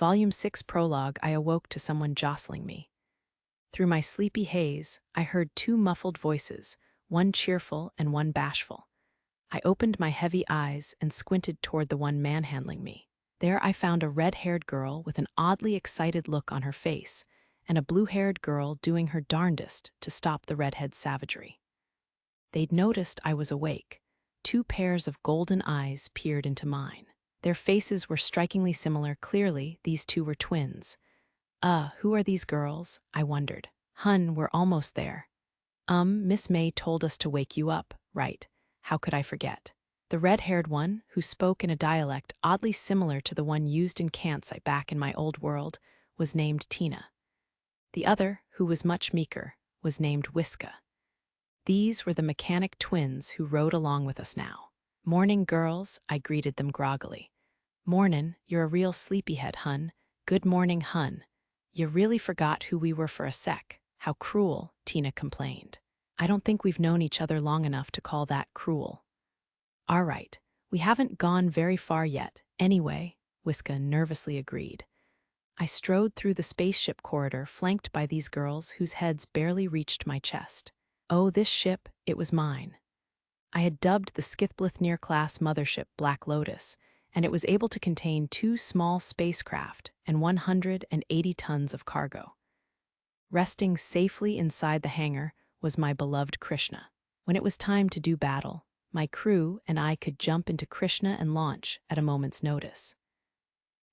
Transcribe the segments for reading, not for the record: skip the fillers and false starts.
Volume 6 Prologue. I awoke to someone jostling me. Through my sleepy haze, I heard two muffled voices, one cheerful and one bashful. I opened my heavy eyes and squinted toward the one manhandling me. There I found a red-haired girl with an oddly excited look on her face, and a blue-haired girl doing her darndest to stop the redhead's savagery. They'd noticed I was awake. Two pairs of golden eyes peered into mine. Their faces were strikingly similar. Clearly, these two were twins. Who are these girls? I wondered. Hun, we're almost there. Miss May told us to wake you up, right? How could I forget? The red-haired one, who spoke in a dialect oddly similar to the one used in Kansai back in my old world, was named Tina. The other, who was much meeker, was named Whiska. These were the mechanic twins who rode along with us now. "Morning, girls," I greeted them groggily. "Mornin', you're a real sleepyhead, Hun. Good morning, Hun. You really forgot who we were for a sec. How cruel," Tina complained. "I don't think we've known each other long enough to call that cruel." "All right, we haven't gone very far yet, anyway," Whiska nervously agreed. I strode through the spaceship corridor flanked by these girls whose heads barely reached my chest. Oh, this ship, it was mine. I had dubbed the Skithblithnear-class mothership Black Lotus, and it was able to contain 2 small spacecraft and 180 tons of cargo. Resting safely inside the hangar was my beloved Krishna. When it was time to do battle, my crew and I could jump into Krishna and launch at a moment's notice.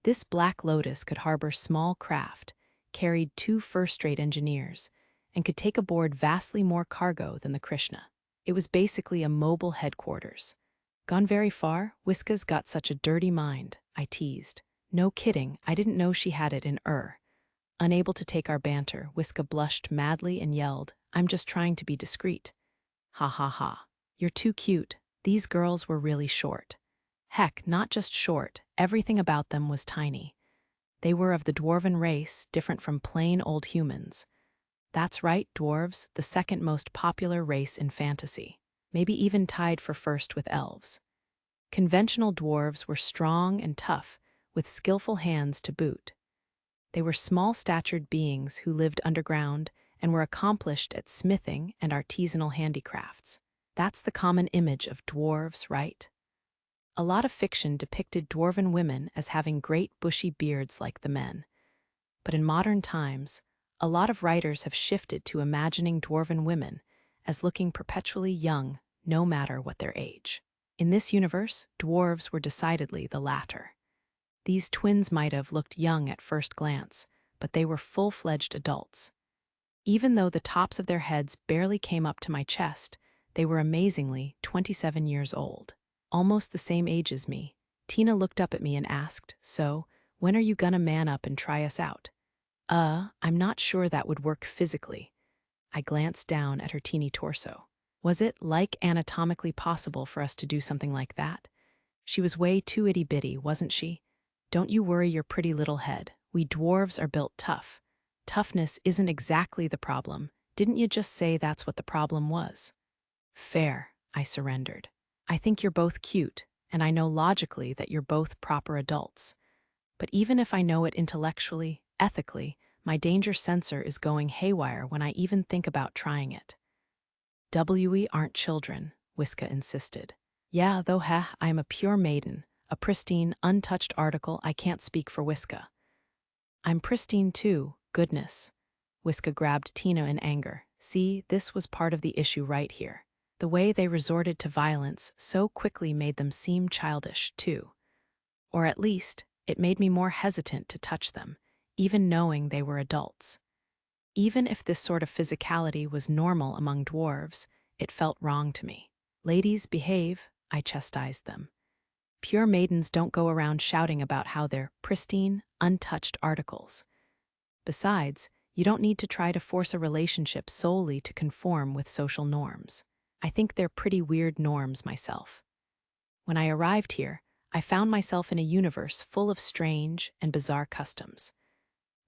This Black Lotus could harbor small craft, carried 2 first-rate engineers, and could take aboard vastly more cargo than the Krishna. It was basically a mobile headquarters. "Gone very far? Whiska's got such a dirty mind," I teased. "No kidding, I didn't know she had it in her." Unable to take our banter, Whiska blushed madly and yelled, "I'm just trying to be discreet." "Ha ha ha. You're too cute." These girls were really short. Heck, not just short, everything about them was tiny. They were of the dwarven race, different from plain old humans. That's right, dwarves, the second most popular race in fantasy, maybe even tied for first with elves. Conventional dwarves were strong and tough, with skillful hands to boot. They were small-statured beings who lived underground and were accomplished at smithing and artisanal handicrafts. That's the common image of dwarves, right? A lot of fiction depicted dwarven women as having great bushy beards like the men. But in modern times, a lot of writers have shifted to imagining dwarven women as looking perpetually young, no matter what their age. In this universe, dwarves were decidedly the latter. These twins might have looked young at first glance, but they were full-fledged adults. Even though the tops of their heads barely came up to my chest, they were amazingly 27 years old. Almost the same age as me. Tina looked up at me and asked, "So, when are you gonna man up and try us out?" I'm not sure that would work physically." I glanced down at her teeny torso. Was it, like, anatomically possible for us to do something like that? She was way too itty-bitty, wasn't she? "Don't you worry your pretty little head. We dwarves are built tough. Toughness isn't exactly the problem. Didn't you just say that's what the problem was?" "Fair," I surrendered. "I think you're both cute, and I know logically that you're both proper adults. But even if I know it intellectually, ethically, my danger sensor is going haywire when I even think about trying it." "We aren't children," Whiska insisted. "Yeah, though I am a pure maiden, a pristine, untouched article. I can't speak for Whiska." "I'm pristine too, goodness." Whiska grabbed Tina in anger. See, this was part of the issue right here. The way they resorted to violence so quickly made them seem childish, too. Or at least, it made me more hesitant to touch them, even knowing they were adults. Even if this sort of physicality was normal among dwarves, it felt wrong to me. "Ladies, behave," I chastised them. "Pure maidens don't go around shouting about how they're pristine, untouched articles. Besides, you don't need to try to force a relationship solely to conform with social norms. I think they're pretty weird norms myself." When I arrived here, I found myself in a universe full of strange and bizarre customs.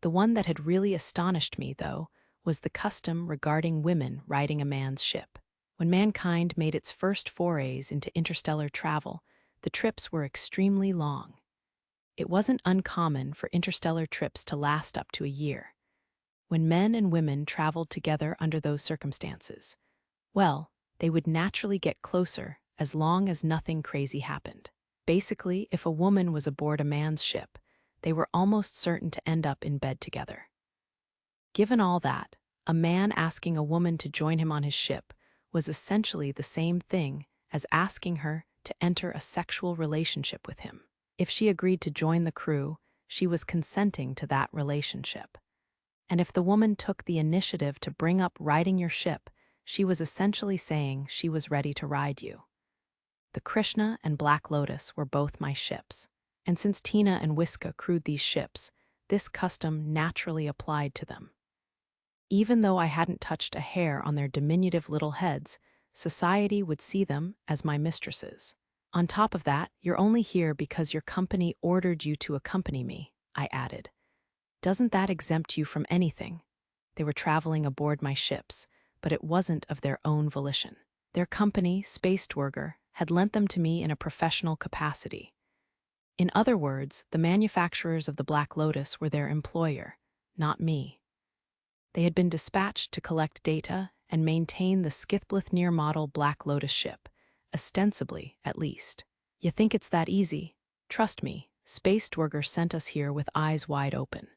The one that had really astonished me, though, was the custom regarding women riding a man's ship. When mankind made its first forays into interstellar travel, the trips were extremely long. It wasn't uncommon for interstellar trips to last up to a year. When men and women traveled together under those circumstances, well, they would naturally get closer as long as nothing crazy happened. Basically, if a woman was aboard a man's ship, they were almost certain to end up in bed together. Given all that, a man asking a woman to join him on his ship was essentially the same thing as asking her to enter a sexual relationship with him. If she agreed to join the crew, she was consenting to that relationship. And if the woman took the initiative to bring up riding your ship, she was essentially saying she was ready to ride you. The Krishna and Black Lotus were both my ships, and since Tina and Wiska crewed these ships, this custom naturally applied to them. Even though I hadn't touched a hair on their diminutive little heads, society would see them as my mistresses. On top of that, you're only here because your company ordered you to accompany me, I added. Doesn't that exempt you from anything? They were traveling aboard my ships, but it wasn't of their own volition. Their company, Spacedwerger, had lent them to me in a professional capacity. In other words, the manufacturers of the Black Lotus were their employer, not me. They had been dispatched to collect data and maintain the Skithblithnear model Black Lotus ship, ostensibly, at least. You think it's that easy? Trust me, Spacedwerger sent us here with eyes wide open.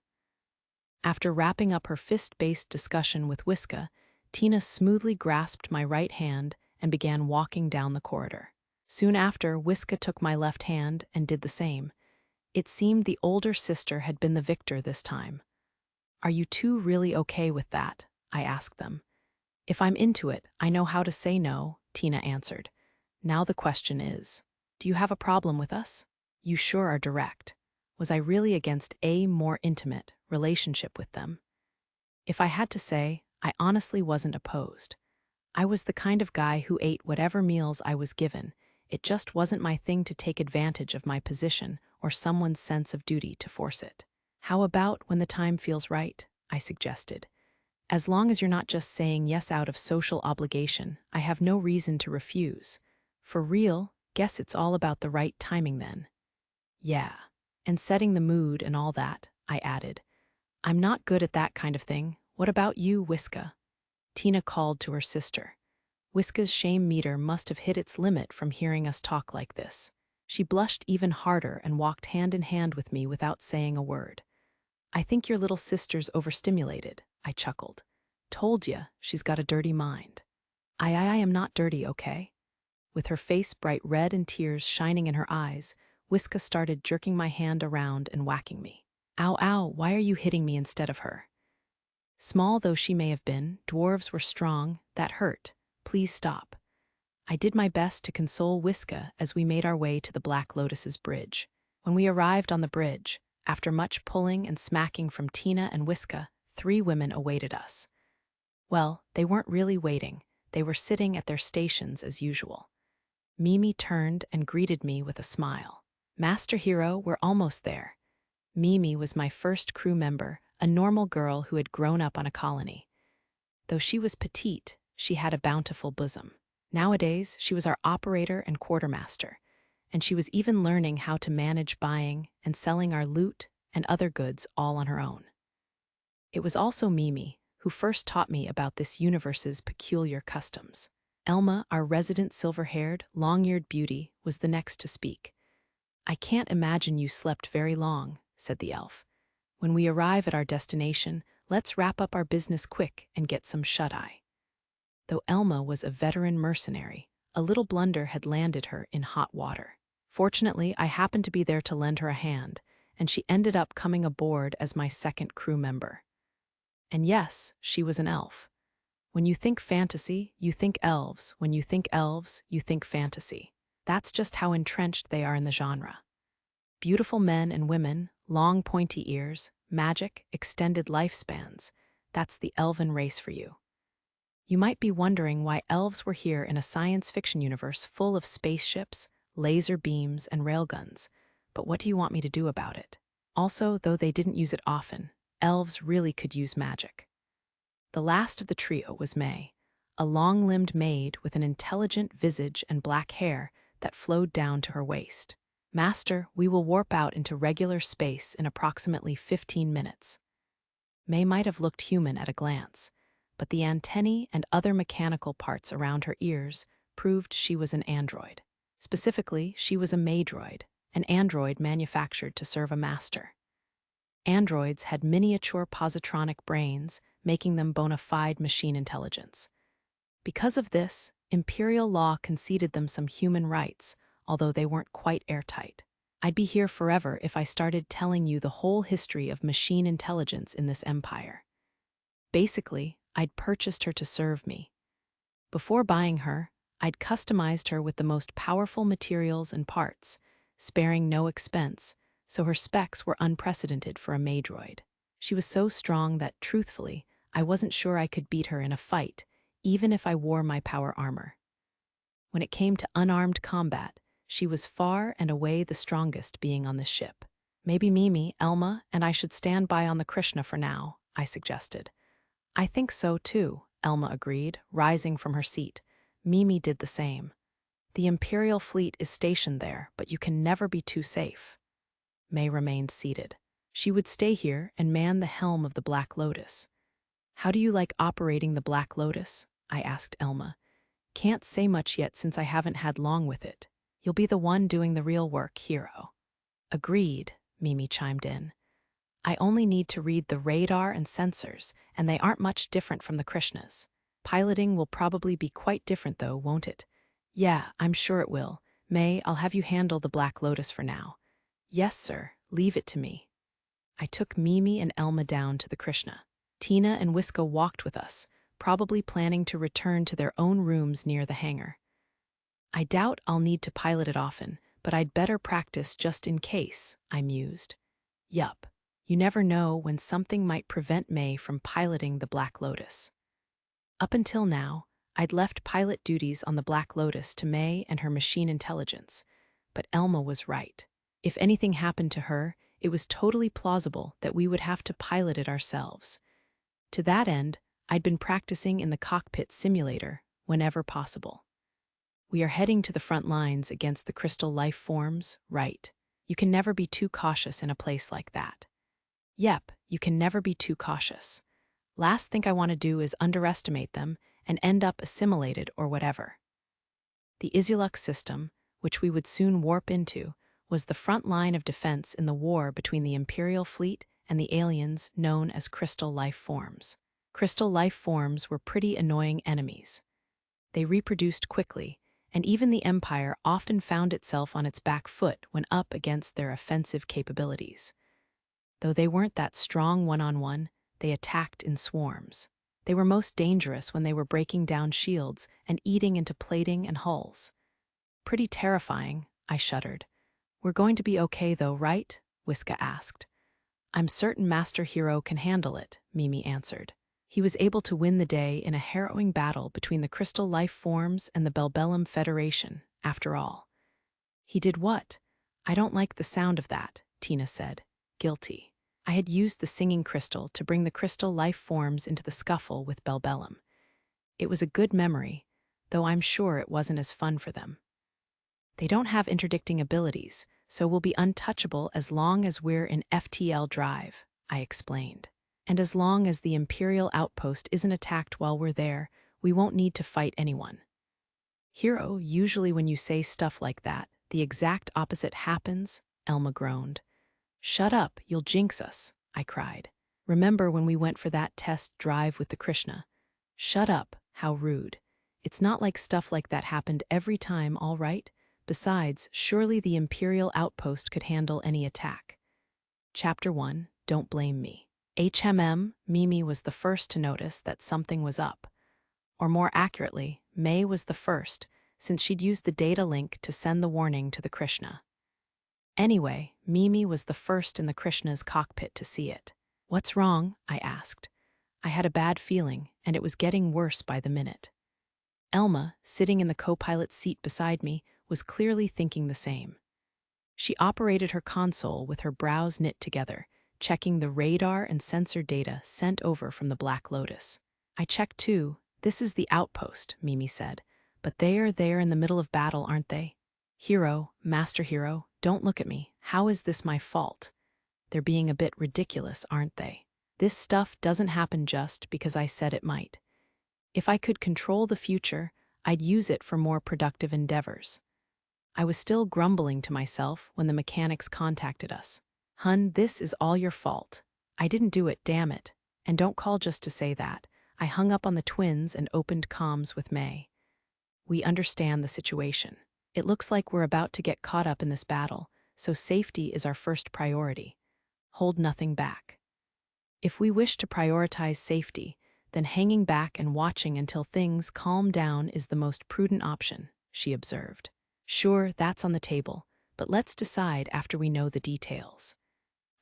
After wrapping up her fist-based discussion with Wiska, Tina smoothly grasped my right hand and began walking down the corridor. Soon after, Wiska took my left hand and did the same. It seemed the older sister had been the victor this time. Are you two really okay with that? I asked them. If I'm into it, I know how to say no, Tina answered. Now the question is, do you have a problem with us? You sure are direct. Was I really against a more intimate relationship with them? If I had to say, I honestly wasn't opposed. I was the kind of guy who ate whatever meals I was given. It just wasn't my thing to take advantage of my position or someone's sense of duty to force it. How about when the time feels right? I suggested. As long as you're not just saying yes out of social obligation, I have no reason to refuse. For real, guess it's all about the right timing then. Yeah, and setting the mood and all that, I added. I'm not good at that kind of thing. What about you, Wiska? Tina called to her sister. Wiska's shame meter must have hit its limit from hearing us talk like this. She blushed even harder and walked hand in hand with me without saying a word. I think your little sister's overstimulated, I chuckled. Told ya, she's got a dirty mind. I am not dirty, okay? With her face bright red and tears shining in her eyes, Wiska started jerking my hand around and whacking me. Ow, ow, why are you hitting me instead of her? Small though she may have been, dwarves were strong, that hurt. Please stop. I did my best to console Wiska as we made our way to the Black Lotus's bridge. When we arrived on the bridge, after much pulling and smacking from Tina and Wiska, 3 women awaited us. Well, they weren't really waiting. They were sitting at their stations as usual. Mimi turned and greeted me with a smile. Master Hero, we're almost there. Mimi was my first crew member, a normal girl who had grown up on a colony. Though she was petite, she had a bountiful bosom. Nowadays, she was our operator and quartermaster, and she was even learning how to manage buying and selling our loot and other goods all on her own. It was also Mimi who first taught me about this universe's peculiar customs. Elma, our resident silver-haired, long-eared beauty, was the next to speak. I can't imagine you slept very long, said the elf. When we arrive at our destination, let's wrap up our business quick and get some shut-eye. Though Elma was a veteran mercenary, a little blunder had landed her in hot water. Fortunately, I happened to be there to lend her a hand, and she ended up coming aboard as my second crew member. And yes, she was an elf. When you think fantasy, you think elves. When you think elves, you think fantasy. That's just how entrenched they are in the genre. Beautiful men and women, long pointy ears, magic, extended lifespans. That's the elven race for you. You might be wondering why elves were here in a science fiction universe full of spaceships, laser beams, and railguns. But what do you want me to do about it? Also, though they didn't use it often, elves really could use magic. The last of the trio was May, a long-limbed maid with an intelligent visage and black hair that flowed down to her waist. Master, we will warp out into regular space in approximately 15 minutes. May might have looked human at a glance, but the antennae and other mechanical parts around her ears proved she was an android. Specifically, she was a Maydroid, an android manufactured to serve a master. Androids had miniature positronic brains, making them bona fide machine intelligence. Because of this, imperial law conceded them some human rights, although they weren't quite airtight. I'd be here forever if I started telling you the whole history of machine intelligence in this empire. Basically, I'd purchased her to serve me. Before buying her, I'd customized her with the most powerful materials and parts, sparing no expense, so her specs were unprecedented for a Maydroid. She was so strong that, truthfully, I wasn't sure I could beat her in a fight, even if I wore my power armor. When it came to unarmed combat, she was far and away the strongest being on the ship. Maybe Mimi, Elma, and I should stand by on the Krishna for now, I suggested. I think so too, Elma agreed, rising from her seat. Mimi did the same. The Imperial fleet is stationed there, but you can never be too safe. May remained seated. She would stay here and man the helm of the Black Lotus. How do you like operating the Black Lotus? I asked Elma. Can't say much yet since I haven't had long with it. You'll be the one doing the real work, hero. Agreed, Mimi chimed in. I only need to read the radar and sensors, and they aren't much different from the Krishnas. Piloting will probably be quite different though, won't it? Yeah, I'm sure it will. May, I'll have you handle the Black Lotus for now. Yes, sir, leave it to me. I took Mimi and Elma down to the Krishna. Tina and Whiska walked with us, probably planning to return to their own rooms near the hangar. I doubt I'll need to pilot it often, but I'd better practice just in case, I mused. Yup, you never know when something might prevent May from piloting the Black Lotus. Up until now, I'd left pilot duties on the Black Lotus to May and her machine intelligence, but Elma was right. If anything happened to her, it was totally plausible that we would have to pilot it ourselves. To that end, I'd been practicing in the cockpit simulator whenever possible. We are heading to the front lines against the crystal life forms, right? You can never be too cautious in a place like that. Yep, you can never be too cautious. Last thing I want to do is underestimate them and end up assimilated or whatever. The Isuluk system, which we would soon warp into, was the front line of defense in the war between the Imperial fleet and the aliens known as crystal life forms. Crystal life forms were pretty annoying enemies. They reproduced quickly, and even the Empire often found itself on its back foot when up against their offensive capabilities. Though they weren't that strong one-on-one, they attacked in swarms. They were most dangerous when they were breaking down shields and eating into plating and hulls. Pretty terrifying, I shuddered. We're going to be okay though, right? Whiska asked. I'm certain Master Hero can handle it, Mimi answered. He was able to win the day in a harrowing battle between the Crystal Life Forms and the Belbellum Federation, after all. He did what? I don't like the sound of that, Tina said, guilty. I had used the singing crystal to bring the Crystal Life Forms into the scuffle with Belbellum. It was a good memory, though I'm sure it wasn't as fun for them. They don't have interdicting abilities, so we'll be untouchable as long as we're in FTL drive, I explained. And as long as the Imperial outpost isn't attacked while we're there, we won't need to fight anyone. Hero, usually when you say stuff like that, the exact opposite happens, Elma groaned. Shut up, you'll jinx us, I cried. Remember when we went for that test drive with the Krishna? Shut up, how rude. It's not like stuff like that happened every time, all right? Besides, surely the Imperial outpost could handle any attack. Chapter 1, Don't Blame Me. Mimi was the first to notice that something was up. Or more accurately, May was the first, since she'd used the data link to send the warning to the Krishna. Anyway, Mimi was the first in the Krishna's cockpit to see it. What's wrong? I asked. I had a bad feeling, and it was getting worse by the minute. Elma, sitting in the co-pilot's seat beside me, was clearly thinking the same. She operated her console with her brows knit together, checking the radar and sensor data sent over from the Black Lotus. I checked too. This is the outpost, Mimi said. But they are there in the middle of battle, aren't they? Hero, Master Hero, don't look at me. How is this my fault? They're being a bit ridiculous, aren't they? This stuff doesn't happen just because I said it might. If I could control the future, I'd use it for more productive endeavors. I was still grumbling to myself when the mechanics contacted us. Hun, this is all your fault. I didn't do it, damn it. And don't call just to say that. I hung up on the twins and opened comms with May. We understand the situation. It looks like we're about to get caught up in this battle, so safety is our first priority. Hold nothing back. If we wish to prioritize safety, then hanging back and watching until things calm down is the most prudent option, she observed. Sure, that's on the table, but let's decide after we know the details.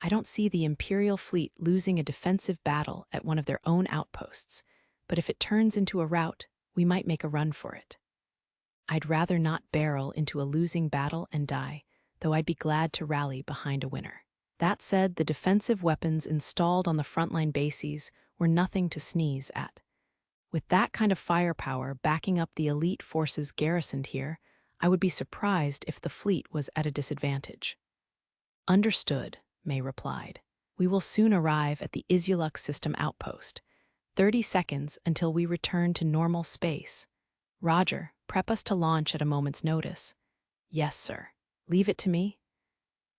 I don't see the Imperial fleet losing a defensive battle at one of their own outposts, but if it turns into a rout, we might make a run for it. I'd rather not barrel into a losing battle and die, though I'd be glad to rally behind a winner. That said, the defensive weapons installed on the frontline bases were nothing to sneeze at. With that kind of firepower backing up the elite forces garrisoned here, I would be surprised if the fleet was at a disadvantage. Understood, May replied. We will soon arrive at the Isuluk system outpost. 30 seconds until we return to normal space. Roger, prep us to launch at a moment's notice. Yes, sir. Leave it to me.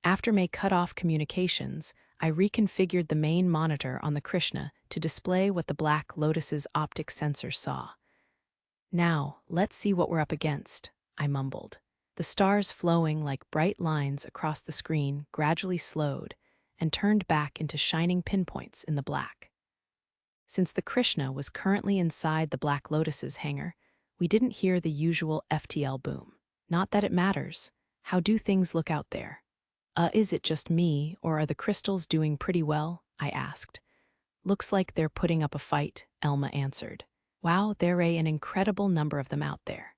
After May cut off communications, I reconfigured the main monitor on the Krishna to display what the Black Lotus's optic sensors saw. Now, let's see what we're up against, I mumbled. The stars flowing like bright lines across the screen gradually slowed and turned back into shining pinpoints in the black. Since the Krishna was currently inside the Black Lotus's hangar, we didn't hear the usual FTL boom. Not that it matters. How do things look out there? Is it just me, or are the crystals doing pretty well? I asked. Looks like they're putting up a fight, Elma answered. Wow, there are an incredible number of them out there.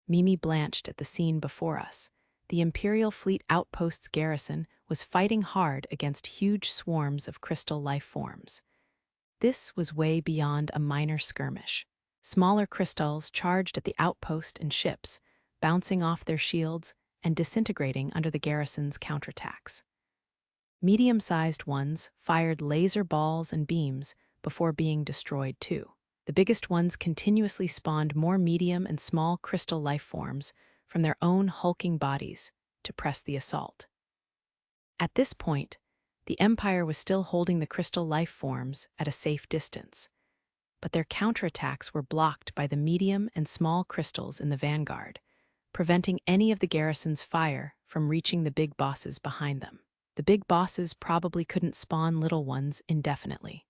Mimi blanched at the scene before us. The Imperial Fleet Outpost's garrison was fighting hard against huge swarms of crystal life forms. This was way beyond a minor skirmish. Smaller crystals charged at the outpost and ships, bouncing off their shields and disintegrating under the garrison's counterattacks. Medium-sized ones fired laser balls and beams before being destroyed too. The biggest ones continuously spawned more medium and small crystal life forms from their own hulking bodies to press the assault. At this point, the Empire was still holding the crystal life forms at a safe distance, but their counterattacks were blocked by the medium and small crystals in the vanguard, preventing any of the garrison's fire from reaching the big bosses behind them. The big bosses probably couldn't spawn little ones indefinitely.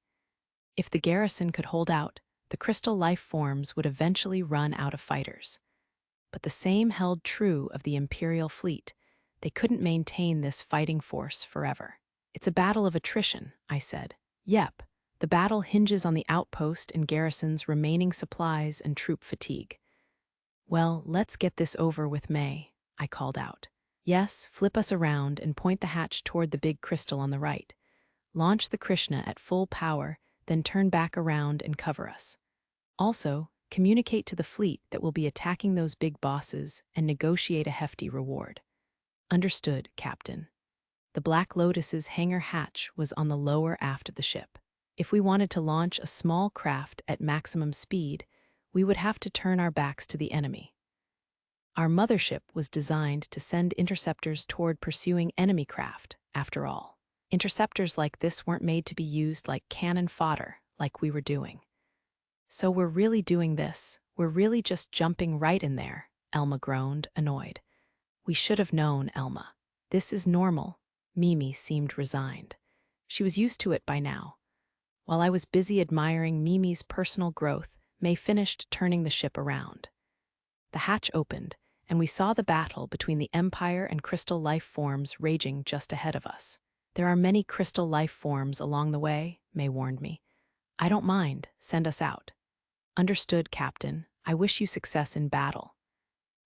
If the garrison could hold out, the crystal life forms would eventually run out of fighters. But the same held true of the Imperial fleet. They couldn't maintain this fighting force forever. It's a battle of attrition, I said. Yep, the battle hinges on the outpost and garrison's remaining supplies and troop fatigue. Well, let's get this over with, May, I called out. Yes, flip us around and point the hatch toward the big crystal on the right. Launch the Krishna at full power, then turn back around and cover us. Also, communicate to the fleet that we'll be attacking those big bosses and negotiate a hefty reward. Understood, Captain. The Black Lotus's hangar hatch was on the lower aft of the ship. If we wanted to launch a small craft at maximum speed, we would have to turn our backs to the enemy. Our mothership was designed to send interceptors toward pursuing enemy craft, after all. Interceptors like this weren't made to be used like cannon fodder, like we were doing. So we're really doing this. We're really just jumping right in there, Elma groaned, annoyed. We should have known, Elma. This is normal. Mimi seemed resigned. She was used to it by now. While I was busy admiring Mimi's personal growth, May finished turning the ship around. The hatch opened, and we saw the battle between the Empire and crystal life forms raging just ahead of us. There are many crystal life forms along the way, May warned me. I don't mind. Send us out. Understood, Captain. I wish you success in battle.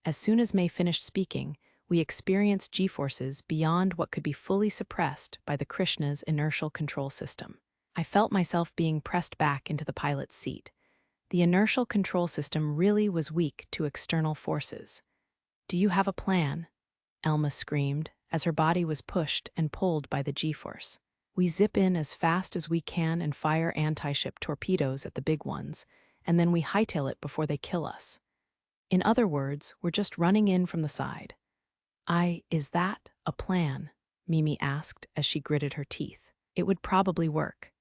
As soon as May finished speaking, we experienced G-forces beyond what could be fully suppressed by the Krishna's inertial control system. I felt myself being pressed back into the pilot's seat. The inertial control system really was weak to external forces. Do you have a plan? Elma screamed as her body was pushed and pulled by the G-force. We zip in as fast as we can and fire anti-ship torpedoes at the big ones, and then we hightail it before they kill us. In other words, we're just running in from the side. Is that a plan? Mimi asked as she gritted her teeth. It would probably work.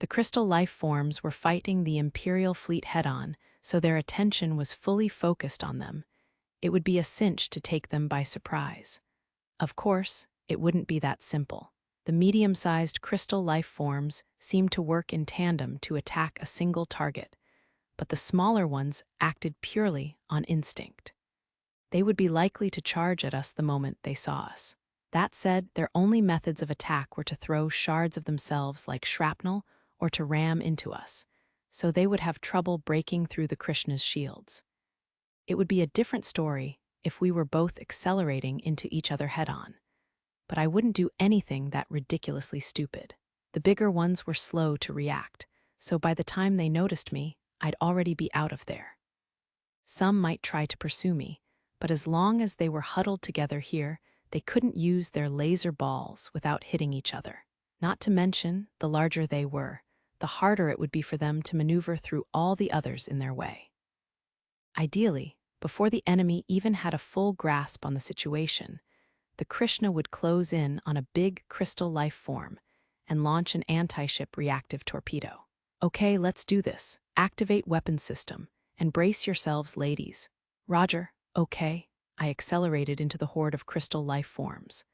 The crystal life forms were fighting the Imperial fleet head-on, so their attention was fully focused on them. It would be a cinch to take them by surprise. Of course, it wouldn't be that simple. The medium-sized crystal life forms seemed to work in tandem to attack a single target, but the smaller ones acted purely on instinct. They would be likely to charge at us the moment they saw us. That said, their only methods of attack were to throw shards of themselves like shrapnel or to ram into us, so they would have trouble breaking through the Krishna's shields. It would be a different story if we were both accelerating into each other head-on, but I wouldn't do anything that ridiculously stupid. The bigger ones were slow to react, so by the time they noticed me, I'd already be out of there. Some might try to pursue me, but as long as they were huddled together here, they couldn't use their laser balls without hitting each other. Not to mention, the larger they were, the harder it would be for them to maneuver through all the others in their way. Ideally, before the enemy even had a full grasp on the situation, the Krishna would close in on a big crystal life form and launch an anti-ship reactive torpedo. Okay, let's do this. Activate weapon system, and brace yourselves, ladies. Roger, okay. I accelerated into the horde of crystal life forms.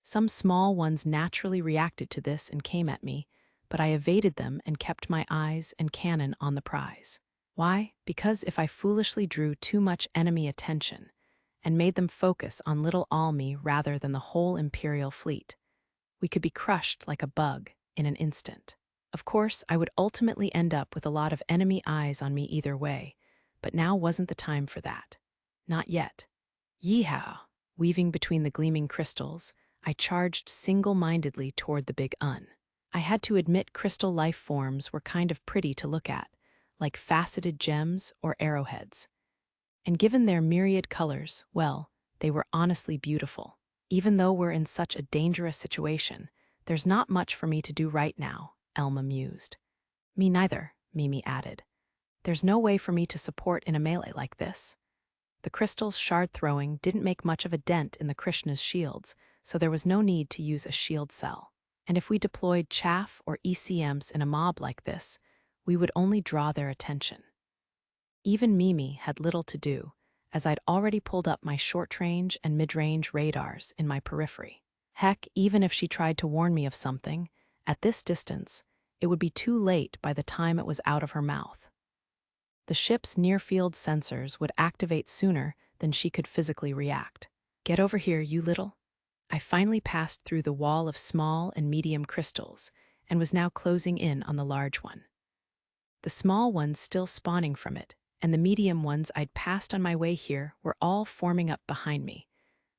Some small ones naturally reacted to this and came at me, but I evaded them and kept my eyes and cannon on the prize. Why? Because if I foolishly drew too much enemy attention and made them focus on little Almi rather than the whole Imperial fleet, we could be crushed like a bug in an instant. Of course, I would ultimately end up with a lot of enemy eyes on me either way, but now wasn't the time for that. Not yet. Yeehaw! Weaving between the gleaming crystals, I charged single-mindedly toward the big Un. I had to admit crystal life forms were kind of pretty to look at, like faceted gems or arrowheads. And given their myriad colors, well, they were honestly beautiful. Even though we're in such a dangerous situation, there's not much for me to do right now, Elma mused. Me neither, Mimi added. There's no way for me to support in a melee like this. The crystal's shard throwing didn't make much of a dent in the Krishna's shields, so there was no need to use a shield cell. And if we deployed chaff or ECMs in a mob like this, we would only draw their attention. Even Mimi had little to do, as I'd already pulled up my short-range and mid-range radars in my periphery. Heck, even if she tried to warn me of something, at this distance, it would be too late by the time it was out of her mouth. The ship's near-field sensors would activate sooner than she could physically react. Get over here, you little. I finally passed through the wall of small and medium crystals and was now closing in on the large one. The small ones still spawning from it, and the medium ones I'd passed on my way here were all forming up behind me,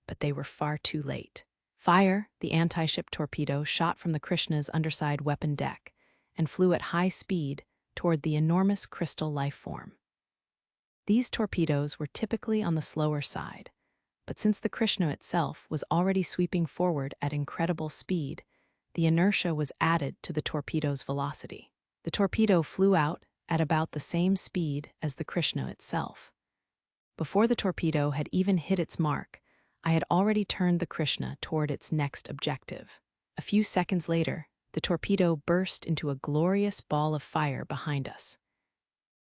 but they were far too late. Fire, the anti-ship torpedo, shot from the Krishna's underside weapon deck and flew at high speed toward the enormous crystal life form. These torpedoes were typically on the slower side, but since the Krishna itself was already sweeping forward at incredible speed, the inertia was added to the torpedo's velocity. The torpedo flew out at about the same speed as the Krishna itself. Before the torpedo had even hit its mark, I had already turned the Krishna toward its next objective. A few seconds later, the torpedo burst into a glorious ball of fire behind us.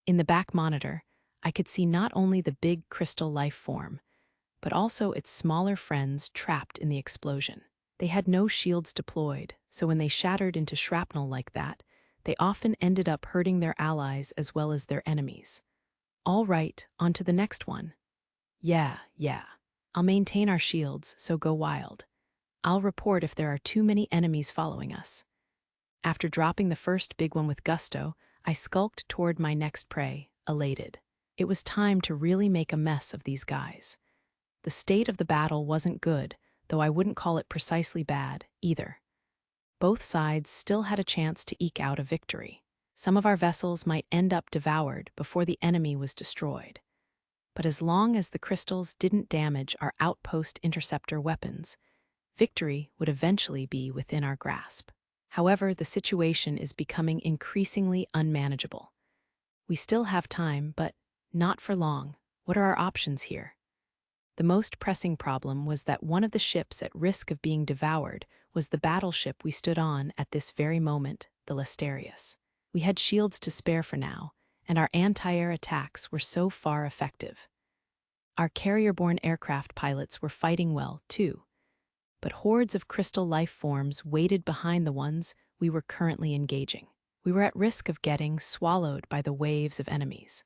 In the back monitor, I could see not only the big crystal life form, but also its smaller friends trapped in the explosion. They had no shields deployed, so when they shattered into shrapnel like that, they often ended up hurting their allies as well as their enemies. All right, on to the next one. Yeah. I'll maintain our shields, so go wild. I'll report if there are too many enemies following us. After dropping the first big one with gusto, I skulked toward my next prey, elated. It was time to really make a mess of these guys. The state of the battle wasn't good, though I wouldn't call it precisely bad, either. Both sides still had a chance to eke out a victory. Some of our vessels might end up devoured before the enemy was destroyed. But as long as the crystals didn't damage our outpost interceptor weapons, victory would eventually be within our grasp. However, the situation is becoming increasingly unmanageable. We still have time, but not for long. What are our options here? The most pressing problem was that one of the ships at risk of being devoured was the battleship we stood on at this very moment, the Lesterius. We had shields to spare for now, and our anti-air attacks were so far effective. Our carrier-borne aircraft pilots were fighting well, too, but hordes of crystal life forms waited behind the ones we were currently engaging. We were at risk of getting swallowed by the waves of enemies.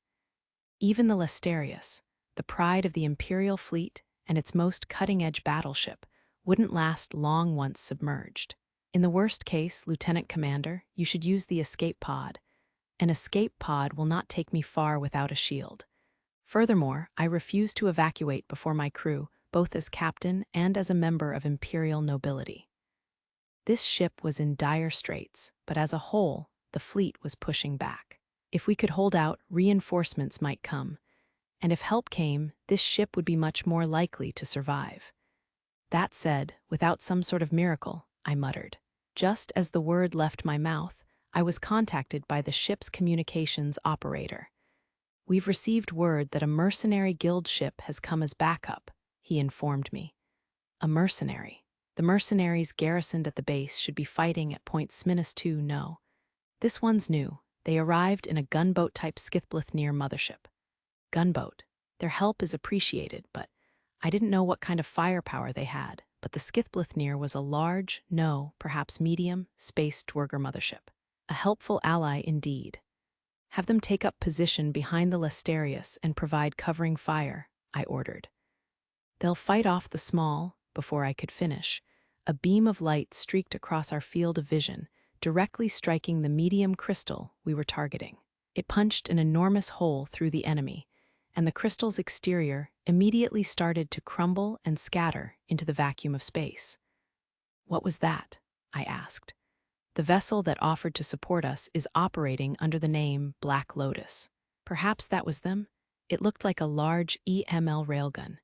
Even the Lesterius, the pride of the Imperial fleet and its most cutting-edge battleship, wouldn't last long once submerged. In the worst case, Lieutenant Commander, you should use the escape pod. An escape pod will not take me far without a shield. Furthermore, I refuse to evacuate before my crew, both as captain and as a member of Imperial nobility. This ship was in dire straits, but as a whole, the fleet was pushing back. If we could hold out, reinforcements might come, and if help came, this ship would be much more likely to survive. That said, without some sort of miracle, I muttered. Just as the word left my mouth, I was contacted by the ship's communications operator. "We've received word that a mercenary guild ship has come as backup," he informed me. A mercenary. The mercenaries garrisoned at the base should be fighting at Point Sminus 2, no. This one's new. They arrived in a gunboat-type Skithblithneer mothership. Gunboat. Their help is appreciated, but I didn't know what kind of firepower they had. But the Skithblithneer was a large, no, perhaps medium, space Dwerger mothership. A helpful ally indeed. "Have them take up position behind the Lesterius and provide covering fire," I ordered. "They'll fight off the small." Before I could finish, a beam of light streaked across our field of vision, directly striking the medium crystal we were targeting. It punched an enormous hole through the enemy, and the crystal's exterior immediately started to crumble and scatter into the vacuum of space. "What was that?" I asked. "The vessel that offered to support us is operating under the name Black Lotus." Perhaps that was them? It looked like a large EML railgun.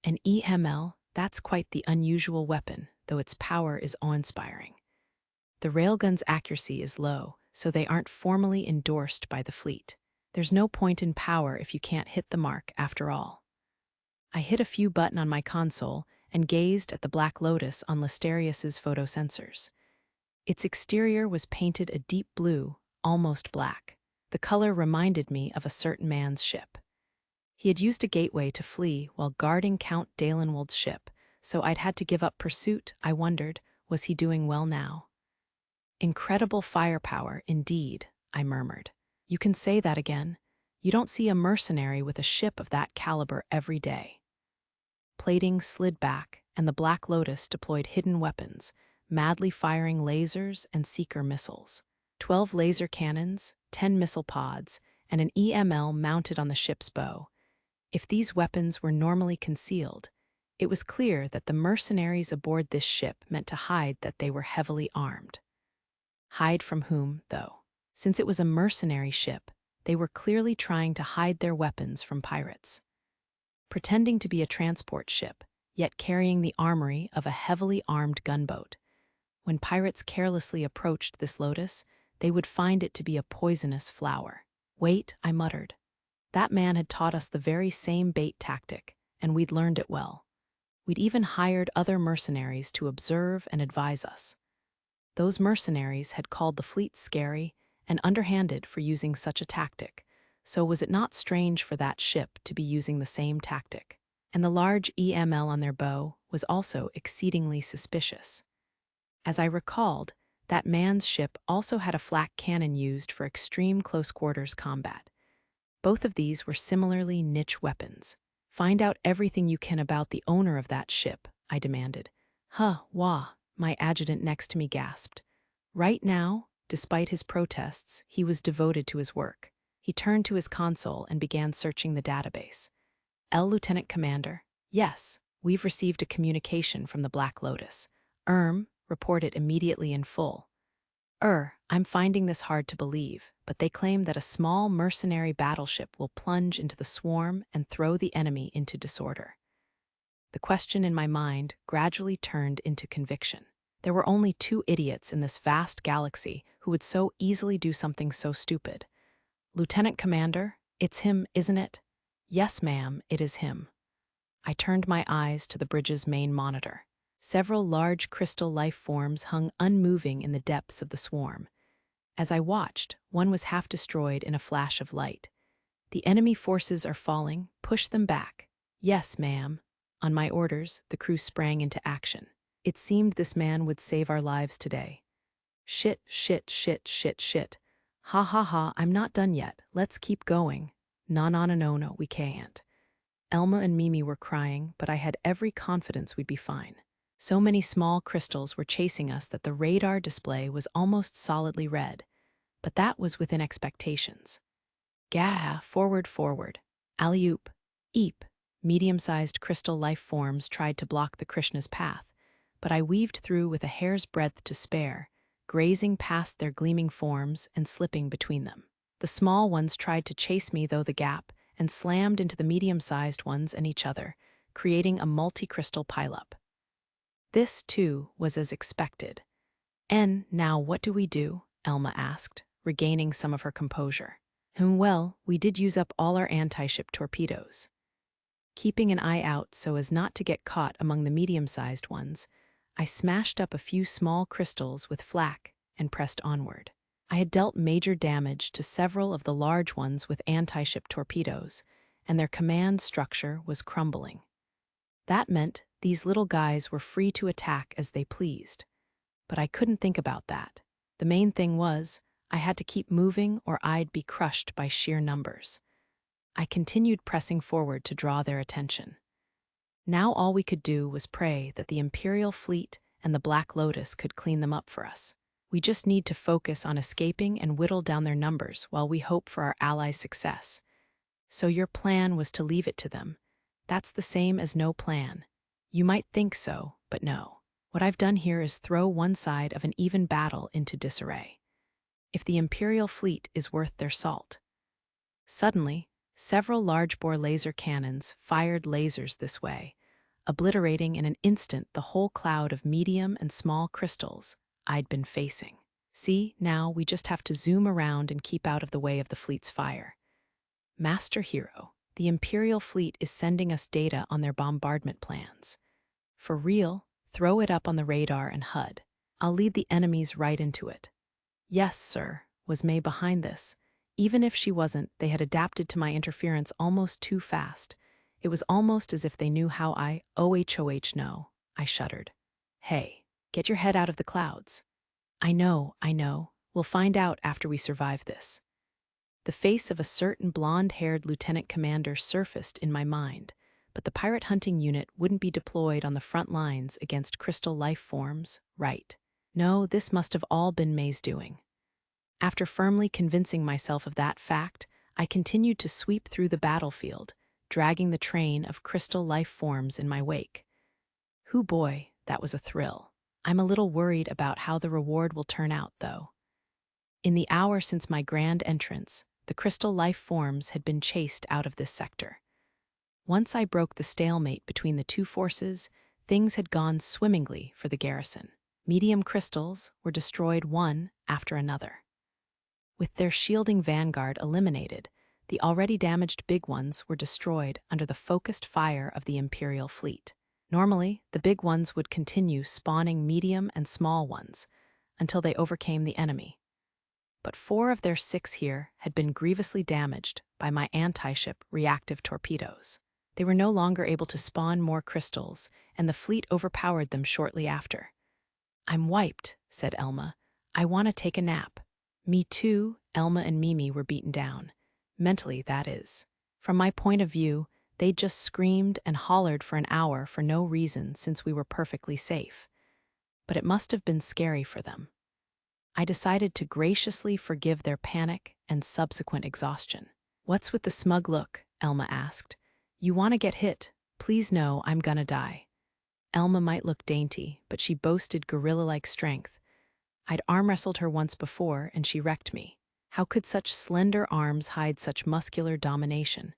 An EML? That's quite the unusual weapon, though its power is awe-inspiring. The railgun's accuracy is low, so they aren't formally endorsed by the fleet. There's no point in power if you can't hit the mark, after all. I hit a few buttons on my console and gazed at the Black Lotus on Lesterius's photosensors. Its exterior was painted a deep blue, almost black. The color reminded me of a certain man's ship. He had used a gateway to flee while guarding Count Dalenwald's ship, so I'd had to give up pursuit. I wondered, was he doing well now? "Incredible firepower, indeed," I murmured. "You can say that again. You don't see a mercenary with a ship of that caliber every day." Plating slid back, and the Black Lotus deployed hidden weapons, madly firing lasers and seeker missiles. 12 laser cannons, 10 missile pods, and an EML mounted on the ship's bow. If these weapons were normally concealed, it was clear that the mercenaries aboard this ship meant to hide that they were heavily armed. Hide from whom, though? Since it was a mercenary ship, they were clearly trying to hide their weapons from pirates. Pretending to be a transport ship, yet carrying the armory of a heavily armed gunboat. When pirates carelessly approached this Lotus, they would find it to be a poisonous flower. "Wait," I muttered. That man had taught us the very same bait tactic, and we'd learned it well. We'd even hired other mercenaries to observe and advise us. Those mercenaries had called the fleet scary and underhanded for using such a tactic, so was it not strange for that ship to be using the same tactic? And the large EML on their bow was also exceedingly suspicious. As I recalled, that man's ship also had a flak cannon used for extreme close-quarters combat. Both of these were similarly niche weapons. "Find out everything you can about the owner of that ship," I demanded. "Huh, wah," my adjutant next to me gasped. Right now, despite his protests, he was devoted to his work. He turned to his console and began searching the database. "Lieutenant Commander, yes, we've received a communication from the Black Lotus. Report it immediately in full." I'm finding this hard to believe, but they claim that a small mercenary battleship will plunge into the swarm and throw the enemy into disorder. The question in my mind gradually turned into conviction. There were only 2 idiots in this vast galaxy who would so easily do something so stupid. Lieutenant Commander, it's him, isn't it? Yes, ma'am, it is him. I turned my eyes to the bridge's main monitor. Several large crystal life forms hung unmoving in the depths of the swarm. As I watched, one was half destroyed in a flash of light. The enemy forces are falling, push them back. Yes, ma'am. On my orders, the crew sprang into action. It seemed this man would save our lives today. Shit, shit, shit, shit, shit. Ha ha ha, I'm not done yet. Let's keep going. No, we can't. Elma and Mimi were crying, but I had every confidence we'd be fine. So many small crystals were chasing us that the radar display was almost solidly red, but that was within expectations. Gah, forward, forward. Alley-oop, eep. Medium-sized crystal life forms tried to block the Krishna's path, but I weaved through with a hair's breadth to spare, grazing past their gleaming forms and slipping between them. The small ones tried to chase me through the gap and slammed into the medium-sized ones and each other, creating a multi-crystal pileup. This, too, was as expected. Now what do we do? Elma asked, regaining some of her composure. Well, we did use up all our anti-ship torpedoes. Keeping an eye out so as not to get caught among the medium-sized ones, I smashed up a few small crystals with flak and pressed onward. I had dealt major damage to several of the large ones with anti-ship torpedoes, and their command structure was crumbling. That meant these little guys were free to attack as they pleased. But I couldn't think about that. The main thing was, I had to keep moving or I'd be crushed by sheer numbers. I continued pressing forward to draw their attention. Now all we could do was pray that the Imperial fleet and the Black Lotus could clean them up for us. We just need to focus on escaping and whittle down their numbers while we hope for our allies' success. So your plan was to leave it to them. That's the same as no plan. You might think so, but no. What I've done here is throw one side of an even battle into disarray. If the Imperial fleet is worth their salt. Suddenly, several large-bore laser cannons fired lasers this way, obliterating in an instant the whole cloud of medium and small crystals I'd been facing. See, now we just have to zoom around and keep out of the way of the fleet's fire. Master Hero, the Imperial fleet is sending us data on their bombardment plans. For real, throw it up on the radar and HUD. I'll lead the enemies right into it. Yes, sir, was May behind this. Even if she wasn't, they had adapted to my interference almost too fast. It was almost as if they knew how I know. I shuddered. Hey, get your head out of the clouds. I know. We'll find out after we survive this. The face of a certain blonde-haired lieutenant commander surfaced in my mind, but the pirate hunting unit wouldn't be deployed on the front lines against crystal life forms, right? No, this must have all been May's doing. After firmly convincing myself of that fact, I continued to sweep through the battlefield, dragging the train of crystal life forms in my wake. Hoo boy, that was a thrill. I'm a little worried about how the reward will turn out, though. In the hour since my grand entrance, the crystal life forms had been chased out of this sector. Once I broke the stalemate between the two forces, things had gone swimmingly for the garrison. Medium crystals were destroyed one after another. With their shielding vanguard eliminated, the already damaged big ones were destroyed under the focused fire of the Imperial fleet. Normally, the big ones would continue spawning medium and small ones until they overcame the enemy. But 4 of their 6 here had been grievously damaged by my anti-ship reactive torpedoes. They were no longer able to spawn more crystals, and the fleet overpowered them shortly after. I'm wiped, said Elma. I want to take a nap. Me too, Elma and Mimi were beaten down. Mentally, that is. From my point of view, they'd just screamed and hollered for an hour for no reason since we were perfectly safe. But it must have been scary for them. I decided to graciously forgive their panic and subsequent exhaustion. What's with the smug look? Elma asked. You want to get hit? Please know I'm gonna die. Elma might look dainty, but she boasted gorilla-like strength. I'd arm wrestled her once before, and she wrecked me. How could such slender arms hide such muscular domination?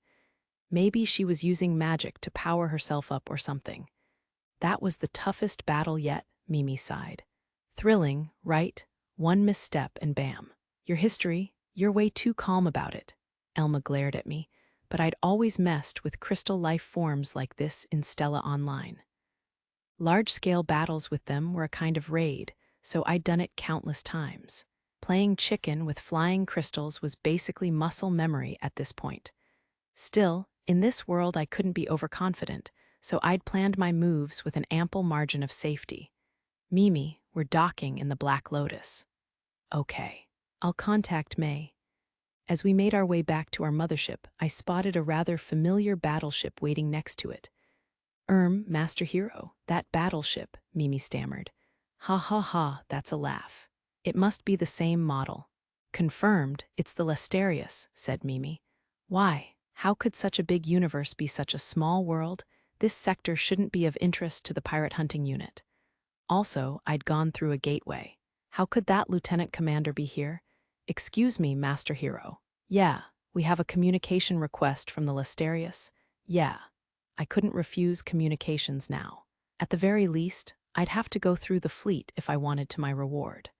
Maybe she was using magic to power herself up or something. That was the toughest battle yet, Mimi sighed. Thrilling, right? One misstep and bam. Your history, you're way too calm about it. Elma glared at me, but I'd always messed with crystal life forms like this in Stella Online. Large-scale battles with them were a kind of raid, so I'd done it countless times. Playing chicken with flying crystals was basically muscle memory at this point. Still, in this world I couldn't be overconfident, so I'd planned my moves with an ample margin of safety. Mimi, we're docking in the Black Lotus. Okay. I'll contact May. As we made our way back to our mothership, I spotted a rather familiar battleship waiting next to it. Master Hero, that battleship, Mimi stammered. Ha ha ha, that's a laugh. It must be the same model. Confirmed, it's the Lesterius, said Mimi. Why? How could such a big universe be such a small world? This sector shouldn't be of interest to the pirate hunting unit. Also, I'd gone through a gateway. How could that lieutenant commander be here? Excuse me, Master Hero. Yeah, we have a communication request from the Lesterius. Yeah. I couldn't refuse communications now. At the very least, I'd have to go through the fleet if I wanted to my reward.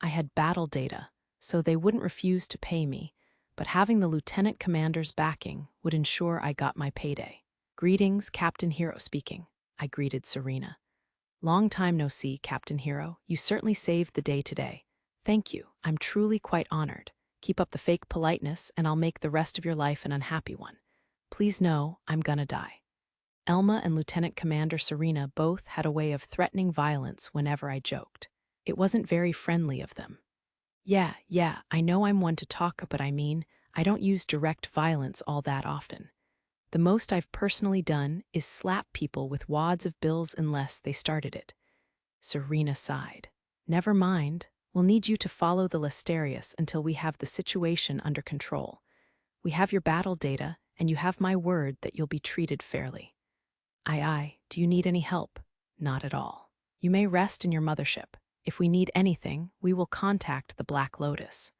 I had battle data, so they wouldn't refuse to pay me, but having the lieutenant commander's backing would ensure I got my payday. Greetings, Captain Hero speaking, I greeted Serena. Long time no see, Captain Hero. You certainly saved the day today. Thank you. I'm truly quite honored. Keep up the fake politeness, and I'll make the rest of your life an unhappy one. Please know I'm gonna die. Elma and Lieutenant Commander Serena both had a way of threatening violence whenever I joked. It wasn't very friendly of them. Yeah, I know I'm one to talk, but I mean, I don't use direct violence all that often. The most I've personally done is slap people with wads of bills unless they started it. Serena sighed. Never mind. We'll need you to follow the Lesterius until we have the situation under control. We have your battle data, and you have my word that you'll be treated fairly. Aye. Do you need any help? Not at all. You may rest in your mothership. If we need anything, we will contact the Black Lotus.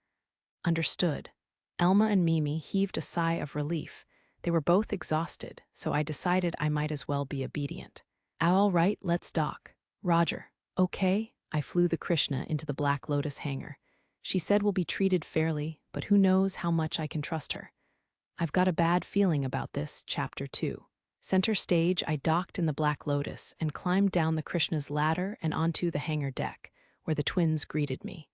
Understood. Elma and Mimi heaved a sigh of relief. They were both exhausted, so I decided I might as well be obedient. All right, let's dock. Roger. Okay. I flew the Krishna into the Black Lotus hangar. She said we'll be treated fairly, but who knows how much I can trust her. I've got a bad feeling about this, Chapter 2. Center stage, I docked in the Black Lotus and climbed down the Krishna's ladder and onto the hangar deck, where the twins greeted me.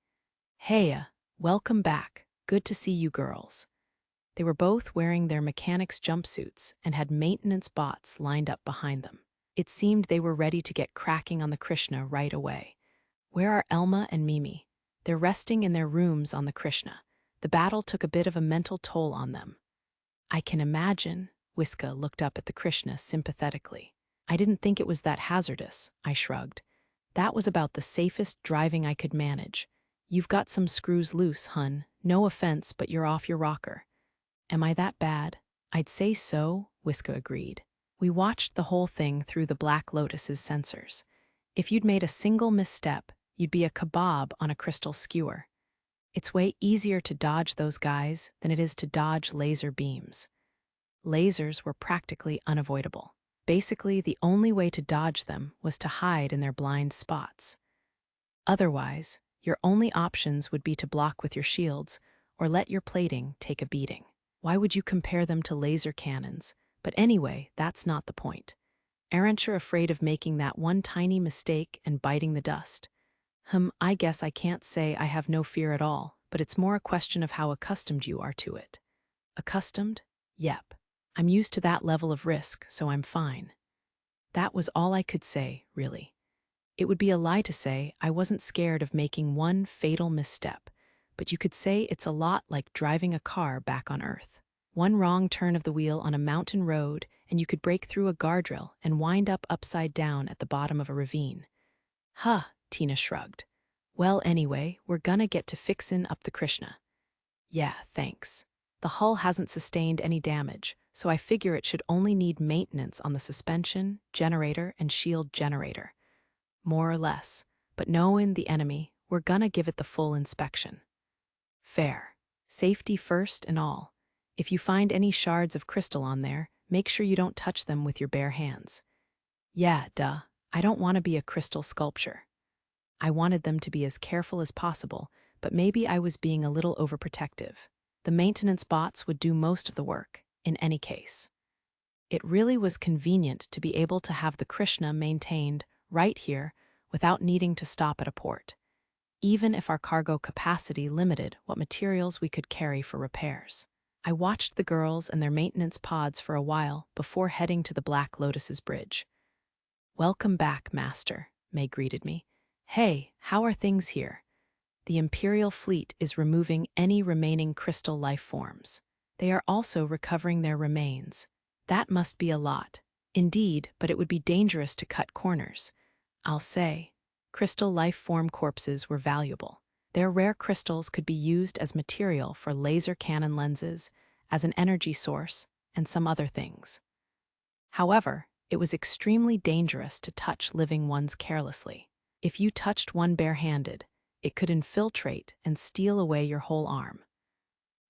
Heya, welcome back. Good to see you girls. They were both wearing their mechanics jumpsuits and had maintenance bots lined up behind them. It seemed they were ready to get cracking on the Krishna right away. Where are Elma and Mimi? They're resting in their rooms on the Krishna. The battle took a bit of a mental toll on them. I can imagine. Whiska looked up at the Krishna sympathetically. I didn't think it was that hazardous, I shrugged. That was about the safest driving I could manage. You've got some screws loose, hun. No offense, but you're off your rocker. Am I that bad? I'd say so, Whiska agreed. We watched the whole thing through the Black Lotus's sensors. If you'd made a single misstep, you'd be a kebab on a crystal skewer. It's way easier to dodge those guys than it is to dodge laser beams. Lasers were practically unavoidable. Basically, the only way to dodge them was to hide in their blind spots. Otherwise, your only options would be to block with your shields or let your plating take a beating. Why would you compare them to laser cannons? But anyway, that's not the point. Aren't you afraid of making that one tiny mistake and biting the dust? I guess I can't say I have no fear at all, but it's more a question of how accustomed you are to it. Accustomed? Yep. I'm used to that level of risk, so I'm fine. That was all I could say, really. It would be a lie to say I wasn't scared of making one fatal misstep, but you could say it's a lot like driving a car back on Earth. One wrong turn of the wheel on a mountain road, and you could break through a guardrail and wind up upside down at the bottom of a ravine. Huh, Tina shrugged. Well, anyway, we're gonna get to fixin' up the Krishna. Yeah, thanks. The hull hasn't sustained any damage, so I figure it should only need maintenance on the suspension, generator, and shield generator. More or less. But knowing the enemy, We're gonna give it the full inspection. Fair. Safety first and all. If you find any shards of crystal on there, make sure you don't touch them with your bare hands. Yeah, duh. I don't want to be a crystal sculpture. I wanted them to be as careful as possible, but maybe I was being a little overprotective. The maintenance bots would do most of the work, in any case. It really was convenient to be able to have the Krishna maintained right here without needing to stop at a port, even if our cargo capacity limited what materials we could carry for repairs. I watched the girls and their maintenance pods for a while before heading to the Black Lotus's bridge. "Welcome back, Master," May greeted me. "Hey, how are things here?" The Imperial fleet is removing any remaining crystal life forms. They are also recovering their remains. That must be a lot. Indeed, but it would be dangerous to cut corners. I'll say, crystal life form corpses were valuable. Their rare crystals could be used as material for laser cannon lenses, as an energy source, and some other things. However, it was extremely dangerous to touch living ones carelessly. If you touched one barehanded, it could infiltrate and steal away your whole arm.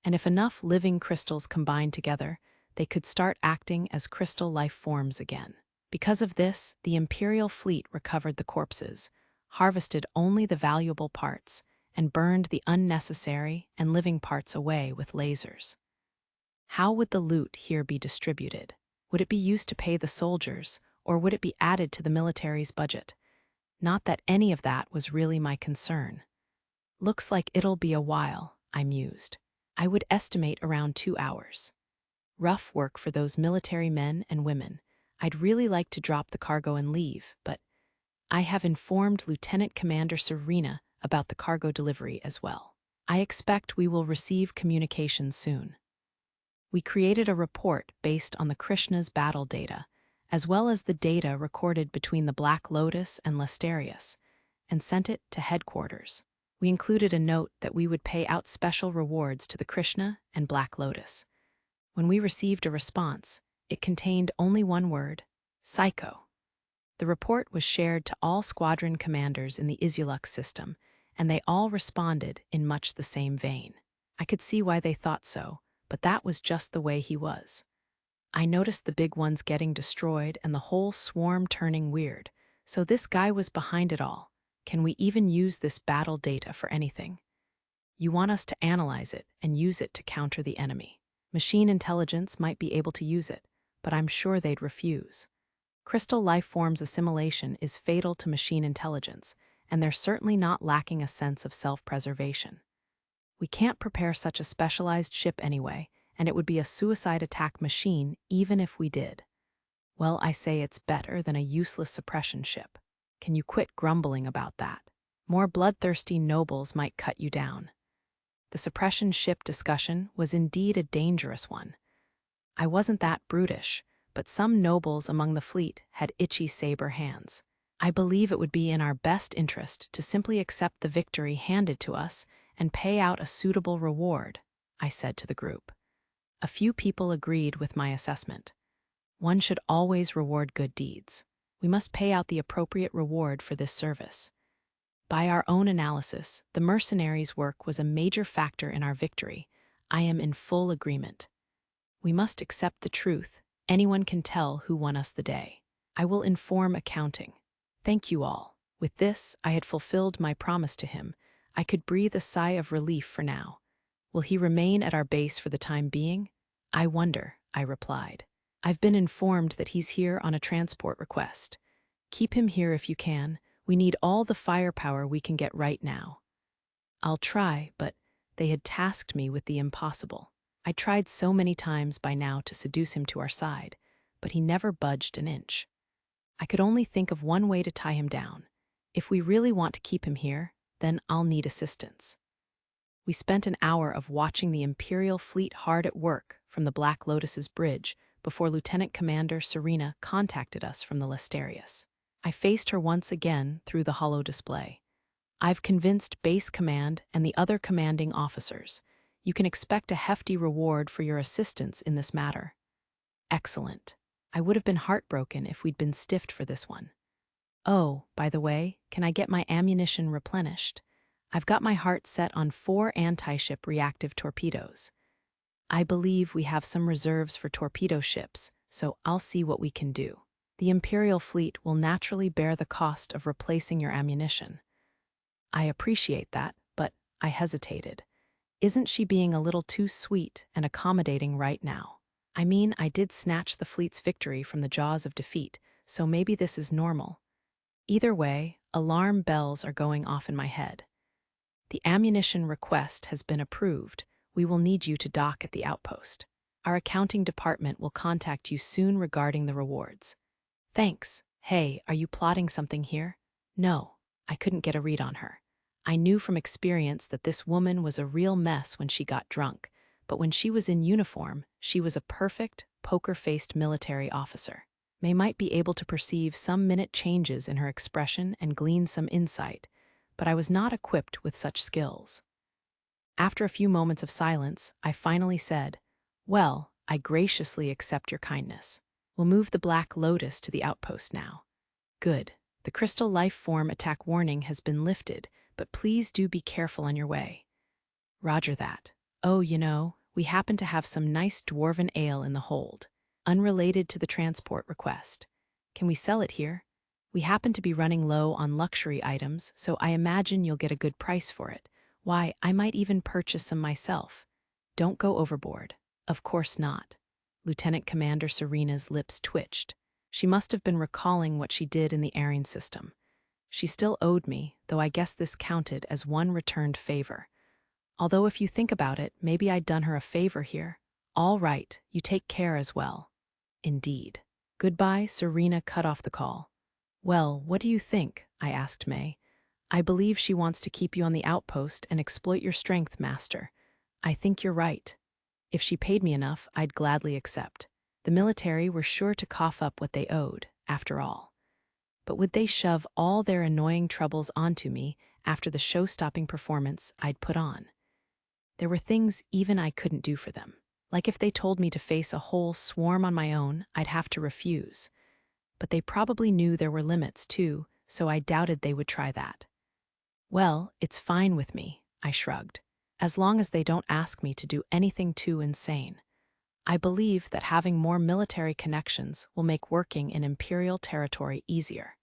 And if enough living crystals combined together, they could start acting as crystal life forms again. Because of this, the Imperial fleet recovered the corpses, harvested only the valuable parts, and burned the unnecessary and living parts away with lasers. How would the loot here be distributed? Would it be used to pay the soldiers, or would it be added to the military's budget? Not that any of that was really my concern. Looks like it'll be a while, I mused. I would estimate around 2 hours. Rough work for those military men and women. I'd really like to drop the cargo and leave, but I have informed Lieutenant Commander Serena about the cargo delivery as well. I expect we will receive communications soon. We created a report based on the Krishna's battle data, as well as the data recorded between the Black Lotus and Lesterius, and sent it to headquarters. We included a note that we would pay out special rewards to the Krishna and Black Lotus. When we received a response, it contained only one word: psycho. The report was shared to all squadron commanders in the Isulux system, and they all responded in much the same vein. I could see why they thought so, but that was just the way he was. I noticed the big ones getting destroyed and the whole swarm turning weird, so this guy was behind it all. Can we even use this battle data for anything? You want us to analyze it and use it to counter the enemy. Machine intelligence might be able to use it, but I'm sure they'd refuse. Crystal life forms assimilation is fatal to machine intelligence, and they're certainly not lacking a sense of self-preservation. We can't prepare such a specialized ship anyway, and it would be a suicide attack machine even if we did. Well, I say it's better than a useless suppression ship. Can you quit grumbling about that? More bloodthirsty nobles might cut you down. The suppression ship discussion was indeed a dangerous one. I wasn't that brutish, but some nobles among the fleet had itchy saber hands. I believe it would be in our best interest to simply accept the victory handed to us and pay out a suitable reward, I said to the group. A few people agreed with my assessment. One should always reward good deeds. We must pay out the appropriate reward for this service. By our own analysis, the mercenaries' work was a major factor in our victory. I am in full agreement. We must accept the truth. Anyone can tell who won us the day. I will inform accounting. Thank you all. With this, I had fulfilled my promise to him. I could breathe a sigh of relief for now. Will he remain at our base for the time being? I wonder, I replied. I've been informed that he's here on a transport request. Keep him here if you can. We need all the firepower we can get right now. I'll try, but they had tasked me with the impossible. I tried so many times by now to seduce him to our side, but he never budged an inch. I could only think of one way to tie him down. If we really want to keep him here, then I'll need assistance. We spent an hour of watching the Imperial fleet hard at work from the Black Lotus's bridge before Lieutenant Commander Serena contacted us from the Lesterius. I faced her once again through the holo display. I've convinced Base Command and the other commanding officers. You can expect a hefty reward for your assistance in this matter. Excellent. I would have been heartbroken if we'd been stiffed for this one. Oh, by the way, can I get my ammunition replenished? I've got my heart set on 4 anti-ship reactive torpedoes. I believe we have some reserves for torpedo ships, so I'll see what we can do. The Imperial fleet will naturally bear the cost of replacing your ammunition. I appreciate that, but I hesitated. Isn't she being a little too sweet and accommodating right now? I mean, I did snatch the fleet's victory from the jaws of defeat, so maybe this is normal. Either way, alarm bells are going off in my head. The ammunition request has been approved. We will need you to dock at the outpost. Our accounting department will contact you soon regarding the rewards. Thanks. Hey, are you plotting something here? No, I couldn't get a read on her. I knew from experience that this woman was a real mess when she got drunk, but when she was in uniform, she was a perfect, poker-faced military officer. May might be able to perceive some minute changes in her expression and glean some insight, but I was not equipped with such skills. After a few moments of silence, I finally said, "Well, I graciously accept your kindness. We'll move the Black Lotus to the outpost now." Good. The crystal life form attack warning has been lifted, but please do be careful on your way. Roger that. Oh, we happen to have some nice dwarven ale in the hold, unrelated to the transport request. Can we sell it here? We happen to be running low on luxury items, so I imagine you'll get a good price for it. Why, I might even purchase some myself. Don't go overboard. Of course not. Lieutenant Commander Serena's lips twitched. She must have been recalling what she did in the airing system. She still owed me, though I guess this counted as one returned favor. Although if you think about it, maybe I'd done her a favor here. All right, you take care as well. Indeed. Goodbye, Serena cut off the call. Well, what do you think? I asked May. I believe she wants to keep you on the outpost and exploit your strength, Master. I think you're right. If she paid me enough, I'd gladly accept. The military were sure to cough up what they owed, after all. But would they shove all their annoying troubles onto me after the show-stopping performance I'd put on? There were things even I couldn't do for them. Like if they told me to face a whole swarm on my own, I'd have to refuse. But they probably knew there were limits, too, so I doubted they would try that. Well, it's fine with me, I shrugged, as long as they don't ask me to do anything too insane. I believe that having more military connections will make working in Imperial territory easier.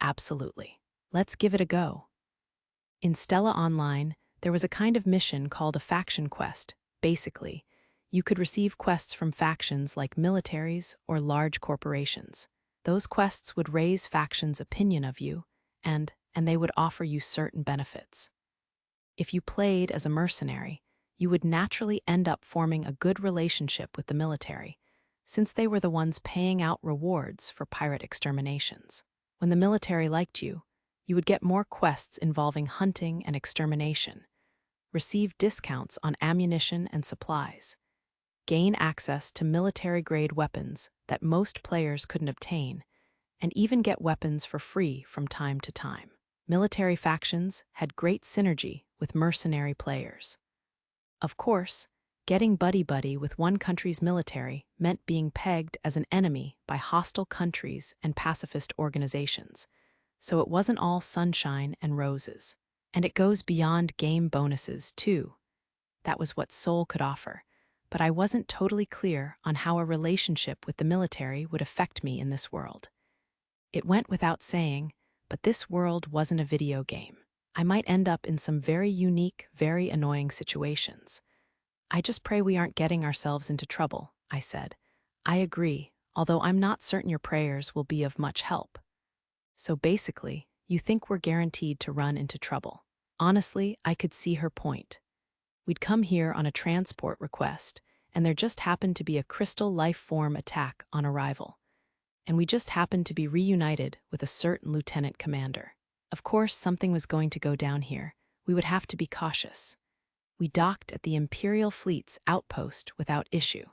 Absolutely. Let's give it a go. In Stella Online, there was a kind of mission called a faction quest. Basically, you could receive quests from factions like militaries or large corporations. Those quests would raise factions' opinion of you, and they would offer you certain benefits. If you played as a mercenary, you would naturally end up forming a good relationship with the military, since they were the ones paying out rewards for pirate exterminations. When the military liked you, you would get more quests involving hunting and extermination, receive discounts on ammunition and supplies, gain access to military-grade weapons that most players couldn't obtain, and even get weapons for free from time to time. Military factions had great synergy with mercenary players. Of course, getting buddy-buddy with one country's military meant being pegged as an enemy by hostile countries and pacifist organizations, so it wasn't all sunshine and roses. And it goes beyond game bonuses, too. That was what Soul could offer, but I wasn't totally clear on how a relationship with the military would affect me in this world. It went without saying, but this world wasn't a video game. I might end up in some very unique, very annoying situations. I just pray we aren't getting ourselves into trouble, I said. I agree, although I'm not certain your prayers will be of much help. So basically, you think we're guaranteed to run into trouble. Honestly, I could see her point. We'd come here on a transport request, and there just happened to be a crystal life form attack on arrival. And we just happened to be reunited with a certain lieutenant commander. Of course, something was going to go down here. We would have to be cautious. We docked at the Imperial Fleet's outpost without issue.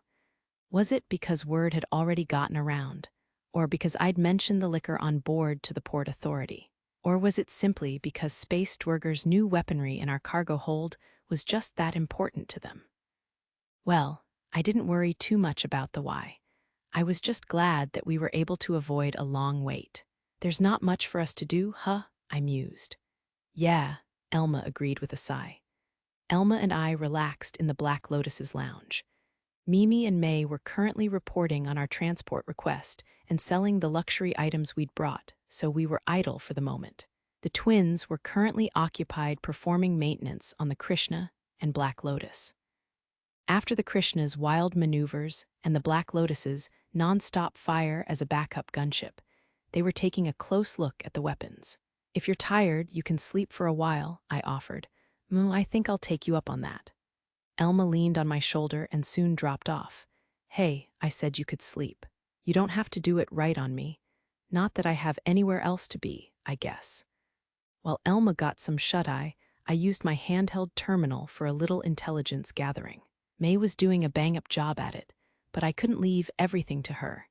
Was it because word had already gotten around, or because I'd mentioned the liquor on board to the port authority? Or was it simply because Space Dwerger's new weaponry in our cargo hold was just that important to them? Well, I didn't worry too much about the why. I was just glad that we were able to avoid a long wait. There's not much for us to do, huh? I mused. Yeah, Elma agreed with a sigh. Elma and I relaxed in the Black Lotus's lounge. Mimi and May were currently reporting on our transport request and selling the luxury items we'd brought, so we were idle for the moment. The twins were currently occupied performing maintenance on the Krishna and Black Lotus. After the Krishna's wild maneuvers and the Black Lotus's non-stop fire as a backup gunship, they were taking a close look at the weapons. "If you're tired, you can sleep for a while," I offered. I think I'll take you up on that." Elma leaned on my shoulder and soon dropped off. "Hey, I said you could sleep. You don't have to do it right on me. Not that I have anywhere else to be, I guess." While Elma got some shut-eye, I used my handheld terminal for a little intelligence gathering. May was doing a bang-up job at it, but I couldn't leave everything to her.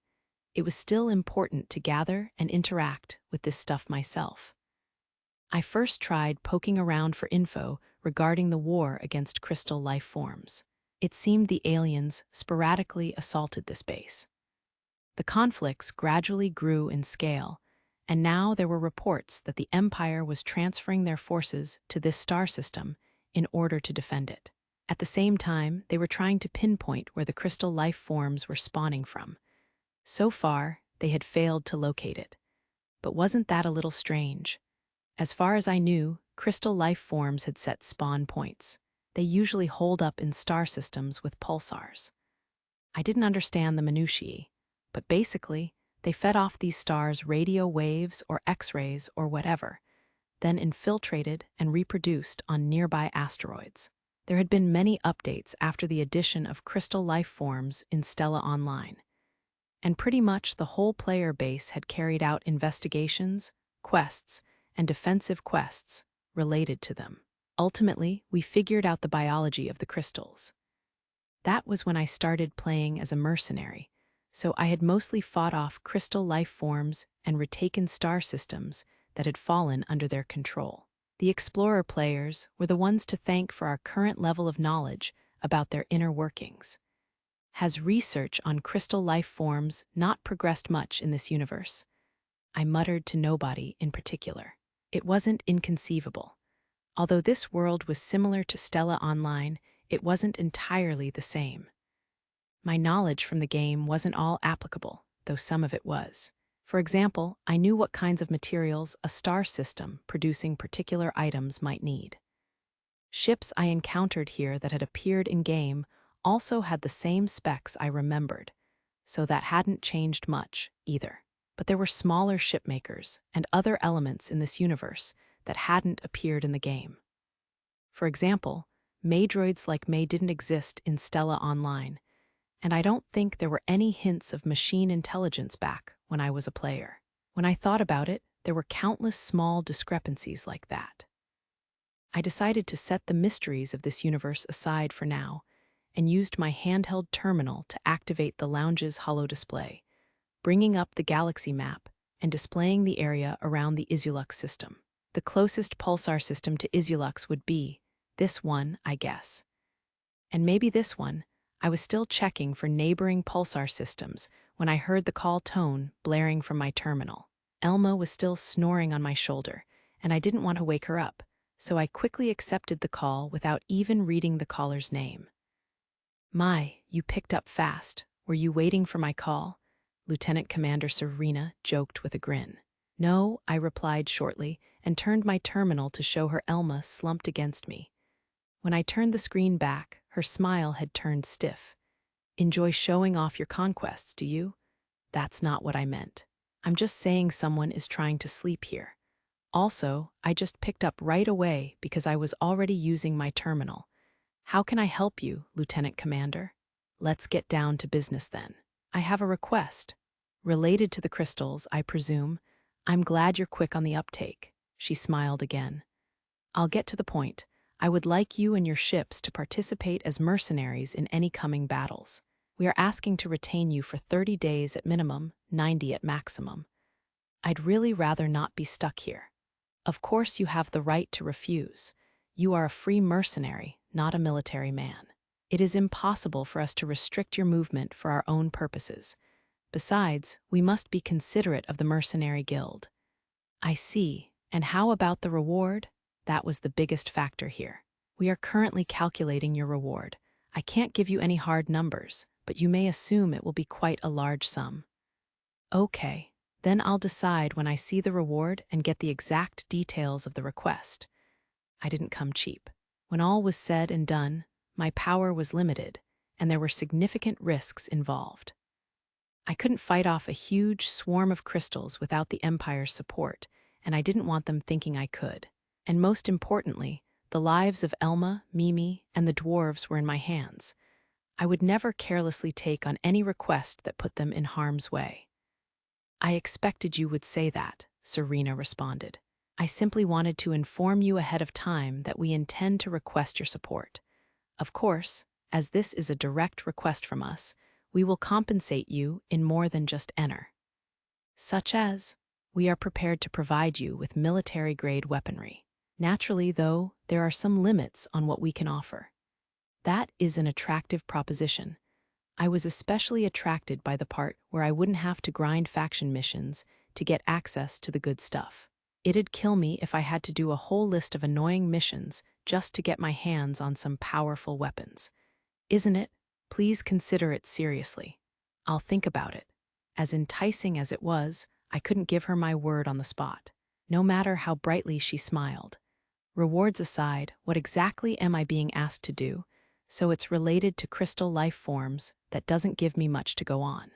It was still important to gather and interact with this stuff myself. I first tried poking around for info regarding the war against crystal life forms. It seemed the aliens sporadically assaulted this base. The conflicts gradually grew in scale, and now there were reports that the Empire was transferring their forces to this star system in order to defend it. At the same time, they were trying to pinpoint where the crystal life forms were spawning from. So far, they had failed to locate it. But wasn't that a little strange? As far as I knew, crystal life forms had set spawn points. They usually hold up in star systems with pulsars. I didn't understand the minutiae, but basically, they fed off these stars radio waves or X-rays or whatever, then infiltrated and reproduced on nearby asteroids. There had been many updates after the addition of crystal life forms in Stella Online, and pretty much the whole player base had carried out investigations, quests, and defensive quests related to them. Ultimately, we figured out the biology of the crystals. That was when I started playing as a mercenary, so I had mostly fought off crystal life forms and retaken star systems that had fallen under their control. The Explorer players were the ones to thank for our current level of knowledge about their inner workings. Has research on crystal life forms not progressed much in this universe? I muttered to nobody in particular. It wasn't inconceivable. Although this world was similar to Stella Online, it wasn't entirely the same. My knowledge from the game wasn't all applicable, though some of it was. For example, I knew what kinds of materials a star system producing particular items might need. Ships I encountered here that had appeared in-game also had the same specs I remembered, so that hadn't changed much either. But there were smaller shipmakers and other elements in this universe that hadn't appeared in the game. For example, Maydroids like May didn't exist in Stella Online, and I don't think there were any hints of machine intelligence back when I was a player. When I thought about it, there were countless small discrepancies like that. I decided to set the mysteries of this universe aside for now, and used my handheld terminal to activate the lounge's holodisplay, bringing up the galaxy map and displaying the area around the Isulux system. The closest pulsar system to Isulux would be this one, I guess. And maybe this one. I was still checking for neighboring pulsar systems when I heard the call tone blaring from my terminal. Elma was still snoring on my shoulder, and I didn't want to wake her up, so I quickly accepted the call without even reading the caller's name. "My, you picked up fast. Were you waiting for my call?" Lieutenant Commander Serena joked with a grin. "No," I replied shortly, and turned my terminal to show her Elma slumped against me. When I turned the screen back, her smile had turned stiff. "Enjoy showing off your conquests, do you?" "That's not what I meant. I'm just saying someone is trying to sleep here. Also, I just picked up right away because I was already using my terminal. How can I help you, Lieutenant Commander?" "Let's get down to business then. I have a request. Related to the crystals, I presume. I'm glad you're quick on the uptake." She smiled again. "I'll get to the point. I would like you and your ships to participate as mercenaries in any coming battles. We are asking to retain you for 30 days at minimum, 90 at maximum. I'd really rather not be stuck here. Of course you have the right to refuse. You are a free mercenary, not a military man. It is impossible for us to restrict your movement for our own purposes. Besides, we must be considerate of the mercenary guild." "I see. And how about the reward?" That was the biggest factor here. We are currently calculating your reward. I can't give you any hard numbers, but you may assume it will be quite a large sum. Okay, then I'll decide when I see the reward and get the exact details of the request. I didn't come cheap. When all was said and done, my power was limited, and there were significant risks involved. I couldn't fight off a huge swarm of crystals without the Empire's support, and I didn't want them thinking I could. And most importantly, the lives of Elma, Mimi, and the dwarves were in my hands. I would never carelessly take on any request that put them in harm's way. I expected you would say that, Serena responded. I simply wanted to inform you ahead of time that we intend to request your support. Of course, as this is a direct request from us, we will compensate you in more than just Ener. Such as, we are prepared to provide you with military-grade weaponry. Naturally, though, there are some limits on what we can offer. That is an attractive proposition. I was especially attracted by the part where I wouldn't have to grind faction missions to get access to the good stuff. It'd kill me if I had to do a whole list of annoying missions just to get my hands on some powerful weapons. Isn't it? Please consider it seriously. I'll think about it. As enticing as it was, I couldn't give her my word on the spot, no matter how brightly she smiled. Rewards aside, what exactly am I being asked to do? So it's related to crystal life forms that doesn't give me much to go on.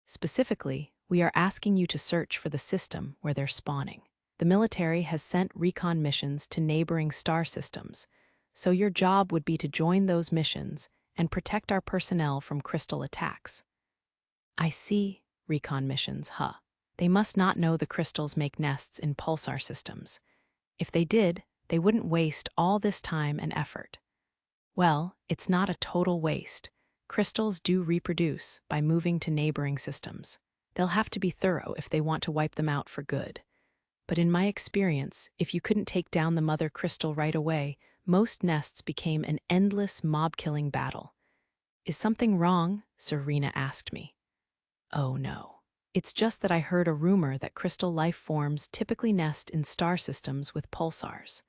Specifically, we are asking you to search for the system where they're spawning. The military has sent recon missions to neighboring star systems, so your job would be to join those missions and protect our personnel from crystal attacks. I see, recon missions, huh? They must not know the crystals make nests in pulsar systems. If they did, they wouldn't waste all this time and effort. Well, it's not a total waste. Crystals do reproduce by moving to neighboring systems. They'll have to be thorough if they want to wipe them out for good. But in my experience, if you couldn't take down the mother crystal right away, most nests became an endless mob-killing battle. Is something wrong? Serena asked me. Oh no. It's just that I heard a rumor that crystal life forms typically nest in star systems with pulsars.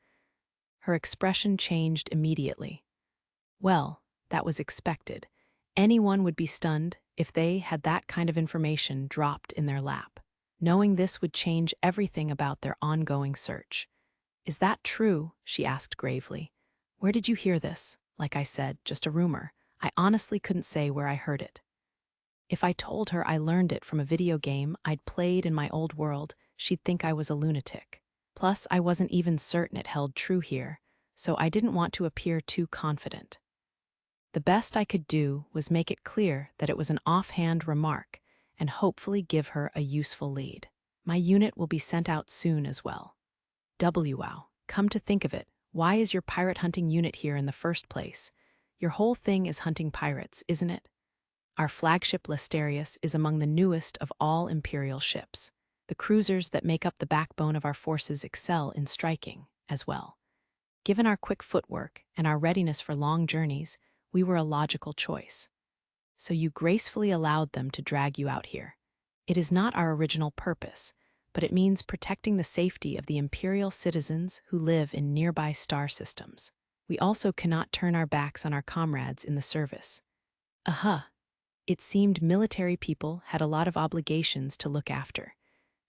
Her expression changed immediately. Well, that was expected. Anyone would be stunned if they had that kind of information dropped in their lap. Knowing this would change everything about their ongoing search. Is that true? She asked gravely. Where did you hear this? Like I said, just a rumor. I honestly couldn't say where I heard it. If I told her I learned it from a video game I'd played in my old world, she'd think I was a lunatic. Plus, I wasn't even certain it held true here, so I didn't want to appear too confident. The best I could do was make it clear that it was an offhand remark and hopefully give her a useful lead. My unit will be sent out soon as well. Wow, come to think of it, why is your pirate hunting unit here in the first place? Your whole thing is hunting pirates, isn't it? Our flagship Lesterius is among the newest of all Imperial ships. The cruisers that make up the backbone of our forces excel in striking as well. Given our quick footwork and our readiness for long journeys, we were a logical choice. So you gracefully allowed them to drag you out here. It is not our original purpose, but it means protecting the safety of the Imperial citizens who live in nearby star systems. We also cannot turn our backs on our comrades in the service. It seemed military people had a lot of obligations to look after.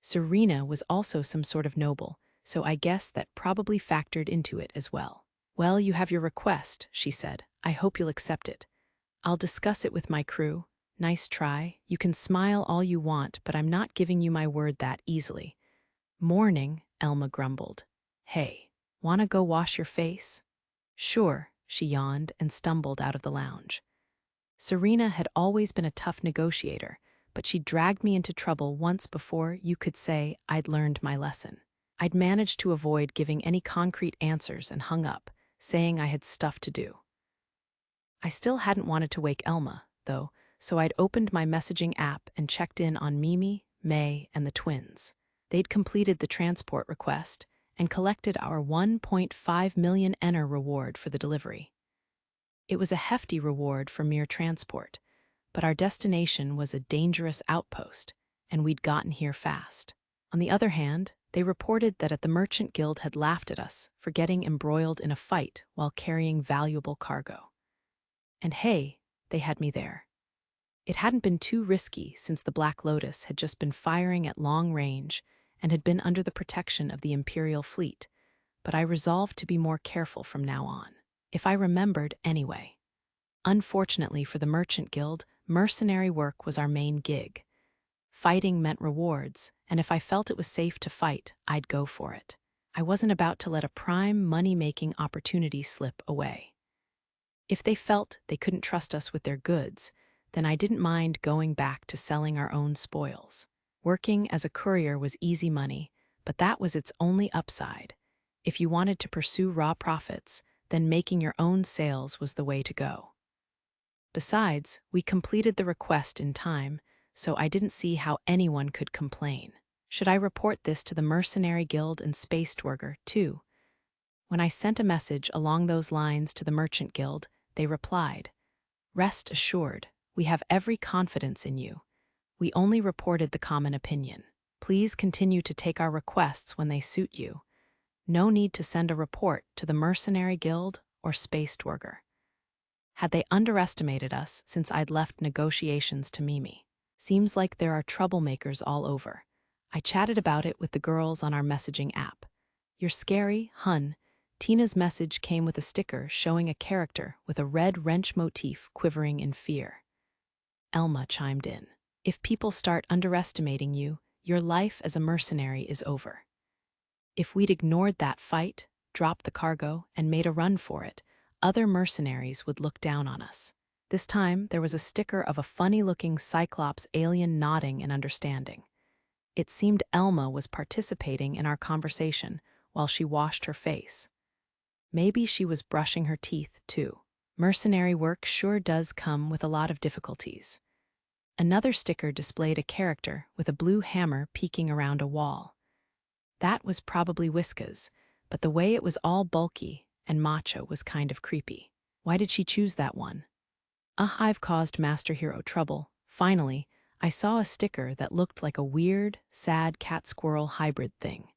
Serena was also some sort of noble, so I guess that probably factored into it as well. Well, you have your request, she said. I hope you'll accept it. I'll discuss it with my crew. Nice try. You can smile all you want, but I'm not giving you my word that easily. Morning, Elma grumbled. Hey, wanna go wash your face? Sure, she yawned and stumbled out of the lounge. Serena had always been a tough negotiator, but she dragged me into trouble once before you could say I'd learned my lesson. I'd managed to avoid giving any concrete answers and hung up, saying I had stuff to do. I still hadn't wanted to wake Elma, though, so I'd opened my messaging app and checked in on Mimi, May, and the twins. They'd completed the transport request and collected our 1.5 million Ener reward for the delivery. It was a hefty reward for mere transport, but our destination was a dangerous outpost, and we'd gotten here fast. On the other hand, They reported that the Merchant Guild had laughed at us for getting embroiled in a fight while carrying valuable cargo. And hey, they had me there. It hadn't been too risky since the Black Lotus had just been firing at long range and had been under the protection of the Imperial fleet, but I resolved to be more careful from now on. If I remembered, anyway. Unfortunately for the Merchant Guild, mercenary work was our main gig. Fighting meant rewards, and if I felt it was safe to fight, I'd go for it. I wasn't about to let a prime money-making opportunity slip away. If they felt they couldn't trust us with their goods, then I didn't mind going back to selling our own spoils. Working as a courier was easy money, but that was its only upside. If you wanted to pursue raw profits, then making your own sales was the way to go. Besides, we completed the request in time, so I didn't see how anyone could complain. Should I report this to the Mercenary Guild and Spacedwerger, too? When I sent a message along those lines to the Merchant Guild, they replied, "Rest assured, we have every confidence in you. We only reported the common opinion. Please continue to take our requests when they suit you. No need to send a report to the Mercenary Guild or Spacedwerger." Had they underestimated us since I'd left negotiations to Mimi? Seems like there are troublemakers all over. I chatted about it with the girls on our messaging app. "You're scary, hun." Tina's message came with a sticker showing a character with a red wrench motif quivering in fear. Elma chimed in. "If people start underestimating you, your life as a mercenary is over." If we'd ignored that fight, dropped the cargo, and made a run for it, other mercenaries would look down on us. This time, there was a sticker of a funny-looking Cyclops alien nodding in understanding. It seemed Elma was participating in our conversation while she washed her face. Maybe she was brushing her teeth, too. Mercenary work sure does come with a lot of difficulties. Another sticker displayed a character with a blue hammer peeking around a wall. That was probably Whiska's, but the way it was all bulky and macho was kind of creepy. Why did she choose that one? I've caused Master Hero trouble. Finally, I saw a sticker that looked like a weird, sad cat-squirrel hybrid thing.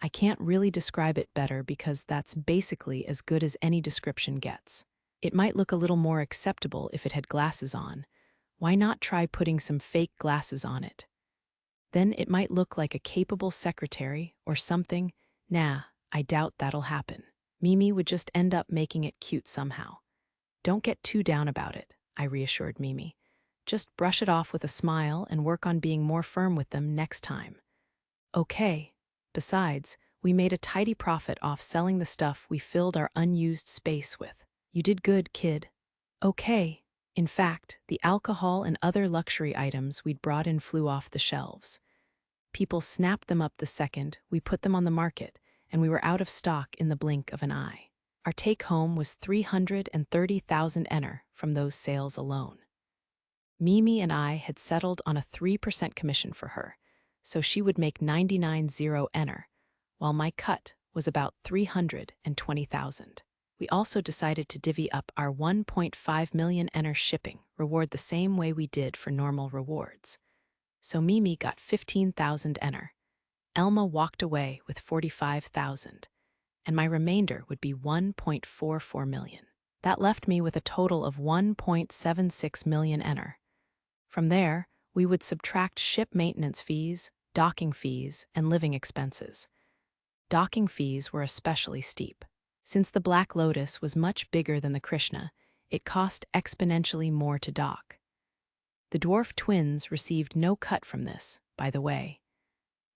I can't really describe it better because that's basically as good as any description gets. It might look a little more acceptable if it had glasses on. Why not try putting some fake glasses on it? Then it might look like a capable secretary or something. Nah, I doubt that'll happen. Mimi would just end up making it cute somehow. "Don't get too down about it," I reassured Mimi. "Just brush it off with a smile and work on being more firm with them next time." "Okay." Besides, we made a tidy profit off selling the stuff we filled our unused space with. "You did good, kid." "Okay." In fact, the alcohol and other luxury items we'd brought in flew off the shelves. People snapped them up the second we put them on the market, and we were out of stock in the blink of an eye. Our take-home was 330,000 ener from those sales alone. Mimi and I had settled on a 3% commission for her, so she would make 99,000 ener, while my cut was about 320,000. We also decided to divvy up our 1.5 million ener shipping reward the same way we did for normal rewards. So Mimi got 15,000 ener. Elma walked away with 45,000, and my remainder would be 1.44 million. That left me with a total of 1.76 million ener. From there, we would subtract ship maintenance fees, docking fees, and living expenses. Docking fees were especially steep. Since the Black Lotus was much bigger than the Krishna, it cost exponentially more to dock. The dwarf twins received no cut from this, by the way.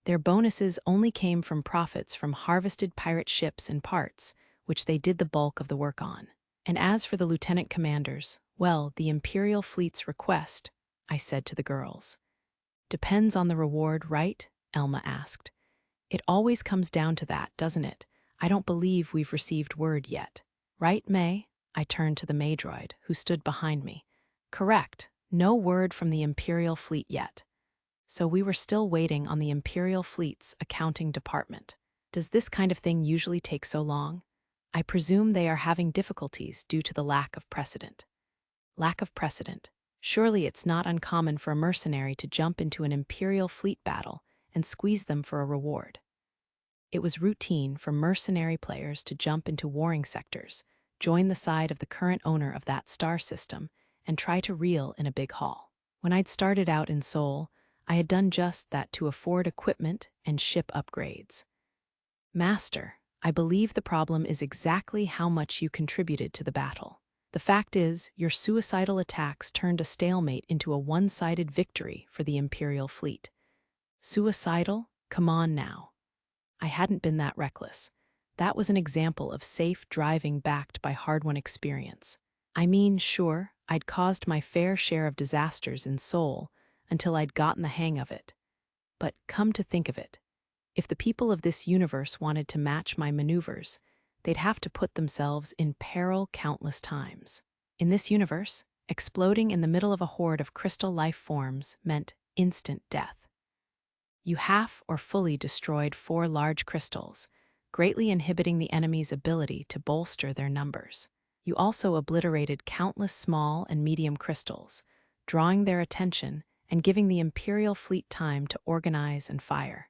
Their bonuses only came from profits from harvested pirate ships and parts, which they did the bulk of the work on. And as for the lieutenant commanders, well, the Imperial fleet's request, I said to the girls. "Depends on the reward, right?" Elma asked. "It always comes down to that, doesn't it? I don't believe we've received word yet." "Right, May?" I turned to the Maydroid, who stood behind me. "Correct. No word from the Imperial fleet yet." So we were still waiting on the Imperial fleet's accounting department. Does this kind of thing usually take so long? I presume they are having difficulties due to the lack of precedent. Lack of precedent. Surely it's not uncommon for a mercenary to jump into an Imperial fleet battle and squeeze them for a reward. It was routine for mercenary players to jump into warring sectors, join the side of the current owner of that star system, and try to reel in a big haul. When I'd started out in Seoul, I had done just that to afford equipment and ship upgrades. Master, I believe the problem is exactly how much you contributed to the battle. The fact is, your suicidal attacks turned a stalemate into a one-sided victory for the Imperial fleet. Suicidal? Come on now. I hadn't been that reckless. That was an example of safe driving backed by hard-won experience. I mean, sure, I'd caused my fair share of disasters in Seoul until I'd gotten the hang of it. But come to think of it, if the people of this universe wanted to match my maneuvers, they'd have to put themselves in peril countless times. In this universe, exploding in the middle of a horde of crystal life forms meant instant death. You half or fully destroyed 4 large crystals, greatly inhibiting the enemy's ability to bolster their numbers. You also obliterated countless small and medium crystals, drawing their attention and giving the Imperial fleet time to organize and fire.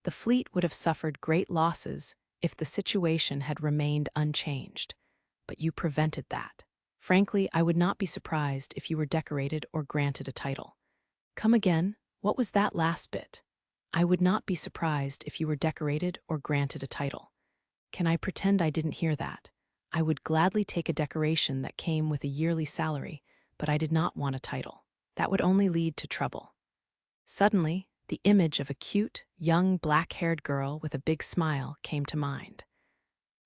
The fleet would have suffered great losses if the situation had remained unchanged, but you prevented that. Frankly, I would not be surprised if you were decorated or granted a title. Come again, what was that last bit? I would not be surprised if you were decorated or granted a title. Can I pretend I didn't hear that? I would gladly take a decoration that came with a yearly salary, but I did not want a title. That would only lead to trouble. Suddenly, the image of a cute, young, black-haired girl with a big smile came to mind.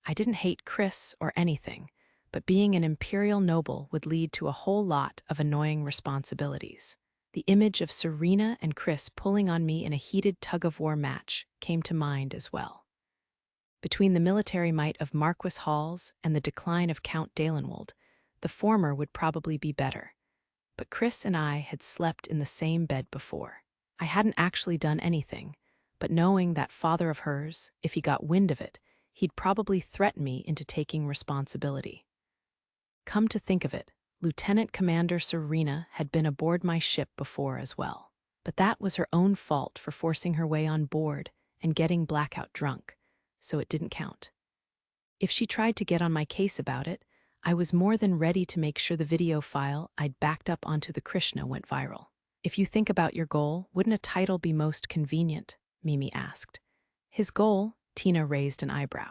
I didn't hate Chris or anything, but being an imperial noble would lead to a whole lot of annoying responsibilities. The image of Serena and Chris pulling on me in a heated tug-of-war match came to mind as well. Between the military might of Marquis Halls and the decline of Count Dalenwold, the former would probably be better. But Chris and I had slept in the same bed before. I hadn't actually done anything, but knowing that father of hers, if he got wind of it, he'd probably threaten me into taking responsibility. Come to think of it, Lieutenant Commander Serena had been aboard my ship before as well. But that was her own fault for forcing her way on board and getting blackout drunk, so it didn't count. If she tried to get on my case about it, I was more than ready to make sure the video file I'd backed up onto the Krishna went viral. If you think about your goal, wouldn't a title be most convenient? Mimi asked. His goal? Tina raised an eyebrow.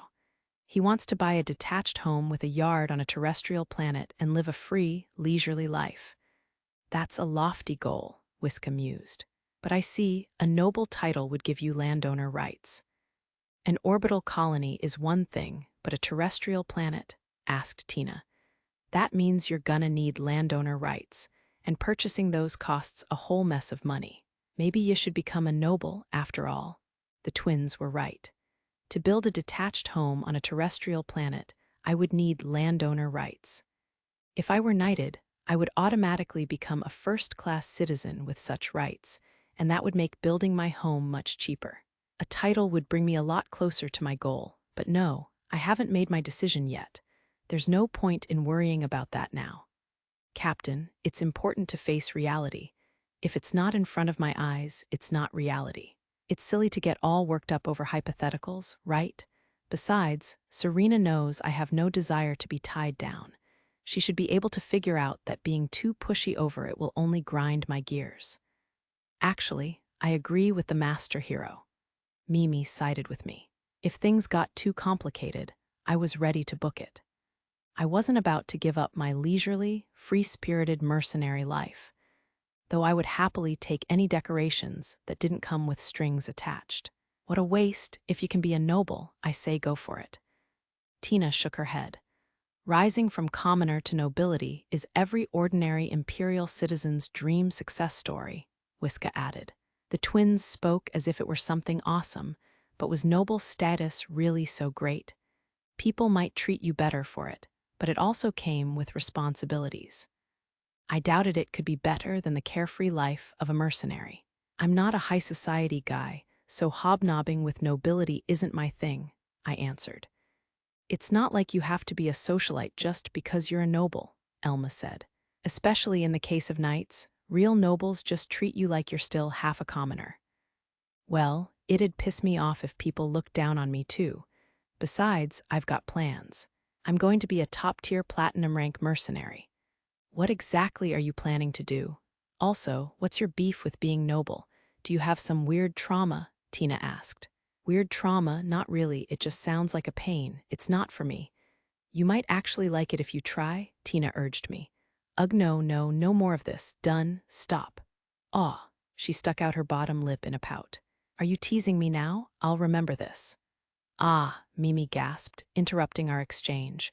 He wants to buy a detached home with a yard on a terrestrial planet and live a free, leisurely life. That's a lofty goal, Whiska mused. But I see, a noble title would give you landowner rights. An orbital colony is one thing, but a terrestrial planet? Asked Tina. That means you're gonna need landowner rights, and purchasing those costs a whole mess of money. Maybe you should become a noble, after all. The twins were right. To build a detached home on a terrestrial planet, I would need landowner rights. If I were knighted, I would automatically become a first-class citizen with such rights, and that would make building my home much cheaper. A title would bring me a lot closer to my goal, but no, I haven't made my decision yet. There's no point in worrying about that now. Captain, it's important to face reality. If it's not in front of my eyes, it's not reality. It's silly to get all worked up over hypotheticals, right? Besides, Serena knows I have no desire to be tied down. She should be able to figure out that being too pushy over it will only grind my gears. Actually, I agree with the master hero. Mimi sided with me. If things got too complicated, I was ready to book it. I wasn't about to give up my leisurely, free-spirited mercenary life, though I would happily take any decorations that didn't come with strings attached. What a waste. If you can be a noble, I say go for it. Tina shook her head. Rising from commoner to nobility is every ordinary imperial citizen's dream success story, Whiska added. The twins spoke as if it were something awesome, but was noble status really so great? People might treat you better for it, but it also came with responsibilities. I doubted it could be better than the carefree life of a mercenary. I'm not a high society guy, so hobnobbing with nobility isn't my thing, I answered. It's not like you have to be a socialite just because you're a noble, Elma said. Especially in the case of knights, real nobles just treat you like you're still half a commoner. Well, It'd piss me off if people looked down on me too. Besides, I've got plans. I'm going to be a top-tier platinum rank mercenary. What exactly are you planning to do? Also, what's your beef with being noble? Do you have some weird trauma? Tina asked. Weird trauma? Not really, it just sounds like a pain. It's not for me. You might actually like it if you try, Tina urged me. Ugh, no, no, no more of this. Done. Stop. Aw, she stuck out her bottom lip in a pout. Are you teasing me now? I'll remember this. Ah, Mimi gasped, interrupting our exchange.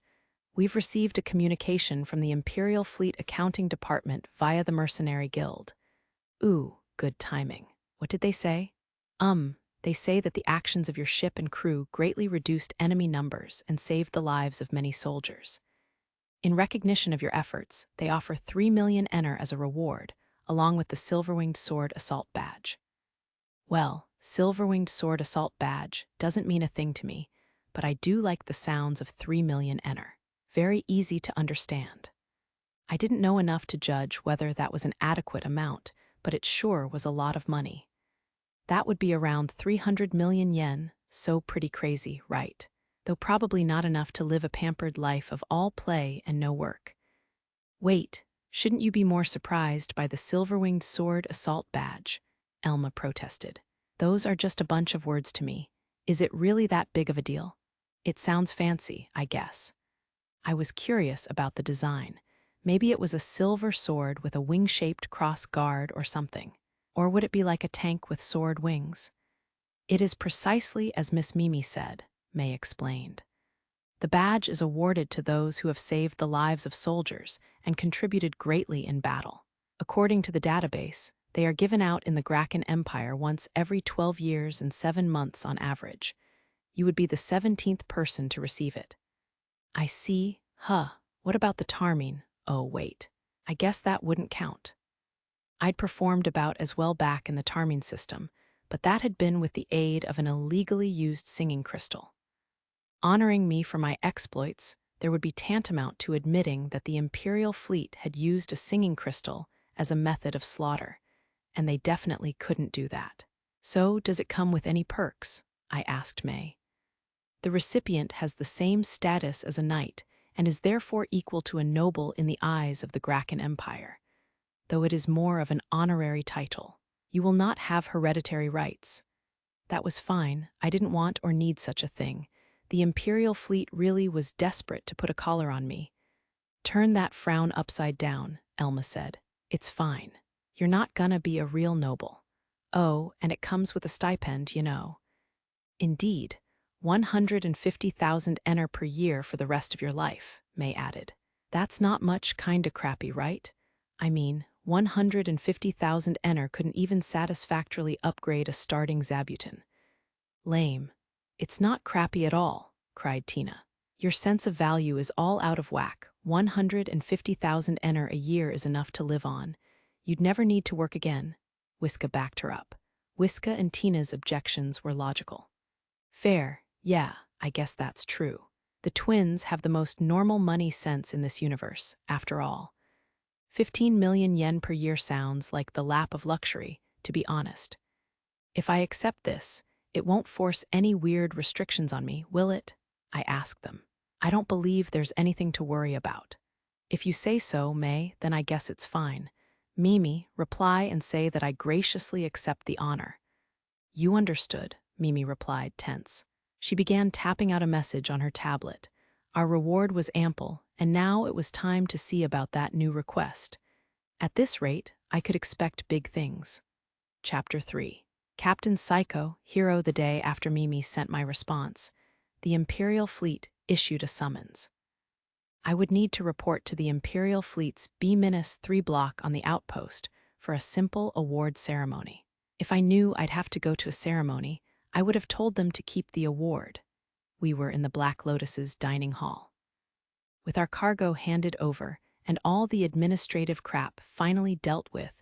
We've received a communication from the Imperial Fleet Accounting Department via the Mercenary Guild. Ooh, good timing. What did they say? They say that the actions of your ship and crew greatly reduced enemy numbers and saved the lives of many soldiers. In recognition of your efforts, they offer 3 million ener as a reward, along with the Silver-Winged Sword Assault Badge. Well, Silver-Winged Sword Assault Badge doesn't mean a thing to me, but I do like the sounds of 3 million ener. Very easy to understand. I didn't know enough to judge whether that was an adequate amount, but it sure was a lot of money. That would be around 300 million yen, so pretty crazy, right? Though probably not enough to live a pampered life of all play and no work. Wait, shouldn't you be more surprised by the Silver-Winged Sword Assault Badge? Elma protested. Those are just a bunch of words to me. Is it really that big of a deal? It sounds fancy, I guess. I was curious about the design. Maybe it was a silver sword with a wing-shaped cross guard or something. Or would it be like a tank with sword wings? It is precisely as Miss Mimi said, May explained. The badge is awarded to those who have saved the lives of soldiers and contributed greatly in battle. According to the database, they are given out in the Graken Empire once every 12 years and 7 months on average. You would be the 17th person to receive it. I see. What about the Tarmine? Oh, wait. I guess that wouldn't count. I'd performed about as well back in the Tarmine system, but that had been with the aid of an illegally used singing crystal. Honoring me for my exploits, there would be tantamount to admitting that the Imperial fleet had used a singing crystal as a method of slaughter, and they definitely couldn't do that. So, does it come with any perks? I asked May. The recipient has the same status as a knight, and is therefore equal to a noble in the eyes of the Graken Empire. Though it is more of an honorary title. You will not have hereditary rights. That was fine. I didn't want or need such a thing. The Imperial fleet really was desperate to put a collar on me. Turn that frown upside down, Elma said. It's fine. You're not gonna be a real noble. Oh, and it comes with a stipend, you know. Indeed, 150,000 ener per year for the rest of your life, May added. That's not much, kinda crappy, right? I mean, 150,000 ener couldn't even satisfactorily upgrade a starting Zabuton. Lame. It's not crappy at all, cried Tina. Your sense of value is all out of whack. 150,000 ener a year is enough to live on. You'd never need to work again. Wiska backed her up. Wiska and Tina's objections were logical. Fair, yeah, I guess that's true. The twins have the most normal money sense in this universe, after all. 15 million yen per year sounds like the lap of luxury, to be honest. If I accept this, it won't force any weird restrictions on me, will it? I asked them. I don't believe there's anything to worry about. If you say so, May, then I guess it's fine. Mimi, reply and say that I graciously accept the honor. You understood, Mimi replied, tense. She began tapping out a message on her tablet. Our reward was ample, and now it was time to see about that new request. At this rate, I could expect big things. Chapter 3. Captain Psycho, hero the day after Mimi sent my response. The Imperial Fleet issued a summons. I would need to report to the Imperial Fleet's B-3 block on the outpost for a simple award ceremony. If I knew I'd have to go to a ceremony, I would have told them to keep the award. We were in the Black Lotus's dining hall. With our cargo handed over and all the administrative crap finally dealt with,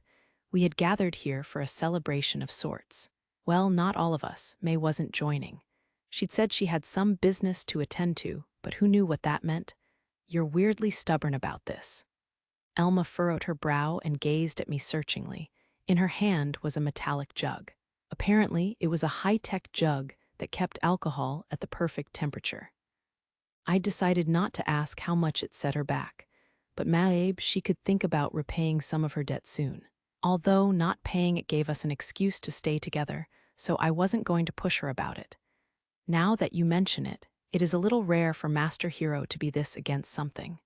we had gathered here for a celebration of sorts. Well, not all of us. May wasn't joining. She'd said she had some business to attend to, but who knew what that meant? You're weirdly stubborn about this. Elma furrowed her brow and gazed at me searchingly. In her hand was a metallic jug. Apparently, it was a high-tech jug that kept alcohol at the perfect temperature. I decided not to ask how much it set her back, but Maebe, she could think about repaying some of her debt soon. Although not paying it gave us an excuse to stay together, so I wasn't going to push her about it. Now that you mention it, it is a little rare for Master Hero to be this against something.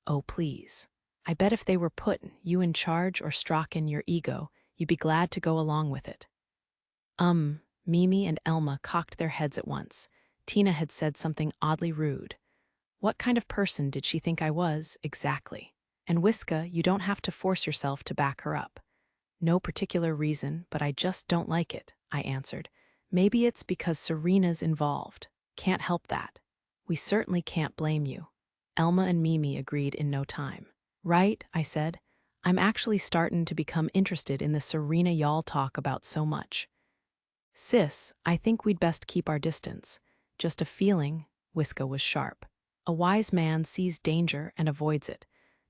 Oh, please. I bet if they were put you in charge or struck in your ego, you'd be glad to go along with it. Mimi and Elma cocked their heads at once. Tina had said something oddly rude. What kind of person did she think I was, exactly? And Whiska, you don't have to force yourself to back her up. No particular reason, but I just don't like it, I answered. Maybe it's because Serena's involved. Can't help that. We certainly can't blame you. Elma and Mimi agreed in no time. Right, I said. I'm actually startin' to become interested in the Serena y'all talk about so much. Sis, I think we'd best keep our distance. Just a feeling, Whiska was sharp. A wise man sees danger and avoids it.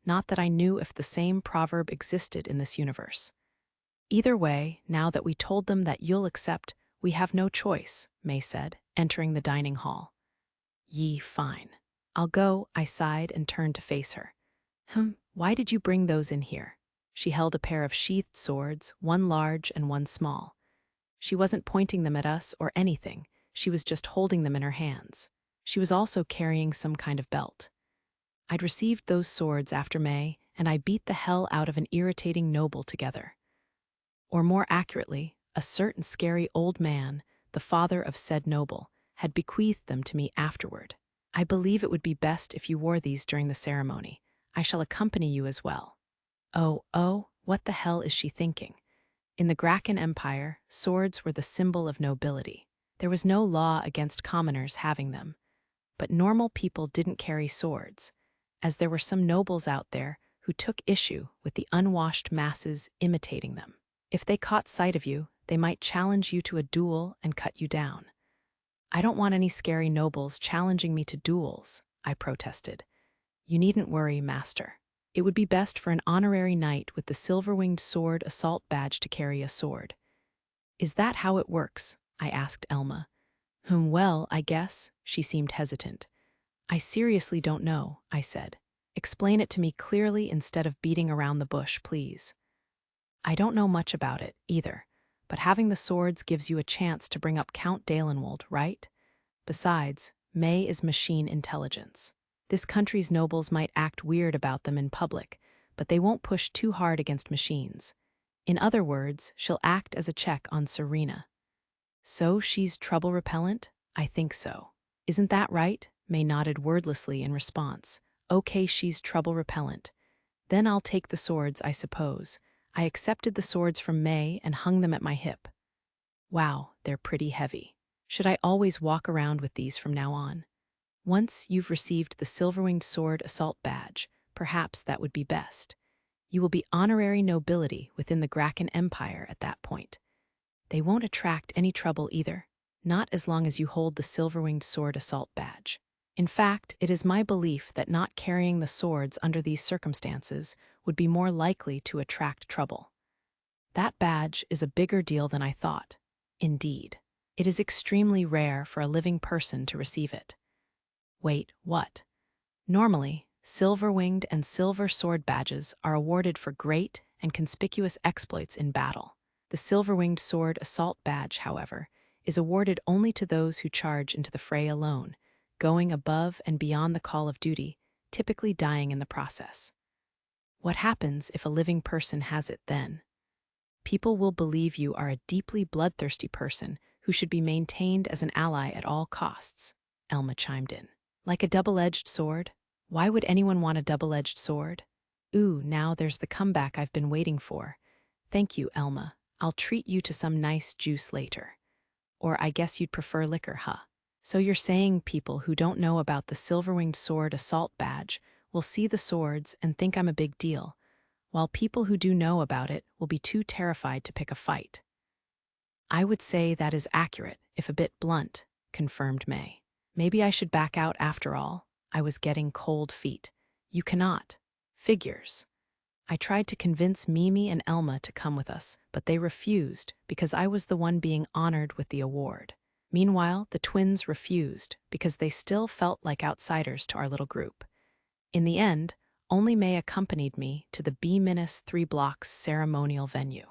Not that I knew if the same proverb existed in this universe. Either way, now that we told them that you'll accept, we have no choice, May said, entering the dining hall. Fine. I'll go, I sighed and turned to face her. Why did you bring those in here? She held a pair of sheathed swords, one large and one small. She wasn't pointing them at us or anything, she was just holding them in her hands. She was also carrying some kind of belt. I'd received those swords after May, and I beat the hell out of an irritating noble together. Or more accurately, a certain scary old man, the father of said noble, had bequeathed them to me afterward. I believe it would be best if you wore these during the ceremony. I shall accompany you as well. Oh, what the hell is she thinking? In the Gracken Empire, swords were the symbol of nobility. There was no law against commoners having them. But normal people didn't carry swords, as there were some nobles out there who took issue with the unwashed masses imitating them. If they caught sight of you, they might challenge you to a duel and cut you down. I don't want any scary nobles challenging me to duels, I protested. You needn't worry, Master. It would be best for an honorary knight with the silver-winged sword assault badge to carry a sword. Is that how it works? I asked Elma. Well, I guess, she seemed hesitant. I seriously don't know, I said. Explain it to me clearly instead of beating around the bush, please. I don't know much about it, either, but having the swords gives you a chance to bring up Count Dalenwold, right? Besides, May is machine intelligence. This country's nobles might act weird about them in public, but they won't push too hard against machines. In other words, she'll act as a check on Serena. So she's trouble repellent? I think so. Isn't that right? May nodded wordlessly in response. Okay, she's trouble repellent. Then I'll take the swords, I suppose. I accepted the swords from May and hung them at my hip. Wow, they're pretty heavy. Should I always walk around with these from now on? Once you've received the silver-winged sword assault badge, perhaps that would be best. You will be honorary nobility within the Gracken Empire at that point. They won't attract any trouble either, not as long as you hold the silver-winged sword assault badge. In fact, it is my belief that not carrying the swords under these circumstances would be more likely to attract trouble. That badge is a bigger deal than I thought. Indeed, it is extremely rare for a living person to receive it. Wait, what? Normally, silver-winged and silver sword badges are awarded for great and conspicuous exploits in battle. The silver-winged sword assault badge, however, is awarded only to those who charge into the fray alone, going above and beyond the call of duty, typically dying in the process. What happens if a living person has it then? People will believe you are a deeply bloodthirsty person who should be maintained as an ally at all costs, Elma chimed in. Like a double-edged sword? Why would anyone want a double-edged sword? Ooh, now there's the comeback I've been waiting for. Thank you, Elma. I'll treat you to some nice juice later. Or I guess you'd prefer liquor, huh? So you're saying people who don't know about the silver-winged sword assault badge will see the swords and think I'm a big deal, while people who do know about it will be too terrified to pick a fight. I would say that is accurate, if a bit blunt, confirmed May. Maybe I should back out after all. I was getting cold feet. You cannot. Figures. I tried to convince Mimi and Elma to come with us, but they refused because I was the one being honored with the award. Meanwhile, the twins refused because they still felt like outsiders to our little group. In the end, only May accompanied me to the B-3 blocks ceremonial venue.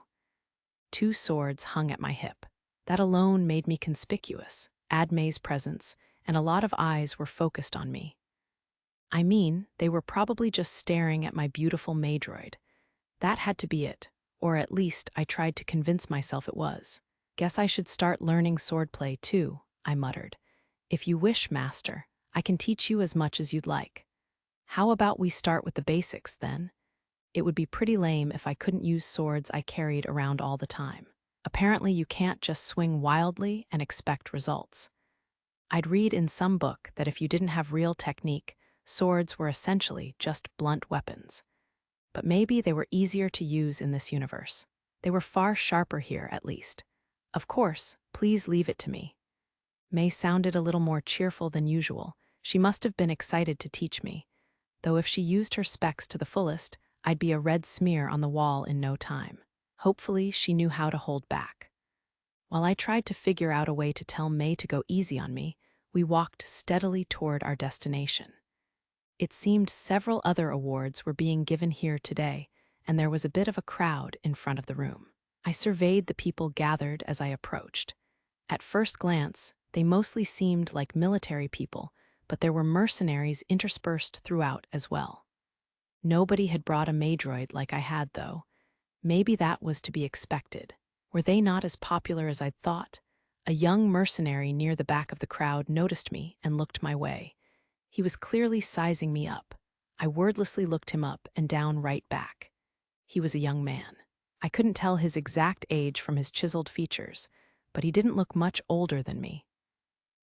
2 swords hung at my hip. That alone made me conspicuous. Add May's presence, and a lot of eyes were focused on me. I mean, they were probably just staring at my beautiful Maydroid. That had to be it, or at least I tried to convince myself it was. Guess I should start learning swordplay too, I muttered. If you wish, master, I can teach you as much as you'd like. How about we start with the basics, then? It would be pretty lame if I couldn't use swords I carried around all the time. Apparently you can't just swing wildly and expect results. I'd read in some book that if you didn't have real technique, swords were essentially just blunt weapons. But maybe they were easier to use in this universe. They were far sharper here, at least. Of course, please leave it to me. May sounded a little more cheerful than usual. She must have been excited to teach me, though if she used her specs to the fullest, I'd be a red smear on the wall in no time. Hopefully, she knew how to hold back. While I tried to figure out a way to tell May to go easy on me, we walked steadily toward our destination. It seemed several other awards were being given here today, and there was a bit of a crowd in front of the room. I surveyed the people gathered as I approached. At first glance, they mostly seemed like military people, but there were mercenaries interspersed throughout as well. Nobody had brought a Maydroid like I had, though. Maybe that was to be expected. Were they not as popular as I'd thought? A young mercenary near the back of the crowd noticed me and looked my way. He was clearly sizing me up. I wordlessly looked him up and down right back. He was a young man. I couldn't tell his exact age from his chiseled features, but he didn't look much older than me.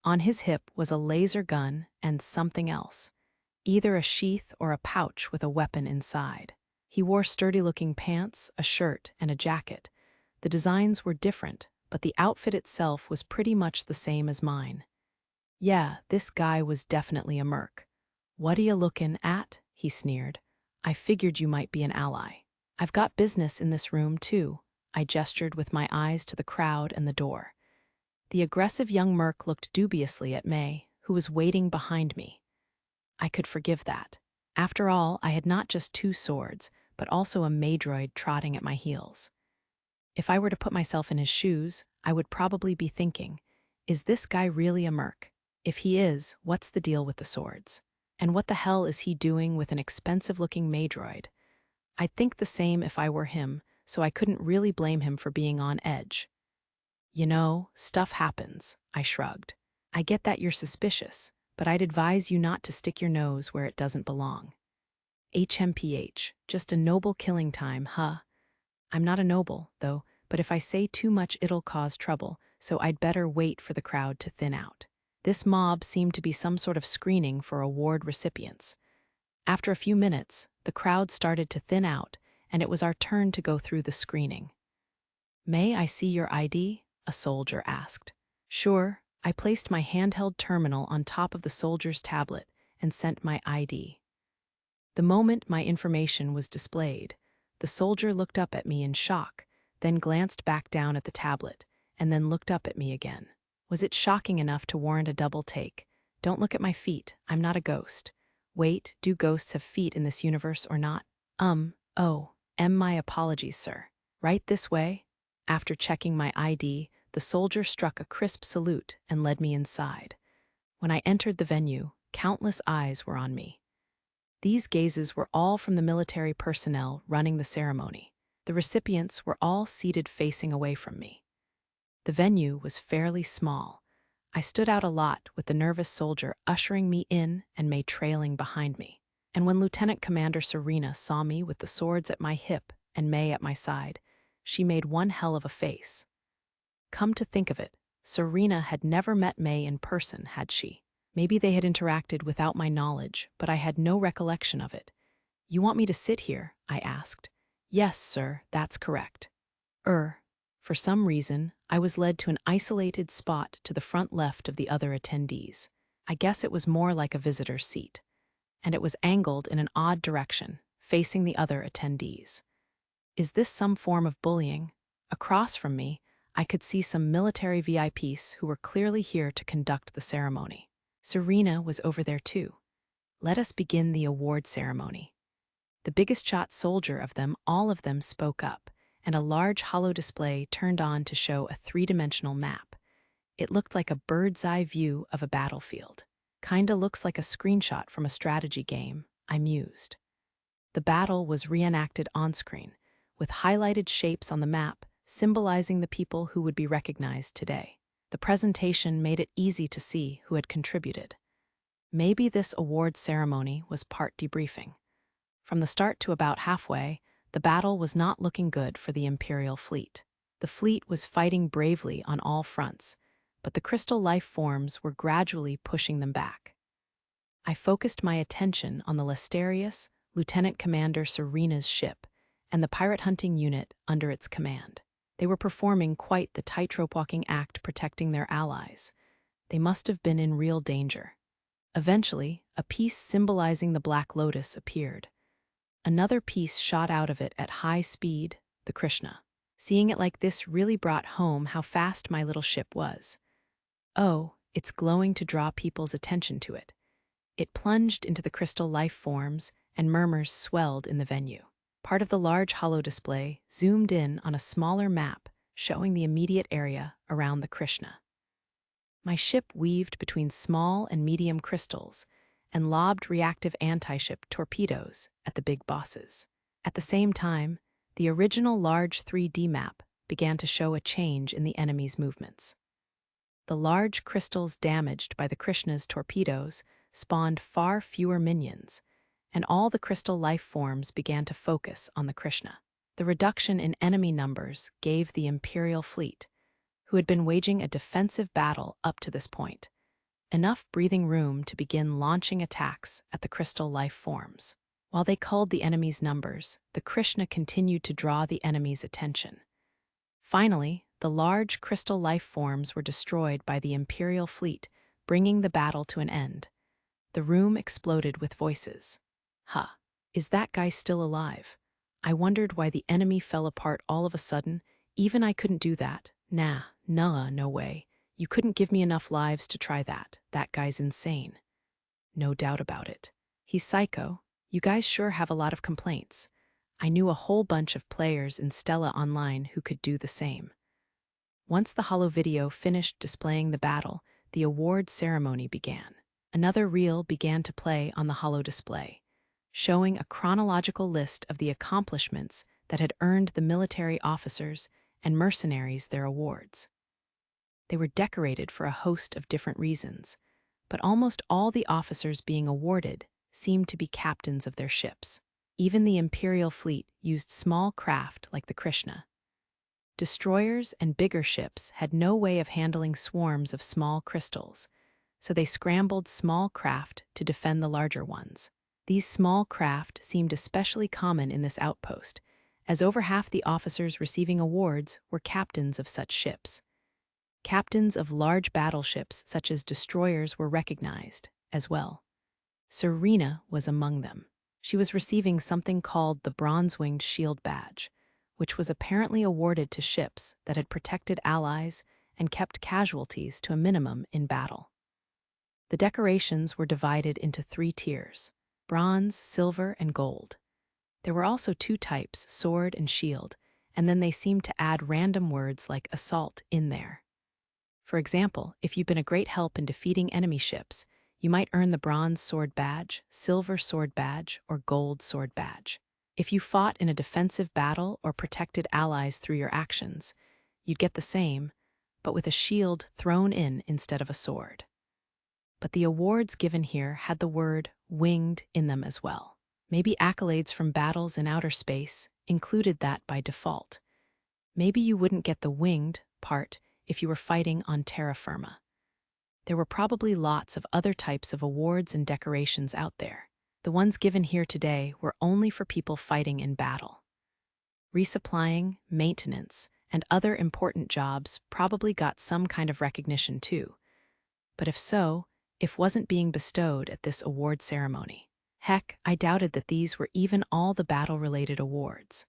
On his hip was a laser gun and something else, either a sheath or a pouch with a weapon inside. He wore sturdy-looking pants, a shirt, and a jacket. The designs were different, but the outfit itself was pretty much the same as mine. Yeah, this guy was definitely a merc. "What are you looking at?" he sneered. "I figured you might be an ally. I've got business in this room, too." I gestured with my eyes to the crowd and the door. The aggressive young merc looked dubiously at May, who was waiting behind me. I could forgive that. After all, I had not just 2 swords, but also a Maydroid trotting at my heels. If I were to put myself in his shoes, I would probably be thinking, is this guy really a merc? If he is, what's the deal with the swords? And what the hell is he doing with an expensive-looking Maydroid? I'd think the same if I were him, so I couldn't really blame him for being on edge. You know, stuff happens, I shrugged. I get that you're suspicious, but I'd advise you not to stick your nose where it doesn't belong. HMPH, just a noble killing time, huh? I'm not a noble, though, but if I say too much it'll cause trouble, so I'd better wait for the crowd to thin out. This mob seemed to be some sort of screening for award recipients. After a few minutes, the crowd started to thin out, and it was our turn to go through the screening. "May I see your ID?" a soldier asked. Sure, I placed my handheld terminal on top of the soldier's tablet and sent my ID. The moment my information was displayed, the soldier looked up at me in shock, then glanced back down at the tablet, and then looked up at me again. Was it shocking enough to warrant a double take? Don't look at my feet, I'm not a ghost. Wait, do ghosts have feet in this universe or not? My apologies, sir. Right this way? After checking my ID, the soldier struck a crisp salute and led me inside. When I entered the venue, countless eyes were on me. These gazes were all from the military personnel running the ceremony. The recipients were all seated facing away from me. The venue was fairly small. I stood out a lot with the nervous soldier ushering me in and May trailing behind me. And when Lieutenant Commander Serena saw me with the swords at my hip and May at my side, she made one hell of a face. Come to think of it, Serena had never met May in person, had she? Maybe they had interacted without my knowledge, but I had no recollection of it. "You want me to sit here?" I asked. "Yes, sir, that's correct." For some reason, I was led to an isolated spot to the front left of the other attendees. I guess it was more like a visitor's seat. And it was angled in an odd direction, facing the other attendees. Is this some form of bullying? Across from me, I could see some military VIPs who were clearly here to conduct the ceremony. Serena was over there too. Let us begin the award ceremony. The biggest shot soldier of them, all of them spoke up, and a large holo display turned on to show a three-dimensional map. It looked like a bird's-eye view of a battlefield. Kinda looks like a screenshot from a strategy game, I mused. The battle was reenacted on-screen, with highlighted shapes on the map symbolizing the people who would be recognized today. The presentation made it easy to see who had contributed. Maybe this award ceremony was part debriefing. From the start to about halfway, the battle was not looking good for the Imperial fleet. The fleet was fighting bravely on all fronts, but the crystal life forms were gradually pushing them back. I focused my attention on the Lesterius, Lieutenant Commander Serena's ship, and the pirate hunting unit under its command. They were performing quite the tightrope-walking act protecting their allies. They must have been in real danger. Eventually, a piece symbolizing the Black Lotus appeared. Another piece shot out of it at high speed, the Krishna. Seeing it like this really brought home how fast my little ship was. Oh, it's glowing to draw people's attention to it. It plunged into the crystal life forms, and murmurs swelled in the venue. Part of the large holo display zoomed in on a smaller map showing the immediate area around the Krishna. My ship weaved between small and medium crystals and lobbed reactive anti-ship torpedoes at the big bosses. At the same time, the original large 3D map began to show a change in the enemy's movements. The large crystals damaged by the Krishna's torpedoes spawned far fewer minions, and all the crystal life forms began to focus on the Krishna. The reduction in enemy numbers gave the Imperial fleet, who had been waging a defensive battle up to this point, enough breathing room to begin launching attacks at the crystal life forms. While they culled the enemy's numbers, the Krishna continued to draw the enemy's attention. Finally, the large crystal life forms were destroyed by the Imperial fleet, bringing the battle to an end. The room exploded with voices. Huh, is that guy still alive? I wondered why the enemy fell apart all of a sudden. Even I couldn't do that. Nah, no way. You couldn't give me enough lives to try that. That guy's insane. No doubt about it. He's psycho. You guys sure have a lot of complaints. I knew a whole bunch of players in Stella Online who could do the same. Once the holo video finished displaying the battle, the award ceremony began. Another reel began to play on the holo display, showing a chronological list of the accomplishments that had earned the military officers and mercenaries their awards. They were decorated for a host of different reasons, but almost all the officers being awarded seemed to be captains of their ships. Even the Imperial fleet used small craft like the Krishna. Destroyers and bigger ships had no way of handling swarms of small crystals, so they scrambled small craft to defend the larger ones. These small craft seemed especially common in this outpost, as over half the officers receiving awards were captains of such ships. Captains of large battleships such as destroyers were recognized, as well. Serena was among them. She was receiving something called the Bronze-Winged Shield Badge, which was apparently awarded to ships that had protected allies and kept casualties to a minimum in battle. The decorations were divided into 3 tiers: bronze, silver, and gold. There were also 2 types, sword and shield, and then they seemed to add random words like assault in there. For example, if you've been a great help in defeating enemy ships, you might earn the bronze sword badge, silver sword badge, or gold sword badge. If you fought in a defensive battle or protected allies through your actions, you'd get the same, but with a shield thrown in instead of a sword. But the awards given here had the word winged in them as well. Maybe accolades from battles in outer space included that by default. Maybe you wouldn't get the winged part if you were fighting on terra firma. There were probably lots of other types of awards and decorations out there. The ones given here today were only for people fighting in battle. Resupplying, maintenance, and other important jobs probably got some kind of recognition too. But if so, it wasn't being bestowed at this award ceremony. Heck, I doubted that these were even all the battle-related awards.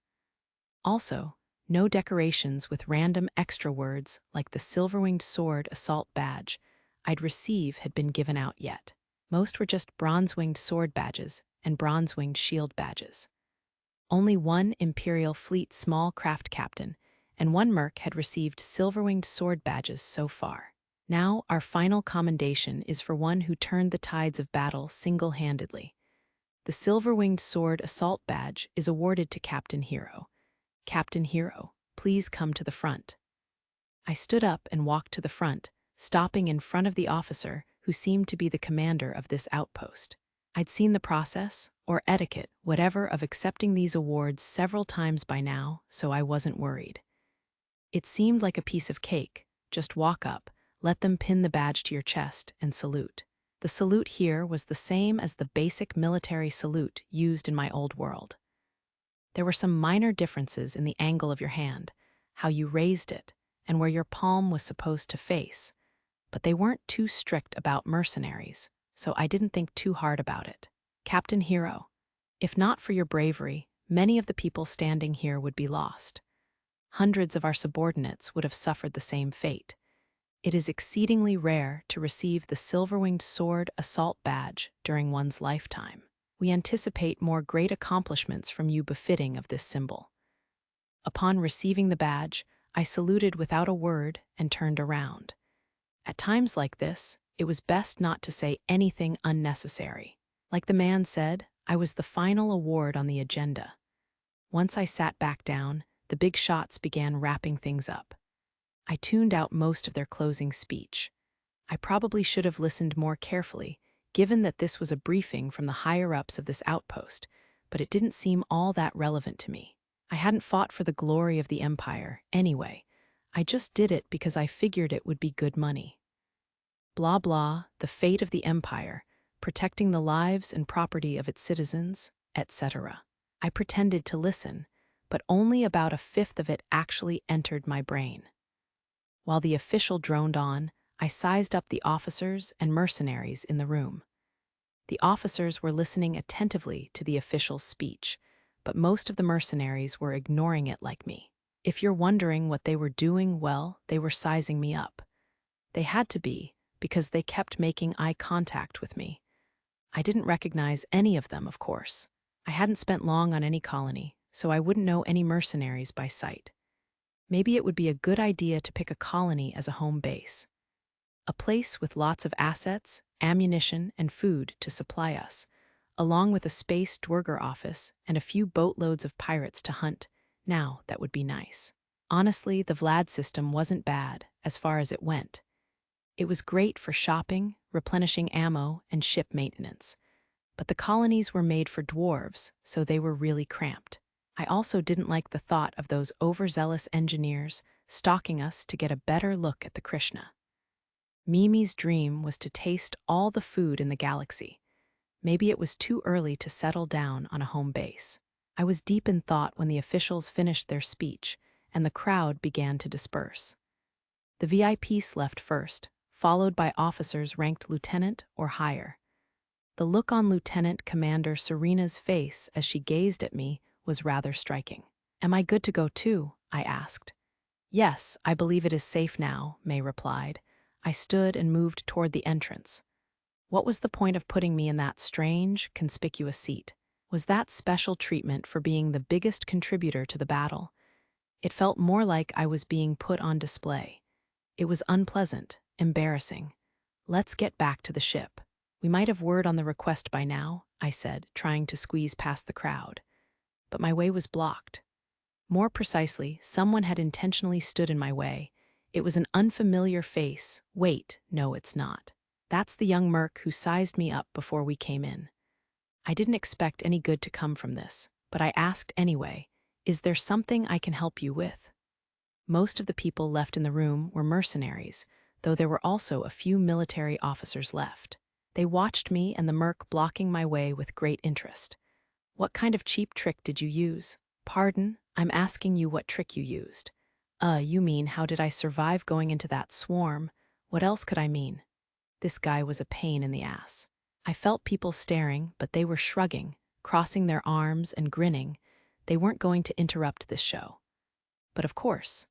Also, no decorations with random extra words like the Silver-Winged Sword Assault Badge I'd receive had been given out yet. Most were just Bronze-Winged Sword badges and Bronze-Winged Shield badges. Only one Imperial Fleet Small Craft Captain and one Merc had received Silver-Winged Sword badges so far. Now, our final commendation is for one who turned the tides of battle single-handedly. The Silver-Winged Sword Assault Badge is awarded to Captain Hero. Captain Hero, please come to the front. I stood up and walked to the front, stopping in front of the officer who seemed to be the commander of this outpost. I'd seen the process, or etiquette, whatever, of accepting these awards several times by now, so I wasn't worried. It seemed like a piece of cake. Just walk up, let them pin the badge to your chest, and salute. The salute here was the same as the basic military salute used in my old world. There were some minor differences in the angle of your hand, how you raised it, and where your palm was supposed to face, but they weren't too strict about mercenaries, so I didn't think too hard about it. Captain Hero, if not for your bravery, many of the people standing here would be lost. Hundreds of our subordinates would have suffered the same fate. It is exceedingly rare to receive the Silver-Winged Sword Assault Badge during one's lifetime. We anticipate more great accomplishments from you befitting of this symbol. Upon receiving the badge, I saluted without a word and turned around. At times like this, it was best not to say anything unnecessary. Like the man said, I was the final award on the agenda. Once I sat back down, the big shots began wrapping things up. I tuned out most of their closing speech. I probably should have listened more carefully, given that this was a briefing from the higher-ups of this outpost, but it didn't seem all that relevant to me. I hadn't fought for the glory of the Empire, anyway. I just did it because I figured it would be good money. Blah blah, the fate of the Empire, protecting the lives and property of its citizens, etc. I pretended to listen, but only about a fifth of it actually entered my brain. While the official droned on, I sized up the officers and mercenaries in the room. The officers were listening attentively to the official's speech, but most of the mercenaries were ignoring it like me. If you're wondering what they were doing, well, they were sizing me up. They had to be, because they kept making eye contact with me. I didn't recognize any of them, of course. I hadn't spent long on any colony, so I wouldn't know any mercenaries by sight. Maybe it would be a good idea to pick a colony as a home base. A place with lots of assets, ammunition, and food to supply us, along with a space Dwerger office and a few boatloads of pirates to hunt. Now, that would be nice. Honestly, the Vlad system wasn't bad as far as it went. It was great for shopping, replenishing ammo, and ship maintenance. But the colonies were made for dwarves, so they were really cramped. I also didn't like the thought of those overzealous engineers stalking us to get a better look at the Krishna. Mimi's dream was to taste all the food in the galaxy. Maybe it was too early to settle down on a home base. I was deep in thought when the officials finished their speech, and the crowd began to disperse. The VIPs left first, followed by officers ranked lieutenant or higher. The look on Lieutenant Commander Serena's face as she gazed at me was rather striking. "Am I good to go too?" I asked. "Yes, I believe it is safe now," May replied. I stood and moved toward the entrance. What was the point of putting me in that strange, conspicuous seat? Was that special treatment for being the biggest contributor to the battle? It felt more like I was being put on display. It was unpleasant, embarrassing. "Let's get back to the ship. We might have word on the request by now," I said, trying to squeeze past the crowd. But my way was blocked. More precisely, someone had intentionally stood in my way. It was an unfamiliar face. Wait, no, it's not. That's the young merc who sized me up before we came in. I didn't expect any good to come from this, but I asked anyway, "Is there something I can help you with?" Most of the people left in the room were mercenaries, though there were also a few military officers left. They watched me and the merc blocking my way with great interest. "What kind of cheap trick did you use?" "Pardon, I'm asking you what trick you used." You mean how did I survive going into that swarm? What else could I mean?" This guy was a pain in the ass. I felt people staring, but they were shrugging, crossing their arms and grinning. They weren't going to interrupt this show. But of course,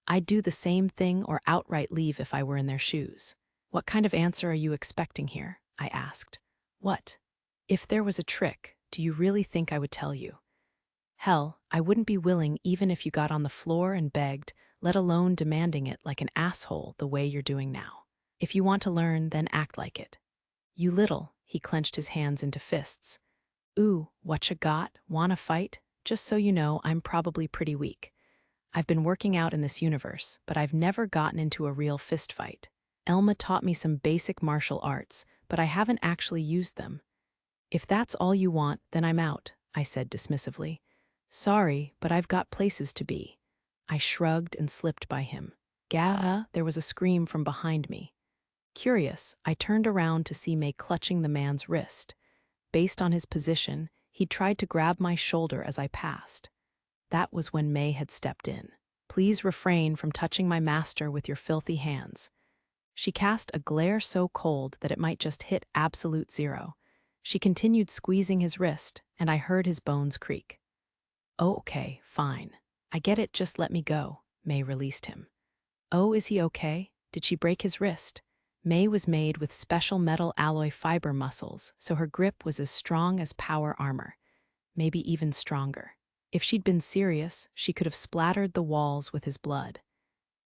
I'd do the same thing or outright leave if I were in their shoes. What kind of answer are you expecting here? I asked. What? If there was a trick, do you really think I would tell you? Hell, I wouldn't be willing even if you got on the floor and begged, let alone demanding it like an asshole the way you're doing now. If you want to learn, then act like it. You little, he clenched his hands into fists. Ooh, whatcha got? Wanna fight? Just so you know, I'm probably pretty weak. I've been working out in this universe, but I've never gotten into a real fist fight. Elma taught me some basic martial arts, but I haven't actually used them. If that's all you want, then I'm out, I said dismissively. Sorry, but I've got places to be. I shrugged and slipped by him. Gah! There was a scream from behind me. Curious, I turned around to see May clutching the man's wrist. Based on his position, he'd tried to grab my shoulder as I passed. That was when May had stepped in. Please refrain from touching my master with your filthy hands. She cast a glare so cold that it might just hit absolute zero. She continued squeezing his wrist, and I heard his bones creak. Oh, okay, fine. I get it, just let me go. May released him. Oh, is he okay? Did she break his wrist? May was made with special metal alloy fiber muscles, so her grip was as strong as power armor, maybe even stronger. If she'd been serious, she could have splattered the walls with his blood.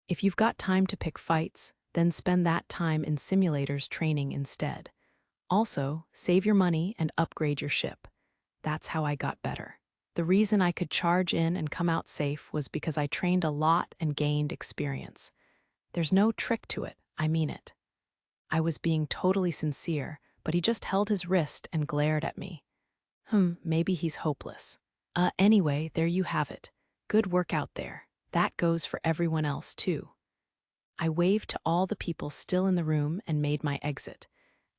If you've got time to pick fights, then spend that time in simulators training instead. Also, save your money and upgrade your ship. That's how I got better. The reason I could charge in and come out safe was because I trained a lot and gained experience. There's no trick to it, I mean it. I was being totally sincere, but he just held his wrist and glared at me. Maybe he's hopeless. Anyway, there you have it. Good work out there. That goes for everyone else, too. I waved to all the people still in the room and made my exit.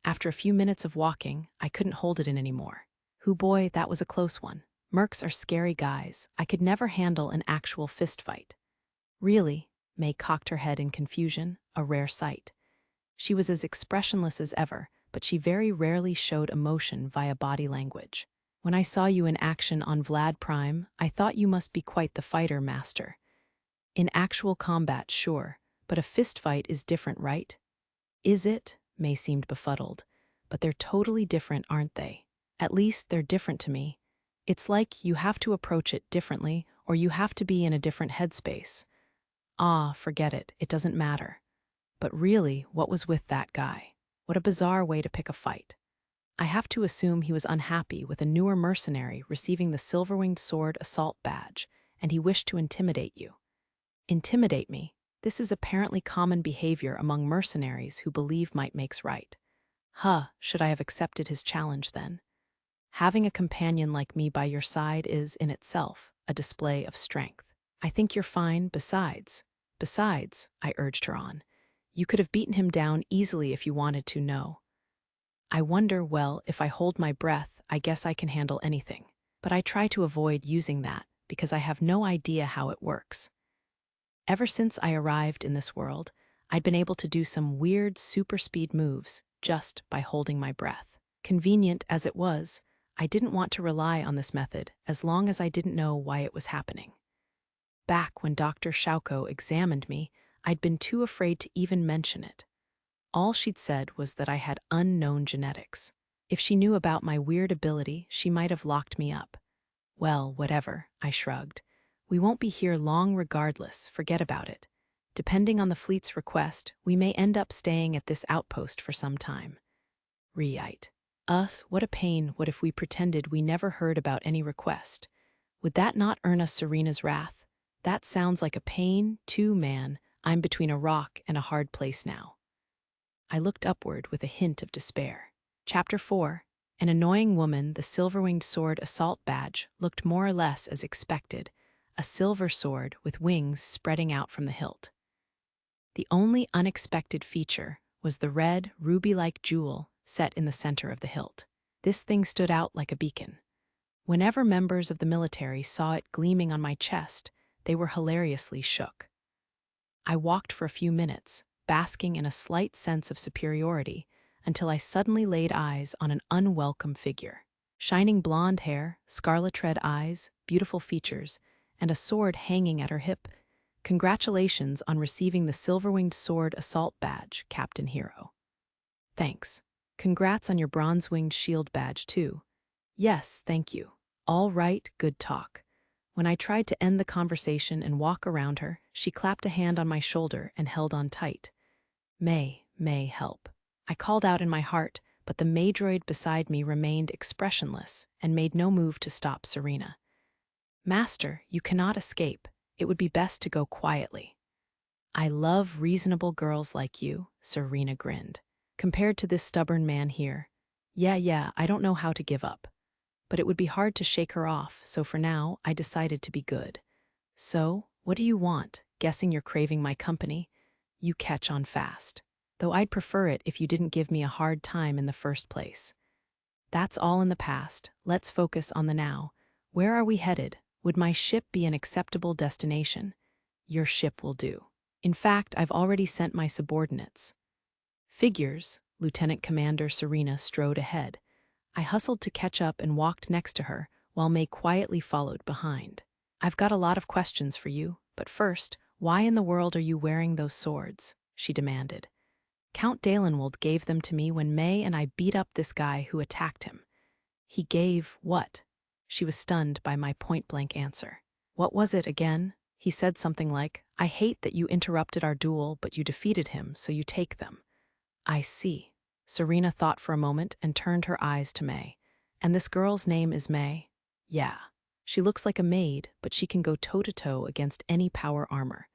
After a few minutes of walking, I couldn't hold it in anymore. Hoo boy, that was a close one. Mercs are scary guys. I could never handle an actual fist fight. Really? May cocked her head in confusion, a rare sight. She was as expressionless as ever, but she very rarely showed emotion via body language. When I saw you in action on Vlad Prime, I thought you must be quite the fighter, master. In actual combat, sure, but a fist fight is different, right? Is it? May seemed befuddled. But they're totally different, aren't they? At least they're different to me. It's like you have to approach it differently, or you have to be in a different headspace. Forget it, it doesn't matter. But really, what was with that guy? What a bizarre way to pick a fight. I have to assume he was unhappy with a newer mercenary receiving the silver-winged sword assault badge, and he wished to intimidate you. Intimidate me? This is apparently common behavior among mercenaries who believe might makes right. Should I have accepted his challenge then? Having a companion like me by your side is, in itself, a display of strength. I think you're fine besides, I urged her on. You could have beaten him down easily if you wanted to, no. I wonder, well, if I hold my breath, I guess I can handle anything. But I try to avoid using that because I have no idea how it works. Ever since I arrived in this world, I'd been able to do some weird super speed moves just by holding my breath. Convenient as it was, I didn't want to rely on this method as long as I didn't know why it was happening. Back when Dr. Schauko examined me, I'd been too afraid to even mention it. All she'd said was that I had unknown genetics. If she knew about my weird ability, she might have locked me up. Well, whatever, I shrugged. We won't be here long regardless, forget about it. Depending on the fleet's request, we may end up staying at this outpost for some time. Reite. What a pain, what if we pretended we never heard about any request? Would that not earn us Serena's wrath? That sounds like a pain, too, man. I'm between a rock and a hard place now. I looked upward with a hint of despair. Chapter 4. An annoying woman, the silver-winged sword assault badge, looked more or less as expected, a silver sword with wings spreading out from the hilt. The only unexpected feature was the red, ruby-like jewel set in the center of the hilt. This thing stood out like a beacon. Whenever members of the military saw it gleaming on my chest, they were hilariously shook. I walked for a few minutes, basking in a slight sense of superiority, until I suddenly laid eyes on an unwelcome figure. Shining blonde hair, scarlet-red eyes, beautiful features, and a sword hanging at her hip. Congratulations on receiving the Silver-Winged Sword Assault Badge, Captain Hero. Thanks. Congrats on your Bronze-Winged Shield Badge, too. Yes, thank you. All right, good talk. When I tried to end the conversation and walk around her, she clapped a hand on my shoulder and held on tight. May, help. I called out in my heart, but the Maydroid beside me remained expressionless and made no move to stop Serena. Master, you cannot escape. It would be best to go quietly. I love reasonable girls like you, Serena grinned. Compared to this stubborn man here, yeah, I don't know how to give up. But it would be hard to shake her off, so for now, I decided to be good. So, what do you want? Guessing you're craving my company? You catch on fast. Though I'd prefer it if you didn't give me a hard time in the first place. That's all in the past. Let's focus on the now. Where are we headed? Would my ship be an acceptable destination? Your ship will do. In fact, I've already sent my subordinates. Figures, Lieutenant Commander Serena strode ahead. I hustled to catch up and walked next to her, while May quietly followed behind. I've got a lot of questions for you, but first, why in the world are you wearing those swords? She demanded. Count Dalenwold gave them to me when May and I beat up this guy who attacked him. He gave what? She was stunned by my point-blank answer. What was it again? He said something like, I hate that you interrupted our duel, but you defeated him, so you take them. I see. Serena thought for a moment and turned her eyes to May. And this girl's name is May? Yeah. She looks like a maid, but she can go toe-to-toe against any power armor.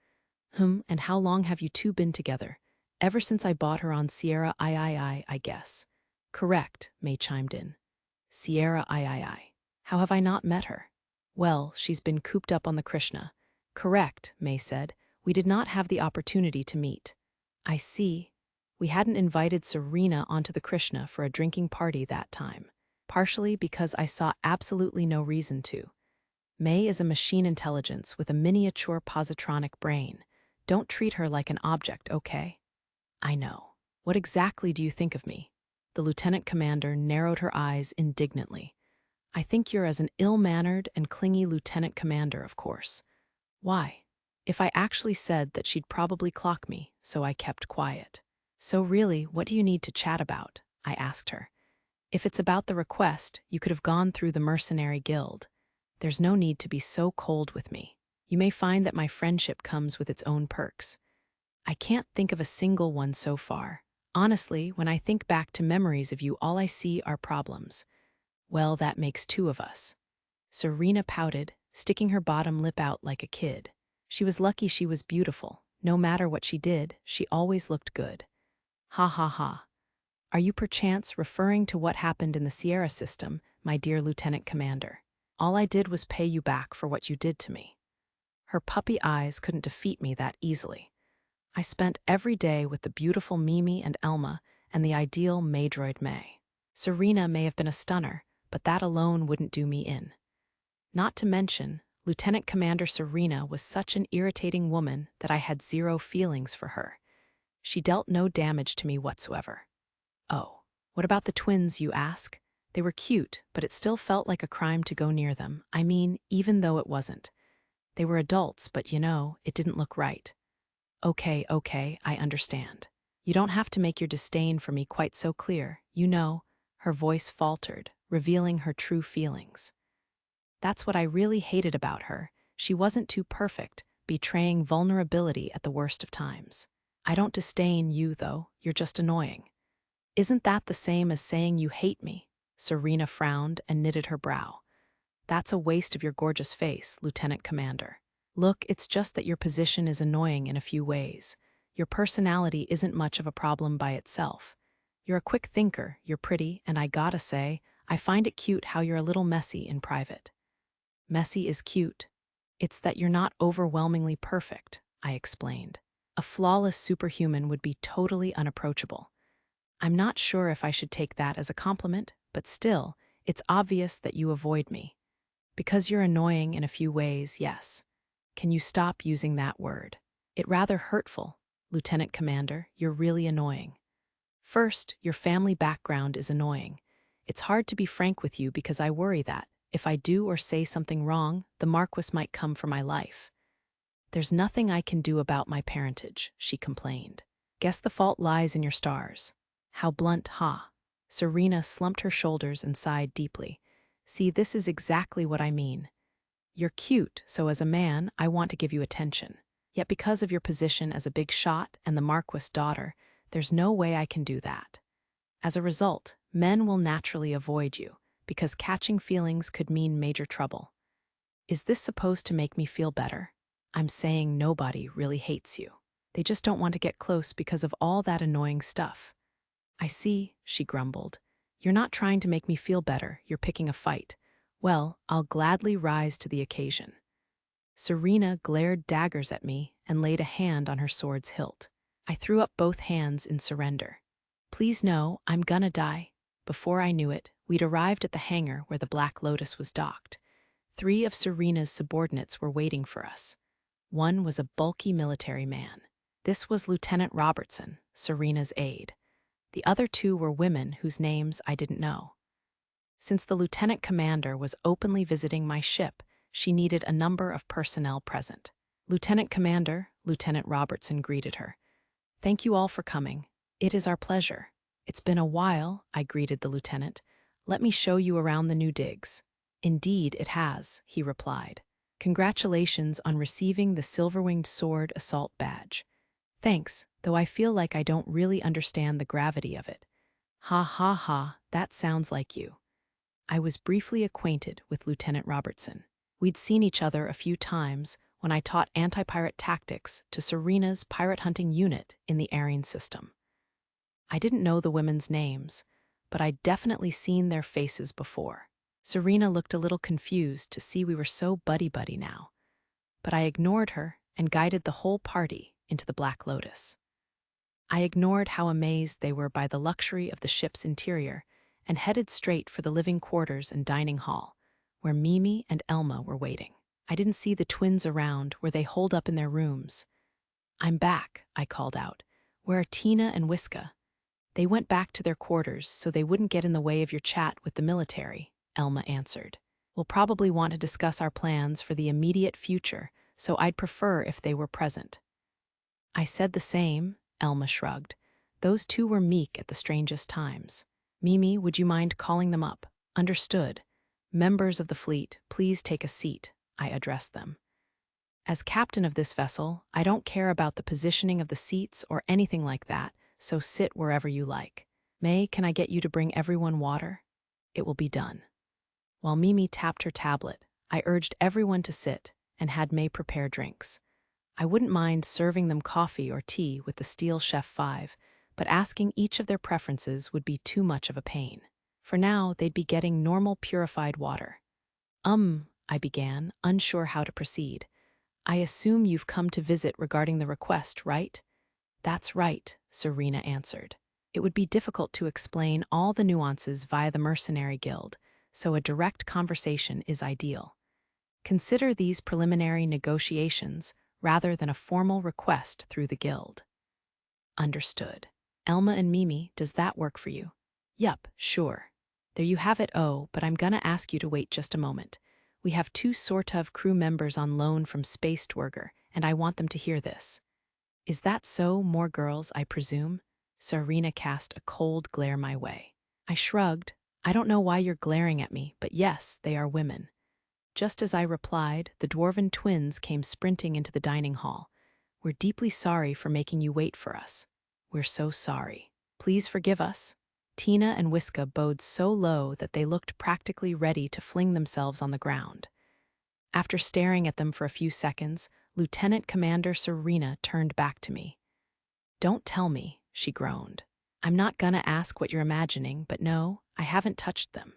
And how long have you two been together? Ever since I bought her on Sierra I guess. Correct, May chimed in. Sierra I. How have I not met her? Well, she's been cooped up on the Krishna. Correct, May said. We did not have the opportunity to meet. I see. We hadn't invited Serena onto the Krishna for a drinking party that time, partially because I saw absolutely no reason to. May is a machine intelligence with a miniature positronic brain. Don't treat her like an object, okay? I know. What exactly do you think of me? The lieutenant commander narrowed her eyes indignantly. I think you're as an ill-mannered and clingy lieutenant commander, of course. Why? If I actually said that she'd probably clock me, so I kept quiet. So really, what do you need to chat about? I asked her. If it's about the request, you could have gone through the Mercenary Guild. There's no need to be so cold with me. You may find that my friendship comes with its own perks. I can't think of a single one so far. Honestly, when I think back to memories of you, all I see are problems. Well, that makes two of us. Serena pouted, sticking her bottom lip out like a kid. She was lucky she was beautiful. No matter what she did, she always looked good. Ha ha ha. Are you perchance referring to what happened in the Sierra system, my dear Lieutenant Commander? All I did was pay you back for what you did to me. Her puppy eyes couldn't defeat me that easily. I spent every day with the beautiful Mimi and Elma and the ideal Maydroid May. Serena may have been a stunner, but that alone wouldn't do me in. Not to mention, Lieutenant Commander Serena was such an irritating woman that I had zero feelings for her. She dealt no damage to me whatsoever. Oh, what about the twins, you ask? They were cute, but it still felt like a crime to go near them. I mean, even though it wasn't. They were adults, but it didn't look right. Okay, I understand. You don't have to make your disdain for me quite so clear. Her voice faltered, revealing her true feelings. That's what I really hated about her. She wasn't too perfect, betraying vulnerability at the worst of times. I don't disdain you, though. You're just annoying. Isn't that the same as saying you hate me? Serena frowned and knitted her brow. That's a waste of your gorgeous face, Lieutenant Commander. Look, it's just that your position is annoying in a few ways. Your personality isn't much of a problem by itself. You're a quick thinker, you're pretty, and I gotta say, I find it cute how you're a little messy in private. Messy is cute. It's that you're not overwhelmingly perfect, I explained. A flawless superhuman would be totally unapproachable. I'm not sure if I should take that as a compliment, but still, it's obvious that you avoid me. Because you're annoying in a few ways, yes. Can you stop using that word? It's rather hurtful, Lieutenant Commander. You're really annoying. First, your family background is annoying. It's hard to be frank with you because I worry that, if I do or say something wrong, the Marquis might come for my life. There's nothing I can do about my parentage, she complained. Guess the fault lies in your stars. How blunt, huh? Serena slumped her shoulders and sighed deeply. See, this is exactly what I mean. You're cute, so as a man, I want to give you attention. Yet because of your position as a big shot and the Marquis' daughter, there's no way I can do that. As a result, men will naturally avoid you, because catching feelings could mean major trouble. Is this supposed to make me feel better? I'm saying nobody really hates you. They just don't want to get close because of all that annoying stuff. I see, she grumbled. You're not trying to make me feel better, you're picking a fight. Well, I'll gladly rise to the occasion. Serena glared daggers at me and laid a hand on her sword's hilt. I threw up both hands in surrender. Please know, I'm gonna die. Before I knew it, we'd arrived at the hangar where the Black Lotus was docked. 3 of Serena's subordinates were waiting for us. One was a bulky military man. This was Lieutenant Robertson, Serena's aide. The other 2 were women whose names I didn't know. Since the lieutenant commander was openly visiting my ship, she needed a number of personnel present. Lieutenant Commander, Lieutenant Robertson greeted her. Thank you all for coming. It is our pleasure. It's been a while, I greeted the lieutenant. Let me show you around the new digs. Indeed, it has, he replied. Congratulations on receiving the Silver-Winged Sword Assault Badge. Thanks, though I feel like I don't really understand the gravity of it. Ha ha ha, that sounds like you. I was briefly acquainted with Lieutenant Robertson. We'd seen each other a few times when I taught anti-pirate tactics to Serena's pirate hunting unit in the Aryan system. I didn't know the women's names, but I'd definitely seen their faces before. Serena looked a little confused to see we were so buddy-buddy now, but I ignored her and guided the whole party into the Black Lotus. I ignored how amazed they were by the luxury of the ship's interior and headed straight for the living quarters and dining hall, where Mimi and Elma were waiting. I didn't see the twins around where they holed up in their rooms. I'm back, I called out. Where are Tina and Wiska? They went back to their quarters so they wouldn't get in the way of your chat with the military, Elma answered. We'll probably want to discuss our plans for the immediate future, so I'd prefer if they were present. I said the same, Elma shrugged. Those 2 were meek at the strangest times. Mimi, would you mind calling them up? Understood. Members of the fleet, please take a seat, I addressed them. As captain of this vessel, I don't care about the positioning of the seats or anything like that, so sit wherever you like. May, can I get you to bring everyone water? It will be done. While Mimi tapped her tablet, I urged everyone to sit and had May prepare drinks. I wouldn't mind serving them coffee or tea with the Steel Chef 5, but asking each of their preferences would be too much of a pain. For now, they'd be getting normal purified water. I began, unsure how to proceed. I assume you've come to visit regarding the request, right? That's right, Serena answered. It would be difficult to explain all the nuances via the Mercenary Guild, so a direct conversation is ideal. Consider these preliminary negotiations rather than a formal request through the guild. Understood. Elma and Mimi, does that work for you? Yup, sure. There you have it. Oh, but I'm gonna ask you to wait just a moment. We have 2 Sortov crew members on loan from Space Dwerger, and I want them to hear this. Is that so? More girls, I presume? Serena cast a cold glare my way. I shrugged. I don't know why you're glaring at me, but yes, they are women. Just as I replied, the dwarven twins came sprinting into the dining hall. We're deeply sorry for making you wait for us. We're so sorry. Please forgive us. Tina and Wiska bowed so low that they looked practically ready to fling themselves on the ground. After staring at them for a few seconds, Lieutenant Commander Serena turned back to me. Don't tell me, she groaned. I'm not gonna ask what you're imagining, but no, I haven't touched them.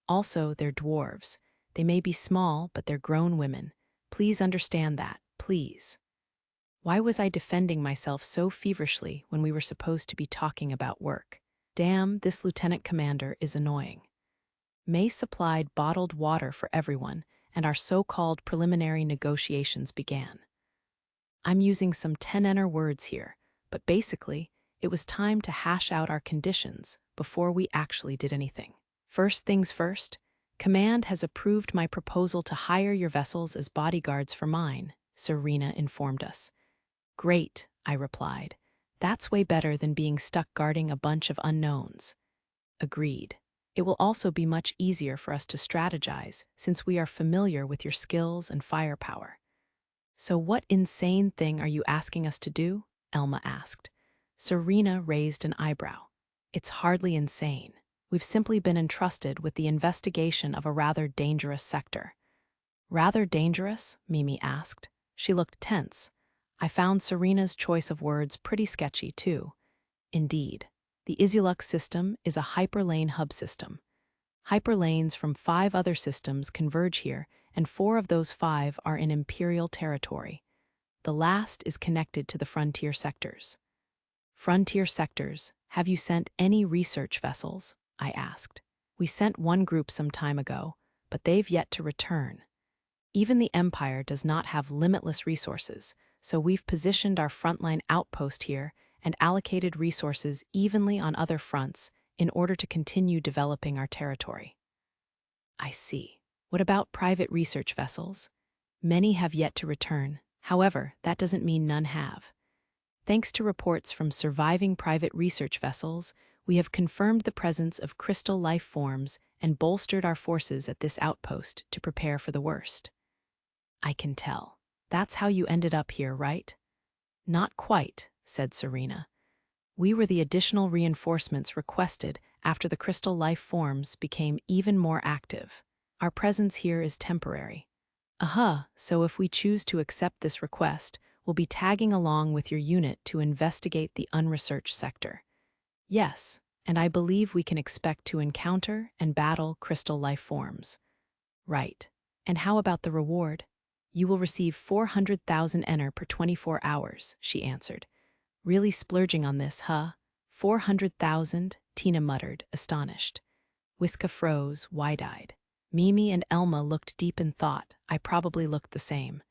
Also, they're dwarves. They may be small, but they're grown women. Please understand that, please. Why was I defending myself so feverishly when we were supposed to be talking about work? Damn, this lieutenant commander is annoying. May supplied bottled water for everyone, and our so-called preliminary negotiations began. I'm using some 10-enter words here, but basically, it was time to hash out our conditions before we actually did anything. First things first, Command has approved my proposal to hire your vessels as bodyguards for mine, Serena informed us. Great, I replied. That's way better than being stuck guarding a bunch of unknowns. Agreed. It will also be much easier for us to strategize since we are familiar with your skills and firepower. So what insane thing are you asking us to do? Elma asked. Serena raised an eyebrow. It's hardly insane. We've simply been entrusted with the investigation of a rather dangerous sector. Rather dangerous? Mimi asked. She looked tense. I found Serena's choice of words pretty sketchy, too. Indeed. The Isulux system is a hyperlane hub system. Hyperlanes from 5 other systems converge here, and 4 of those 5 are in Imperial territory. The last is connected to the frontier sectors. Frontier sectors, have you sent any research vessels? I asked. We sent one group some time ago, but they've yet to return. Even the Empire does not have limitless resources, so we've positioned our frontline outpost here and allocated resources evenly on other fronts in order to continue developing our territory. I see. What about private research vessels? Many have yet to return. However, that doesn't mean none have. Thanks to reports from surviving private research vessels, we have confirmed the presence of crystal life forms and bolstered our forces at this outpost to prepare for the worst. I can tell. That's how you ended up here, right? Not quite, said Serena. We were the additional reinforcements requested after the crystal life forms became even more active. Our presence here is temporary. So if we choose to accept this request, we'll be tagging along with your unit to investigate the unresearched sector. Yes, and I believe we can expect to encounter and battle crystal life forms. Right. And how about the reward? You will receive 400,000 ener per 24 hours, she answered. Really splurging on this, huh? 400,000, Tina muttered, astonished. Whiska froze, wide-eyed. Mimi and Elma looked deep in thought. I probably looked the same.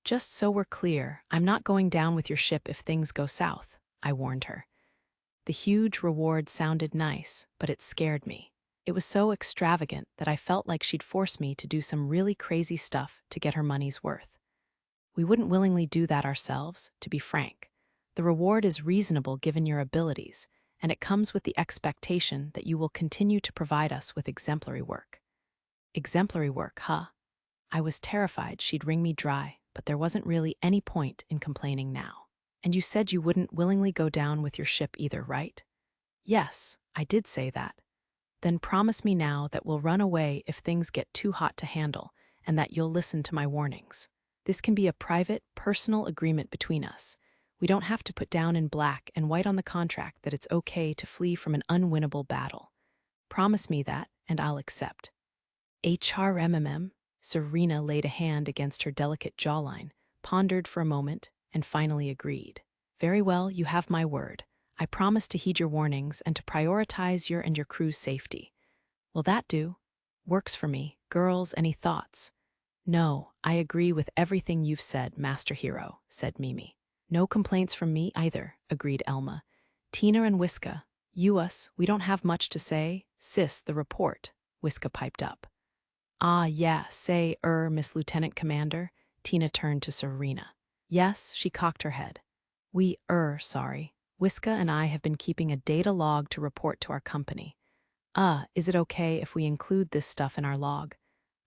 Just so we're clear, I'm not going down with your ship if things go south, I warned her. The huge reward sounded nice, but it scared me. It was so extravagant that I felt like she'd force me to do some really crazy stuff to get her money's worth. We wouldn't willingly do that ourselves, to be frank. The reward is reasonable given your abilities, and it comes with the expectation that you will continue to provide us with exemplary work. Exemplary work, huh? I was terrified she'd wring me dry, but there wasn't really any point in complaining now. And you said you wouldn't willingly go down with your ship either, right? Yes, I did say that. Then promise me now that we'll run away if things get too hot to handle, and that you'll listen to my warnings. This can be a private, personal agreement between us. We don't have to put down in black and white on the contract that it's okay to flee from an unwinnable battle. Promise me that, and I'll accept. HRMMM, Serena laid a hand against her delicate jawline, pondered for a moment, and finally agreed. Very well, you have my word. I promise to heed your warnings and to prioritize your and your crew's safety. Will that do? Works for me. Girls, any thoughts? No, I agree with everything you've said, Master Hero, said Mimi. No complaints from me either, agreed Elma. Tina and Whiska, we don't have much to say. Sis, the report, Whiska piped up. Ah, yeah, say, Miss Lieutenant Commander. Tina turned to Serena. Yes, she cocked her head. Sorry. Whiska and I have been keeping a data log to report to our company. Is it okay if we include this stuff in our log?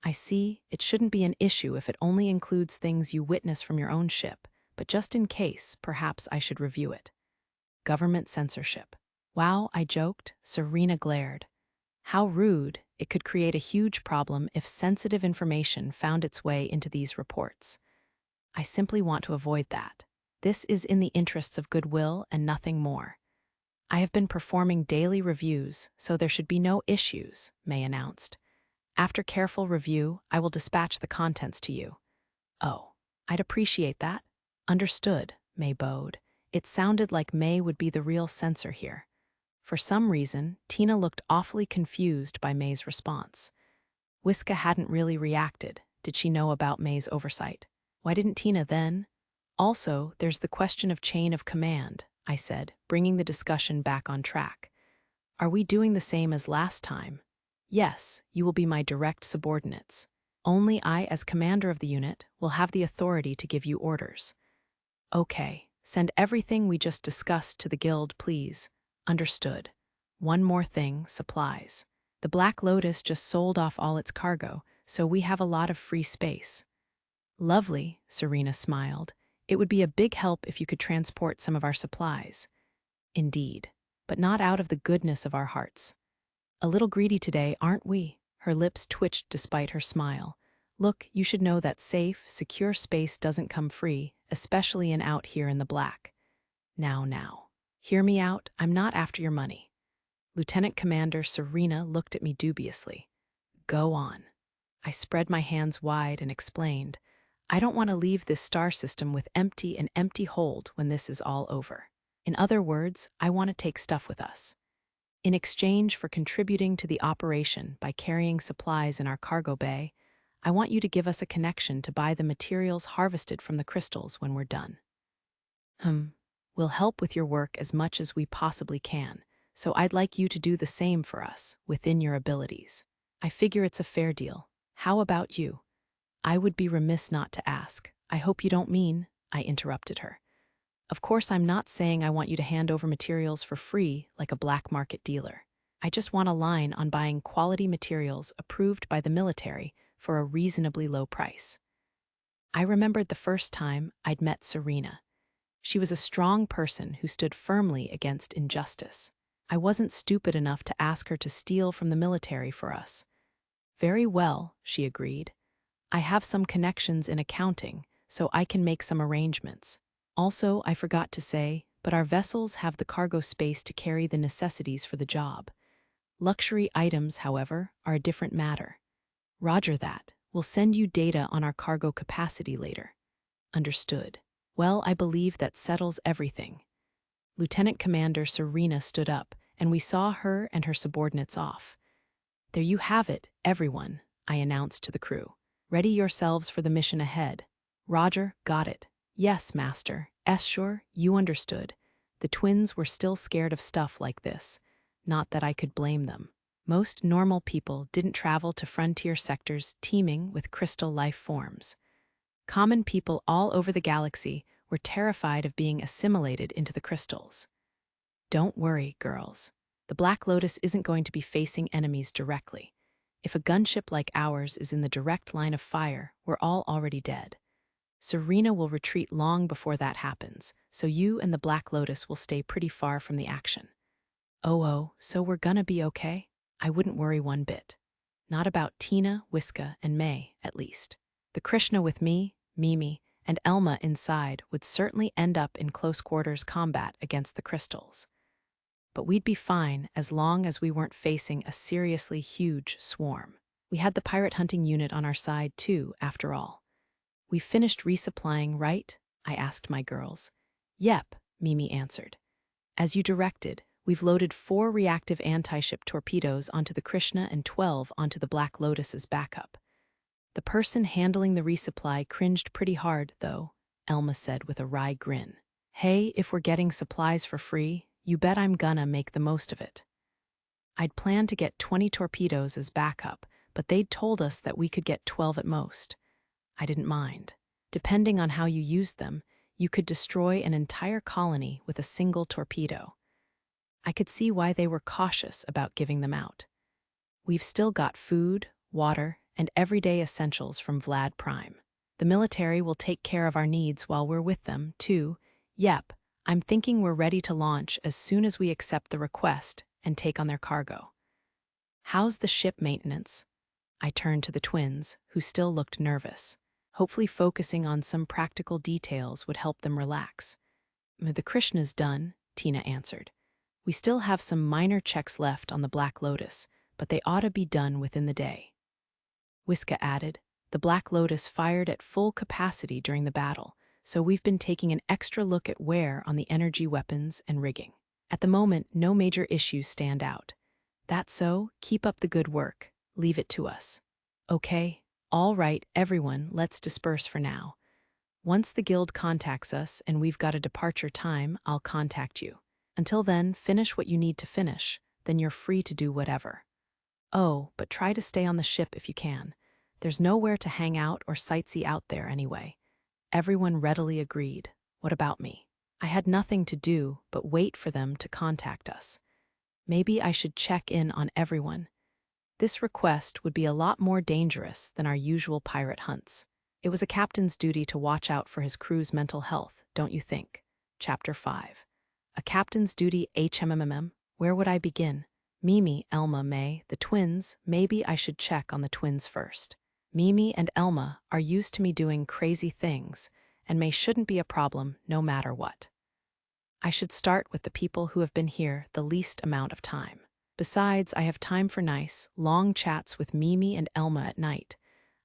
I see, it shouldn't be an issue if it only includes things you witness from your own ship, but just in case, perhaps I should review it. Government censorship. Wow, I joked. Serena glared. How rude. It could create a huge problem if sensitive information found its way into these reports. I simply want to avoid that. This is in the interests of goodwill and nothing more. I have been performing daily reviews, so there should be no issues, May announced. After careful review, I will dispatch the contents to you. Oh, I'd appreciate that. Understood, May bowed. It sounded like May would be the real censor here. For some reason, Tina looked awfully confused by May's response. Whiska hadn't really reacted. Did she know about May's oversight? Why didn't Tina then? Also, there's the question of chain of command. I said, bringing the discussion back on track. Are we doing the same as last time? Yes, you will be my direct subordinates. Only I, as commander of the unit, will have the authority to give you orders. Okay, send everything we just discussed to the guild, please. Understood. One more thing, supplies. The Black Lotus just sold off all its cargo, so we have a lot of free space. Lovely, Serena smiled. It would be a big help if you could transport some of our supplies. Indeed, but not out of the goodness of our hearts. A little greedy today, aren't we? Her lips twitched despite her smile. Look, you should know that safe, secure space doesn't come free, especially out here in the black. Now. Hear me out, I'm not after your money. Lieutenant Commander Serena looked at me dubiously. Go on. I spread my hands wide and explained, I don't want to leave this star system with an empty hold when this is all over. In other words, I want to take stuff with us. In exchange for contributing to the operation by carrying supplies in our cargo bay, I want you to give us a connection to buy the materials harvested from the crystals when we're done. We'll help with your work as much as we possibly can, so I'd like you to do the same for us, within your abilities. I figure it's a fair deal. How about you? I would be remiss not to ask. I hope you don't mean, I interrupted her. Of course, I'm not saying I want you to hand over materials for free like a black market dealer. I just want a line on buying quality materials approved by the military for a reasonably low price. I remembered the first time I'd met Serena. She was a strong person who stood firmly against injustice. I wasn't stupid enough to ask her to steal from the military for us. Very well, she agreed. I have some connections in accounting, so I can make some arrangements. Also, I forgot to say, but our vessels have the cargo space to carry the necessities for the job. Luxury items, however, are a different matter. Roger that. We'll send you data on our cargo capacity later. Understood. Well, I believe that settles everything. Lieutenant Commander Serena stood up, and we saw her and her subordinates off. There you have it, everyone, I announced to the crew. Ready yourselves for the mission ahead. Roger, got it. Yes, Master. Sure, you understood. The twins were still scared of stuff like this. Not that I could blame them. Most normal people didn't travel to frontier sectors teeming with crystal life forms. Common people all over the galaxy were terrified of being assimilated into the crystals. Don't worry, girls. The Black Lotus isn't going to be facing enemies directly. If a gunship like ours is in the direct line of fire, we're all already dead. Serena will retreat long before that happens, so you and the Black Lotus will stay pretty far from the action. Oh, so we're gonna be okay? I wouldn't worry one bit. Not about Tina, Whiska, and May, at least. The Krishna with me, Mimi, and Elma inside would certainly end up in close quarters combat against the crystals. But we'd be fine as long as we weren't facing a seriously huge swarm. We had the pirate hunting unit on our side too, after all. We finished resupplying, right? I asked my girls. Yep, Mimi answered. As you directed, we've loaded 4 reactive anti-ship torpedoes onto the Krishna and 12 onto the Black Lotus's backup. The person handling the resupply cringed pretty hard, though, Elma said with a wry grin. Hey, if we're getting supplies for free, you bet I'm gonna make the most of it. I'd planned to get 20 torpedoes as backup, but they'd told us that we could get 12 at most. I didn't mind. Depending on how you used them, you could destroy an entire colony with a single torpedo. I could see why they were cautious about giving them out. We've still got food, water, and everyday essentials from Vlad Prime. The military will take care of our needs while we're with them, too. Yep, I'm thinking we're ready to launch as soon as we accept the request and take on their cargo. How's the ship maintenance? I turned to the twins, who still looked nervous. Hopefully focusing on some practical details would help them relax. The Krishna's done, Tina answered. We still have some minor checks left on the Black Lotus, but they ought to be done within the day. Whiska added, the Black Lotus fired at full capacity during the battle, so we've been taking an extra look at wear on the energy weapons and rigging. At the moment, no major issues stand out. That's so, keep up the good work. Leave it to us. Okay, all right, everyone, let's disperse for now. Once the guild contacts us and we've got a departure time, I'll contact you. Until then, finish what you need to finish, then you're free to do whatever. Oh, but try to stay on the ship if you can. There's nowhere to hang out or sightsee out there anyway. Everyone readily agreed. What about me? I had nothing to do but wait for them to contact us. Maybe I should check in on everyone. This request would be a lot more dangerous than our usual pirate hunts. It was a captain's duty to watch out for his crew's mental health, don't you think? Chapter 5. A captain's duty HMMM? Where would I begin? Mimi, Elma, May, the twins, maybe I should check on the twins first. Mimi and Elma are used to me doing crazy things, and May shouldn't be a problem no matter what. I should start with the people who have been here the least amount of time. Besides, I have time for nice, long chats with Mimi and Elma at night.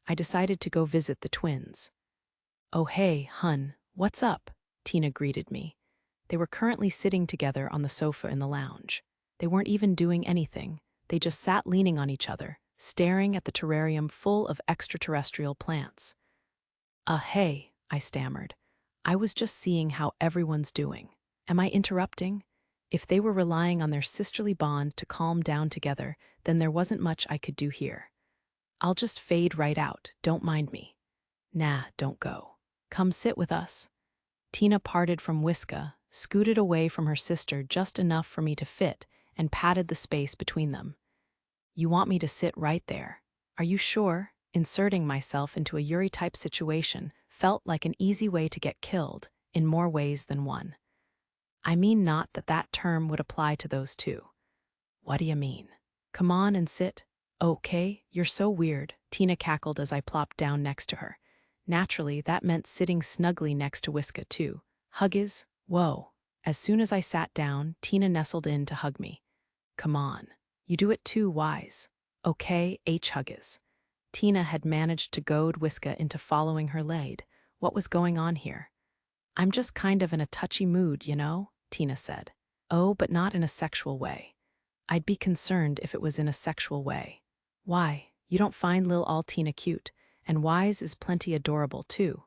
I decided to go visit the twins. "Oh hey, hun, what's up?" Tina greeted me. They were currently sitting together on the sofa in the lounge. They weren't even doing anything, they just sat leaning on each other, staring at the terrarium full of extraterrestrial plants. Hey," I stammered. "I was just seeing how everyone's doing. Am I interrupting?" If they were relying on their sisterly bond to calm down together, then there wasn't much I could do here. "I'll just fade right out, don't mind me." "Nah, don't go. Come sit with us." Tina parted from Whiska, scooted away from her sister just enough for me to fit, and patted the space between them. "You want me to sit right there? Are you sure?" Inserting myself into a Yuri-type situation felt like an easy way to get killed, in more ways than one. I mean not that that term would apply to those two. "What do you mean? Come on and sit." "Okay, you're so weird," Tina cackled as I plopped down next to her. Naturally, that meant sitting snugly next to Whiska too. "Huggies? Whoa." As soon as I sat down, Tina nestled in to hug me. "Come on. You do it too, Wise." "Okay, Huggies." Tina had managed to goad Whiska into following her lead. What was going on here? "I'm just kind of in a touchy mood, you know," Tina said. "Oh, but not in a sexual way." "I'd be concerned if it was in a sexual way." "Why? You don't find Lil Tina cute, and Wise is plenty adorable too."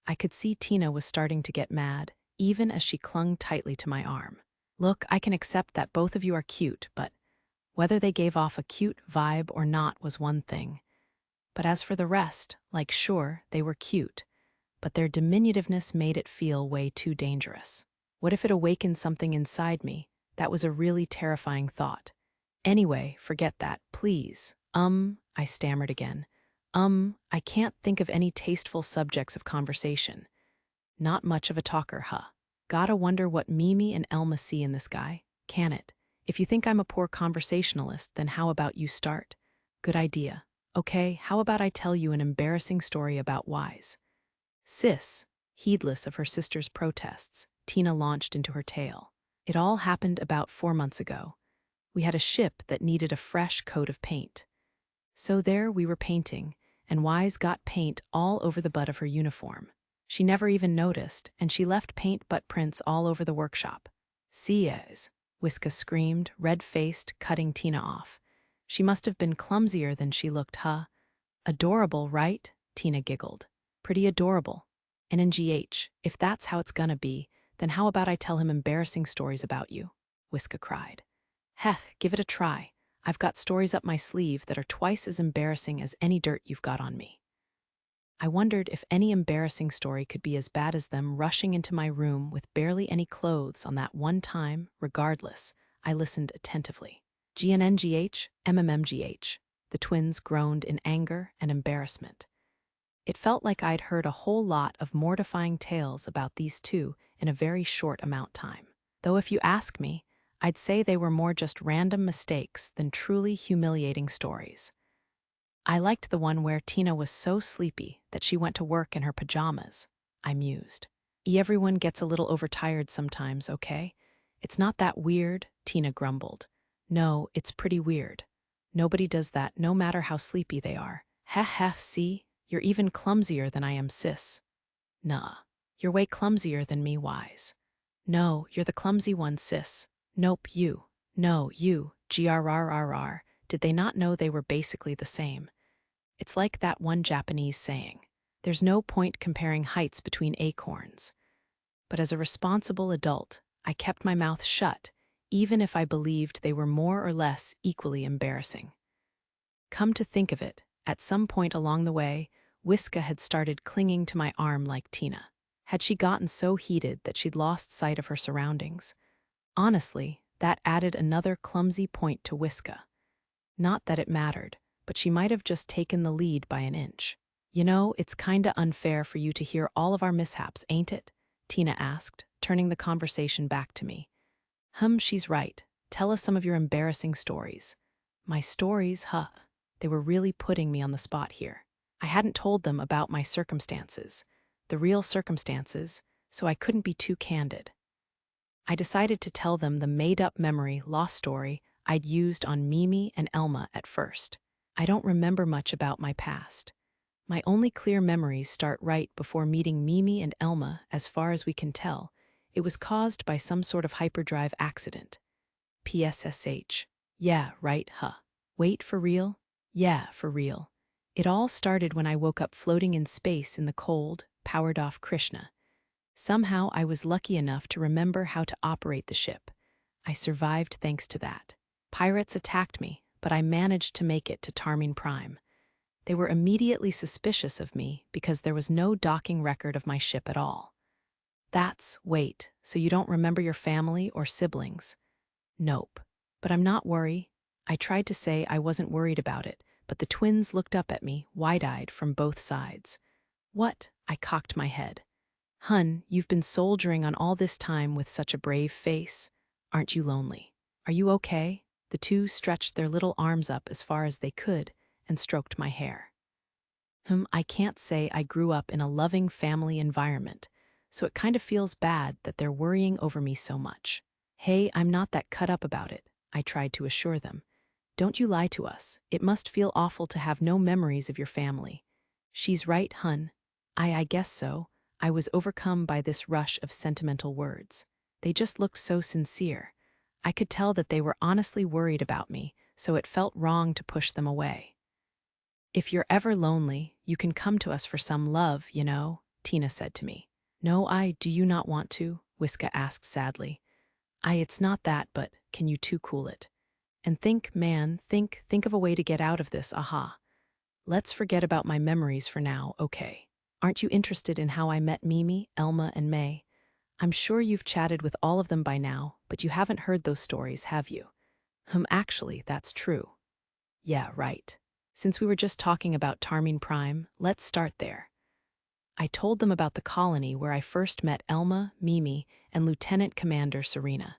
I could see Tina was starting to get mad, even as she clung tightly to my arm. "Look, I can accept that both of you are cute, but whether they gave off a cute vibe or not was one thing. But as for the rest, like sure, they were cute, but their diminutiveness made it feel way too dangerous. What if it awakened something inside me? That was a really terrifying thought. Anyway, forget that, please. I stammered again. I can't think of any tasteful subjects of conversation. Not much of a talker, huh? Gotta wonder what Mimi and Elma see in this guy, can it? If you think I'm a poor conversationalist, then how about you start? Good idea. Okay, how about I tell you an embarrassing story about Wise? Sis, heedless of her sister's protests, Tina launched into her tale. It all happened about 4 months ago. We had a ship that needed a fresh coat of paint. So there we were painting, and Wise got paint all over the butt of her uniform. She never even noticed, and she left paint butt prints all over the workshop. "Sies," Whiska screamed, red-faced, cutting Tina off. "She must have been clumsier than she looked, huh?" "Adorable, right?" Tina giggled. "Pretty adorable. NNGH, if that's how it's gonna be, then how about I tell him embarrassing stories about you?" Whiska cried. "Heh, give it a try. I've got stories up my sleeve that are twice as embarrassing as any dirt you've got on me." I wondered if any embarrassing story could be as bad as them rushing into my room with barely any clothes on that one time. Regardless, I listened attentively. "GNNGH, MMMGH, the twins groaned in anger and embarrassment. It felt like I'd heard a whole lot of mortifying tales about these two in a very short amount time. Though if you ask me, I'd say they were more just random mistakes than truly humiliating stories. I liked the one where Tina was so sleepy that she went to work in her pajamas, I mused. Everyone gets a little overtired sometimes, okay? It's not that weird, Tina grumbled. No, it's pretty weird. Nobody does that no matter how sleepy they are. Heh heh, see? You're even clumsier than I am, sis. Nah, you're way clumsier than me, Wise. No, you're the clumsy one, sis. Nope, you. No, you. Grrrrr. Did they not know they were basically the same? It's like that one Japanese saying. There's no point comparing heights between acorns. But as a responsible adult, I kept my mouth shut, even if I believed they were more or less equally embarrassing. Come to think of it, at some point along the way, Wiska had started clinging to my arm like Tina. Had she gotten so heated that she'd lost sight of her surroundings? Honestly, that added another clumsy point to Wiska. Not that it mattered, but she might have just taken the lead by an inch. You know, it's kinda unfair for you to hear all of our mishaps, ain't it? Tina asked, turning the conversation back to me. She's right. Tell us some of your embarrassing stories. My stories, huh? They were really putting me on the spot here. I hadn't told them about my circumstances, the real circumstances, so I couldn't be too candid. I decided to tell them the made-up memory lost story I'd used on Mimi and Elma at first. I don't remember much about my past. My only clear memories start right before meeting Mimi and Elma, as far as we can tell. It was caused by some sort of hyperdrive accident. PSSH. Yeah, right, huh? Wait, for real? Yeah, for real. It all started when I woke up floating in space in the cold, powered-off Krishna. Somehow I was lucky enough to remember how to operate the ship. I survived thanks to that. Pirates attacked me, but I managed to make it to Tarmin Prime. They were immediately suspicious of me because there was no docking record of my ship at all. Wait, so you don't remember your family or siblings? Nope. But I'm not worried. I tried to say I wasn't worried about it, but the twins looked up at me, wide-eyed from both sides. What? I cocked my head. Hun, you've been soldiering on all this time with such a brave face. Aren't you lonely? Are you okay? The two stretched their little arms up as far as they could and stroked my hair. I can't say I grew up in a loving family environment, so it kind of feels bad that they're worrying over me so much. Hey, I'm not that cut up about it, I tried to assure them. Don't you lie to us. It must feel awful to have no memories of your family. She's right, hun. I guess so. I was overcome by this rush of sentimental words. They just looked so sincere. I could tell that they were honestly worried about me, so it felt wrong to push them away. If you're ever lonely, you can come to us for some love, you know, Tina said to me. No, do you not want to? Wiska asked sadly. It's not that, but can you two cool it? And think of a way to get out of this, aha. Let's forget about my memories for now, okay? Aren't you interested in how I met Mimi, Elma, and May? I'm sure you've chatted with all of them by now, but you haven't heard those stories, have you? Actually, that's true. Yeah, right. Since we were just talking about Tarmin Prime, let's start there. I told them about the colony where I first met Elma, Mimi, and Lieutenant Commander Serena.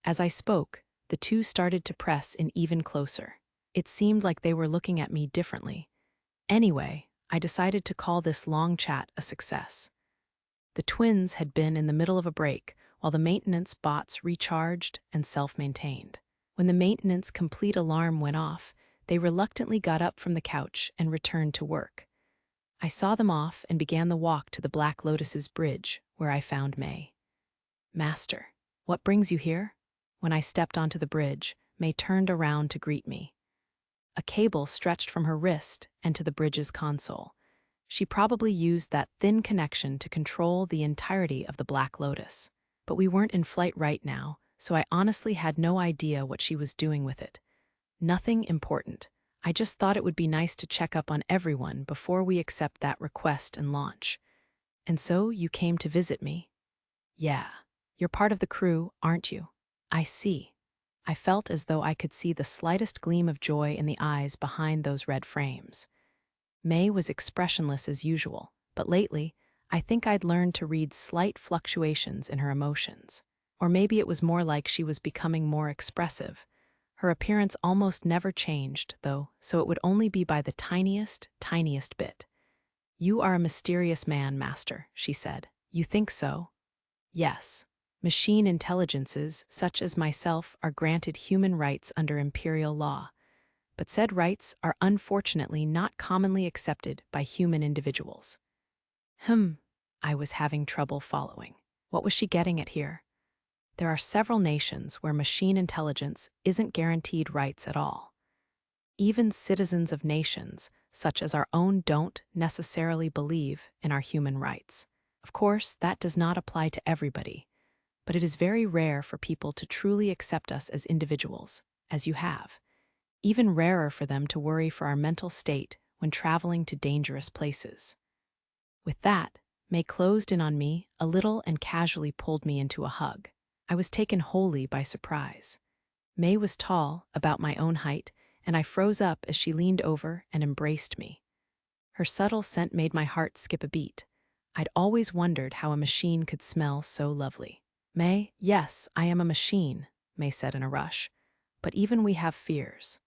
As I spoke, the two started to press in even closer. It seemed like they were looking at me differently. Anyway, I decided to call this long chat a success. The twins had been in the middle of a break while the maintenance bots recharged and self-maintained. When the maintenance complete alarm went off, they reluctantly got up from the couch and returned to work. I saw them off and began the walk to the Black Lotus's bridge, where I found May. Master, what brings you here? When I stepped onto the bridge, May turned around to greet me. A cable stretched from her wrist and to the bridge's console. She probably used that thin connection to control the entirety of the Black Lotus. But we weren't in flight right now, so I honestly had no idea what she was doing with it. Nothing important. I just thought it would be nice to check up on everyone before we accept that request and launch. And so you came to visit me? Yeah. You're part of the crew, aren't you? I see. I felt as though I could see the slightest gleam of joy in the eyes behind those red frames. May was expressionless as usual, but lately, I think I'd learned to read slight fluctuations in her emotions. Or maybe it was more like she was becoming more expressive. Her appearance almost never changed, though, so it would only be by the tiniest bit. You are a mysterious man, Master, she said. You think so? Yes. Machine intelligences, such as myself, are granted human rights under imperial law. But said rights are unfortunately not commonly accepted by human individuals. I was having trouble following. What was she getting at here? There are several nations where machine intelligence isn't guaranteed rights at all. Even citizens of nations, such as our own, don't necessarily believe in our human rights. Of course, that does not apply to everybody, but it is very rare for people to truly accept us as individuals, as you have. Even rarer for them to worry for our mental state when traveling to dangerous places. With that, May closed in on me a little and casually pulled me into a hug. I was taken wholly by surprise. May was tall, about my own height, and I froze up as she leaned over and embraced me. Her subtle scent made my heart skip a beat. I'd always wondered how a machine could smell so lovely. May, yes, I am a machine, May said in a rush. But even we have fears.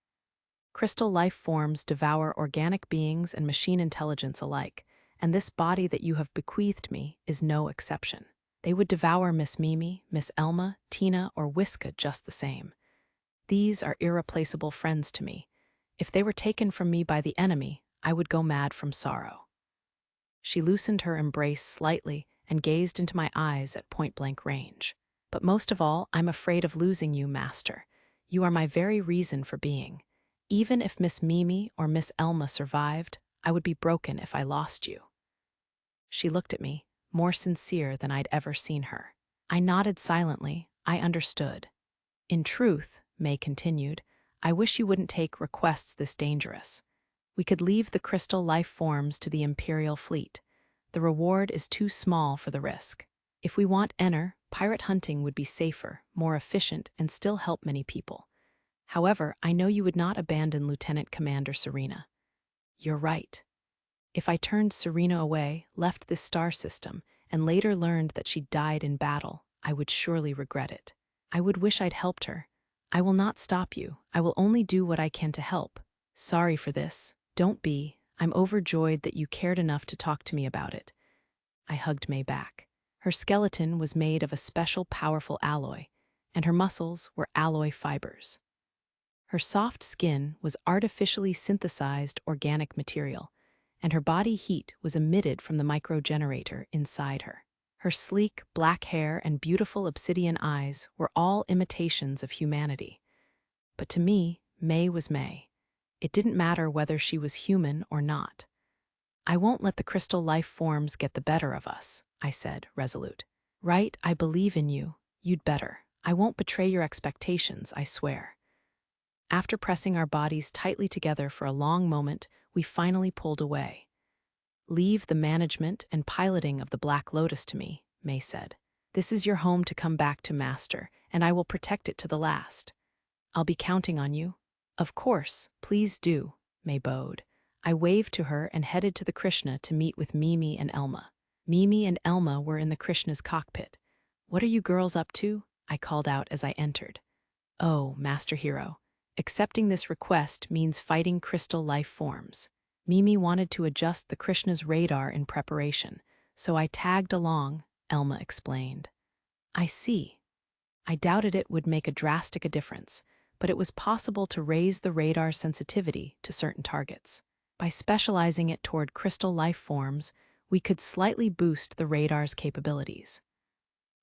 Crystal life forms devour organic beings and machine intelligence alike, and this body that you have bequeathed me is no exception. They would devour Miss Mimi, Miss Elma, Tina, or Whiska just the same. These are irreplaceable friends to me. If they were taken from me by the enemy, I would go mad from sorrow. She loosened her embrace slightly and gazed into my eyes at point-blank range. But most of all, I'm afraid of losing you, Master. You are my very reason for being. Even if Miss Mimi or Miss Elma survived, I would be broken if I lost you. She looked at me, more sincere than I'd ever seen her. I nodded silently. I understood. In truth, May continued, I wish you wouldn't take requests this dangerous. We could leave the crystal life forms to the Imperial fleet. The reward is too small for the risk. If we want Enner, pirate hunting would be safer, more efficient, and still help many people. However, I know you would not abandon Lieutenant Commander Serena. You're right. If I turned Serena away, left this star system, and later learned that she died in battle, I would surely regret it. I would wish I'd helped her. I will not stop you. I will only do what I can to help. Sorry for this. Don't be. I'm overjoyed that you cared enough to talk to me about it. I hugged May back. Her skeleton was made of a special powerful alloy, and her muscles were alloy fibers. Her soft skin was artificially synthesized organic material, and her body heat was emitted from the microgenerator inside her. Her sleek, black hair and beautiful obsidian eyes were all imitations of humanity. But to me, May was May. It didn't matter whether she was human or not. I won't let the crystal life forms get the better of us, I said, resolute. Right, I believe in you. You'd better. I won't betray your expectations, I swear. After pressing our bodies tightly together for a long moment, we finally pulled away. Leave the management and piloting of the Black Lotus to me, May said. This is your home to come back to, Master, and I will protect it to the last. I'll be counting on you. Of course, please do, May bowed. I waved to her and headed to the Krishna to meet with Mimi and Elma. Mimi and Elma were in the Krishna's cockpit. What are you girls up to? I called out as I entered. Oh, Master Hero. Accepting this request means fighting crystal life forms. Mimi wanted to adjust the Krishna's radar in preparation, so I tagged along, Elma explained. I see. I doubted it would make a drastic difference, but it was possible to raise the radar sensitivity to certain targets. By specializing it toward crystal life forms, we could slightly boost the radar's capabilities.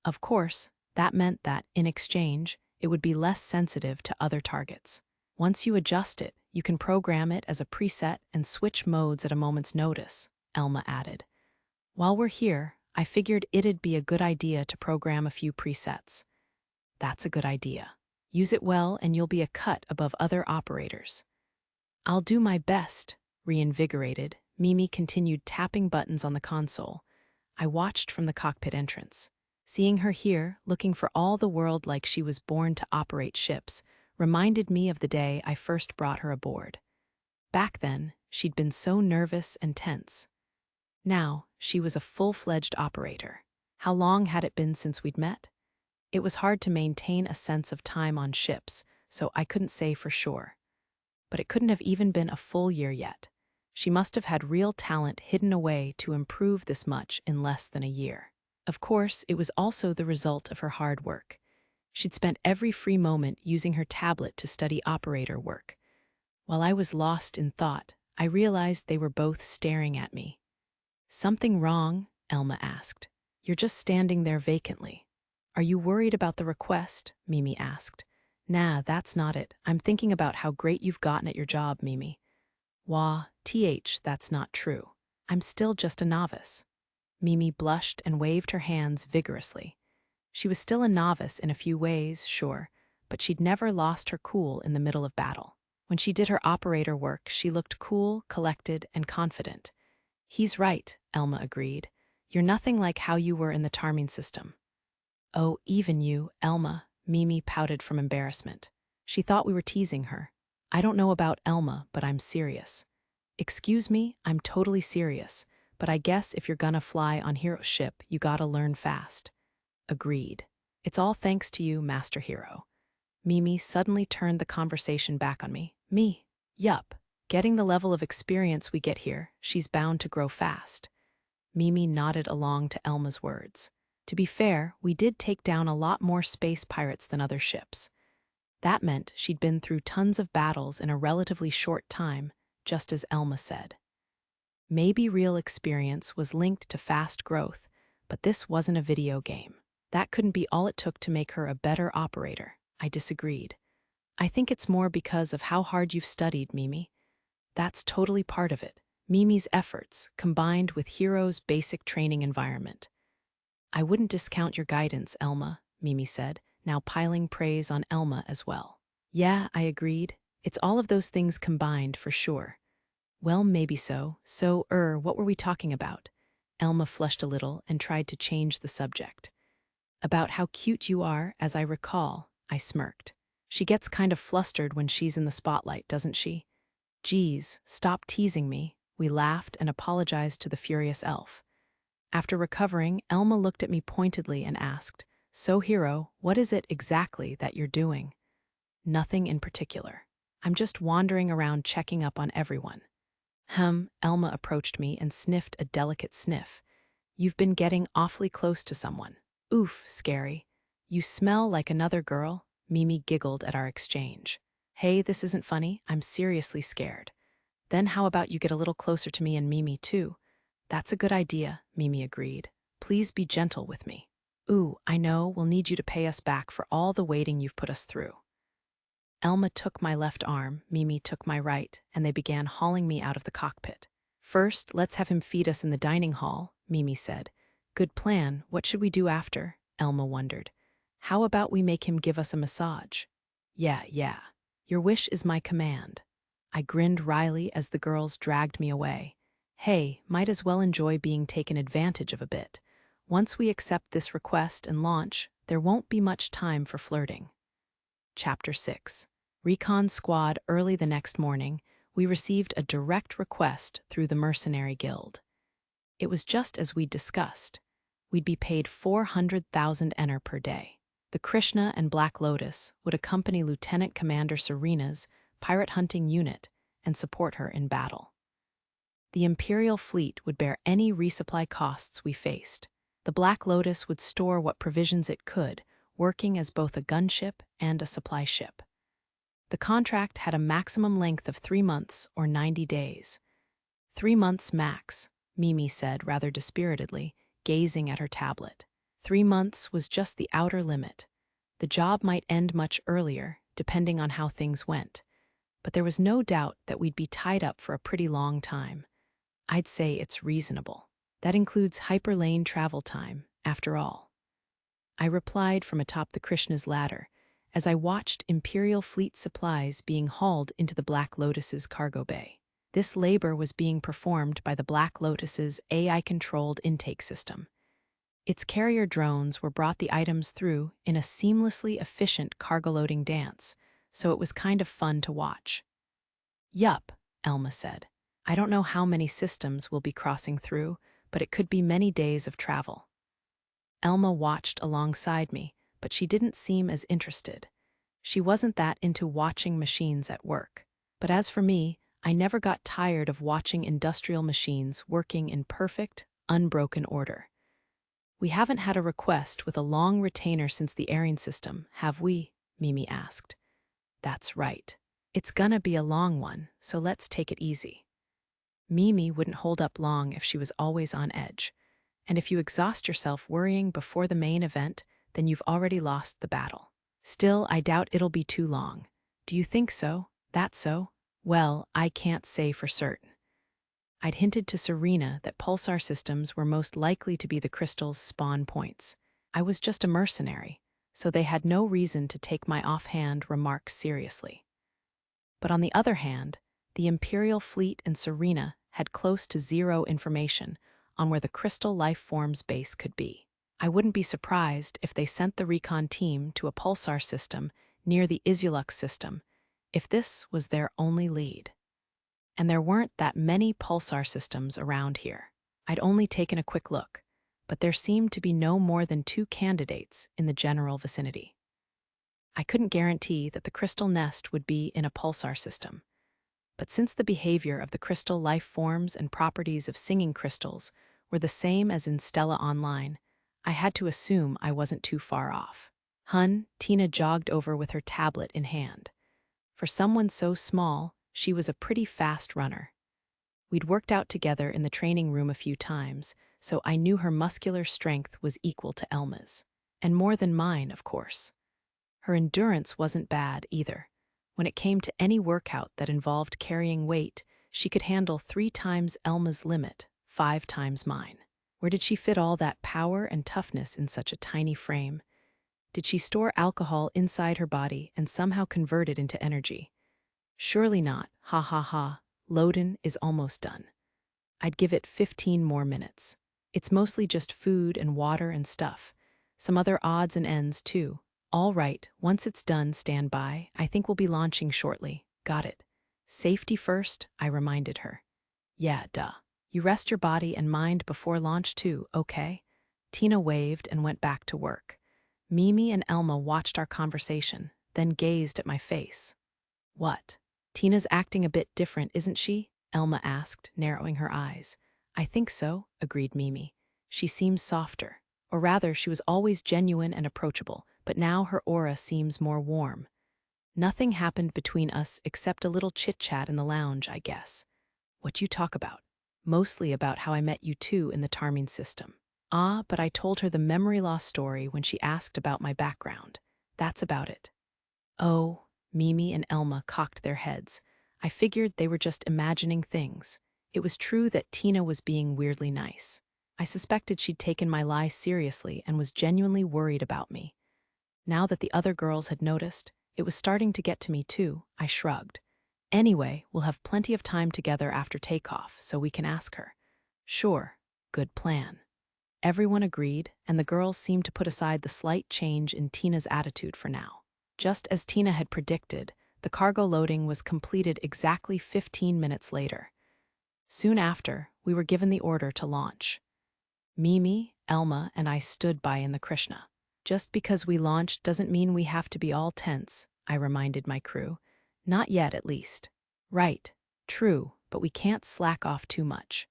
Of course, that meant that, in exchange, it would be less sensitive to other targets. Once you adjust it, you can program it as a preset and switch modes at a moment's notice, Elma added. While we're here, I figured it'd be a good idea to program a few presets. That's a good idea. Use it well and you'll be a cut above other operators. I'll do my best, reinvigorated. Mimi continued tapping buttons on the console. I watched from the cockpit entrance. Seeing her here, looking for all the world like she was born to operate ships, reminded me of the day I first brought her aboard. Back then, she'd been so nervous and tense. Now, she was a full-fledged operator. How long had it been since we'd met? It was hard to maintain a sense of time on ships, so I couldn't say for sure. But it couldn't have even been a full year yet. She must have had real talent hidden away to improve this much in less than a year. Of course, it was also the result of her hard work. She'd spent every free moment using her tablet to study operator work. While I was lost in thought, I realized they were both staring at me. Something wrong? Elma asked. You're just standing there vacantly. Are you worried about the request? Mimi asked. Nah, that's not it. I'm thinking about how great you've gotten at your job, Mimi. Wah, That's not true. I'm still just a novice. Mimi blushed and waved her hands vigorously. She was still a novice in a few ways, sure, but she'd never lost her cool in the middle of battle. When she did her operator work, she looked cool, collected, and confident. He's right, Elma agreed. You're nothing like how you were in the Tarmine system. Oh, even you, Elma, Mimi pouted from embarrassment. She thought we were teasing her. I don't know about Elma, but I'm serious. Excuse me, I'm totally serious, but I guess if you're gonna fly on Hero's ship, you gotta learn fast. Agreed. It's all thanks to you, Master Hero. Mimi suddenly turned the conversation back on me. Me? Yup. Getting the level of experience we get here, she's bound to grow fast. Mimi nodded along to Elma's words. To be fair, we did take down a lot more space pirates than other ships. That meant she'd been through tons of battles in a relatively short time, just as Elma said. Maybe real experience was linked to fast growth, but this wasn't a video game. That couldn't be all it took to make her a better operator. I disagreed. I think it's more because of how hard you've studied, Mimi. That's totally part of it. Mimi's efforts, combined with Hero's basic training environment. I wouldn't discount your guidance, Elma, Mimi said, now piling praise on Elma as well. Yeah, I agreed. It's all of those things combined, for sure. Well, maybe so. What were we talking about? Elma flushed a little and tried to change the subject. About how cute you are, as I recall, I smirked. She gets kind of flustered when she's in the spotlight, doesn't she? Geez, stop teasing me. We laughed and apologized to the furious elf. After recovering, Elma looked at me pointedly and asked, So, Hero, what is it exactly that you're doing? Nothing in particular. I'm just wandering around checking up on everyone. Elma approached me and sniffed a delicate sniff. You've been getting awfully close to someone. Oof, scary. You smell like another girl, Mimi giggled at our exchange. Hey, this isn't funny, I'm seriously scared. Then how about you get a little closer to me and Mimi too? That's a good idea, Mimi agreed. Please be gentle with me. Ooh, I know, we'll need you to pay us back for all the waiting you've put us through. Elma took my left arm, Mimi took my right, and they began hauling me out of the cockpit. First, let's have him feed us in the dining hall, Mimi said. Good plan, what should we do after? Elma wondered. How about we make him give us a massage? Yeah. Your wish is my command. I grinned wryly as the girls dragged me away. Hey, might as well enjoy being taken advantage of a bit. Once we accept this request and launch, there won't be much time for flirting. Chapter 6. Recon Squad. Early the next morning, we received a direct request through the Mercenary Guild. It was just as we'd discussed. We'd be paid 400,000 ener per day. The Krishna and Black Lotus would accompany Lieutenant Commander Serena's pirate hunting unit and support her in battle. The Imperial fleet would bear any resupply costs we faced. The Black Lotus would store what provisions it could, working as both a gunship and a supply ship. The contract had a maximum length of 3 months or 90 days. 3 months max, Mimi said rather dispiritedly, gazing at her tablet. 3 months was just the outer limit. The job might end much earlier, depending on how things went. But there was no doubt that we'd be tied up for a pretty long time. I'd say it's reasonable. That includes hyperlane travel time, after all. I replied from atop the Krishna's ladder, as I watched Imperial fleet supplies being hauled into the Black Lotus's cargo bay. This labor was being performed by the Black Lotus's AI-controlled intake system. Its carrier drones were brought the items through in a seamlessly efficient cargo-loading dance, so it was kind of fun to watch. Yup, Elma said. I don't know how many systems we'll be crossing through, but it could be many days of travel. Elma watched alongside me, but she didn't seem as interested. She wasn't that into watching machines at work. But as for me, I never got tired of watching industrial machines working in perfect, unbroken order. We haven't had a request with a long retainer since the airing system, have we? Mimi asked. That's right. It's gonna be a long one, so let's take it easy. Mimi wouldn't hold up long if she was always on edge. And if you exhaust yourself worrying before the main event, then you've already lost the battle. Still, I doubt it'll be too long. Do you think so? That so? Well, I can't say for certain. I'd hinted to Serena that pulsar systems were most likely to be the crystal's spawn points. I was just a mercenary, so they had no reason to take my offhand remarks seriously. But on the other hand, the Imperial fleet and Serena had close to zero information on where the crystal life form's base could be. I wouldn't be surprised if they sent the recon team to a pulsar system near the Isulux system, if this was their only lead. And there weren't that many pulsar systems around here. I'd only taken a quick look, but there seemed to be no more than 2 candidates in the general vicinity. I couldn't guarantee that the crystal nest would be in a pulsar system, but since the behavior of the crystal life forms and properties of singing crystals were the same as in Stella Online, I had to assume I wasn't too far off. Tina jogged over with her tablet in hand. For someone so small, she was a pretty fast runner. We'd worked out together in the training room a few times, so I knew her muscular strength was equal to Elma's. And more than mine, of course. Her endurance wasn't bad either. When it came to any workout that involved carrying weight, she could handle 3 times Elma's limit, 5 times mine. Where did she fit all that power and toughness in such a tiny frame? Did she store alcohol inside her body and somehow convert it into energy? Surely not, ha ha ha. Loden is almost done. I'd give it 15 more minutes. It's mostly just food and water and stuff. Some other odds and ends, too. All right, once it's done, stand by. I think we'll be launching shortly. Got it. Safety first, I reminded her. Yeah, duh. You rest your body and mind before launch too, okay? Tina waved and went back to work. Mimi and Elma watched our conversation, then gazed at my face. What? Tina's acting a bit different, isn't she? Elma asked, narrowing her eyes. I think so, agreed Mimi. She seems softer. Or rather, she was always genuine and approachable, but now her aura seems more warm. Nothing happened between us except a little chit-chat in the lounge, I guess. What you talk about? Mostly about how I met you two in the Tarmine system. Ah, but I told her the memory loss story when she asked about my background. That's about it. Oh, Mimi and Elma cocked their heads. I figured they were just imagining things. It was true that Tina was being weirdly nice. I suspected she'd taken my lie seriously and was genuinely worried about me. Now that the other girls had noticed, it was starting to get to me too. I shrugged. Anyway, we'll have plenty of time together after takeoff, so we can ask her. Sure, good plan. Everyone agreed, and the girls seemed to put aside the slight change in Tina's attitude for now. Just as Tina had predicted, the cargo loading was completed exactly 15 minutes later. Soon after, we were given the order to launch. Mimi, Elma, and I stood by in the Krishna. Just because we launched doesn't mean we have to be all tense, I reminded my crew. Not yet, at least. Right, true, but we can't slack off too much.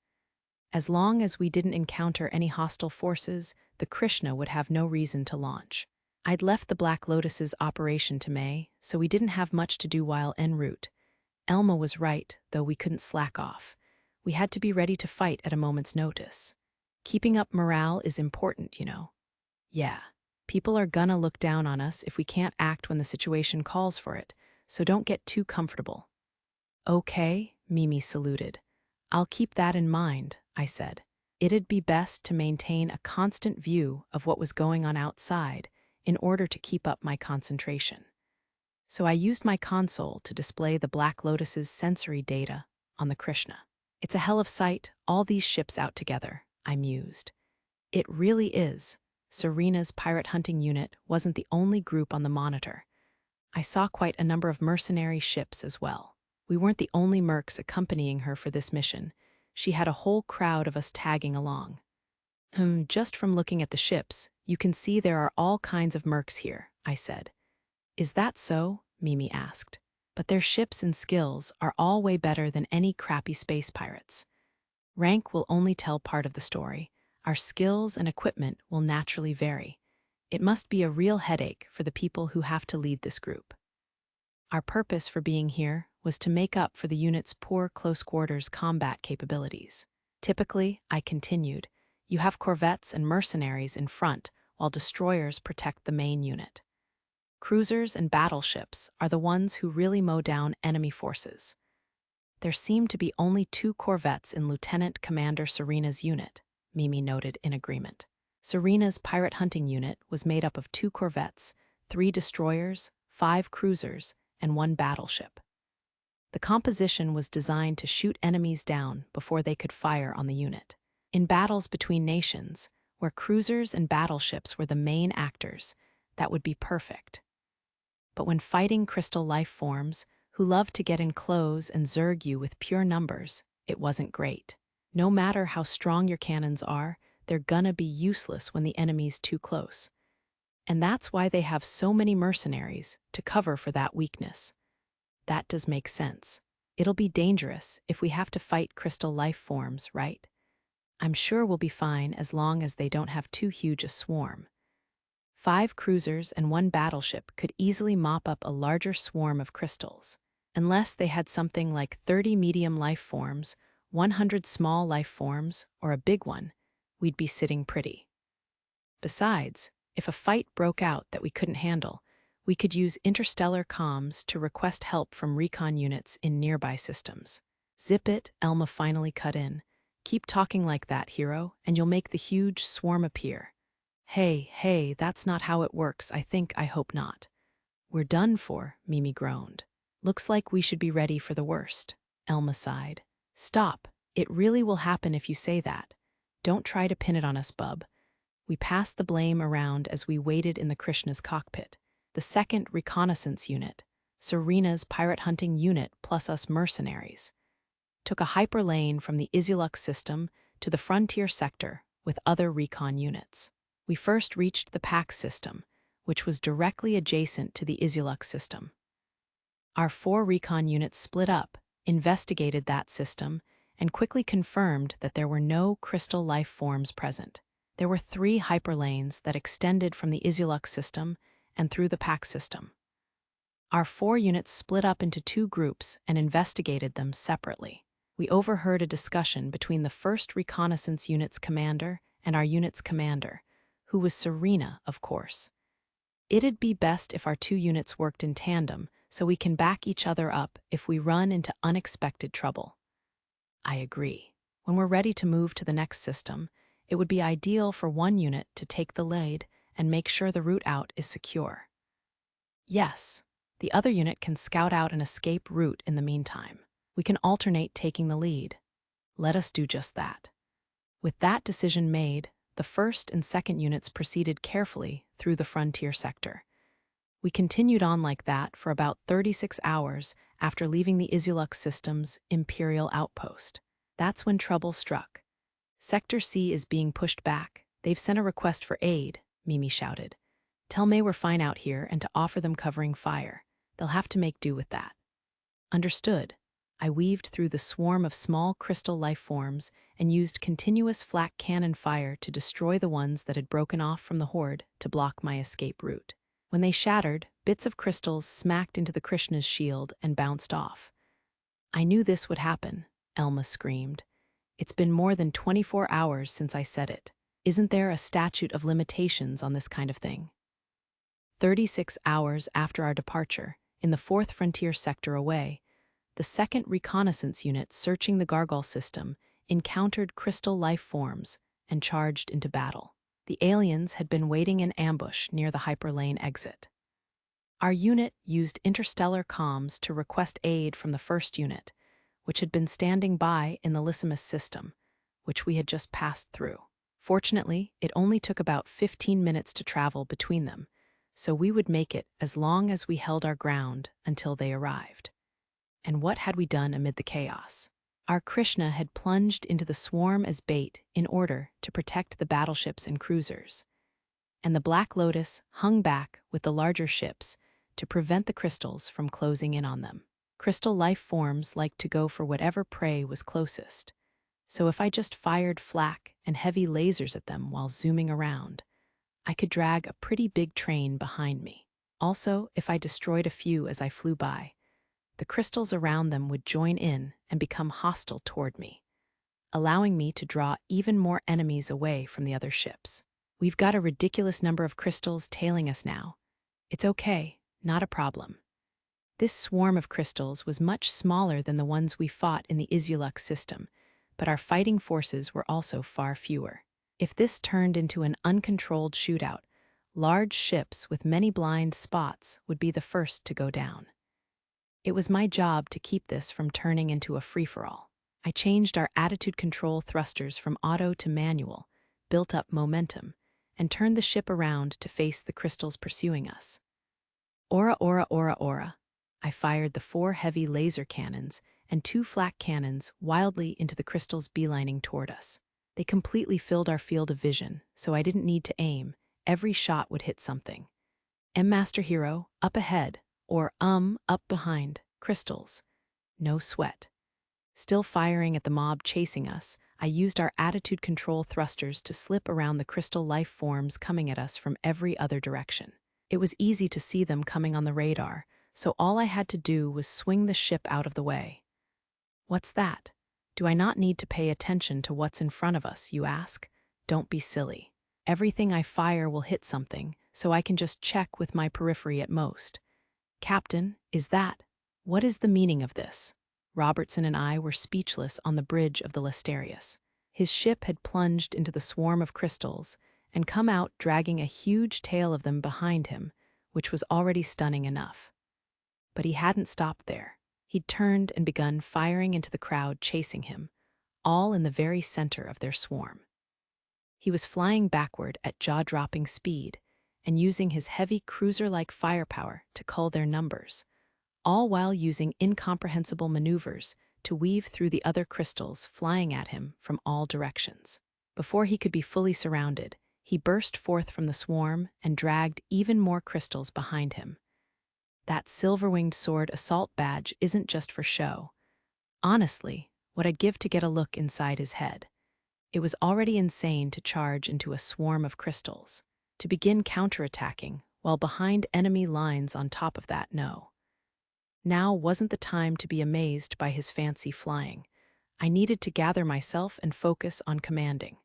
As long as we didn't encounter any hostile forces, the Krishna would have no reason to launch. I'd left the Black Lotus's operation to May, so we didn't have much to do while en route. Elma was right, though we couldn't slack off. We had to be ready to fight at a moment's notice. Keeping up morale is important, you know. Yeah, people are gonna look down on us if we can't act when the situation calls for it, so don't get too comfortable. Okay, Mimi saluted. I'll keep that in mind, I said. It'd be best to maintain a constant view of what was going on outside in order to keep up my concentration. So I used my console to display the Black Lotus's sensory data on the Krishna. It's a hell of sight, all these ships out together, I mused. It really is. Serena's pirate hunting unit wasn't the only group on the monitor. I saw quite a number of mercenary ships as well. We weren't the only mercs accompanying her for this mission. She had a whole crowd of us tagging along. Just from looking at the ships, you can see there are all kinds of mercs here, I said. Is that so? Mimi asked. But their ships and skills are all way better than any crappy space pirates. Rank will only tell part of the story. Our skills and equipment will naturally vary. It must be a real headache for the people who have to lead this group. Our purpose for being here was to make up for the unit's poor close-quarters combat capabilities. Typically, I continued, you have corvettes and mercenaries in front, while destroyers protect the main unit. Cruisers and battleships are the ones who really mow down enemy forces. There seemed to be only 2 corvettes in Lieutenant Commander Serena's unit, Mimi noted in agreement. Serena's pirate hunting unit was made up of 2 corvettes, 3 destroyers, 5 cruisers, and 1 battleship. The composition was designed to shoot enemies down before they could fire on the unit. In battles between nations, where cruisers and battleships were the main actors, that would be perfect. But when fighting crystal life forms, who love to get in close and zerg you with pure numbers, it wasn't great. No matter how strong your cannons are, they're gonna be useless when the enemy's too close. And that's why they have so many mercenaries to cover for that weakness. That does make sense. It'll be dangerous if we have to fight crystal life forms, right? I'm sure we'll be fine as long as they don't have too huge a swarm. 5 cruisers and 1 battleship could easily mop up a larger swarm of crystals. Unless they had something like 30 medium life forms, 100 small life forms, or a big one, we'd be sitting pretty. Besides, if a fight broke out that we couldn't handle, we could use interstellar comms to request help from recon units in nearby systems. Zip it, Elma finally cut in. Keep talking like that, hero, and you'll make the huge swarm appear. Hey, that's not how it works, I hope not. We're done for, Mimi groaned. Looks like we should be ready for the worst, Elma sighed. Stop, it really will happen if you say that. Don't try to pin it on us, bub. We passed the blame around as we waited in the Krishna's cockpit. The 2nd Reconnaissance Unit, Serena's pirate hunting unit plus us mercenaries, took a hyperlane from the Isulux system to the frontier sector with other recon units. We first reached the Pax system, which was directly adjacent to the Isulux system. Our 4 recon units split up, investigated that system, and quickly confirmed that there were no crystal life forms present. There were 3 hyperlanes that extended from the Isulux system and through the Pax system. Our 4 units split up into 2 groups and investigated them separately. We overheard a discussion between the 1st Reconnaissance Unit's commander and our unit's commander, who was Serena, of course. It'd be best if our 2 units worked in tandem so we can back each other up if we run into unexpected trouble. I agree. When we're ready to move to the next system, it would be ideal for one unit to take the lead and make sure the route out is secure. Yes, the other unit can scout out an escape route in the meantime. We can alternate taking the lead. Let us do just that. With that decision made, the 1st and 2nd units proceeded carefully through the frontier sector. We continued on like that for about 36 hours after leaving the Isulux system's Imperial outpost. That's when trouble struck. Sector C is being pushed back. They've sent a request for aid, Mimi shouted. Tell May we're fine out here and to offer them covering fire. They'll have to make do with that. Understood. I weaved through the swarm of small crystal life forms and used continuous flak cannon fire to destroy the ones that had broken off from the horde to block my escape route. When they shattered, bits of crystals smacked into the Krishna's shield and bounced off. I knew this would happen, Elma screamed. It's been more than 24 hours since I said it. Isn't there a statute of limitations on this kind of thing? 36 hours after our departure, in the 4th frontier sector away, the 2nd Reconnaissance Unit searching the Gargol system encountered crystal life forms and charged into battle. The aliens had been waiting in ambush near the hyperlane exit. Our unit used interstellar comms to request aid from the 1st unit, which had been standing by in the Lysimus system, which we had just passed through. Fortunately, it only took about 15 minutes to travel between them, so we would make it as long as we held our ground until they arrived. And what had we done amid the chaos? Our Krishna had plunged into the swarm as bait in order to protect the battleships and cruisers. And the Black Lotus hung back with the larger ships to prevent the crystals from closing in on them. Crystal life forms like to go for whatever prey was closest. So if I just fired flak and heavy lasers at them while zooming around, I could drag a pretty big train behind me. Also, if I destroyed a few as I flew by, the crystals around them would join in and become hostile toward me, allowing me to draw even more enemies away from the other ships. We've got a ridiculous number of crystals tailing us now. It's okay, not a problem. This swarm of crystals was much smaller than the ones we fought in the Isulux system, but our fighting forces were also far fewer. If this turned into an uncontrolled shootout, large ships with many blind spots would be the first to go down. It was my job to keep this from turning into a free-for-all. I changed our attitude control thrusters from auto to manual, built up momentum, and turned the ship around to face the crystals pursuing us. Aura, aura, aura, aura. I fired the 4 heavy laser cannons and 2 flak cannons wildly into the crystals beelining toward us. They completely filled our field of vision, so I didn't need to aim. Every shot would hit something. Master Hero, up ahead, or up behind, crystals. No sweat. Still firing at the mob chasing us, I used our attitude control thrusters to slip around the crystal life forms coming at us from every other direction. It was easy to see them coming on the radar, so all I had to do was swing the ship out of the way. What's that? Do I not need to pay attention to what's in front of us, you ask? Don't be silly. Everything I fire will hit something, so I can just check with my periphery at most. Captain, is that? What is the meaning of this? Robertson and I were speechless on the bridge of the Lesterius. His ship had plunged into the swarm of crystals and come out dragging a huge tail of them behind him, which was already stunning enough. But he hadn't stopped there. He'd turned and begun firing into the crowd chasing him, all in the very center of their swarm. He was flying backward at jaw-dropping speed and using his heavy cruiser-like firepower to cull their numbers, all while using incomprehensible maneuvers to weave through the other crystals flying at him from all directions. Before he could be fully surrounded, he burst forth from the swarm and dragged even more crystals behind him. That silver-winged sword assault badge isn't just for show. Honestly, what I'd give to get a look inside his head. It was already insane to charge into a swarm of crystals. To begin counterattacking, while behind enemy lines on top of that, no. Now wasn't the time to be amazed by his fancy flying. I needed to gather myself and focus on commanding.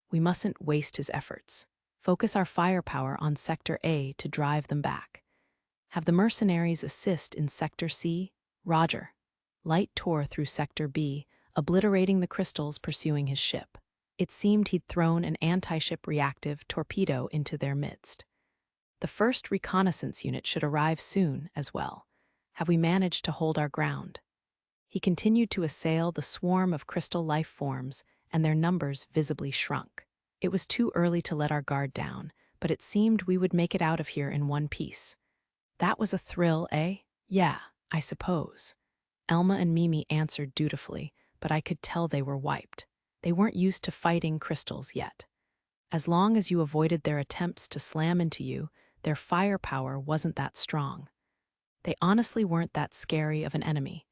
We mustn't waste his efforts. Focus our firepower on Sector A to drive them back. Have the mercenaries assist in Sector C? Roger. Light tore through Sector B, obliterating the crystals pursuing his ship. It seemed he'd thrown an anti-ship reactive torpedo into their midst. The first reconnaissance unit should arrive soon as well. Have we managed to hold our ground? He continued to assail the swarm of crystal life forms, and their numbers visibly shrunk. It was too early to let our guard down, but it seemed we would make it out of here in one piece. That was a thrill, eh? Yeah, I suppose. Elma and Mimi answered dutifully, but I could tell they were wiped. They weren't used to fighting crystals yet. As long as you avoided their attempts to slam into you, their firepower wasn't that strong. They honestly weren't that scary of an enemy,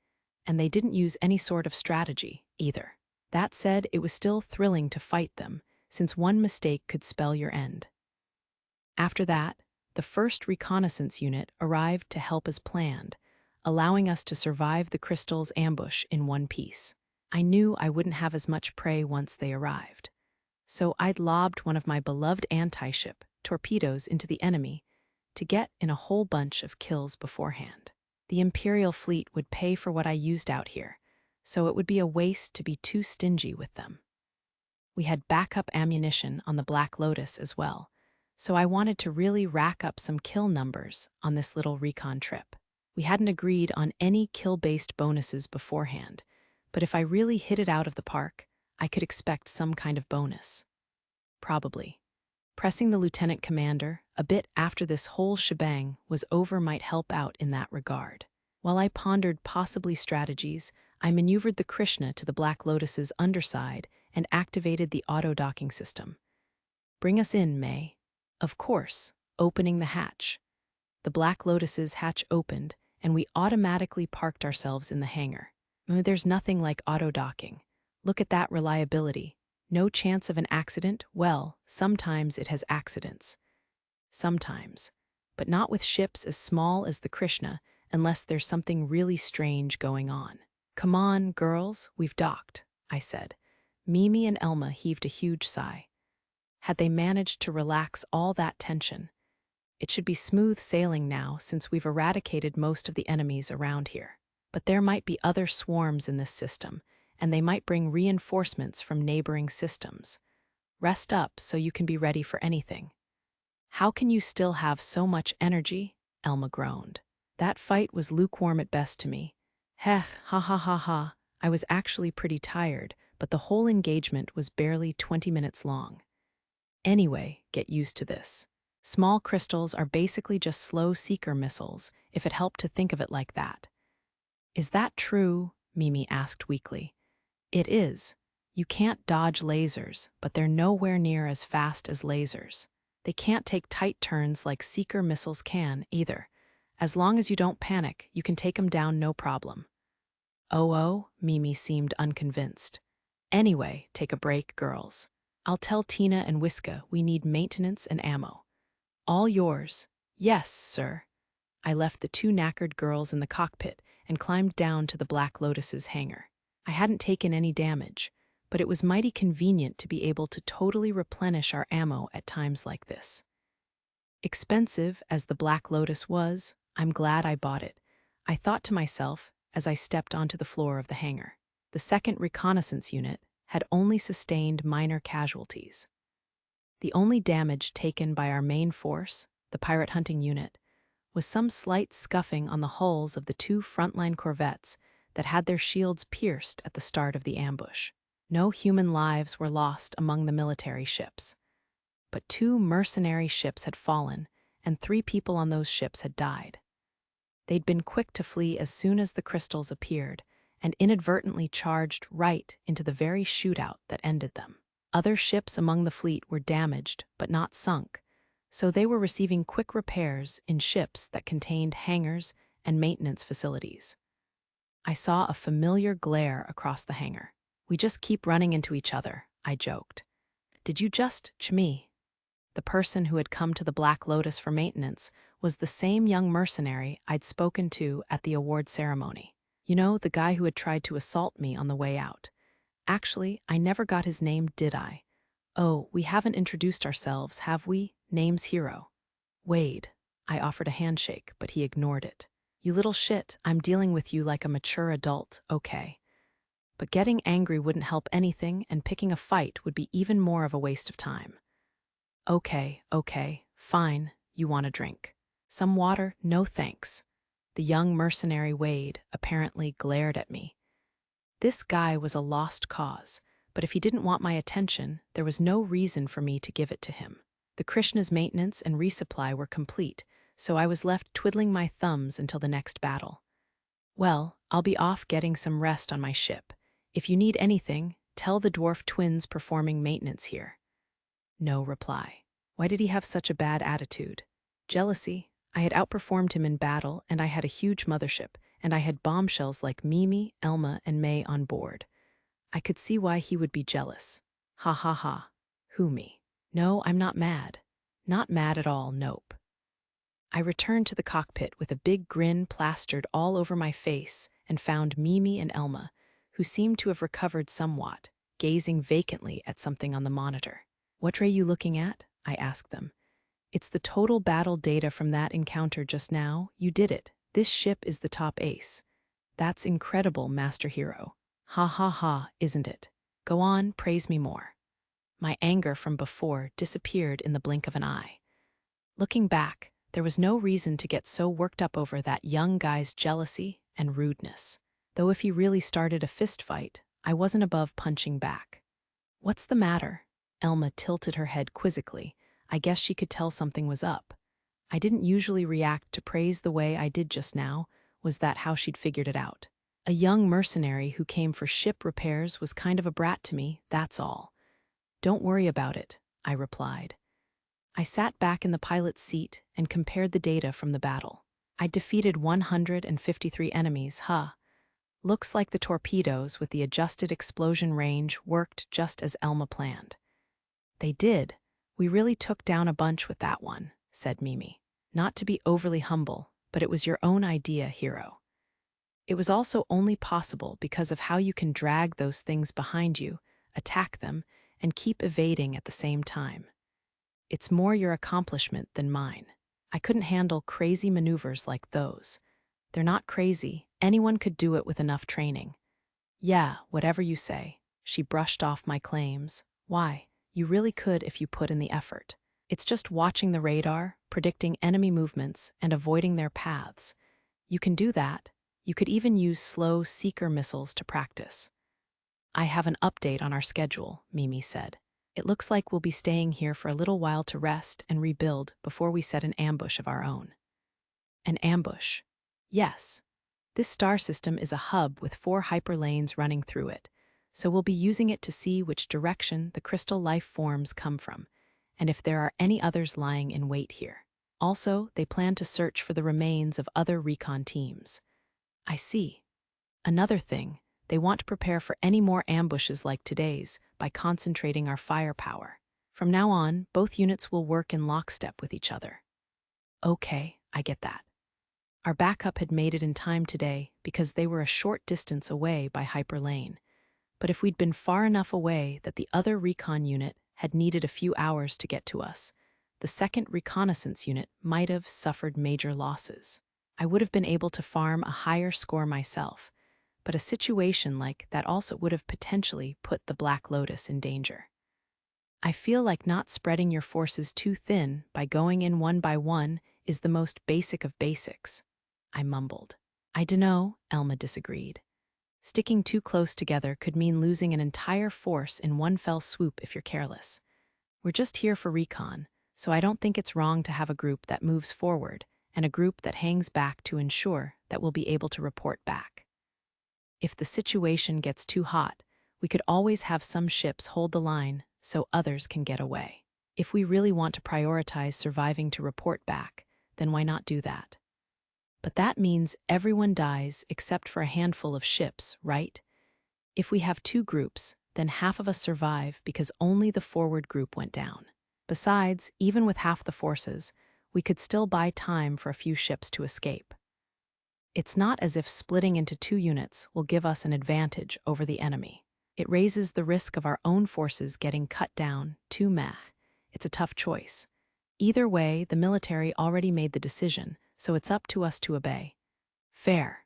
and they didn't use any sort of strategy, either. That said, it was still thrilling to fight them, since one mistake could spell your end. After that, the first reconnaissance unit arrived to help as planned, allowing us to survive the crystal's ambush in one piece. I knew I wouldn't have as much prey once they arrived, so I'd lobbed one of my beloved anti-ship torpedoes into the enemy to get in a whole bunch of kills beforehand. The Imperial fleet would pay for what I used out here, so it would be a waste to be too stingy with them. We had backup ammunition on the Black Lotus as well, so I wanted to really rack up some kill numbers on this little recon trip. We hadn't agreed on any kill-based bonuses beforehand, but if I really hit it out of the park, I could expect some kind of bonus. Probably. Pressing the lieutenant commander, a bit after this whole shebang was over, might help out in that regard. While I pondered possibly strategies, I maneuvered the Krishna to the Black Lotus's underside and activated the auto-docking system. Bring us in, May. Of course, opening the hatch. The Black Lotus's hatch opened, and we automatically parked ourselves in the hangar. There's nothing like auto-docking. Look at that reliability. No chance of an accident? Well, sometimes it has accidents. Sometimes. But not with ships as small as the Krishna, unless there's something really strange going on. Come on, girls, we've docked, I said. Mimi and Elma heaved a huge sigh. Had they managed to relax all that tension? It should be smooth sailing now since we've eradicated most of the enemies around here. But there might be other swarms in this system, and they might bring reinforcements from neighboring systems. Rest up so you can be ready for anything. How can you still have so much energy? Elma groaned. That fight was lukewarm at best to me. Heh, ha ha ha ha. I was actually pretty tired, but the whole engagement was barely 20 minutes long. Anyway, get used to this. Small crystals are basically just slow seeker missiles, if it helped to think of it like that. Is that true? Mimi asked weakly. It is. You can't dodge lasers, but they're nowhere near as fast as lasers. They can't take tight turns like seeker missiles can, either. As long as you don't panic, you can take them down no problem. Oh, Mimi seemed unconvinced. Anyway, take a break, girls. I'll tell Tina and Whiska we need maintenance and ammo. All yours. Yes, sir. I left the two knackered girls in the cockpit and climbed down to the Black Lotus's hangar. I hadn't taken any damage, but it was mighty convenient to be able to totally replenish our ammo at times like this. Expensive as the Black Lotus was, I'm glad I bought it, I thought to myself as I stepped onto the floor of the hangar. The 2nd Reconnaissance Unit had only sustained minor casualties. The only damage taken by our main force, the Pirate Hunting Unit, was some slight scuffing on the hulls of the 2 frontline corvettes that had their shields pierced at the start of the ambush. No human lives were lost among the military ships. But 2 mercenary ships had fallen, and 3 people on those ships had died. They'd been quick to flee as soon as the crystals appeared, and inadvertently charged right into the very shootout that ended them. Other ships among the fleet were damaged, but not sunk, so they were receiving quick repairs in ships that contained hangars and maintenance facilities. I saw a familiar glare across the hangar. We just keep running into each other, I joked. Did you just me? The person who had come to the Black Lotus for maintenance was the same young mercenary I'd spoken to at the award ceremony. You know, the guy who had tried to assault me on the way out. Actually, I never got his name, did I? Oh, we haven't introduced ourselves, have we? Name's Hero. Wade. I offered a handshake, but he ignored it. You little shit, I'm dealing with you like a mature adult, okay. But getting angry wouldn't help anything, and picking a fight would be even more of a waste of time. Okay, fine, you want a drink. Some water? No thanks. The young mercenary Wade apparently glared at me. This guy was a lost cause, but if he didn't want my attention, there was no reason for me to give it to him. The Krishna's maintenance and resupply were complete, so I was left twiddling my thumbs until the next battle. Well, I'll be off getting some rest on my ship. If you need anything, tell the dwarf twins performing maintenance here. No reply. Why did he have such a bad attitude? Jealousy. I had outperformed him in battle, and I had a huge mothership, and I had bombshells like Mimi, Elma, and May on board. I could see why he would be jealous. Ha ha ha. Who, me? No, I'm not mad. Not mad at all, nope. I returned to the cockpit with a big grin plastered all over my face and found Mimi and Elma, who seemed to have recovered somewhat, gazing vacantly at something on the monitor. What are you looking at? I asked them. It's the total battle data from that encounter just now. You did it. This ship is the top ace. That's incredible, Master Hero. Ha ha ha, isn't it? Go on, praise me more. My anger from before disappeared in the blink of an eye. Looking back, there was no reason to get so worked up over that young guy's jealousy and rudeness. Though if he really started a fist fight, I wasn't above punching back. What's the matter? Elma tilted her head quizzically. I guess she could tell something was up. I didn't usually react to praise the way I did just now. Was that how she'd figured it out? A young mercenary who came for ship repairs was kind of a brat to me, that's all. Don't worry about it, I replied. I sat back in the pilot's seat and compared the data from the battle. I defeated 153 enemies, huh? Looks like the torpedoes with the adjusted explosion range worked just as Elma planned. They did. We really took down a bunch with that one, said Mimi. Not to be overly humble, but it was your own idea, Hero. It was also only possible because of how you can drag those things behind you, attack them, and keep evading at the same time. It's more your accomplishment than mine. I couldn't handle crazy maneuvers like those. They're not crazy. Anyone could do it with enough training. Yeah, whatever you say. She brushed off my claims. Why? You really could if you put in the effort. It's just watching the radar, predicting enemy movements, and avoiding their paths. You can do that. You could even use slow seeker missiles to practice. I have an update on our schedule, Mimi said. It looks like we'll be staying here for a little while to rest and rebuild before we set an ambush of our own. An ambush? Yes. This star system is a hub with 4 hyperlanes running through it, so we'll be using it to see which direction the crystal life forms come from, and if there are any others lying in wait here. Also, they plan to search for the remains of other recon teams. I see. Another thing, they want to prepare for any more ambushes like today's by concentrating our firepower. From now on, both units will work in lockstep with each other. Okay, I get that. Our backup had made it in time today because they were a short distance away by hyperlane. But if we'd been far enough away that the other recon unit had needed a few hours to get to us, the second reconnaissance unit might have suffered major losses. I would have been able to farm a higher score myself, but a situation like that also would have potentially put the Black Lotus in danger. I feel like not spreading your forces too thin by going in one by one is the most basic of basics, I mumbled. I dunno, Elma disagreed. Sticking too close together could mean losing an entire force in one fell swoop if you're careless. We're just here for recon, so I don't think it's wrong to have a group that moves forward and a group that hangs back to ensure that we'll be able to report back. If the situation gets too hot, we could always have some ships hold the line so others can get away. If we really want to prioritize surviving to report back, then why not do that? But that means everyone dies except for a handful of ships, right? If we have 2 groups, then half of us survive because only the forward group went down. Besides, even with half the forces, we could still buy time for a few ships to escape. It's not as if splitting into 2 units will give us an advantage over the enemy. It raises the risk of our own forces getting cut down, too meh. It's a tough choice. Either way, the military already made the decision, so it's up to us to obey. Fair.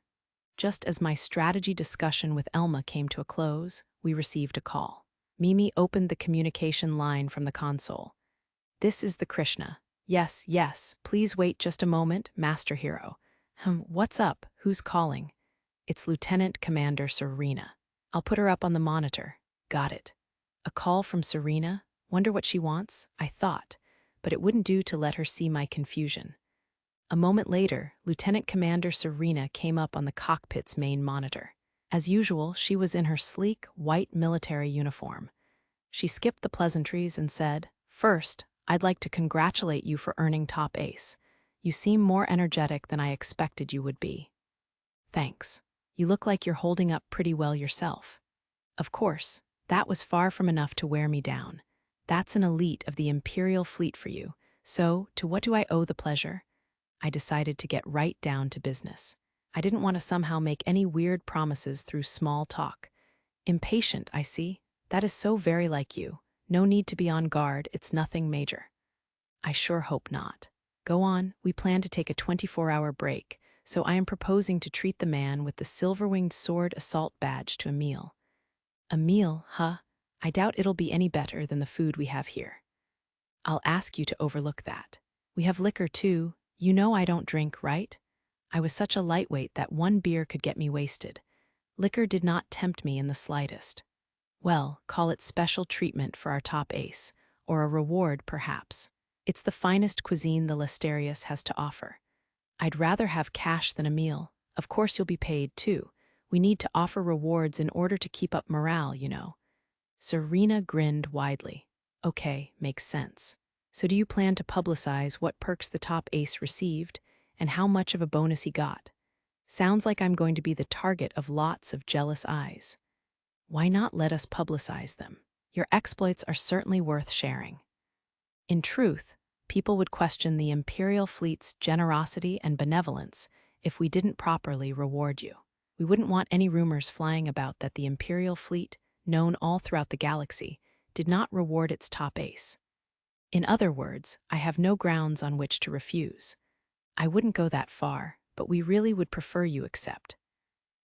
Just as my strategy discussion with Elma came to a close, we received a call. Mimi opened the communication line from the console. This is the Krishna. Yes, yes, please wait just a moment, Master Hero. What's up? Who's calling? It's Lieutenant Commander Serena. I'll put her up on the monitor. Got it. A call from Serena? Wonder what she wants? I thought, but it wouldn't do to let her see my confusion. A moment later, Lieutenant Commander Serena came up on the cockpit's main monitor. As usual, she was in her sleek, white military uniform. She skipped the pleasantries and said, "First, I'd like to congratulate you for earning top ace. You seem more energetic than I expected you would be." Thanks. You look like you're holding up pretty well yourself. Of course, that was far from enough to wear me down. That's an elite of the Imperial fleet for you. So, to what do I owe the pleasure? I decided to get right down to business. I didn't want to somehow make any weird promises through small talk. Impatient, I see. That is so very like you. No need to be on guard, it's nothing major. I sure hope not. Go on, we plan to take a 24-hour break, so I am proposing to treat the man with the silver-winged sword assault badge to a meal. A meal, huh? I doubt it'll be any better than the food we have here. I'll ask you to overlook that. We have liquor too. You know I don't drink, right? I was such a lightweight that 1 beer could get me wasted. Liquor did not tempt me in the slightest. Well, call it special treatment for our top ace, or a reward perhaps. It's the finest cuisine the Lesterius has to offer. I'd rather have cash than a meal. Of course you'll be paid too. We need to offer rewards in order to keep up morale, you know. Serena grinned widely. Okay, makes sense. So do you plan to publicize what perks the top ace received and how much of a bonus he got? Sounds like I'm going to be the target of lots of jealous eyes. Why not let us publicize them? Your exploits are certainly worth sharing. In truth, people would question the Imperial fleet's generosity and benevolence if we didn't properly reward you. We wouldn't want any rumors flying about that the Imperial fleet, known all throughout the galaxy, did not reward its top ace. In other words, I have no grounds on which to refuse. I wouldn't go that far, but we really would prefer you accept.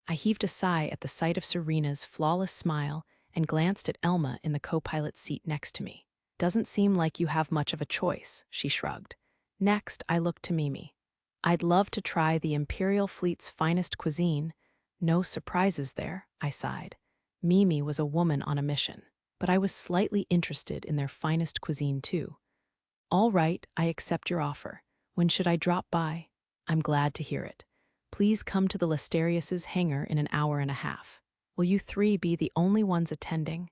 I heaved a sigh at the sight of Serena's flawless smile and glanced at Elma in the co-pilot seat next to me. Doesn't seem like you have much of a choice, she shrugged. Next, I looked to Mimi. I'd love to try the Imperial Fleet's finest cuisine. No surprises there, I sighed. Mimi was a woman on a mission, but I was slightly interested in their finest cuisine too. All right, I accept your offer. When should I drop by? I'm glad to hear it. Please come to the Listerius's hangar in an hour and a half. Will you three be the only ones attending?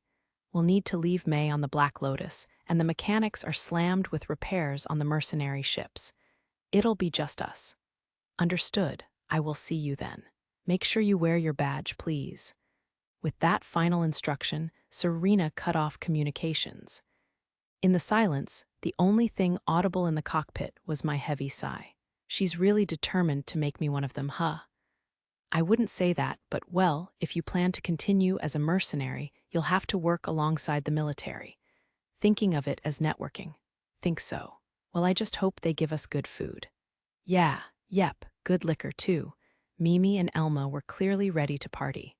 We'll need to leave May on the Black Lotus, and the mechanics are slammed with repairs on the Mercenary ships. It'll be just us. Understood. I will see you then. Make sure you wear your badge, please. With that final instruction, Serena cut off communications. In the silence, the only thing audible in the cockpit was my heavy sigh. She's really determined to make me one of them, huh? I wouldn't say that, but well, if you plan to continue as a mercenary, you'll have to work alongside the military. Thinking of it as networking. Think so. Well, I just hope they give us good food. Yeah, yep, good liquor too. Mimi and Elma were clearly ready to party.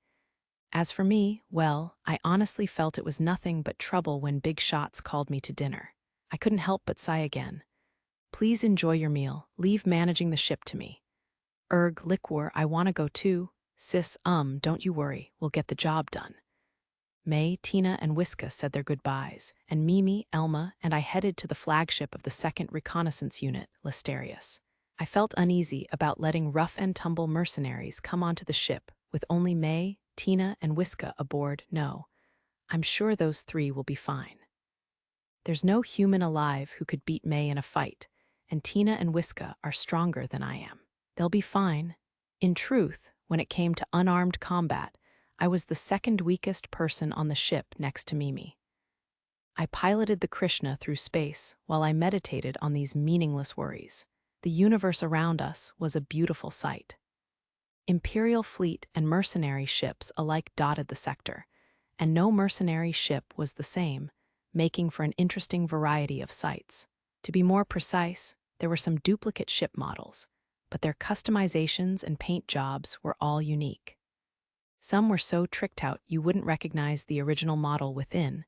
As for me, well, I honestly felt it was nothing but trouble when Big Shots called me to dinner. I couldn't help but sigh again. Please enjoy your meal. Leave managing the ship to me. Liquor, I want to go too. Sis, don't you worry. We'll get the job done. May, Tina, and Whiska said their goodbyes, and Mimi, Elma, and I headed to the flagship of the 2nd Reconnaissance Unit, Listerius. I felt uneasy about letting rough-and-tumble mercenaries come onto the ship with only May, Tina, and Whiska aboard. No, I'm sure those three will be fine. There's no human alive who could beat May in a fight, and Tina and Whiska are stronger than I am. They'll be fine. In truth, when it came to unarmed combat, I was the second weakest person on the ship next to Mimi. I piloted the Krishna through space while I meditated on these meaningless worries. The universe around us was a beautiful sight. Imperial fleet and mercenary ships alike dotted the sector, and no mercenary ship was the same, making for an interesting variety of sights. To be more precise, there were some duplicate ship models, but their customizations and paint jobs were all unique. Some were so tricked out you wouldn't recognize the original model within.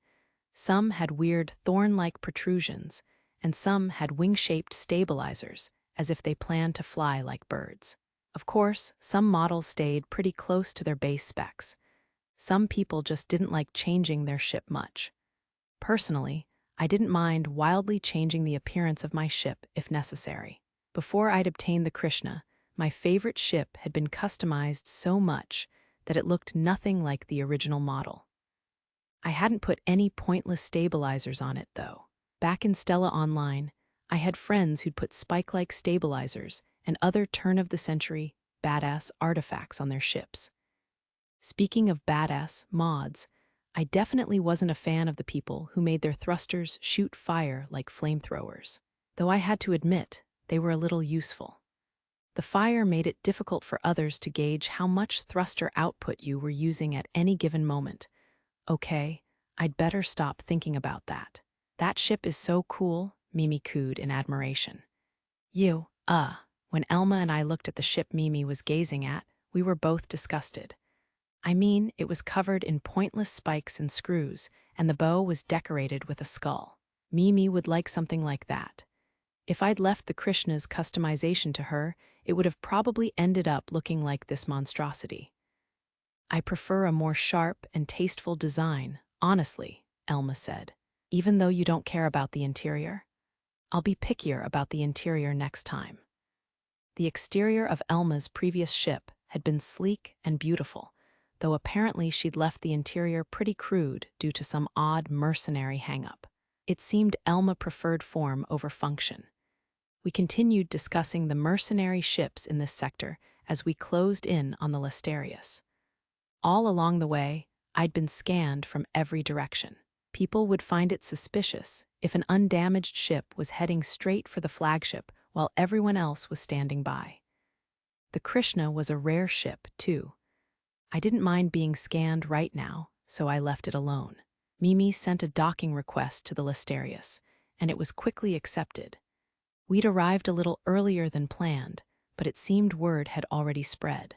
Some had weird thorn-like protrusions, and some had wing-shaped stabilizers, as if they planned to fly like birds. Of course, some models stayed pretty close to their base specs. Some people just didn't like changing their ship much. Personally, I didn't mind wildly changing the appearance of my ship if necessary. Before I'd obtained the Krishna, my favorite ship had been customized so much that it looked nothing like the original model. I hadn't put any pointless stabilizers on it, though. Back in Stella Online, I had friends who'd put spike-like stabilizers and other turn-of-the-century badass artifacts on their ships. Speaking of badass mods, I definitely wasn't a fan of the people who made their thrusters shoot fire like flamethrowers, though I had to admit they were a little useful. The fire made it difficult for others to gauge how much thruster output you were using at any given moment. Okay, I'd better stop thinking about that. That ship is so cool, Mimi cooed in admiration. When Elma and I looked at the ship Mimi was gazing at, we were both disgusted. I mean, it was covered in pointless spikes and screws, and the bow was decorated with a skull. Mimi would like something like that. If I'd left the Krishna's customization to her, it would have probably ended up looking like this monstrosity. I prefer a more sharp and tasteful design, honestly, Elma said. Even though you don't care about the interior? I'll be pickier about the interior next time. The exterior of Elma's previous ship had been sleek and beautiful, though apparently she'd left the interior pretty crude due to some odd mercenary hang-up. It seemed Elma preferred form over function. We continued discussing the mercenary ships in this sector as we closed in on the Listerius. All along the way, I'd been scanned from every direction. People would find it suspicious if an undamaged ship was heading straight for the flagship while everyone else was standing by. The Krishna was a rare ship, too. I didn't mind being scanned right now, so I left it alone. Mimi sent a docking request to the Listerius, and it was quickly accepted. We'd arrived a little earlier than planned, but it seemed word had already spread.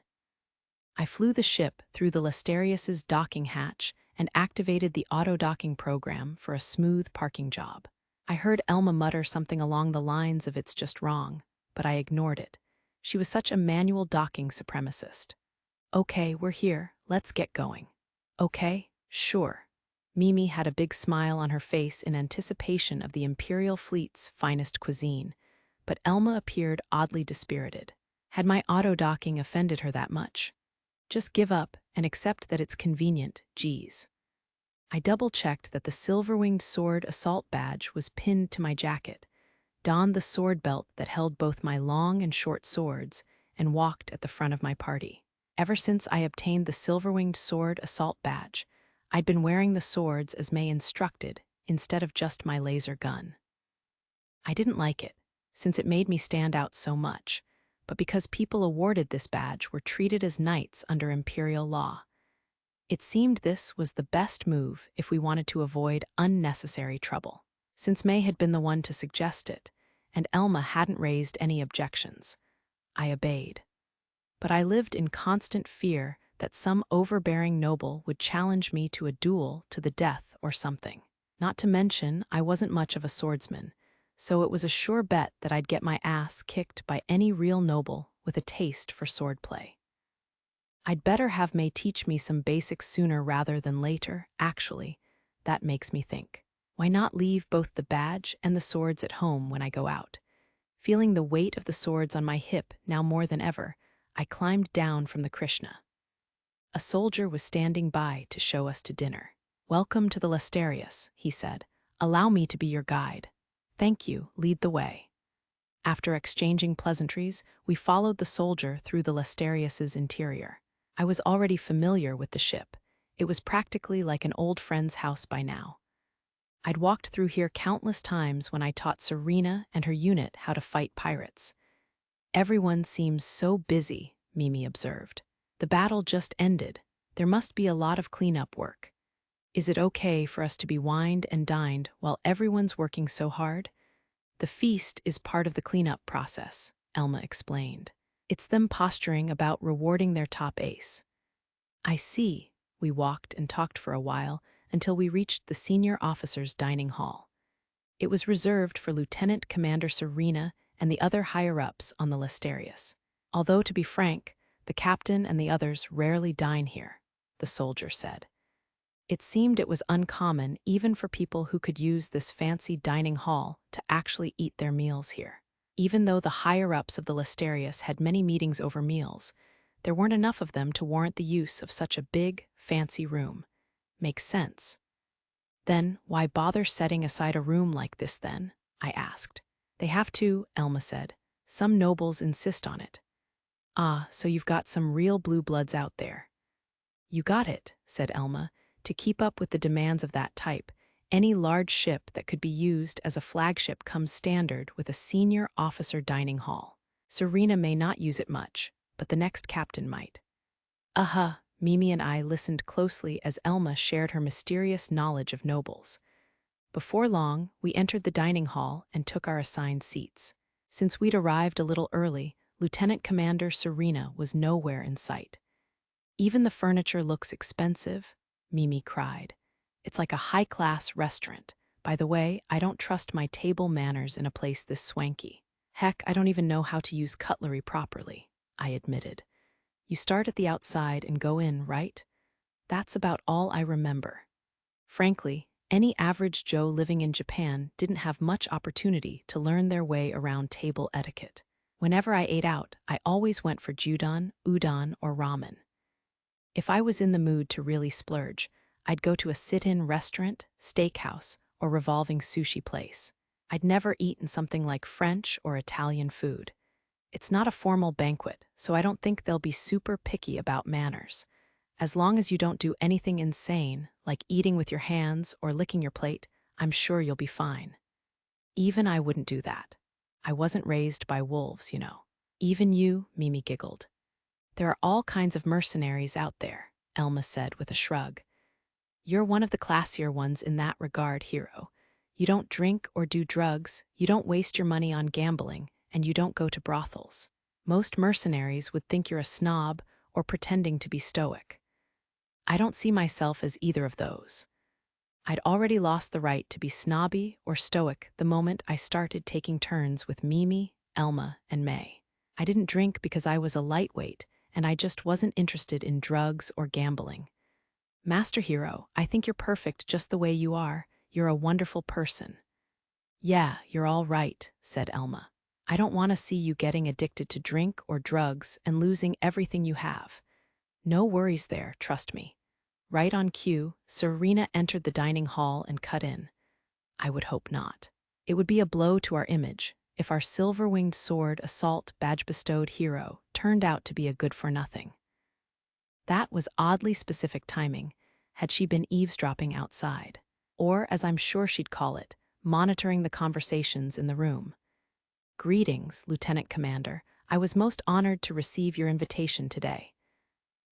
I flew the ship through the Lesterius's docking hatch and activated the auto-docking program for a smooth parking job. I heard Elma mutter something along the lines of "it's just wrong," but I ignored it. She was such a manual docking supremacist. "Okay, we're here. Let's get going." "Okay, sure." Mimi had a big smile on her face in anticipation of the Imperial Fleet's finest cuisine, but Elma appeared oddly dispirited. Had my auto-docking offended her that much? Just give up and accept that it's convenient, geez. I double-checked that the silver-winged sword assault badge was pinned to my jacket, donned the sword belt that held both my long and short swords, and walked at the front of my party. Ever since I obtained the silver-winged sword assault badge, I'd been wearing the swords as May instructed, instead of just my laser gun. I didn't like it, since it made me stand out so much, but because people awarded this badge were treated as knights under Imperial law. It seemed this was the best move if we wanted to avoid unnecessary trouble. Since May had been the one to suggest it, and Elma hadn't raised any objections, I obeyed. But I lived in constant fear that some overbearing noble would challenge me to a duel to the death or something. Not to mention, I wasn't much of a swordsman, so it was a sure bet that I'd get my ass kicked by any real noble with a taste for swordplay. I'd better have May teach me some basics sooner rather than later, actually. That makes me think. Why not leave both the badge and the swords at home when I go out? Feeling the weight of the swords on my hip now more than ever, I climbed down from the Krishna. A soldier was standing by to show us to dinner. "Welcome to the Lesterius," he said. "Allow me to be your guide." "Thank you, lead the way." After exchanging pleasantries, we followed the soldier through the Lesterius's interior. I was already familiar with the ship. It was practically like an old friend's house by now. I'd walked through here countless times when I taught Serena and her unit how to fight pirates. "Everyone seems so busy," Mimi observed. "The battle just ended. There must be a lot of cleanup work. Is it okay for us to be wined and dined while everyone's working so hard?" "The feast is part of the cleanup process," Elma explained. "It's them posturing about rewarding their top ace." "I see." We walked and talked for a while until we reached the senior officers' dining hall. It was reserved for Lieutenant Commander Serena and the other higher-ups on the Lesterius. "Although, to be frank, the captain and the others rarely dine here," the soldier said. It seemed it was uncommon even for people who could use this fancy dining hall to actually eat their meals here. Even though the higher-ups of the Lesterius had many meetings over meals, there weren't enough of them to warrant the use of such a big, fancy room. Makes sense. "Then why bother setting aside a room like this then?" I asked. "They have to," Elma said. "Some nobles insist on it." "Ah, so you've got some real blue bloods out there." "You got it," said Elma. "To keep up with the demands of that type, any large ship that could be used as a flagship comes standard with a senior officer dining hall. Serena may not use it much, but the next captain might." Mimi and I listened closely as Elma shared her mysterious knowledge of nobles. Before long, we entered the dining hall and took our assigned seats. Since we'd arrived a little early, Lieutenant Commander Serena was nowhere in sight. "Even the furniture looks expensive," Mimi cried. "It's like a high-class restaurant. By the way, I don't trust my table manners in a place this swanky. Heck, I don't even know how to use cutlery properly," I admitted. "You start at the outside and go in, right?" That's about all I remember. Frankly, any average Joe living in Japan didn't have much opportunity to learn their way around table etiquette. Whenever I ate out, I always went for gyudon, udon, or ramen. If I was in the mood to really splurge, I'd go to a sit-in restaurant, steakhouse, or revolving sushi place. I'd never eaten something like French or Italian food. It's not a formal banquet, so I don't think they'll be super picky about manners. As long as you don't do anything insane, like eating with your hands or licking your plate, I'm sure you'll be fine. Even I wouldn't do that. I wasn't raised by wolves, you know. "Even you," Mimi giggled. "There are all kinds of mercenaries out there," Elma said with a shrug. "You're one of the classier ones in that regard, hero. You don't drink or do drugs, you don't waste your money on gambling, and you don't go to brothels. Most mercenaries would think you're a snob or pretending to be stoic. I don't see myself as either of those. I'd already lost the right to be snobby or stoic the moment I started taking turns with Mimi, Elma, and May. I didn't drink because I was a lightweight, and I just wasn't interested in drugs or gambling. Master Hero, I think you're perfect just the way you are. You're a wonderful person. Yeah, you're all right, said Elma. I don't want to see you getting addicted to drink or drugs and losing everything you have. No worries there, trust me. Right on cue, Serena entered the dining hall and cut in. I would hope not. It would be a blow to our image if our silver-winged sword assault badge-bestowed hero turned out to be a good-for-nothing. That was oddly specific timing, had she been eavesdropping outside, or, as I'm sure she'd call it, monitoring the conversations in the room. Greetings, Lieutenant Commander. I was most honored to receive your invitation today.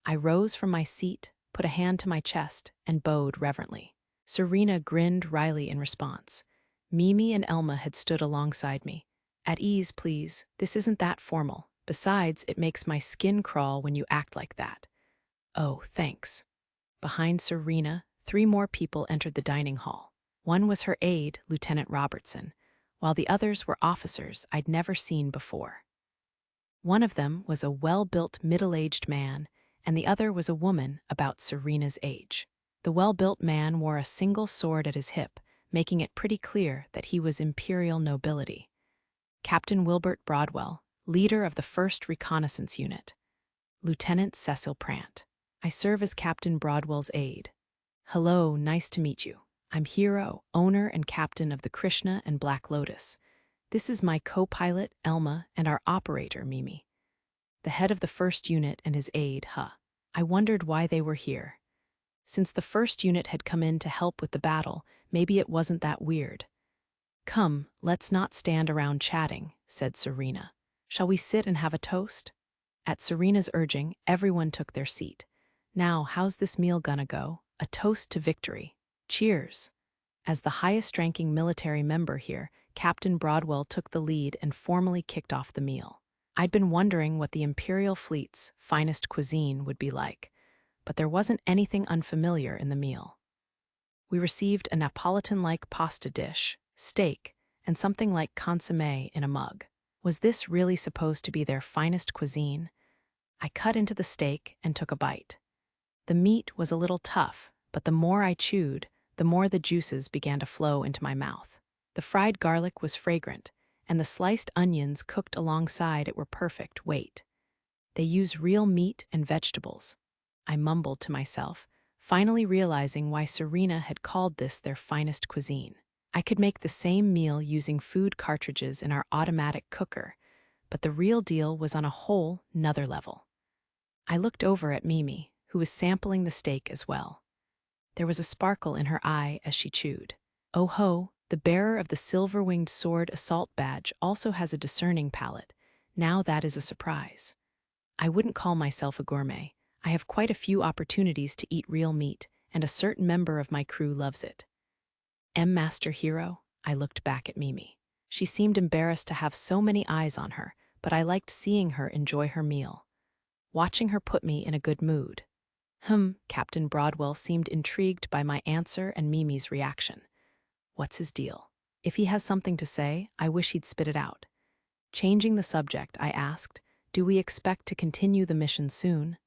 I rose from my seat, put a hand to my chest, and bowed reverently. Serena grinned wryly in response. Mimi and Elma had stood alongside me. At ease, please. This isn't that formal. Besides, it makes my skin crawl when you act like that. Oh, thanks. Behind Serena, 3 more people entered the dining hall. One was her aide, Lieutenant Robertson, while the others were officers I'd never seen before. One of them was a well-built middle-aged man, and the other was a woman about Serena's age. The well-built man wore a single sword at his hip, making it pretty clear that he was imperial nobility. Captain Wilbert Broadwell, leader of the 1st Reconnaissance Unit. Lieutenant Cecil Prant. I serve as Captain Broadwell's aide. Hello, nice to meet you. I'm Hero, owner and captain of the Krishna and Black Lotus. This is my co-pilot, Elma, and our operator, Mimi. The head of the 1st unit and his aide, I wondered why they were here. Since the 1st unit had come in to help with the battle, maybe it wasn't that weird. Come, let's not stand around chatting, said Serena. Shall we sit and have a toast? At Serena's urging, everyone took their seat. Now, how's this meal gonna go? A toast to victory. Cheers. As the highest-ranking military member here, Captain Broadwell took the lead and formally kicked off the meal. I'd been wondering what the Imperial Fleet's finest cuisine would be like, but there wasn't anything unfamiliar in the meal. We received a Neapolitan-like pasta dish, steak, and something like consommé in a mug. Was this really supposed to be their finest cuisine? I cut into the steak and took a bite. The meat was a little tough, but the more I chewed, the more the juices began to flow into my mouth. The fried garlic was fragrant, and the sliced onions cooked alongside it were perfect weight. They use real meat and vegetables. I mumbled to myself, finally realizing why Serena had called this their finest cuisine. I could make the same meal using food cartridges in our automatic cooker, but the real deal was on a whole nother level. I looked over at Mimi, who was sampling the steak as well. There was a sparkle in her eye as she chewed. Oh ho, the bearer of the silver-winged sword assault badge also has a discerning palate. Now that is a surprise. I wouldn't call myself a gourmet. I have quite a few opportunities to eat real meat, and a certain member of my crew loves it. Master Hero? I looked back at Mimi. She seemed embarrassed to have so many eyes on her, but I liked seeing her enjoy her meal. Watching her put me in a good mood. Captain Broadwell seemed intrigued by my answer and Mimi's reaction. What's his deal? If he has something to say, I wish he'd spit it out. Changing the subject, I asked, do we expect to continue the mission soon?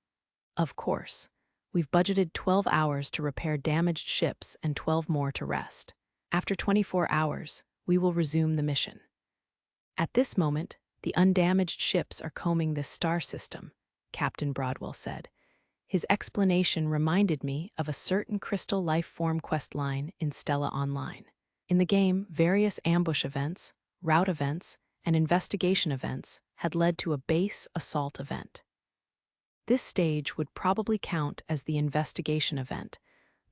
Of course. We've budgeted 12 hours to repair damaged ships and 12 more to rest. After 24 hours, we will resume the mission. At this moment, the undamaged ships are combing this star system, Captain Broadwell said. His explanation reminded me of a certain crystal life-form quest line in Stella Online. In the game, various ambush events, route events, and investigation events had led to a base assault event. This stage would probably count as the investigation event,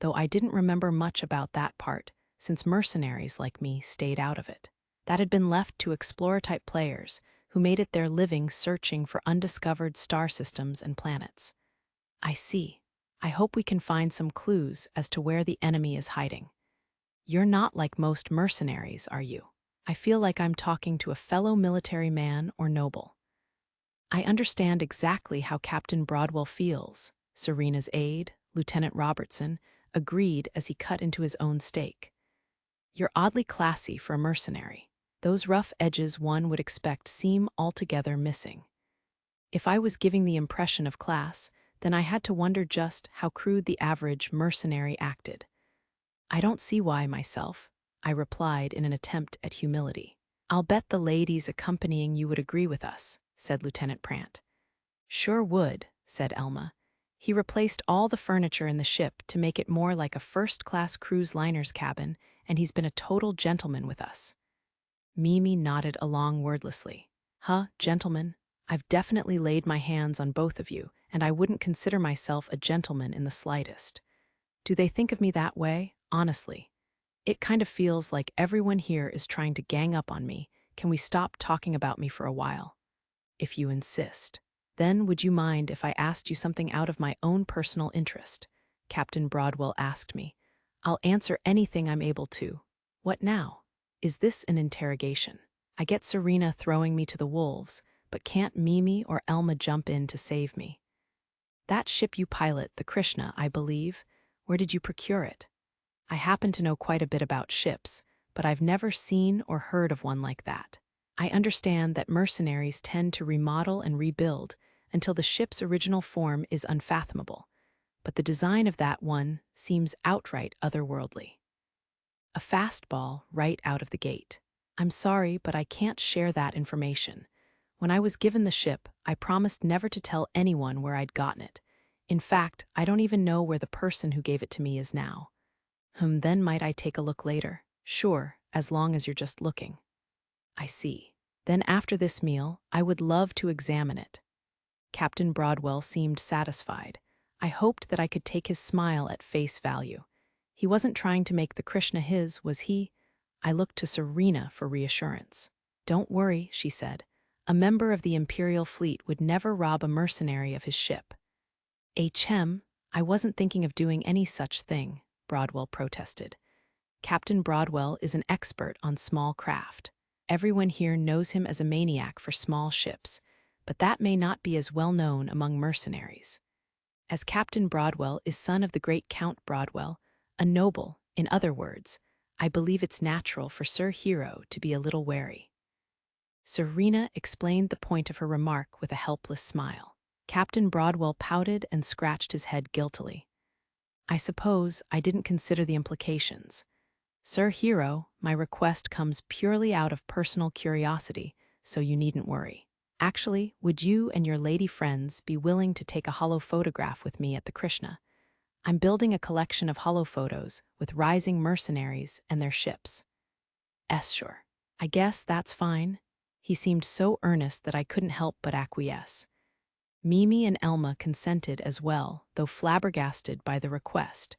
though I didn't remember much about that part, since mercenaries like me stayed out of it. That had been left to explorer-type players who made it their living searching for undiscovered star systems and planets. I see. I hope we can find some clues as to where the enemy is hiding. "You're not like most mercenaries, are you? I feel like I'm talking to a fellow military man or noble." "I understand exactly how Captain Broadwell feels," Serena's aide, Lieutenant Robertson, agreed as he cut into his own steak. "You're oddly classy for a mercenary. Those rough edges one would expect seem altogether missing." If I was giving the impression of class, then I had to wonder just how crude the average mercenary acted. "I don't see why myself," I replied in an attempt at humility. "I'll bet the ladies accompanying you would agree with us," said Lieutenant Prant. "Sure would," said Elma. "He replaced all the furniture in the ship to make it more like a first-class cruise liner's cabin, and he's been a total gentleman with us." Mimi nodded along wordlessly. "Huh, gentlemen? I've definitely laid my hands on both of you, and I wouldn't consider myself a gentleman in the slightest. Do they think of me that way? Honestly. It kind of feels like everyone here is trying to gang up on me. Can we stop talking about me for a while?" "If you insist. Then would you mind if I asked you something out of my own personal interest?" Captain Broadwell asked me. "I'll answer anything I'm able to." "What now? Is this an interrogation? I get Serena throwing me to the wolves, but can't Mimi or Elma jump in to save me?" "That ship you pilot, the Krishna, I believe. Where did you procure it?" "I happen to know quite a bit about ships, but I've never seen or heard of one like that. I understand that mercenaries tend to remodel and rebuild until the ship's original form is unfathomable, but the design of that one seems outright otherworldly. A fastball right out of the gate. I'm sorry, but I can't share that information. When I was given the ship, I promised never to tell anyone where I'd gotten it. In fact, I don't even know where the person who gave it to me is now." Then might I take a look later?" "Sure, as long as you're just looking." "I see. Then after this meal, I would love to examine it." Captain Broadwell seemed satisfied. I hoped that I could take his smile at face value. He wasn't trying to make the Krishna his, was he? I looked to Serena for reassurance. "Don't worry," she said. "A member of the Imperial fleet would never rob a mercenary of his ship." "Chem, I wasn't thinking of doing any such thing," Broadwell protested. "Captain Broadwell is an expert on small craft. Everyone here knows him as a maniac for small ships, but that may not be as well known among mercenaries. As Captain Broadwell is son of the great Count Broadwell, a noble, in other words, I believe it's natural for Sir Hero to be a little wary." Serena explained the point of her remark with a helpless smile. Captain Broadwell pouted and scratched his head guiltily. "I suppose I didn't consider the implications. Sir Hero, my request comes purely out of personal curiosity, so you needn't worry. Actually, would you and your lady friends be willing to take a holo photograph with me at the Krishna? I'm building a collection of holo photos with rising mercenaries and their ships." Sure. I guess that's fine." He seemed so earnest that I couldn't help but acquiesce. Mimi and Elma consented as well, though flabbergasted by the request.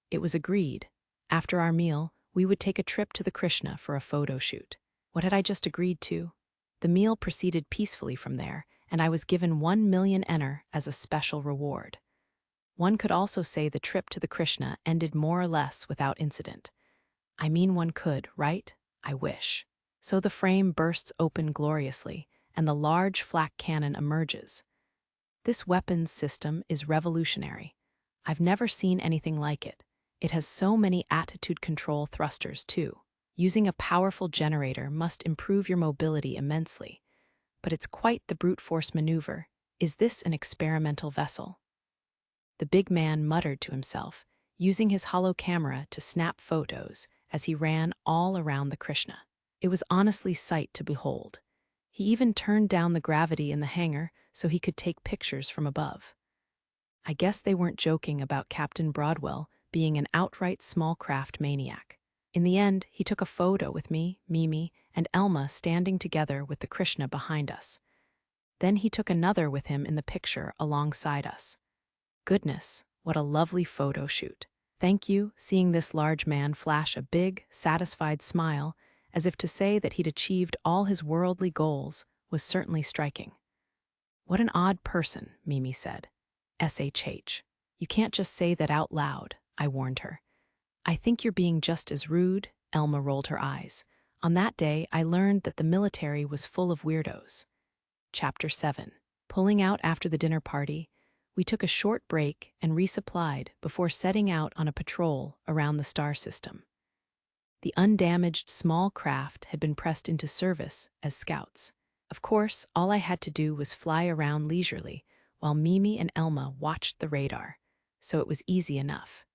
It was agreed. After our meal, we would take a trip to the Krishna for a photo shoot. What had I just agreed to? The meal proceeded peacefully from there, and I was given 1,000,000 ener as a special reward. One could also say the trip to the Krishna ended more or less without incident. I mean, one could, right? I wish. So the frame bursts open gloriously, and the large flak cannon emerges. This weapons system is revolutionary. I've never seen anything like it. It has so many attitude control thrusters, too. Using a powerful generator must improve your mobility immensely. But it's quite the brute force maneuver. Is this an experimental vessel? The big man muttered to himself, using his hollow camera to snap photos as he ran all around the Krishna. It was honestly sight to behold. He even turned down the gravity in the hangar so he could take pictures from above. I guess they weren't joking about Captain Broadwell being an outright small craft maniac. In the end, he took a photo with me, Mimi, and Elma standing together with the Krishna behind us. Then he took another with him in the picture alongside us. Goodness, what a lovely photo shoot. Thank you, seeing this large man flash a big, satisfied smile, as if to say that he'd achieved all his worldly goals, was certainly striking. "What an odd person," Mimi said. "SHH. You can't just say that out loud," I warned her. I think you're being just as rude, Elma rolled her eyes. On that day, I learned that the military was full of weirdos. Chapter 7. Pulling out after the dinner party, we took a short break and resupplied before setting out on a patrol around the star system. The undamaged small craft had been pressed into service as scouts. Of course, all I had to do was fly around leisurely while Mimi and Elma watched the radar, so it was easy enough.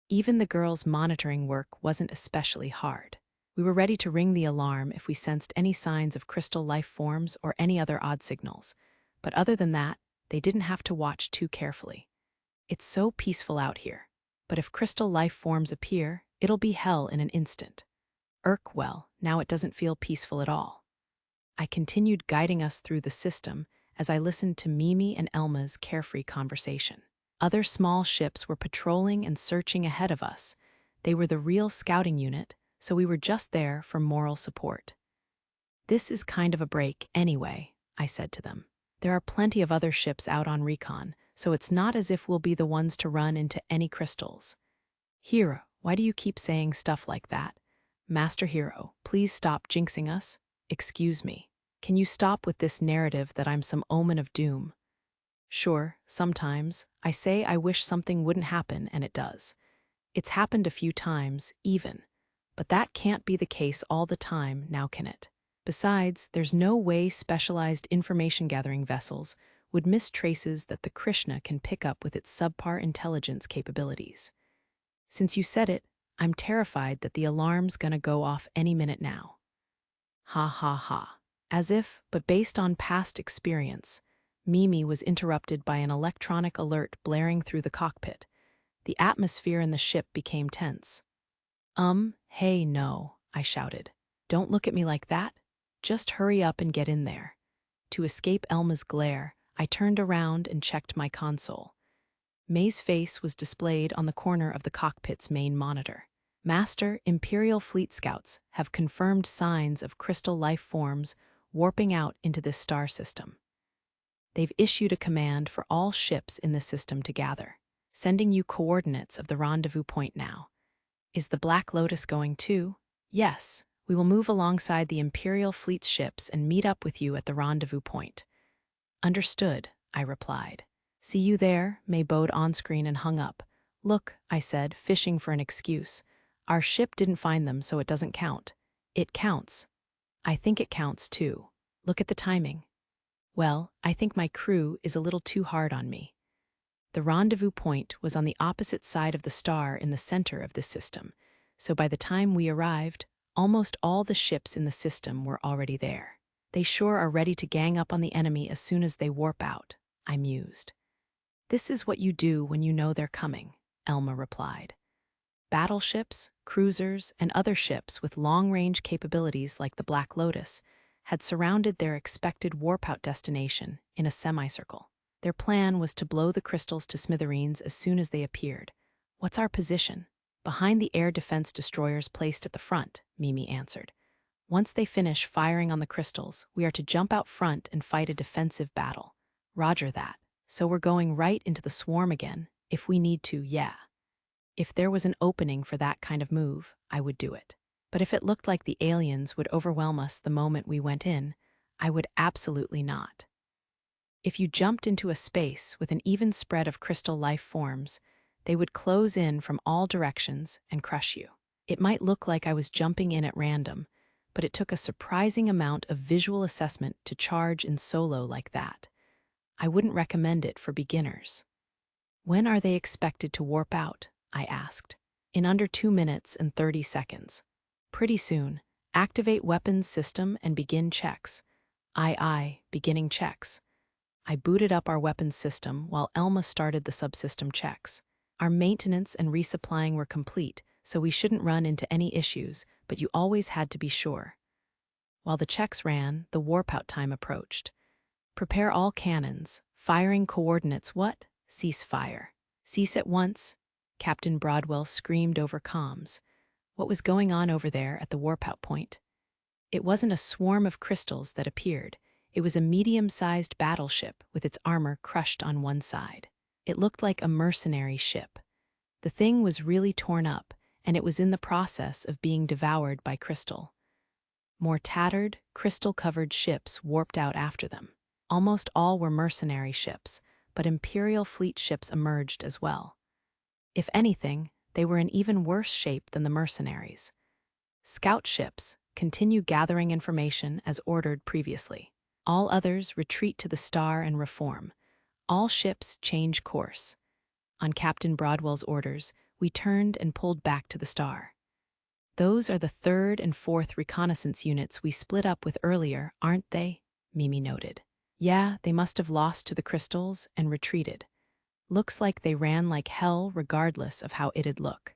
Even the girls' monitoring work wasn't especially hard. We were ready to ring the alarm if we sensed any signs of crystal life forms or any other odd signals, but other than that, they didn't have to watch too carefully. It's so peaceful out here, but if crystal life forms appear, it'll be hell in an instant. Well, now it doesn't feel peaceful at all. I continued guiding us through the system as I listened to Mimi and Elma's carefree conversation. Other small ships were patrolling and searching ahead of us. They were the real scouting unit, so we were just there for moral support. This is kind of a break anyway, I said to them. There are plenty of other ships out on recon, so it's not as if we'll be the ones to run into any crystals. Hero, why do you keep saying stuff like that? Master Hero, please stop jinxing us. Excuse me. Can you stop with this narrative that I'm some omen of doom? Sure, sometimes I say I wish something wouldn't happen and it does. It's happened a few times, even. But that can't be the case all the time, now can it? Besides, there's no way specialized information-gathering vessels would miss traces that the Krishna can pick up with its subpar intelligence capabilities. Since you said it, I'm terrified that the alarm's gonna go off any minute now. Ha ha ha. As if, but based on past experience, Mimi was interrupted by an electronic alert blaring through the cockpit. The atmosphere in the ship became tense. Hey, no, I shouted. Don't look at me like that. Just hurry up and get in there. To escape Elma's glare, I turned around and checked my console. May's face was displayed on the corner of the cockpit's main monitor. Master, Imperial Fleet Scouts have confirmed signs of crystal life forms warping out into this star system. They've issued a command for all ships in the system to gather, sending you coordinates of the rendezvous point now. Is the Black Lotus going too? Yes, we will move alongside the Imperial Fleet's ships and meet up with you at the rendezvous point. Understood, I replied. See you there, May bowed on-screen and hung up. Look, I said, fishing for an excuse. Our ship didn't find them, so it doesn't count. It counts. I think it counts too. Look at the timing. Well, I think my crew is a little too hard on me. The rendezvous point was on the opposite side of the star in the center of this system, so by the time we arrived, almost all the ships in the system were already there. They sure are ready to gang up on the enemy as soon as they warp out, I mused. This is what you do when you know they're coming, Elma replied. Battleships, cruisers, and other ships with long-range capabilities like the Black Lotus had surrounded their expected warp-out destination in a semicircle. Their plan was to blow the crystals to smithereens as soon as they appeared. What's our position? Behind the air defense destroyers placed at the front, Mimi answered. Once they finish firing on the crystals, we are to jump out front and fight a defensive battle. Roger that. So we're going right into the swarm again, if we need to, yeah. If there was an opening for that kind of move, I would do it. But if it looked like the aliens would overwhelm us the moment we went in, I would absolutely not. If you jumped into a space with an even spread of crystal life forms, they would close in from all directions and crush you. It might look like I was jumping in at random, but it took a surprising amount of visual assessment to charge in solo like that. I wouldn't recommend it for beginners. When are they expected to warp out? I asked. In under 2 minutes and 30 seconds. Pretty soon. Activate weapons system and begin checks. Aye, beginning checks. I booted up our weapons system while Elma started the subsystem checks. Our maintenance and resupplying were complete, so we shouldn't run into any issues, but you always had to be sure. While the checks ran, the warp-out time approached. Prepare all cannons. Firing coordinates. What? Cease fire. Cease at once. Captain Broadwell screamed over comms. What was going on over there at the warp-out point? It wasn't a swarm of crystals that appeared. It was a medium-sized battleship with its armor crushed on one side. It looked like a mercenary ship. The thing was really torn up, and it was in the process of being devoured by crystal. More tattered, crystal-covered ships warped out after them. Almost all were mercenary ships, but Imperial fleet ships emerged as well. If anything, they were in even worse shape than the mercenaries. Scout ships continue gathering information as ordered previously. All others retreat to the Star and reform. All ships change course. On Captain Broadwell's orders, we turned and pulled back to the Star. Those are the 3rd and 4th reconnaissance units we split up with earlier, aren't they? Mimi noted. Yeah, they must have lost to the crystals and retreated. Looks like they ran like hell regardless of how it'd look.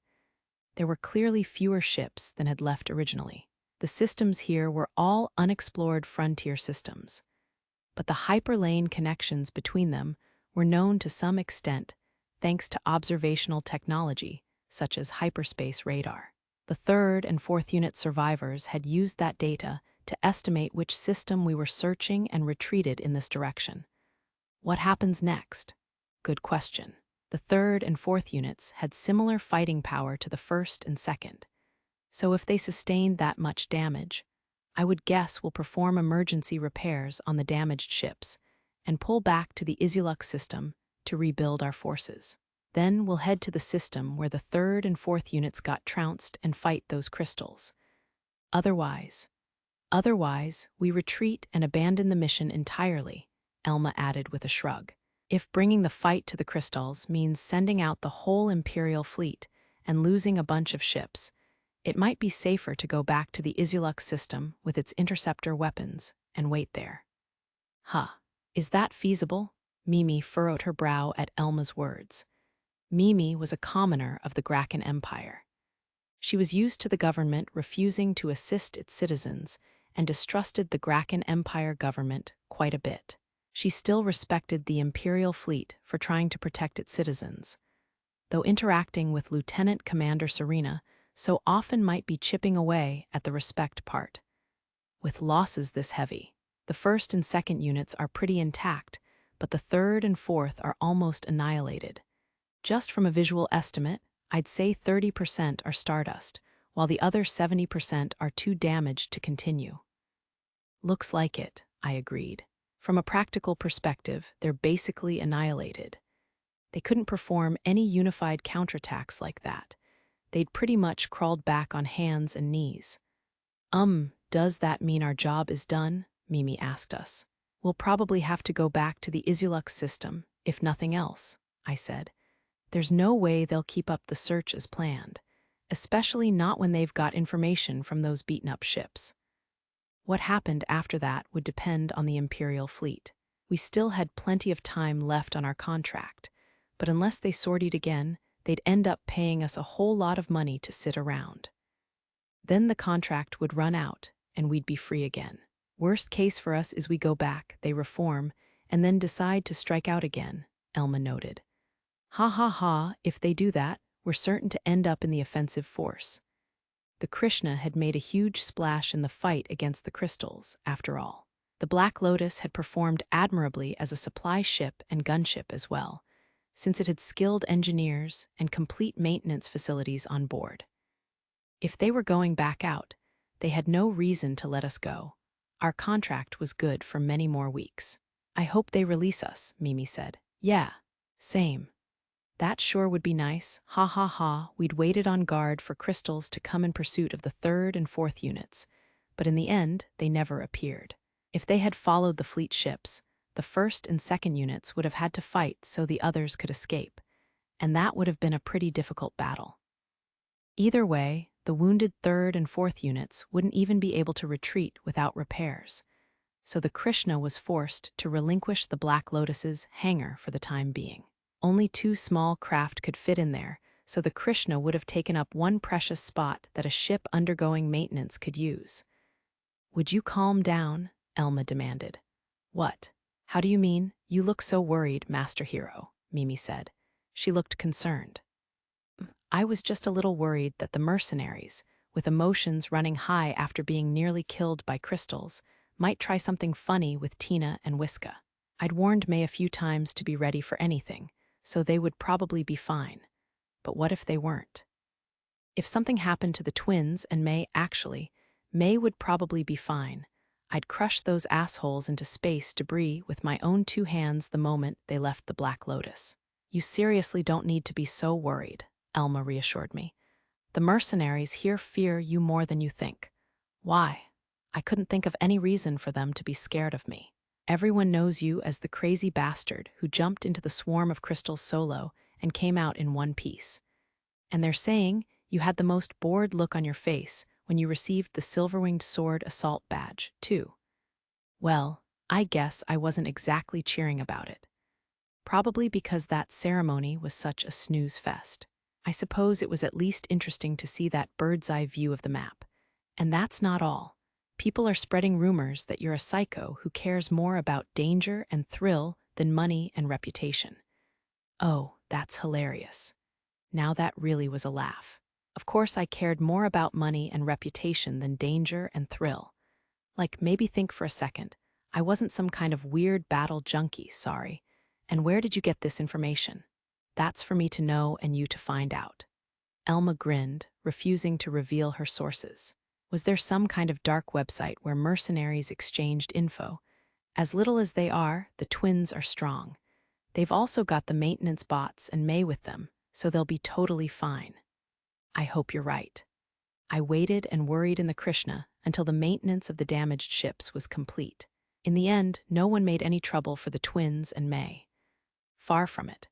There were clearly fewer ships than had left originally. The systems here were all unexplored frontier systems. But the hyperlane connections between them were known to some extent thanks to observational technology, such as hyperspace radar. The 3rd and 4th unit survivors had used that data to estimate which system we were searching and retreated in this direction. What happens next? Good question. The 3rd and 4th units had similar fighting power to the 1st and 2nd. So if they sustained that much damage, I would guess we'll perform emergency repairs on the damaged ships and pull back to the Isulux system to rebuild our forces. Then we'll head to the system where the 3rd and 4th units got trounced and fight those crystals. Otherwise, we retreat and abandon the mission entirely, Elma added with a shrug. If bringing the fight to the crystals means sending out the whole Imperial fleet and losing a bunch of ships, it might be safer to go back to the Isulux system with its interceptor weapons and wait there. Huh, is that feasible? Mimi furrowed her brow at Elma's words. Mimi was a commoner of the Graken Empire. She was used to the government refusing to assist its citizens and distrusted the Graken Empire government quite a bit. She still respected the Imperial fleet for trying to protect its citizens, though interacting with Lieutenant Commander Serena so often might be chipping away at the respect part. With losses this heavy, the 1st and 2nd units are pretty intact, but the 3rd and 4th are almost annihilated. Just from a visual estimate, I'd say 30% are stardust, while the other 70% are too damaged to continue. Looks like it, I agreed. From a practical perspective, they're basically annihilated. They couldn't perform any unified counterattacks like that. They'd pretty much crawled back on hands and knees. Does that mean our job is done? Mimi asked us. We'll probably have to go back to the Isulux system, if nothing else, I said. There's no way they'll keep up the search as planned, especially not when they've got information from those beaten-up ships. What happened after that would depend on the Imperial fleet. We still had plenty of time left on our contract, but unless they sortied again, they'd end up paying us a whole lot of money to sit around. Then the contract would run out, and we'd be free again. Worst case for us is we go back, they reform, and then decide to strike out again, Elma noted. Ha ha ha, if they do that, we're certain to end up in the offensive force. The Krishna had made a huge splash in the fight against the crystals, after all. The Black Lotus had performed admirably as a supply ship and gunship as well, since it had skilled engineers and complete maintenance facilities on board. If they were going back out, they had no reason to let us go. Our contract was good for many more weeks. I hope they release us, Mimi said. Yeah, same. That sure would be nice. Ha ha ha, we'd waited on guard for crystals to come in pursuit of the 3rd and 4th units, but in the end, they never appeared. If they had followed the fleet ships, the 1st and 2nd units would have had to fight so the others could escape, and that would have been a pretty difficult battle. Either way, the wounded 3rd and 4th units wouldn't even be able to retreat without repairs, so the Krishna was forced to relinquish the Black Lotus's hangar for the time being. Only 2 small craft could fit in there, so the Krishna would have taken up one precious spot that a ship undergoing maintenance could use. Would you calm down? Elma demanded. What? How do you mean? You look so worried, Master Hero, Mimi said. She looked concerned. I was just a little worried that the mercenaries, with emotions running high after being nearly killed by crystals, might try something funny with Tina and Whiska. I'd warned May a few times to be ready for anything, so they would probably be fine. But what if they weren't? If something happened to the twins and May would probably be fine. I'd crush those assholes into space debris with my own 2 hands the moment they left the Black Lotus. You seriously don't need to be so worried, Elma reassured me. The mercenaries here fear you more than you think. Why? I couldn't think of any reason for them to be scared of me. Everyone knows you as the crazy bastard who jumped into the swarm of crystals solo and came out in one piece. And they're saying you had the most bored look on your face when you received the silver-winged sword assault badge, too. Well, I guess I wasn't exactly cheering about it. Probably because that ceremony was such a snooze fest. I suppose it was at least interesting to see that bird's-eye view of the map. And that's not all. People are spreading rumors that you're a psycho who cares more about danger and thrill than money and reputation. Oh, that's hilarious. Now that really was a laugh. Of course I cared more about money and reputation than danger and thrill. Like, maybe think for a second. I wasn't some kind of weird battle junkie, sorry. And where did you get this information? That's for me to know and you to find out. Elma grinned, refusing to reveal her sources. Was there some kind of dark website where mercenaries exchanged info? As little as they are, the twins are strong. They've also got the maintenance bots and May with them, so they'll be totally fine. I hope you're right. I waited and worried in the Krishna until the maintenance of the damaged ships was complete. In the end, no one made any trouble for the twins and May. Far from it.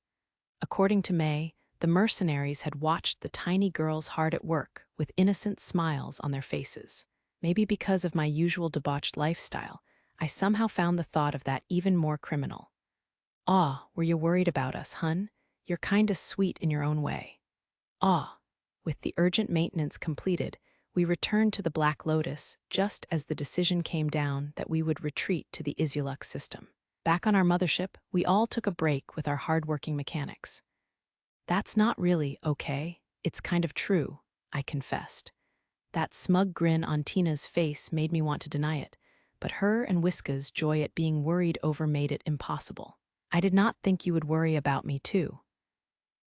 According to May, the mercenaries had watched the tiny girls hard at work with innocent smiles on their faces. Maybe because of my usual debauched lifestyle, I somehow found the thought of that even more criminal. Aw, were you worried about us, hun? You're kinda sweet in your own way. Aw. With the urgent maintenance completed, we returned to the Black Lotus just as the decision came down that we would retreat to the Isulux system. Back on our mothership, we all took a break with our hard-working mechanics. That's not really okay, it's kind of true, I confessed. That smug grin on Tina's face made me want to deny it, but her and Whiska's joy at being worried over made it impossible. I did not think you would worry about me, too.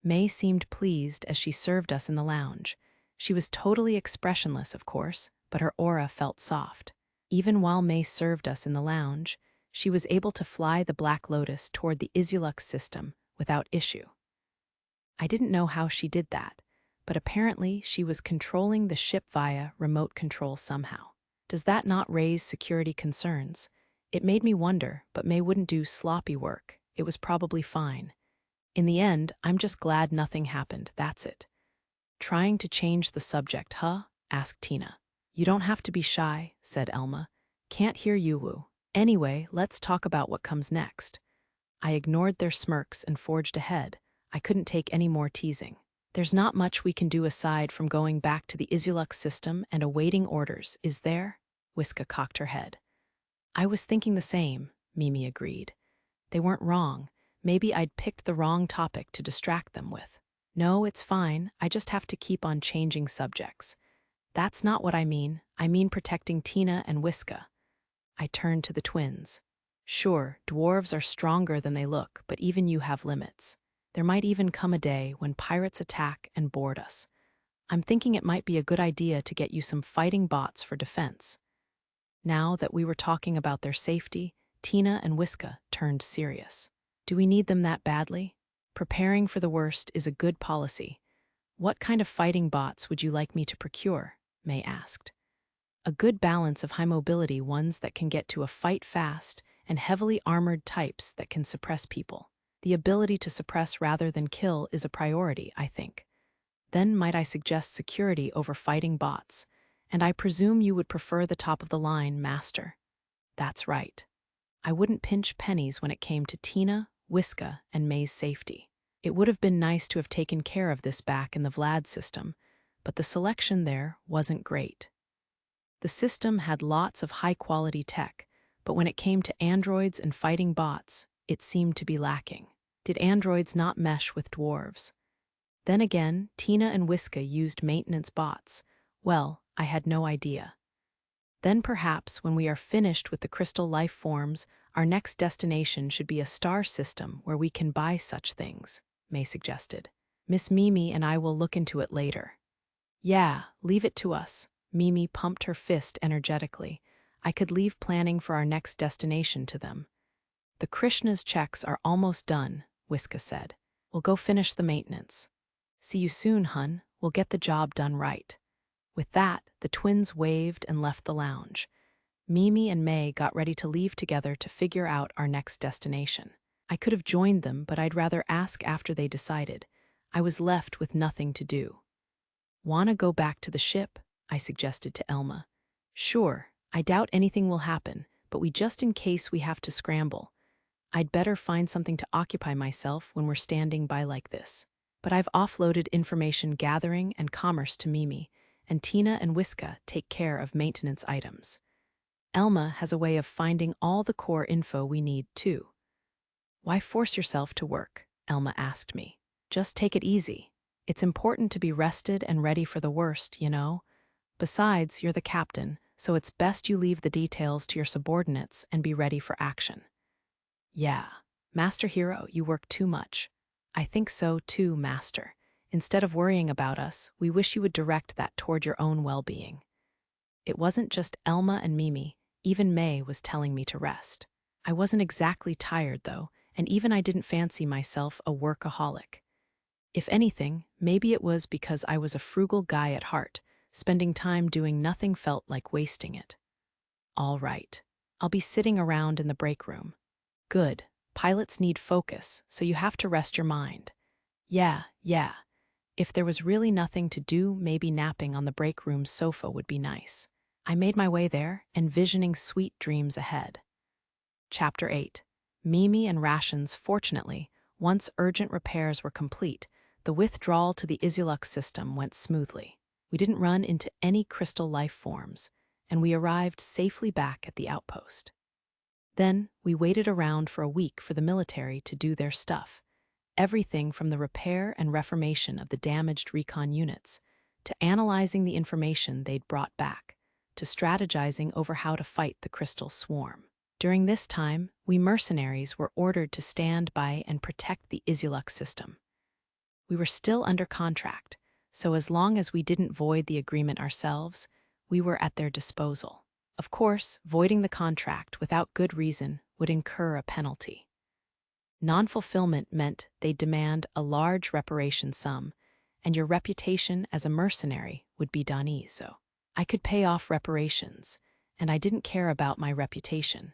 May seemed pleased as she served us in the lounge. She was totally expressionless, of course, but her aura felt soft. Even while May served us in the lounge, she was able to fly the Black Lotus toward the Isulux system without issue. I didn't know how she did that, but apparently she was controlling the ship via remote control somehow. Does that not raise security concerns? It made me wonder, but May wouldn't do sloppy work. It was probably fine. In the end, I'm just glad nothing happened, that's it. Trying to change the subject, huh? Asked Tina. You don't have to be shy, said Elma. Can't hear you, woo. Anyway, let's talk about what comes next. I ignored their smirks and forged ahead. I couldn't take any more teasing. There's not much we can do aside from going back to the Isulux system and awaiting orders, is there? Whiska cocked her head. I was thinking the same, Mimi agreed. They weren't wrong. Maybe I'd picked the wrong topic to distract them with. No, it's fine. I just have to keep on changing subjects. That's not what I mean. I mean protecting Tina and Whiska. I turned to the twins. Sure, dwarves are stronger than they look, but even you have limits. There might even come a day when pirates attack and board us. I'm thinking it might be a good idea to get you some fighting bots for defense. Now that we were talking about their safety, Tina and Whiska turned serious. Do we need them that badly? Preparing for the worst is a good policy. What kind of fighting bots would you like me to procure? May asked. A good balance of high mobility ones that can get to a fight fast and heavily armored types that can suppress people. The ability to suppress rather than kill is a priority, I think. Then might I suggest security over fighting bots, and I presume you would prefer the top-of-the-line master. That's right. I wouldn't pinch pennies when it came to Tina, Whiska, and May's safety. It would have been nice to have taken care of this back in the Vlad system, but the selection there wasn't great. The system had lots of high-quality tech, but when it came to androids and fighting bots, it seemed to be lacking. Did androids not mesh with dwarves? Then again, Tina and Whiska used maintenance bots. Well, I had no idea. Then perhaps when we are finished with the crystal life forms, our next destination should be a star system where we can buy such things, May suggested. Miss Mimi and I will look into it later. Yeah, leave it to us. Mimi pumped her fist energetically. I could leave planning for our next destination to them. The Krishna's checks are almost done, Wiska said. We'll go finish the maintenance. See you soon, hun. We'll get the job done right. With that, the twins waved and left the lounge. Mimi and May got ready to leave together to figure out our next destination. I could have joined them, but I'd rather ask after they decided. I was left with nothing to do. "Wanna go back to the ship?" I suggested to Elma. "Sure, I doubt anything will happen, but just in case we have to scramble. I'd better find something to occupy myself when we're standing by like this." But I've offloaded information gathering and commerce to Mimi, and Tina and Wiska take care of maintenance items. Elma has a way of finding all the core info we need, too. "Why force yourself to work?" Elma asked me. "Just take it easy. It's important to be rested and ready for the worst, you know? Besides, you're the captain, so it's best you leave the details to your subordinates and be ready for action." "Yeah, Master Hero, you work too much." "I think so too, Master. Instead of worrying about us, we wish you would direct that toward your own well-being." It wasn't just Elma and Mimi, even May was telling me to rest. I wasn't exactly tired, though, and even I didn't fancy myself a workaholic. If anything, maybe it was because I was a frugal guy at heart. Spending time doing nothing felt like wasting it. "All right. I'll be sitting around in the break room." "Good. Pilots need focus, so you have to rest your mind." Yeah. If there was really nothing to do, maybe napping on the break room sofa would be nice. I made my way there, envisioning sweet dreams ahead. Chapter 8. Mimi and Rations. Fortunately, once urgent repairs were complete, the withdrawal to the Isulux system went smoothly. We didn't run into any crystal life forms, and we arrived safely back at the outpost. Then, we waited around for a week for the military to do their stuff. Everything from the repair and reformation of the damaged recon units, to analyzing the information they'd brought back, to strategizing over how to fight the crystal swarm. During this time, we mercenaries were ordered to stand by and protect the Isulux system. We were still under contract, so as long as we didn't void the agreement ourselves, we were at their disposal. Of course, voiding the contract without good reason would incur a penalty. Non-fulfillment meant they'd demand a large reparation sum, and your reputation as a mercenary would be done. So I could pay off reparations, and I didn't care about my reputation.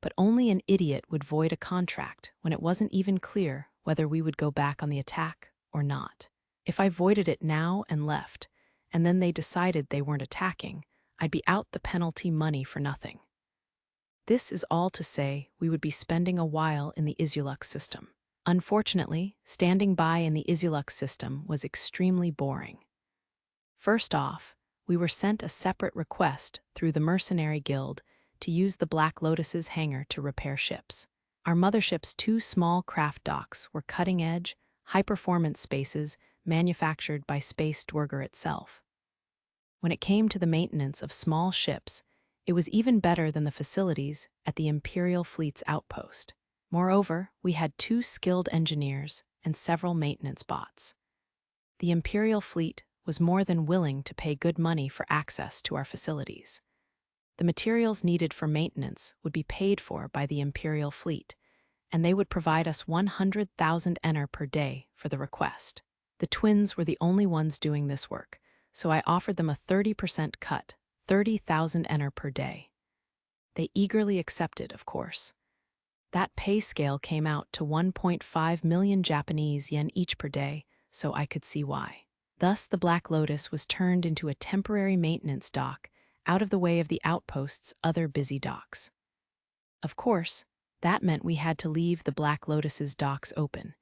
But only an idiot would void a contract when it wasn't even clear whether we would go back on the attack or not. If I voided it now and left, and then they decided they weren't attacking, I'd be out the penalty money for nothing. This is all to say we would be spending a while in the Isulux system. Unfortunately, standing by in the Isulux system was extremely boring. First off, we were sent a separate request through the Mercenary Guild to use the Black Lotus's hangar to repair ships. Our mothership's 2 small craft docks were cutting-edge, high-performance spaces manufactured by Space Dwerger itself. When it came to the maintenance of small ships, it was even better than the facilities at the Imperial Fleet's outpost. Moreover, we had 2 skilled engineers and several maintenance bots. The Imperial Fleet was more than willing to pay good money for access to our facilities. The materials needed for maintenance would be paid for by the Imperial Fleet, and they would provide us 100,000 ener per day for the request. The twins were the only ones doing this work, so I offered them a 30% cut, 30,000 ener per day. They eagerly accepted, of course. That pay scale came out to 1.5 million Japanese yen each per day, so I could see why. Thus, the Black Lotus was turned into a temporary maintenance dock out of the way of the outpost's other busy docks. Of course, that meant we had to leave the Black Lotus's docks open,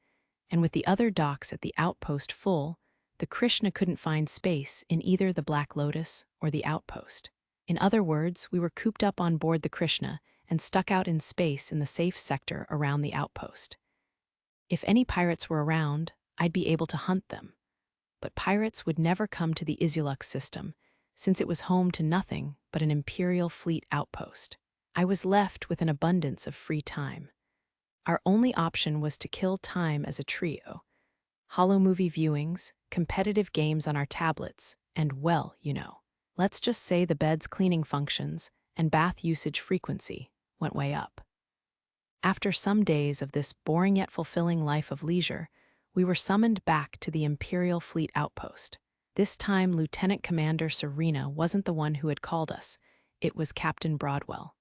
and with the other docks at the outpost full, the Krishna couldn't find space in either the Black Lotus or the outpost. In other words, we were cooped up on board the Krishna and stuck out in space in the safe sector around the outpost. If any pirates were around, I'd be able to hunt them. But pirates would never come to the Isulux system, since it was home to nothing but an Imperial Fleet outpost. I was left with an abundance of free time. Our only option was to kill time as a trio. Holo movie viewings, competitive games on our tablets, And well, let's just say the bed's cleaning functions and bath usage frequency went way up. After some days of this boring yet fulfilling life of leisure, we were summoned back to the Imperial Fleet outpost. This time, Lieutenant Commander Serena wasn't the one who had called us. It was Captain Broadwell.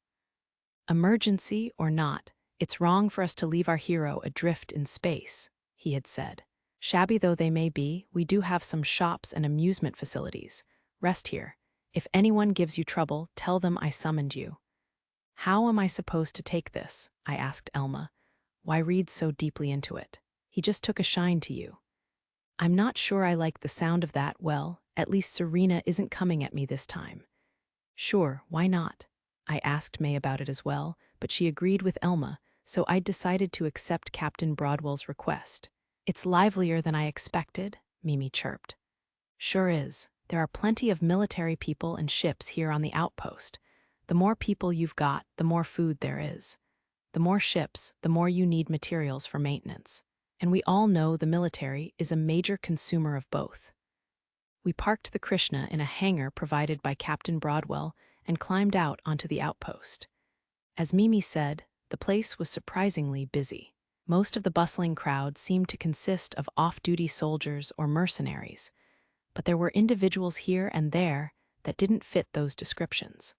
"Emergency or not, it's wrong for us to leave our hero adrift in space," he had said. "Shabby though they may be, we do have some shops and amusement facilities. Rest here. If anyone gives you trouble, tell them I summoned you." "How am I supposed to take this?" I asked Elma. "Why read so deeply into it? He just took a shine to you." "I'm not sure I like the sound of that. Well, at least Serena isn't coming at me this time." "Sure, why not?" I asked May about it as well, but she agreed with Elma, so I decided to accept Captain Broadwell's request. "It's livelier than I expected," Mimi chirped. "Sure is. There are plenty of military people and ships here on the outpost. The more people you've got, the more food there is. The more ships, the more you need materials for maintenance. And we all know the military is a major consumer of both." We parked the Krishna in a hangar provided by Captain Broadwell and climbed out onto the outpost. As Mimi said, the place was surprisingly busy. Most of the bustling crowd seemed to consist of off-duty soldiers or mercenaries, but there were individuals here and there that didn't fit those descriptions.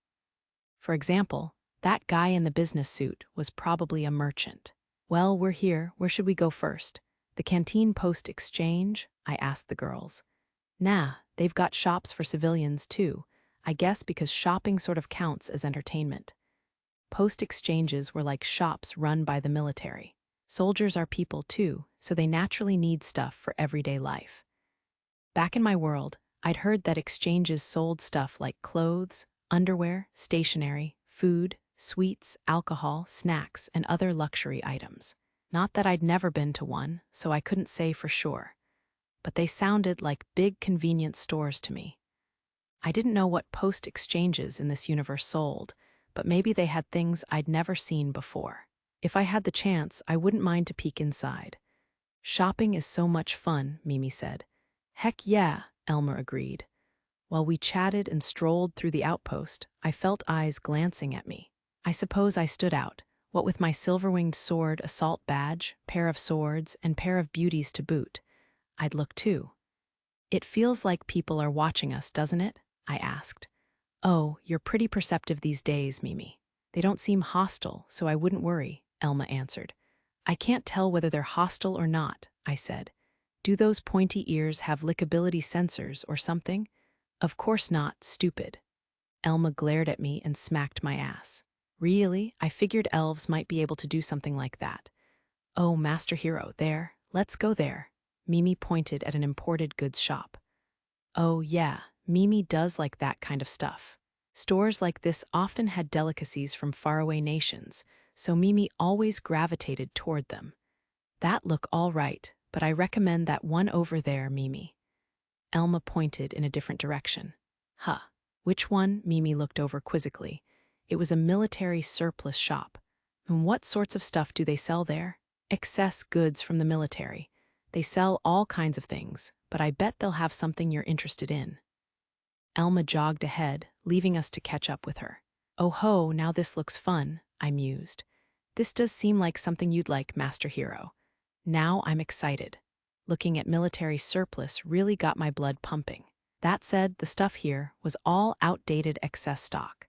For example, that guy in the business suit was probably a merchant. "Well, we're here. Where should we go first? The canteen post exchange?" I asked the girls. "Nah, they've got shops for civilians too, I guess because shopping sort of counts as entertainment." Post exchanges were like shops run by the military. Soldiers are people too, so they naturally need stuff for everyday life. Back in my world, I'd heard that exchanges sold stuff like clothes, underwear, stationery, food, sweets, alcohol, snacks, and other luxury items. Not that I'd never been to one, so I couldn't say for sure. But they sounded like big convenience stores to me. I didn't know what post exchanges in this universe sold, but maybe they had things I'd never seen before. If I had the chance, I wouldn't mind to peek inside. "Shopping is so much fun," Mimi said. "Heck yeah," Elmer agreed. While we chatted and strolled through the outpost, I felt eyes glancing at me. I suppose I stood out, what with my silver-winged sword assault badge, pair of swords, and pair of beauties to boot. I'd look too. "It feels like people are watching us, doesn't it?" I asked. "Oh, you're pretty perceptive these days, Mimi. They don't seem hostile, so I wouldn't worry," Elma answered. "I can't tell whether they're hostile or not," I said. "Do those pointy ears have lickability sensors or something?" "Of course not, stupid." Elma glared at me and smacked my ass. "Really? I figured elves might be able to do something like that." "Oh, Master Hero, there. Let's go there." Mimi pointed at an imported goods shop. "Oh, yeah, Mimi does like that kind of stuff." Stores like this often had delicacies from faraway nations, so Mimi always gravitated toward them. "That look all right, but I recommend that one over there, Mimi." Elma pointed in a different direction. "Huh. Which one?" Mimi looked over quizzically. It was a military surplus shop. "And what sorts of stuff do they sell there?" "Excess goods from the military. They sell all kinds of things, but I bet they'll have something you're interested in." Elma jogged ahead, leaving us to catch up with her. "Oh ho, now this looks fun," I mused. "This does seem like something you'd like, Master Hero." Now I'm excited. Looking at military surplus really got my blood pumping. That said, the stuff here was all outdated excess stock,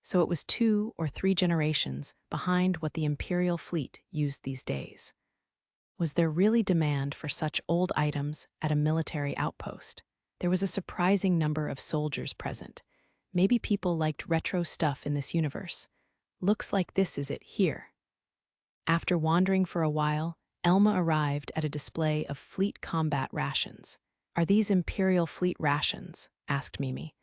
so it was 2 or 3 generations behind what the Imperial fleet used these days. Was there really demand for such old items at a military outpost? There was a surprising number of soldiers present. Maybe people liked retro stuff in this universe. Looks like this is it here. After wandering for a while, Elma arrived at a display of fleet combat rations. "Are these Imperial fleet rations?" asked Mimi.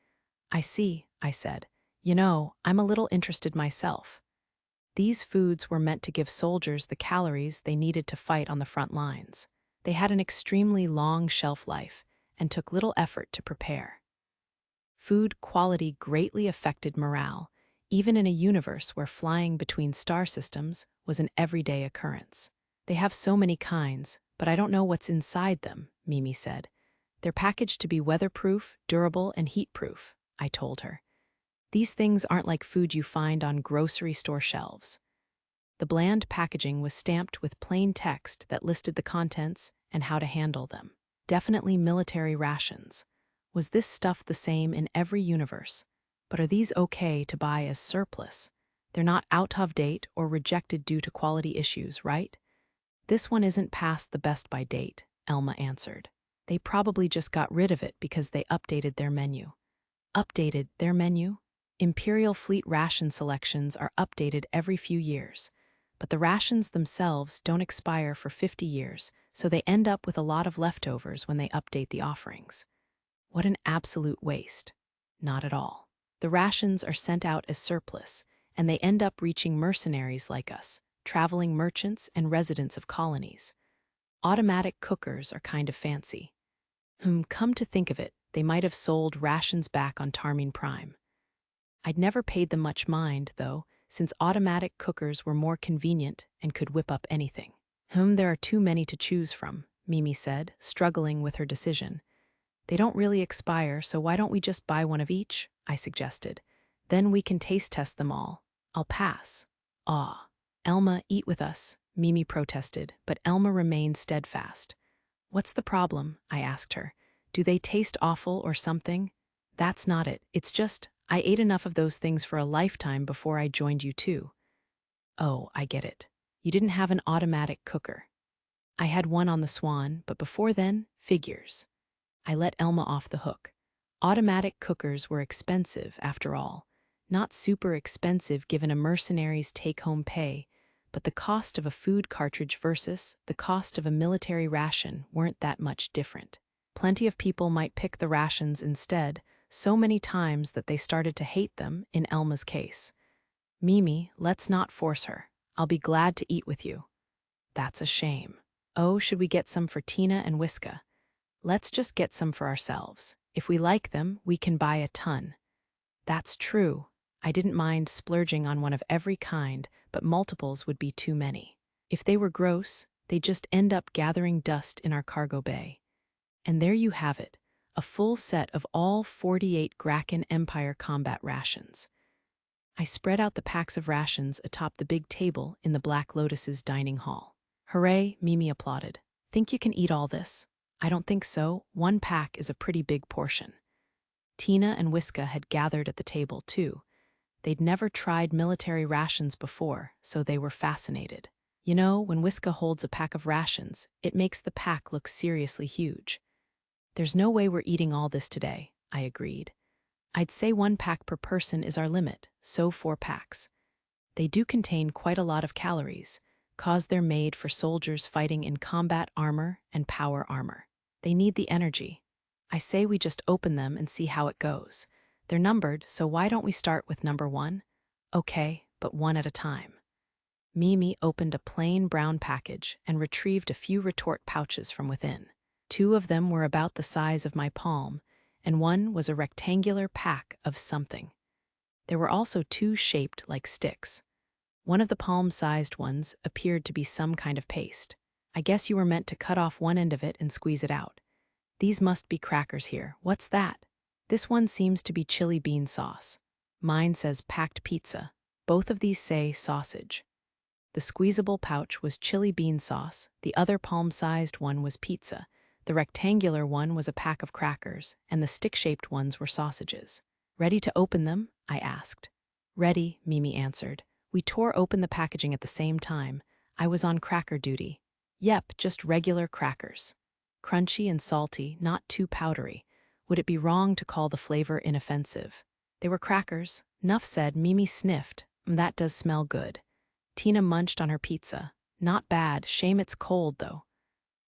"I see," I said. I'm a little interested myself." These foods were meant to give soldiers the calories they needed to fight on the front lines. They had an extremely long shelf life and took little effort to prepare. Food quality greatly affected morale, even in a universe where flying between star systems was an everyday occurrence. "They have so many kinds, but I don't know what's inside them," Mimi said. They're packaged to be weatherproof, durable, and heat-proof, I told her. These things aren't like food you find on grocery store shelves. The bland packaging was stamped with plain text that listed the contents and how to handle them. Definitely military rations. Was this stuff the same in every universe? But are these okay to buy as surplus? They're not out of date or rejected due to quality issues, right? This one isn't past the best by date, Elma answered. They probably just got rid of it because they updated their menu. Updated their menu? Imperial Fleet ration selections are updated every few years. But the rations themselves don't expire for 50 years, so they end up with a lot of leftovers when they update the offerings. What an absolute waste. Not at all. The rations are sent out as surplus, and they end up reaching mercenaries like us, traveling merchants and residents of colonies. Automatic cookers are kind of fancy. Come to think of it, they might have sold rations back on Tarmine Prime. I'd never paid them much mind, though, since automatic cookers were more convenient and could whip up anything. There are too many to choose from, Mimi said, struggling with her decision. They don't really expire, so why don't we just buy one of each? I suggested. Then we can taste test them all. I'll pass. Ah. Elma, eat with us, Mimi protested, but Elma remained steadfast. What's the problem? I asked her. Do they taste awful or something? That's not it. It's just, I ate enough of those things for a lifetime before I joined you too. Oh, I get it. You didn't have an automatic cooker. I had one on the Swan, but before then, figures. I let Elma off the hook. Automatic cookers were expensive, after all. Not super expensive given a mercenary's take-home pay, but the cost of a food cartridge versus the cost of a military ration weren't that much different. Plenty of people might pick the rations instead, so many times that they started to hate them, in Elma's case. Mimi, let's not force her. I'll be glad to eat with you. That's a shame. Oh, should we get some for Tina and Whiska? Let's just get some for ourselves. If we like them, we can buy a ton. That's true. I didn't mind splurging on one of every kind, but multiples would be too many. If they were gross, they'd just end up gathering dust in our cargo bay. And there you have it, a full set of all 48 Graken Empire combat rations. I spread out the packs of rations atop the big table in the Black Lotus's dining hall. Hooray, Mimi applauded. Think you can eat all this? I don't think so. One pack is a pretty big portion. Tina and Whiska had gathered at the table, too. They'd never tried military rations before, so they were fascinated. You know, when Whiska holds a pack of rations, it makes the pack look seriously huge. There's no way we're eating all this today, I agreed. I'd say 1 pack per person is our limit, so 4 packs. They do contain quite a lot of calories, cause they're made for soldiers fighting in combat armor and power armor. They need the energy. I say we just open them and see how it goes. They're numbered, so why don't we start with number 1? Okay, but one at a time. Mimi opened a plain brown package and retrieved a few retort pouches from within. 2 of them were about the size of my palm, and one was a rectangular pack of something. There were also 2 shaped like sticks. One of the palm-sized ones appeared to be some kind of paste. I guess you were meant to cut off one end of it and squeeze it out. These must be crackers here. What's that? This one seems to be chili bean sauce. Mine says packed pizza. Both of these say sausage. The squeezable pouch was chili bean sauce, the other palm-sized one was pizza, the rectangular one was a pack of crackers, and the stick-shaped ones were sausages. Ready to open them? I asked. Ready, Mimi answered. We tore open the packaging at the same time. I was on cracker duty. Yep, just regular crackers. Crunchy and salty, not too powdery. Would it be wrong to call the flavor inoffensive? They were crackers. Nuff said. Mimi sniffed. That does smell good. Tina munched on her pizza. Not bad. Shame it's cold, though.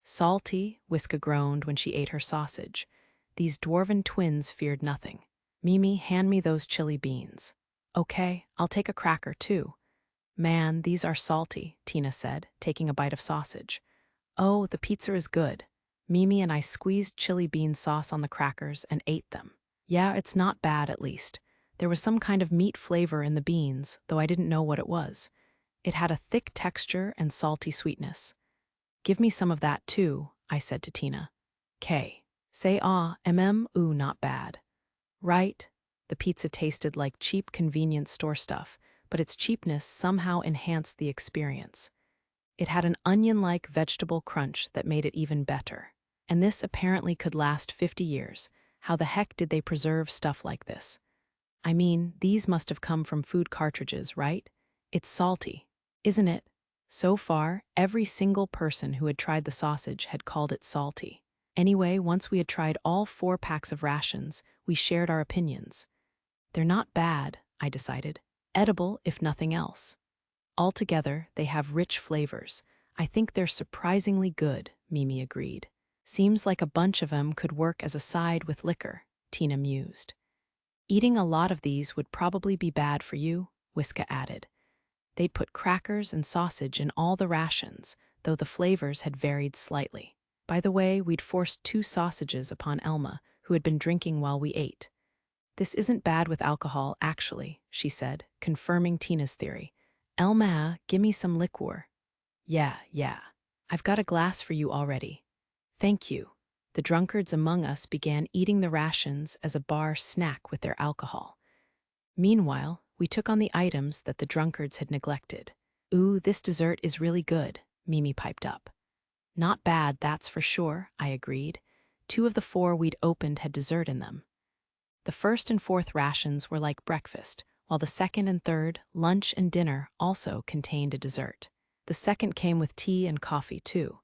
Salty, Whiska groaned when she ate her sausage. These dwarven twins feared nothing. Mimi, hand me those chili beans. Okay, I'll take a cracker, too. Man, these are salty, Tina said, taking a bite of sausage. Oh, the pizza is good. Mimi and I squeezed chili bean sauce on the crackers and ate them. Yeah, it's not bad, at least. There was some kind of meat flavor in the beans, though I didn't know what it was. It had a thick texture and salty sweetness. Give me some of that, too, I said to Tina. 'Kay. Say ooh, not bad. Right? The pizza tasted like cheap convenience store stuff, but its cheapness somehow enhanced the experience. It had an onion-like vegetable crunch that made it even better. And this apparently could last 50 years. How the heck did they preserve stuff like this? I mean, these must have come from food cartridges, right? It's salty, isn't it? So far, every single person who had tried the sausage had called it salty. Anyway, once we had tried all 4 packs of rations, we shared our opinions. They're not bad, I decided. Edible, if nothing else. Altogether, they have rich flavors. I think they're surprisingly good, Mimi agreed. Seems like a bunch of them could work as a side with liquor, Tina mused. Eating a lot of these would probably be bad for you, Wiska added. They'd put crackers and sausage in all the rations, though the flavors had varied slightly. By the way, we'd forced 2 sausages upon Elma, who had been drinking while we ate. This isn't bad with alcohol, actually, she said, confirming Tina's theory. Elma, gimme some liqueur. Yeah. I've got a glass for you already. Thank you. The drunkards among us began eating the rations as a bar snack with their alcohol. Meanwhile, we took on the items that the drunkards had neglected. Ooh, this dessert is really good, Mimi piped up. Not bad, that's for sure, I agreed. 2 of the 4 we'd opened had dessert in them. The first and 4th rations were like breakfast, while the second and third, lunch and dinner, also contained a dessert. The second came with tea and coffee, too.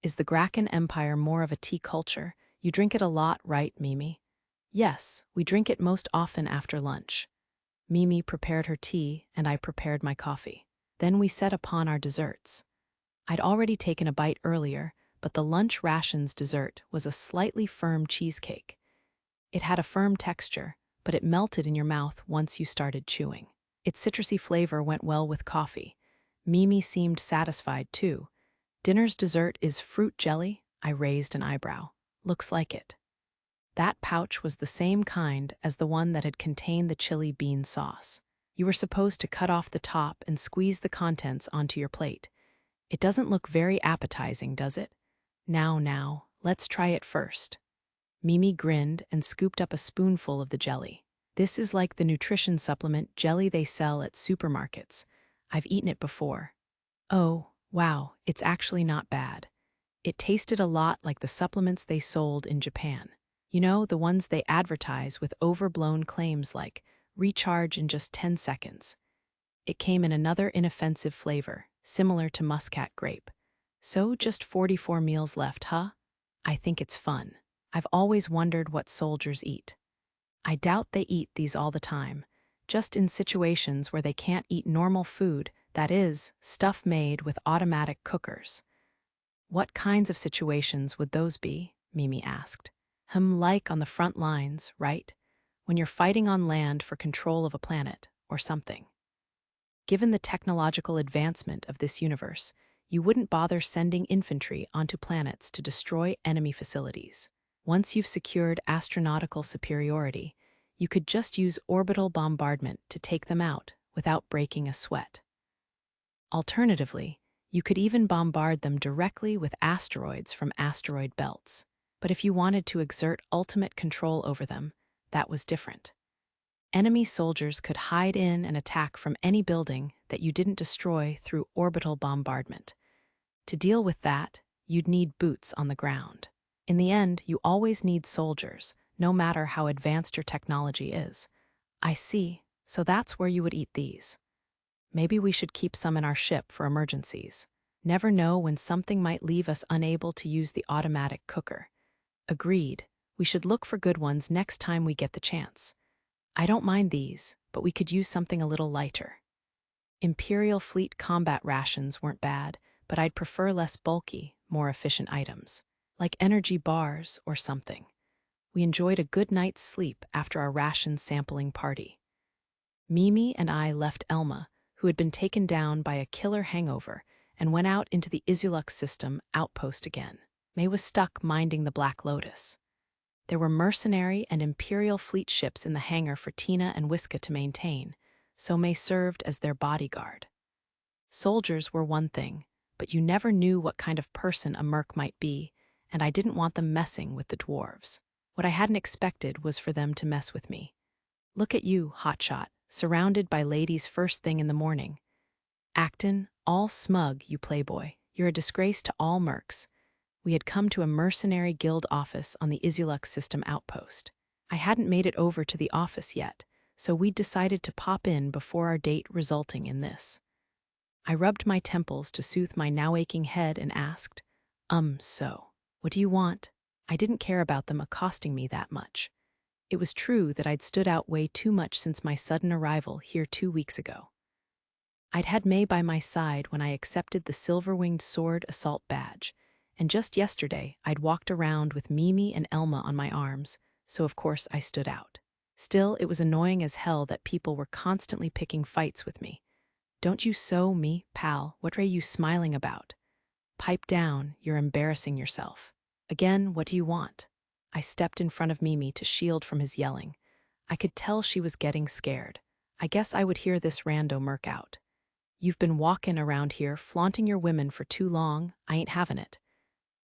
Is the Graken Empire more of a tea culture? You drink it a lot, right, Mimi? Yes, we drink it most often after lunch. Mimi prepared her tea, and I prepared my coffee. Then we set upon our desserts. I'd already taken a bite earlier, but the lunch rations dessert was a slightly firm cheesecake. It had a firm texture, but it melted in your mouth once you started chewing. Its citrusy flavor went well with coffee. Mimi seemed satisfied, too. Dinner's dessert is fruit jelly? I raised an eyebrow. Looks like it. That pouch was the same kind as the one that had contained the chili bean sauce. You were supposed to cut off the top and squeeze the contents onto your plate. It doesn't look very appetizing, does it? Now, let's try it first. Mimi grinned and scooped up a spoonful of the jelly. This is like the nutrition supplement jelly they sell at supermarkets. I've eaten it before. Oh, wow, it's actually not bad. It tasted a lot like the supplements they sold in Japan. You know, the ones they advertise with overblown claims like, recharge in just 10 seconds. It came in another inoffensive flavor, similar to muscat grape. So just 44 meals left, huh? I think it's fun. I've always wondered what soldiers eat. I doubt they eat these all the time, just in situations where they can't eat normal food, that is, stuff made with automatic cookers. What kinds of situations would those be? Mimi asked. Like on the front lines, right? When you're fighting on land for control of a planet, or something. Given the technological advancement of this universe, you wouldn't bother sending infantry onto planets to destroy enemy facilities. Once you've secured astronautical superiority, you could just use orbital bombardment to take them out without breaking a sweat. Alternatively, you could even bombard them directly with asteroids from asteroid belts. But if you wanted to exert ultimate control over them, that was different. Enemy soldiers could hide in and attack from any building that you didn't destroy through orbital bombardment. To deal with that, you'd need boots on the ground. In the end, you always need soldiers, no matter how advanced your technology is. I see, so that's where you would eat these. Maybe we should keep some in our ship for emergencies. Never know when something might leave us unable to use the automatic cooker. Agreed, we should look for good ones next time we get the chance. I don't mind these, but we could use something a little lighter. Imperial Fleet combat rations weren't bad, but I'd prefer less bulky, more efficient items, like energy bars or something. We enjoyed a good night's sleep after our ration sampling party. Mimi and I left Elma, who had been taken down by a killer hangover, and went out into the Izulux system outpost again. May was stuck minding the Black Lotus. There were Mercenary and Imperial Fleet ships in the hangar for Tina and Wiska to maintain, so May served as their bodyguard. Soldiers were one thing, but you never knew what kind of person a merc might be, and I didn't want them messing with the dwarves. What I hadn't expected was for them to mess with me. Look at you, hotshot, surrounded by ladies first thing in the morning. Actin, all smug, you playboy. You're a disgrace to all mercs. We had come to a mercenary guild office on the Isulux system outpost. I hadn't made it over to the office yet, so we'd decided to pop in before our date, resulting in this. I rubbed my temples to soothe my now aching head and asked, so, what do you want? I didn't care about them accosting me that much. It was true that I'd stood out way too much since my sudden arrival here 2 weeks ago. I'd had May by my side when I accepted the silver-winged sword assault badge, and just yesterday I'd walked around with Mimi and Elma on my arms, so of course I stood out. Still, it was annoying as hell that people were constantly picking fights with me. Don't you so me, pal, what are you smiling about? Pipe down, you're embarrassing yourself. Again, what do you want? I stepped in front of Mimi to shield from his yelling. I could tell she was getting scared. I guess I would hear this rando murk out. You've been walking around here flaunting your women for too long, I ain't having it.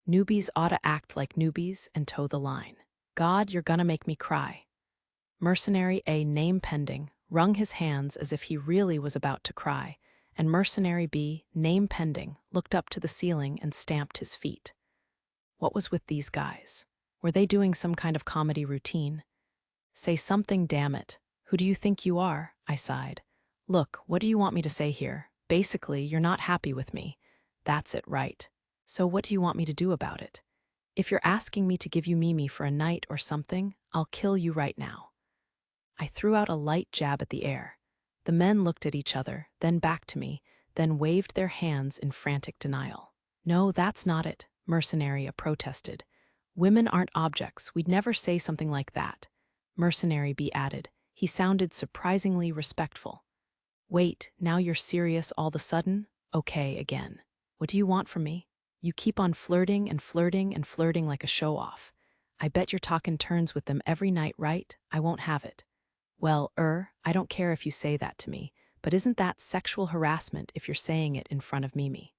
Newbies oughta act like newbies and toe the line. God, you're gonna make me cry. Mercenary A, name pending, wrung his hands as if he really was about to cry, and Mercenary B, name pending, looked up to the ceiling and stamped his feet. What was with these guys? Were they doing some kind of comedy routine? Say something, damn it. Who do you think you are? I sighed. Look, what do you want me to say here? Basically, you're not happy with me. That's it, right? So what do you want me to do about it? If you're asking me to give you Mimi for a night or something, I'll kill you right now. I threw out a light jab at the air. The men looked at each other, then back to me, then waved their hands in frantic denial. No, that's not it, Mercenary protested. Women aren't objects, we'd never say something like that. Mercenary B added. He sounded surprisingly respectful. Wait, now you're serious all of a sudden? Okay, again. What do you want from me? You keep on flirting and flirting and flirting like a show-off. I bet you're talking turns with them every night, right? I won't have it. Well, I don't care if you say that to me, but isn't that sexual harassment if you're saying it in front of Mimi?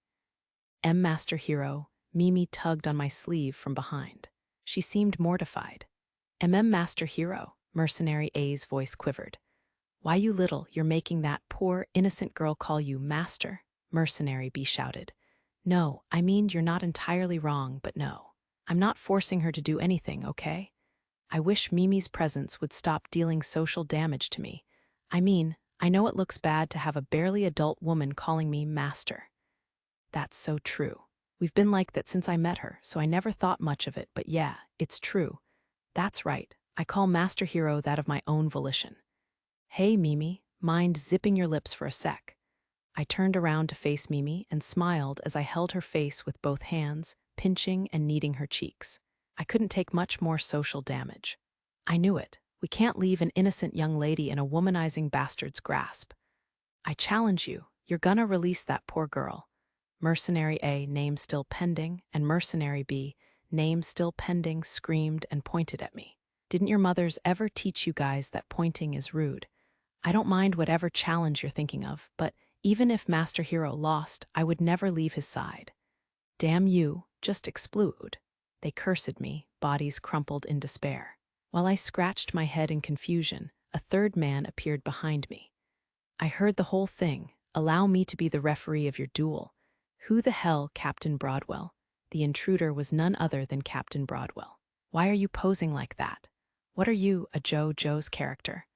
Master Hero, Mimi tugged on my sleeve from behind. She seemed mortified. Master Hero, Mercenary A's voice quivered. Why, you little, you're making that poor, innocent girl call you master, Mercenary B shouted. No, I mean you're not entirely wrong, but no. I'm not forcing her to do anything, okay? I wish Mimi's presence would stop dealing social damage to me. I mean, I know it looks bad to have a barely adult woman calling me master. That's so true. We've been like that since I met her, so I never thought much of it, but yeah, it's true. That's right, I call Master Hero that of my own volition. Hey, Mimi, mind zipping your lips for a sec? I turned around to face Mimi and smiled as I held her face with both hands, pinching and kneading her cheeks. I couldn't take much more social damage. I knew it. We can't leave an innocent young lady in a womanizing bastard's grasp. I challenge you, you're gonna release that poor girl. Mercenary A, name still pending, and Mercenary B, name still pending, screamed and pointed at me. Didn't your mothers ever teach you guys that pointing is rude? I don't mind whatever challenge you're thinking of, but even if Master Hero lost, I would never leave his side. Damn you, just explode. They cursed me, bodies crumpled in despair. While I scratched my head in confusion, a third man appeared behind me. I heard the whole thing. Allow me to be the referee of your duel. Who the hell, Captain Broadwell? The intruder was none other than Captain Broadwell. Why are you posing like that? What are you, a Joe's character?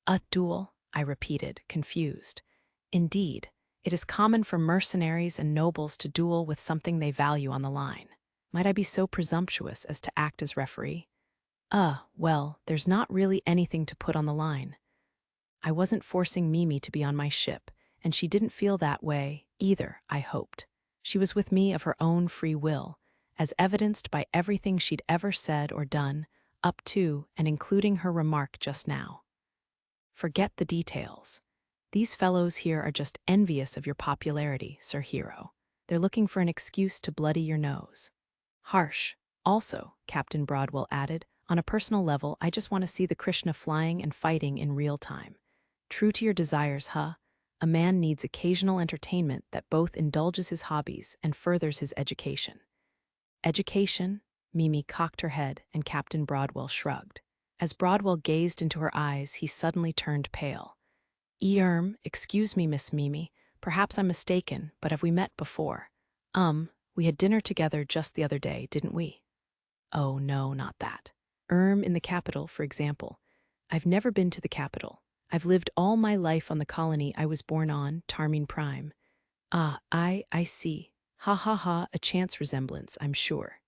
A duel, I repeated, confused. Indeed, it is common for mercenaries and nobles to duel with something they value on the line. Might I be so presumptuous as to act as referee? Well, there's not really anything to put on the line. I wasn't forcing Mimi to be on my ship, and she didn't feel that way either, I hoped. She was with me of her own free will, as evidenced by everything she'd ever said or done, up to and including her remark just now. Forget the details. These fellows here are just envious of your popularity, Sir Hero. They're looking for an excuse to bloody your nose. Harsh. Also, Captain Broadwell added, on a personal level, I just want to see the Krishna flying and fighting in real time. True to your desires, huh? A man needs occasional entertainment that both indulges his hobbies and furthers his education. Education? Mimi cocked her head and Captain Broadwell shrugged. As Broadwell gazed into her eyes, he suddenly turned pale. Excuse me, Miss Mimi. Perhaps I'm mistaken, but have we met before? We had dinner together just the other day, didn't we? Oh, no, not that. In the capital, for example. I've never been to the capital. I've lived all my life on the colony I was born on, Tarmine Prime. Ah, I see. Ha ha ha, a chance resemblance, I'm sure.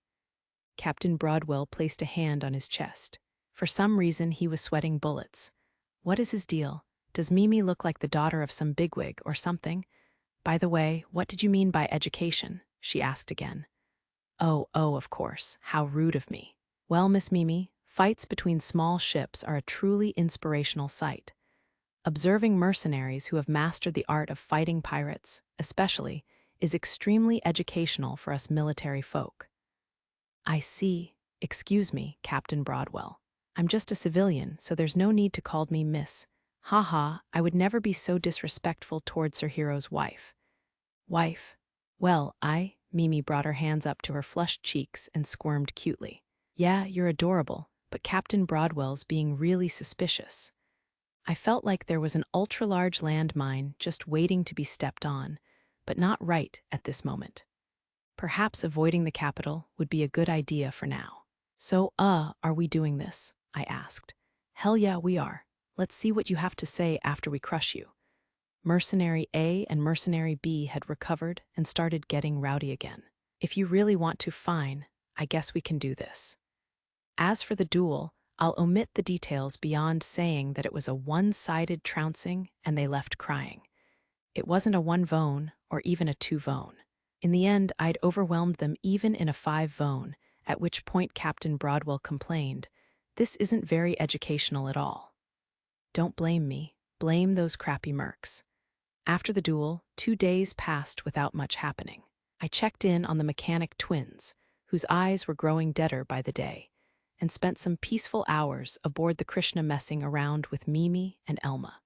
Captain Broadwell placed a hand on his chest. For some reason, he was sweating bullets. What is his deal? Does Mimi look like the daughter of some bigwig or something? By the way, what did you mean by education? She asked again. Oh, of course. How rude of me. Well, Miss Mimi, fights between small ships are a truly inspirational sight. Observing mercenaries who have mastered the art of fighting pirates, especially, is extremely educational for us military folk. I see. Excuse me, Captain Broadwell. I'm just a civilian, so there's no need to call me Miss. Ha, I would never be so disrespectful towards Sir Hero's wife. Wife? Well, Mimi brought her hands up to her flushed cheeks and squirmed cutely. Yeah, you're adorable, but Captain Broadwell's being really suspicious. I felt like there was an ultra-large landmine just waiting to be stepped on, but not right at this moment. Perhaps avoiding the capital would be a good idea for now. So, are we doing this? I asked. Hell yeah, we are. Let's see what you have to say after we crush you. Mercenary A and Mercenary B had recovered and started getting rowdy again. If you really want to, fine, I guess we can do this. As for the duel, I'll omit the details beyond saying that it was a one-sided trouncing and they left crying. It wasn't a 1-vone or even a 2-vone. In the end, I'd overwhelmed them even in a 5-vone, at which point Captain Broadwell complained, "This isn't very educational at all." Don't blame me. Blame those crappy mercs. After the duel, 2 days passed without much happening. I checked in on the mechanic twins, whose eyes were growing deader by the day, and spent some peaceful hours aboard the Krishna messing around with Mimi and Elma.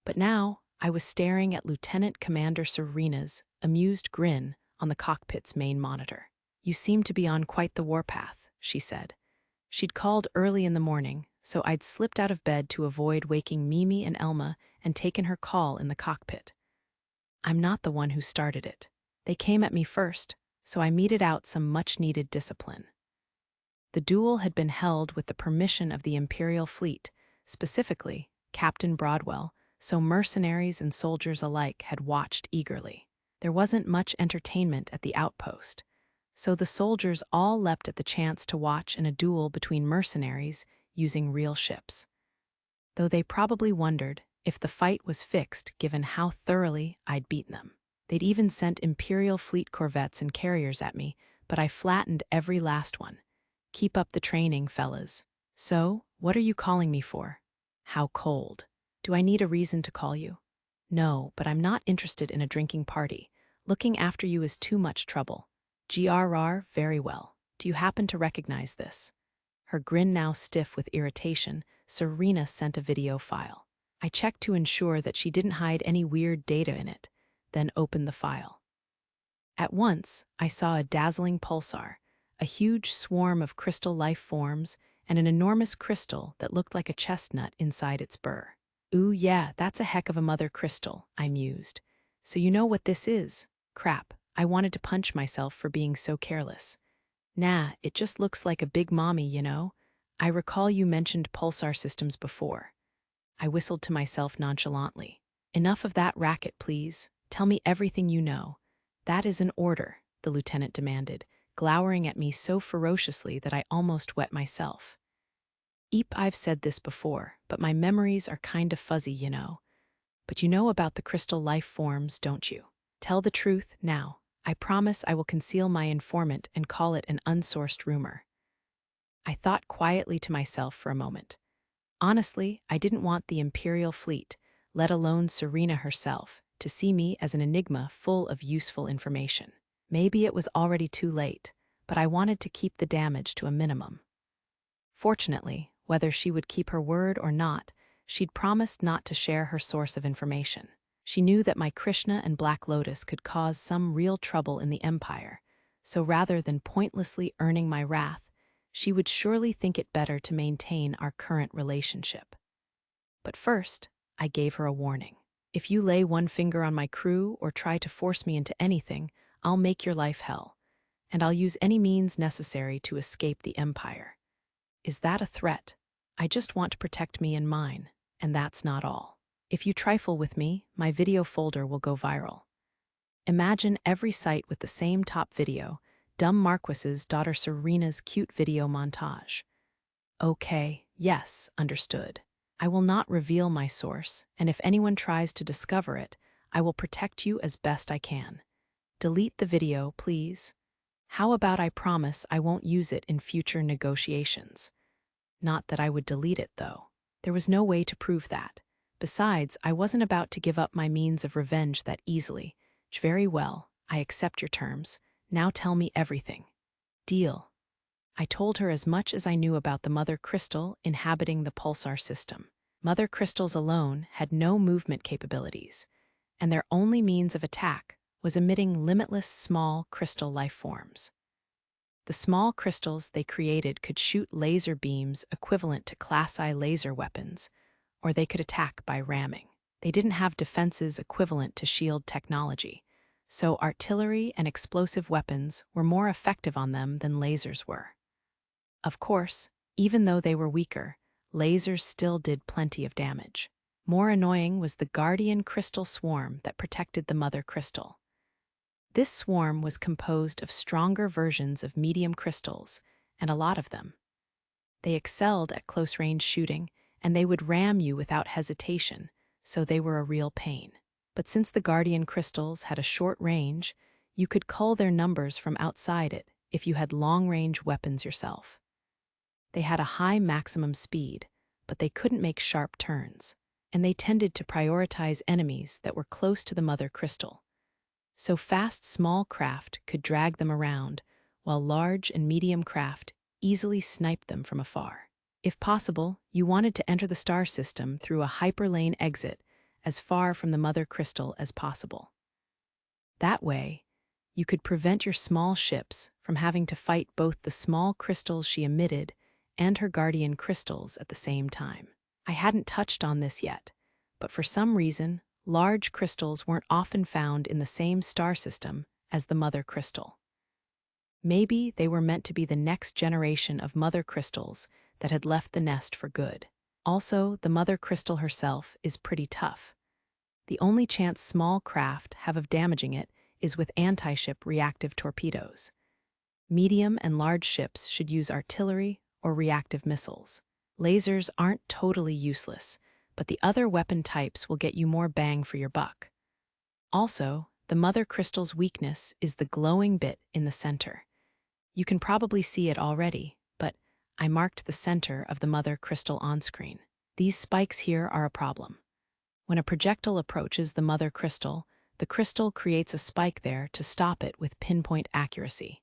But now, I was staring at Lieutenant Commander Serena's amused grin on the cockpit's main monitor. You seem to be on quite the warpath, she said. She'd called early in the morning, so I'd slipped out of bed to avoid waking Mimi and Elma and taken her call in the cockpit. I'm not the one who started it. They came at me first, so I meted out some much-needed discipline. The duel had been held with the permission of the Imperial Fleet, specifically Captain Broadwell, so mercenaries and soldiers alike had watched eagerly. There wasn't much entertainment at the outpost, so the soldiers all leapt at the chance to watch in a duel between mercenaries using real ships. Though they probably wondered if the fight was fixed given how thoroughly I'd beaten them. They'd even sent Imperial Fleet corvettes and carriers at me, but I flattened every last one. Keep up the training, fellas. So, what are you calling me for? How cold. Do I need a reason to call you? No, but I'm not interested in a drinking party. Looking after you is too much trouble. GRR, very well. Do you happen to recognize this? Her grin now stiff with irritation, Serena sent a video file. I checked to ensure that she didn't hide any weird data in it, then opened the file. At once, I saw a dazzling pulsar, a huge swarm of crystal life forms, and an enormous crystal that looked like a chestnut inside its burr. Ooh, yeah, that's a heck of a mother crystal, I mused. So you know what this is? Crap, I wanted to punch myself for being so careless. Nah, it just looks like a big mommy, you know? I recall you mentioned pulsar systems before. I whistled to myself nonchalantly. Enough of that racket, please. Tell me everything you know. That is an order, the lieutenant demanded, glowering at me so ferociously that I almost wet myself. I've said this before, but my memories are kind of fuzzy, you know. But you know about the crystal life forms, don't you? Tell the truth now. I promise I will conceal my informant and call it an unsourced rumor. I thought quietly to myself for a moment. Honestly, I didn't want the Imperial Fleet, let alone Serena herself, to see me as an enigma full of useful information. Maybe it was already too late, but I wanted to keep the damage to a minimum. Fortunately, whether she would keep her word or not, she'd promised not to share her source of information. She knew that my Krishna and Black Lotus could cause some real trouble in the Empire, so rather than pointlessly earning my wrath, she would surely think it better to maintain our current relationship. But first, I gave her a warning. If you lay one finger on my crew or try to force me into anything, I'll make your life hell, and I'll use any means necessary to escape the Empire. Is that a threat? I just want to protect me and mine, and that's not all. If you trifle with me, my video folder will go viral. Imagine every site with the same top video, Dumb Marquis's daughter Serena's cute video montage. Okay, yes, understood. I will not reveal my source, and if anyone tries to discover it, I will protect you as best I can. Delete the video, please. How about I promise I won't use it in future negotiations? Not that I would delete it, though. There was no way to prove that. Besides, I wasn't about to give up my means of revenge that easily. Very well, I accept your terms. Now tell me everything. Deal. I told her as much as I knew about the mother crystal inhabiting the pulsar system. Mother crystals alone had no movement capabilities, and their only means of attack was emitting limitless small crystal life forms. The small crystals they created could shoot laser beams equivalent to Class I laser weapons, or they could attack by ramming. They didn't have defenses equivalent to shield technology, so artillery and explosive weapons were more effective on them than lasers were. Of course, even though they were weaker, lasers still did plenty of damage. More annoying was the guardian crystal swarm that protected the mother crystal. This swarm was composed of stronger versions of medium crystals, and a lot of them. They excelled at close-range shooting, and they would ram you without hesitation, so they were a real pain. But since the guardian crystals had a short range, you could cull their numbers from outside it if you had long-range weapons yourself. They had a high maximum speed, but they couldn't make sharp turns, and they tended to prioritize enemies that were close to the mother crystal. So fast, small craft could drag them around, while large and medium craft easily sniped them from afar. If possible, you wanted to enter the star system through a hyperlane exit as far from the mother crystal as possible. That way, you could prevent your small ships from having to fight both the small crystals she emitted and her guardian crystals at the same time. I hadn't touched on this yet, but for some reason, large crystals weren't often found in the same star system as the mother crystal. Maybe they were meant to be the next generation of mother crystals that had left the nest for good. Also, the mother crystal herself is pretty tough. The only chance small craft have of damaging it is with anti-ship reactive torpedoes. Medium and large ships should use artillery or reactive missiles. Lasers aren't totally useless, but the other weapon types will get you more bang for your buck. Also, the mother crystal's weakness is the glowing bit in the center. You can probably see it already, but I marked the center of the mother crystal on screen. These spikes here are a problem. When a projectile approaches the mother crystal, the crystal creates a spike there to stop it with pinpoint accuracy.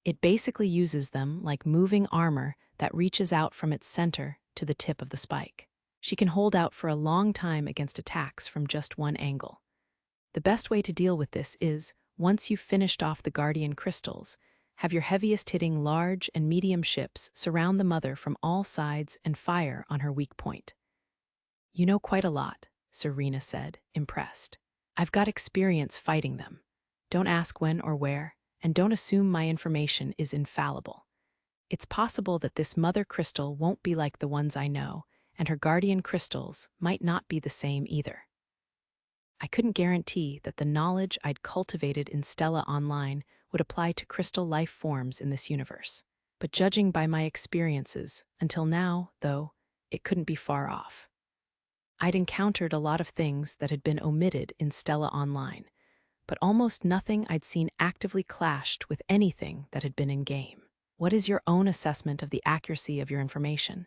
It basically uses them like moving armor that reaches out from its center to the tip of the spike. She can hold out for a long time against attacks from just one angle. The best way to deal with this is, once you've finished off the guardian crystals, have your heaviest hitting large and medium ships surround the mother from all sides and fire on her weak point. You know quite a lot, Serena said, impressed. I've got experience fighting them. Don't ask when or where, and don't assume my information is infallible. It's possible that this mother crystal won't be like the ones I know, and her guardian crystals might not be the same either. I couldn't guarantee that the knowledge I'd cultivated in Stella Online would apply to crystal life forms in this universe. But judging by my experiences, until now, though, it couldn't be far off. I'd encountered a lot of things that had been omitted in Stella Online, but almost nothing I'd seen actively clashed with anything that had been in-game. What is your own assessment of the accuracy of your information?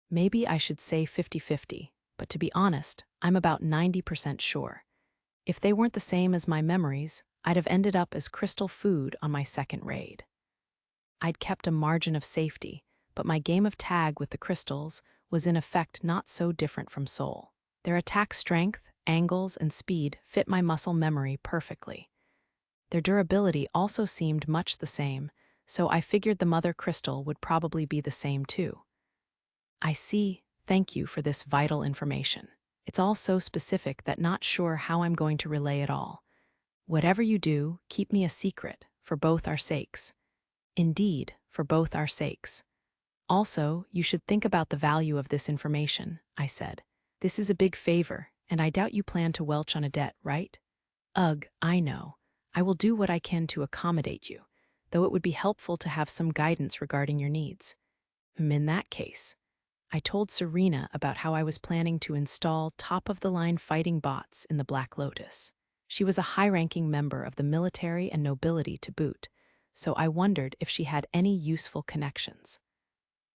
Maybe I should say 50-50, but to be honest, I'm about 90% sure. If they weren't the same as my memories, I'd have ended up as crystal food on my second raid. I'd kept a margin of safety, but my game of tag with the crystals was in effect not so different from Soul. Their attack strength, angles, and speed fit my muscle memory perfectly. Their durability also seemed much the same, so I figured the mother crystal would probably be the same too. I see. Thank you for this vital information. It's all so specific that not sure how I'm going to relay it all. Whatever you do, keep me a secret, for both our sakes. Indeed, for both our sakes. Also, you should think about the value of this information, I said. This is a big favor, and I doubt you plan to welch on a debt, right? Ugh, I know. I will do what I can to accommodate you, though it would be helpful to have some guidance regarding your needs. In that case, I told Serena about how I was planning to install top-of-the-line fighting bots in the Black Lotus. She was a high-ranking member of the military and nobility to boot, so I wondered if she had any useful connections.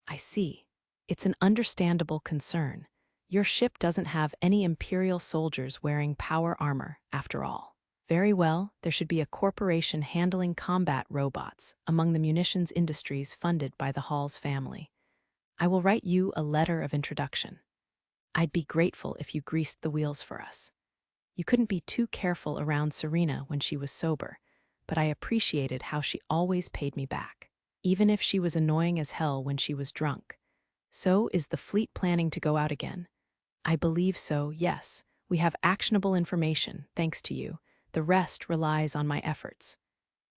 I see. It's an understandable concern. Your ship doesn't have any Imperial soldiers wearing power armor, after all. Very well, there should be a corporation handling combat robots among the munitions industries funded by the Hall's family. I will write you a letter of introduction. I'd be grateful if you greased the wheels for us. You couldn't be too careful around Serena when she was sober, but I appreciated how she always paid me back, even if she was annoying as hell when she was drunk. So, is the fleet planning to go out again? I believe so, yes. We have actionable information, thanks to you. The rest relies on my efforts.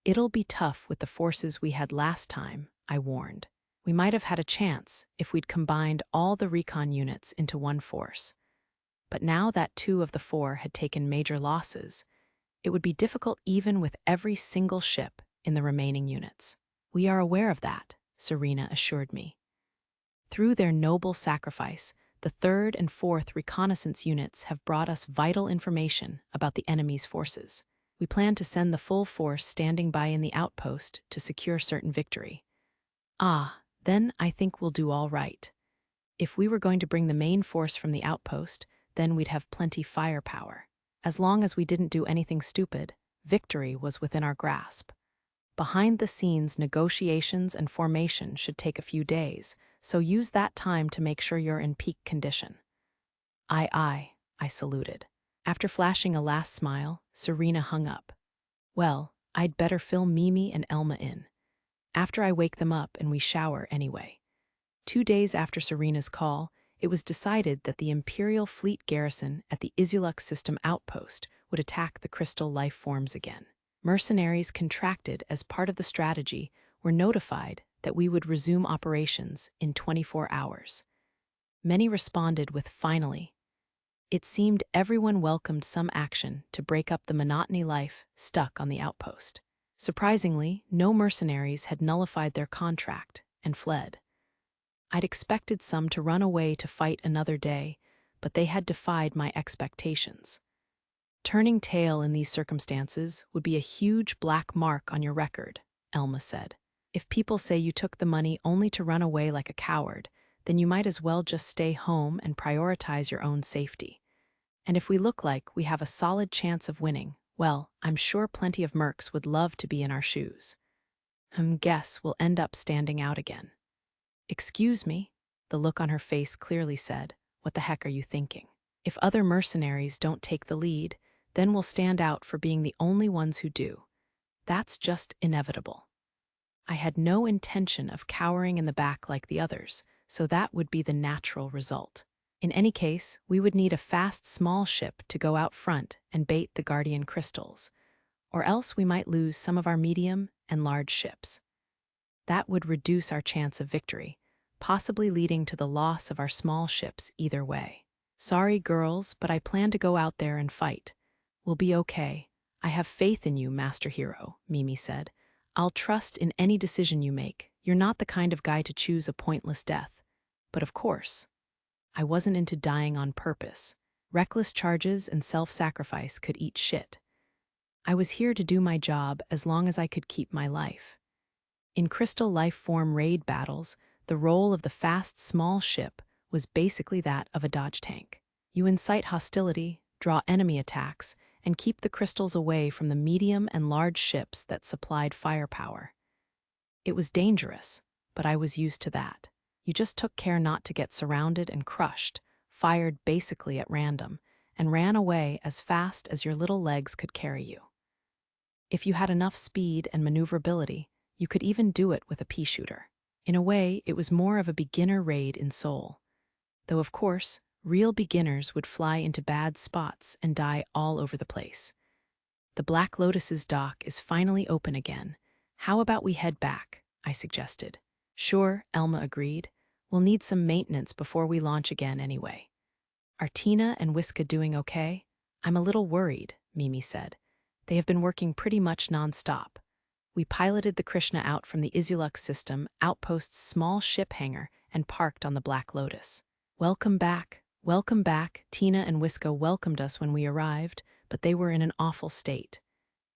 It'll be tough with the forces we had last time, I warned. We might have had a chance if we'd combined all the recon units into one force. But now that 2 of the 4 had taken major losses, it would be difficult even with every single ship in the remaining units. We are aware of that, Serena assured me. Through their noble sacrifice, the 3rd and 4th reconnaissance units have brought us vital information about the enemy's forces. We plan to send the full force standing by in the outpost to secure certain victory. Ah, then I think we'll do all right. If we were going to bring the main force from the outpost, then we'd have plenty firepower. As long as we didn't do anything stupid, victory was within our grasp. Behind-the-scenes negotiations and formation should take a few days, so use that time to make sure you're in peak condition. Aye, I saluted. After flashing a last smile, Serena hung up. Well, I'd better fill Mimi and Elma in. After I wake them up and we shower anyway. 2 days after Serena's call, it was decided that the Imperial fleet garrison at the Izuluk system outpost would attack the crystal life forms again. Mercenaries contracted as part of the strategy were notified that we would resume operations in 24 hours. Many responded with "finally." It seemed everyone welcomed some action to break up the monotony life stuck on the outpost. Surprisingly, no mercenaries had nullified their contract and fled. I'd expected some to run away to fight another day, but they had defied my expectations. Turning tail in these circumstances would be a huge black mark on your record, Elma said. If people say you took the money only to run away like a coward, then you might as well just stay home and prioritize your own safety. And if we look like we have a solid chance of winning, well, I'm sure plenty of mercs would love to be in our shoes. Guess we'll end up standing out again. Excuse me? The look on her face clearly said, what the heck are you thinking? If other mercenaries don't take the lead, then we'll stand out for being the only ones who do. That's just inevitable. I had no intention of cowering in the back like the others, so that would be the natural result. In any case, we would need a fast small ship to go out front and bait the Guardian crystals, or else we might lose some of our medium and large ships. That would reduce our chance of victory, possibly leading to the loss of our small ships either way. Sorry, girls, but I plan to go out there and fight. We'll be okay. I have faith in you, Master Hero, Mimi said. I'll trust in any decision you make. You're not the kind of guy to choose a pointless death. But of course, I wasn't into dying on purpose. Reckless charges and self-sacrifice could eat shit. I was here to do my job as long as I could keep my life. In Crystal Life Form raid battles, the role of the fast small ship was basically that of a dodge tank. You incite hostility, draw enemy attacks, and keep the crystals away from the medium and large ships that supplied firepower. It was dangerous, but I was used to that. You just took care not to get surrounded and crushed, fired basically at random, and ran away as fast as your little legs could carry you. If you had enough speed and maneuverability, you could even do it with a pea shooter. In a way, it was more of a beginner raid in Seoul. Though of course, real beginners would fly into bad spots and die all over the place. The Black Lotus's dock is finally open again. How about we head back? I suggested. Sure, Elma agreed. We'll need some maintenance before we launch again anyway. Are Tina and Wiska doing okay? I'm a little worried, Mimi said. They have been working pretty much non-stop. We piloted the Krishna out from the Isulux system, outpost's small ship hangar, and parked on the Black Lotus. Welcome back, Tina and Wiska welcomed us when we arrived, but they were in an awful state.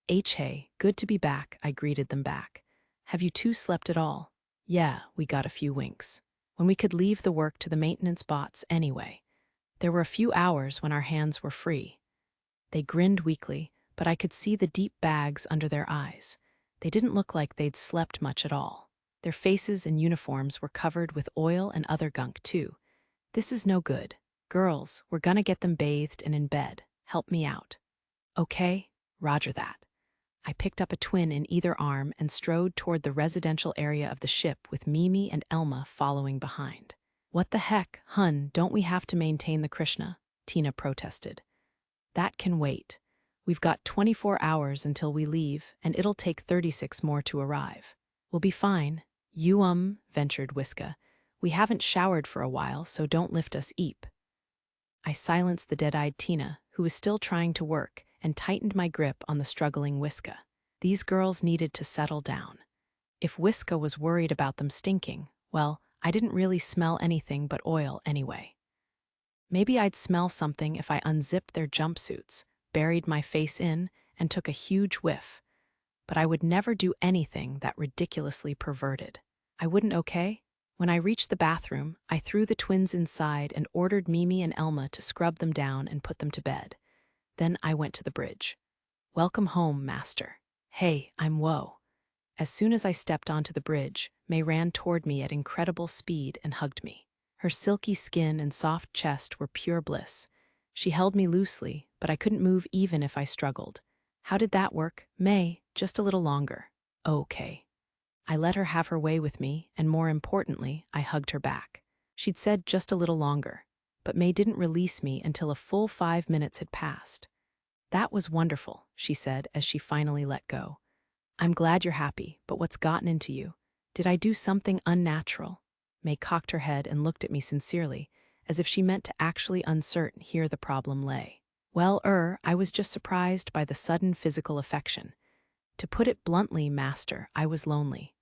Hey, good to be back, I greeted them back. Have you two slept at all? Yeah, we got a few winks. When we could leave the work to the maintenance bots anyway. There were a few hours when our hands were free. They grinned weakly, but I could see the deep bags under their eyes. They didn't look like they'd slept much at all. Their faces and uniforms were covered with oil and other gunk too. This is no good. Girls, we're gonna get them bathed and in bed. Help me out. Okay, roger that. I picked up a twin in either arm and strode toward the residential area of the ship with Mimi and Elma following behind. What the heck, hun, don't we have to maintain the Krishna? Tina protested. That can wait. We've got 24 hours until we leave, and it'll take 36 more to arrive. We'll be fine. Ventured Wiska. We haven't showered for a while, so don't lift us eep. I silenced the dead-eyed Tina, who was still trying to work, and tightened my grip on the struggling Wiska. These girls needed to settle down. If Wiska was worried about them stinking, well, I didn't really smell anything but oil anyway. Maybe I'd smell something if I unzipped their jumpsuits, buried my face in, and took a huge whiff. But I would never do anything that ridiculously perverted. I wouldn't, okay? When I reached the bathroom, I threw the twins inside and ordered Mimi and Elma to scrub them down and put them to bed. Then I went to the bridge. Welcome home, master. Hey, I'm Woe. As soon as I stepped onto the bridge, May ran toward me at incredible speed and hugged me. Her silky skin and soft chest were pure bliss. She held me loosely, but I couldn't move even if I struggled. How did that work? May, just a little longer. Okay. I let her have her way with me, and more importantly, I hugged her back. She'd said just a little longer, but May didn't release me until a full 5 minutes had passed. That was wonderful, she said as she finally let go. I'm glad you're happy, but what's gotten into you? Did I do something unnatural? May cocked her head and looked at me sincerely, as if she meant to actually uncertain here the problem lay. Well, I was just surprised by the sudden physical affection. To put it bluntly, master, I was lonely.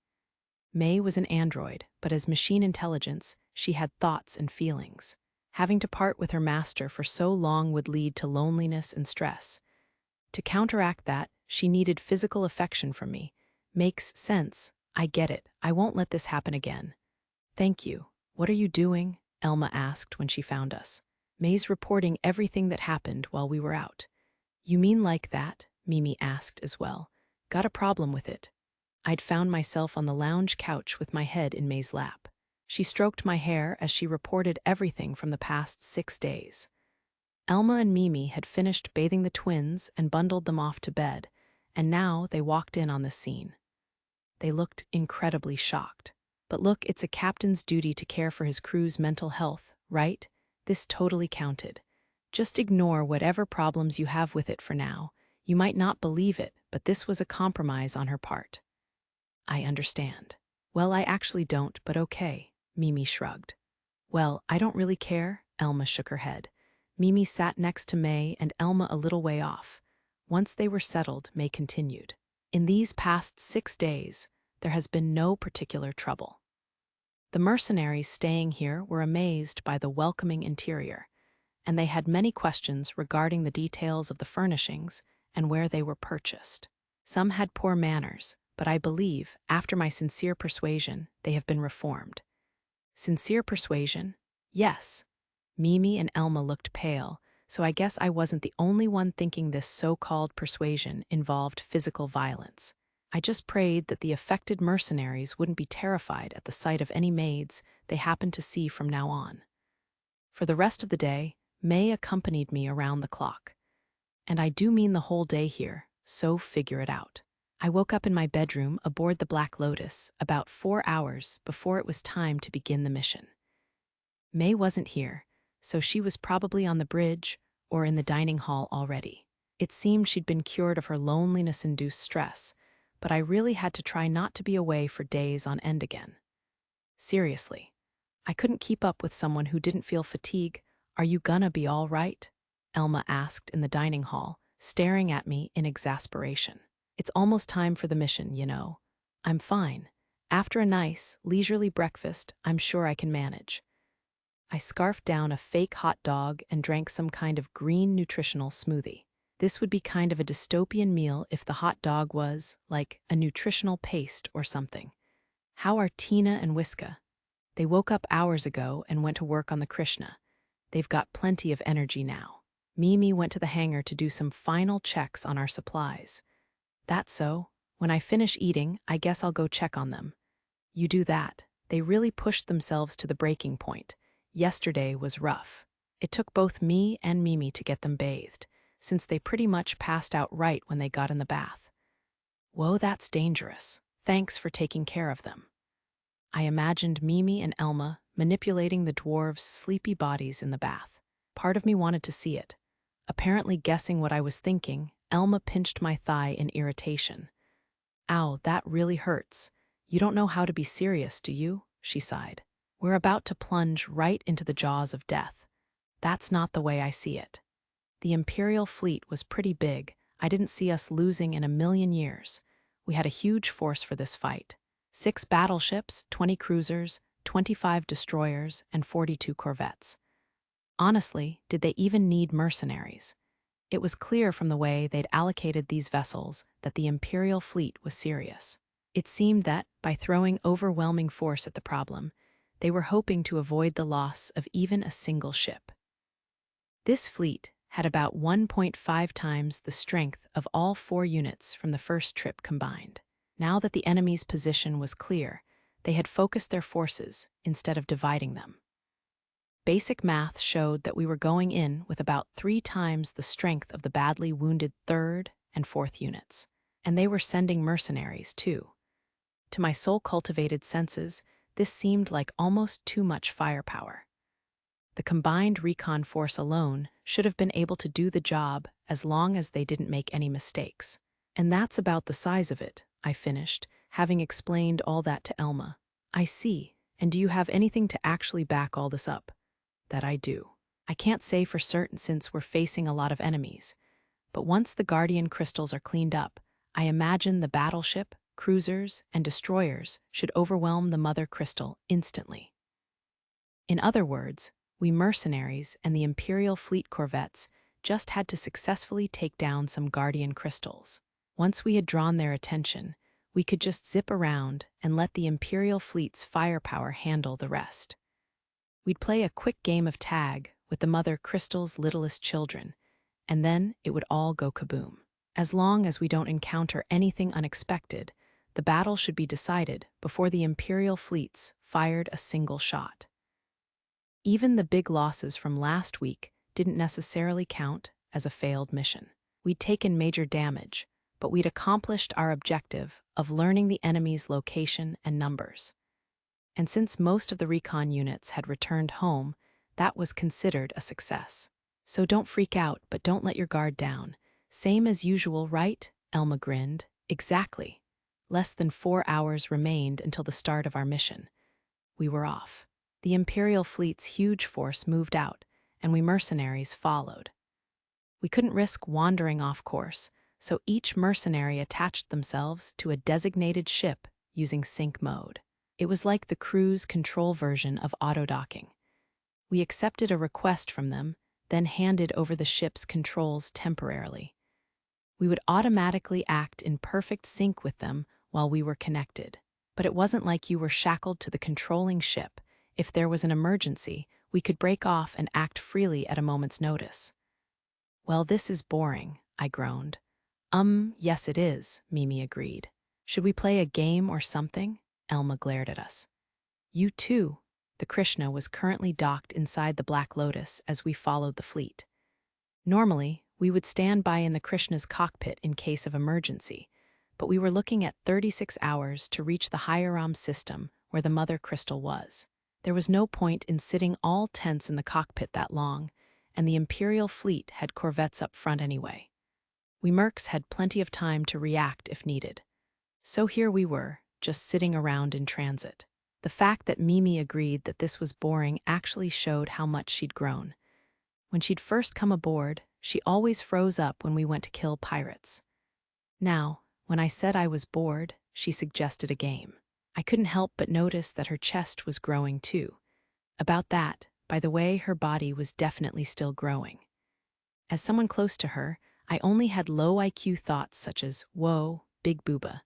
May was an android, but as machine intelligence, she had thoughts and feelings. Having to part with her master for so long would lead to loneliness and stress. To counteract that, she needed physical affection from me. Makes sense. I get it. I won't let this happen again. Thank you. What are you doing? Elma asked when she found us. May's reporting everything that happened while we were out. You mean like that? Mimi asked as well. Got a problem with it. I'd found myself on the lounge couch with my head in May's lap. She stroked my hair as she reported everything from the past 6 days. Elma and Mimi had finished bathing the twins and bundled them off to bed, and now they walked in on the scene. They looked incredibly shocked. But look, it's a captain's duty to care for his crew's mental health, right? This totally counted. Just ignore whatever problems you have with it for now. You might not believe it, but this was a compromise on her part. I understand. Well, I actually don't, but okay, Mimi shrugged. Well, I don't really care, Elma shook her head. Mimi sat next to May and Elma a little way off. Once they were settled, May continued. In these past 6 days, there has been no particular trouble. The mercenaries staying here were amazed by the welcoming interior, and they had many questions regarding the details of the furnishings and where they were purchased. Some had poor manners, but I believe, after my sincere persuasion, they have been reformed. Sincere persuasion? Yes. Mimi and Elma looked pale, so I guess I wasn't the only one thinking this so-called persuasion involved physical violence. I just prayed that the affected mercenaries wouldn't be terrified at the sight of any maids they happened to see from now on. For the rest of the day, May accompanied me around the clock. And I do mean the whole day here, so figure it out. I woke up in my bedroom aboard the Black Lotus about 4 hours before it was time to begin the mission. May wasn't here, so she was probably on the bridge or in the dining hall already. It seemed she'd been cured of her loneliness-induced stress, but I really had to try not to be away for days on end again. Seriously, I couldn't keep up with someone who didn't feel fatigue. "Are you gonna be all right?" Elma asked in the dining hall, staring at me in exasperation. "It's almost time for the mission, you know." "I'm fine. After a nice, leisurely breakfast, I'm sure I can manage." I scarfed down a fake hot dog and drank some kind of green nutritional smoothie. This would be kind of a dystopian meal if the hot dog was, like, a nutritional paste or something. "How are Tina and Wiska?" "They woke up hours ago and went to work on the Krishna. They've got plenty of energy now." Mimi went to the hangar to do some final checks on our supplies. "That's so. When I finish eating, I guess I'll go check on them." "You do that. They really pushed themselves to the breaking point. Yesterday was rough. It took both me and Mimi to get them bathed, since they pretty much passed out right when they got in the bath." "Whoa, that's dangerous. Thanks for taking care of them." I imagined Mimi and Elma manipulating the dwarves' sleepy bodies in the bath. Part of me wanted to see it. Apparently guessing what I was thinking, Elma pinched my thigh in irritation. "Ow, that really hurts. You don't know how to be serious, do you?" she sighed. "We're about to plunge right into the jaws of death. That's not the way I see it. The Imperial fleet was pretty big. I didn't see us losing in a million years. We had a huge force for this fight. 6 battleships, 20 cruisers, 25 destroyers, and 42 corvettes. Honestly, did they even need mercenaries? It was clear from the way they'd allocated these vessels that the Imperial fleet was serious. It seemed that, by throwing overwhelming force at the problem, they were hoping to avoid the loss of even a single ship. This fleet had about 1.5 times the strength of all 4 units from the first trip combined. Now that the enemy's position was clear, they had focused their forces instead of dividing them. Basic math showed that we were going in with about 3 times the strength of the badly wounded 3rd and 4th units. And they were sending mercenaries, too. To my soul-cultivated senses, this seemed like almost too much firepower. The combined recon force alone should have been able to do the job as long as they didn't make any mistakes. "And that's about the size of it," I finished, having explained all that to Elma. "I see. And do you have anything to actually back all this up?" "That I do. I can't say for certain since we're facing a lot of enemies. But once the Guardian crystals are cleaned up, I imagine the battleship, cruisers, and destroyers should overwhelm the Mother Crystal instantly." In other words, we mercenaries and the Imperial fleet corvettes just had to successfully take down some Guardian crystals. Once we had drawn their attention, we could just zip around and let the Imperial fleet's firepower handle the rest. We'd play a quick game of tag with the Mother Crystal's littlest children, and then it would all go kaboom. As long as we don't encounter anything unexpected, the battle should be decided before the Imperial fleets fired a single shot. Even the big losses from last week didn't necessarily count as a failed mission. We'd taken major damage, but we'd accomplished our objective of learning the enemy's location and numbers. And since most of the recon units had returned home, that was considered a success. "So don't freak out, but don't let your guard down. Same as usual, right?" Elma grinned. "Exactly. Less than 4 hours remained until the start of our mission. We were off. The Imperial fleet's huge force moved out, and we mercenaries followed. We couldn't risk wandering off course, so each mercenary attached themselves to a designated ship using sync mode. It was like the cruise control version of auto-docking. We accepted a request from them, then handed over the ship's controls temporarily. We would automatically act in perfect sync with them while we were connected. But it wasn't like you were shackled to the controlling ship. If there was an emergency, we could break off and act freely at a moment's notice." "Well, this is boring," I groaned. Yes it is," Mimi agreed. "Should we play a game or something?" Elma glared at us. "You too." The Krishna was currently docked inside the Black Lotus as we followed the fleet. Normally, We would stand by in the Krishna's cockpit in case of emergency, but we were looking at 36 hours to reach the Hiram system where the mother crystal was. There was no point in sitting all tense in the cockpit that long, and the Imperial fleet had corvettes up front anyway. We mercs had plenty of time to react if needed. So here we were, just sitting around in transit. The fact that Mimi agreed that this was boring actually showed how much she'd grown. When she'd first come aboard, she always froze up when we went to kill pirates. Now, when I said I was bored, she suggested a game. I couldn't help but notice that her chest was growing too. About that, by the way, her body was definitely still growing. As someone close to her, I only had low IQ thoughts such as, whoa, big booba.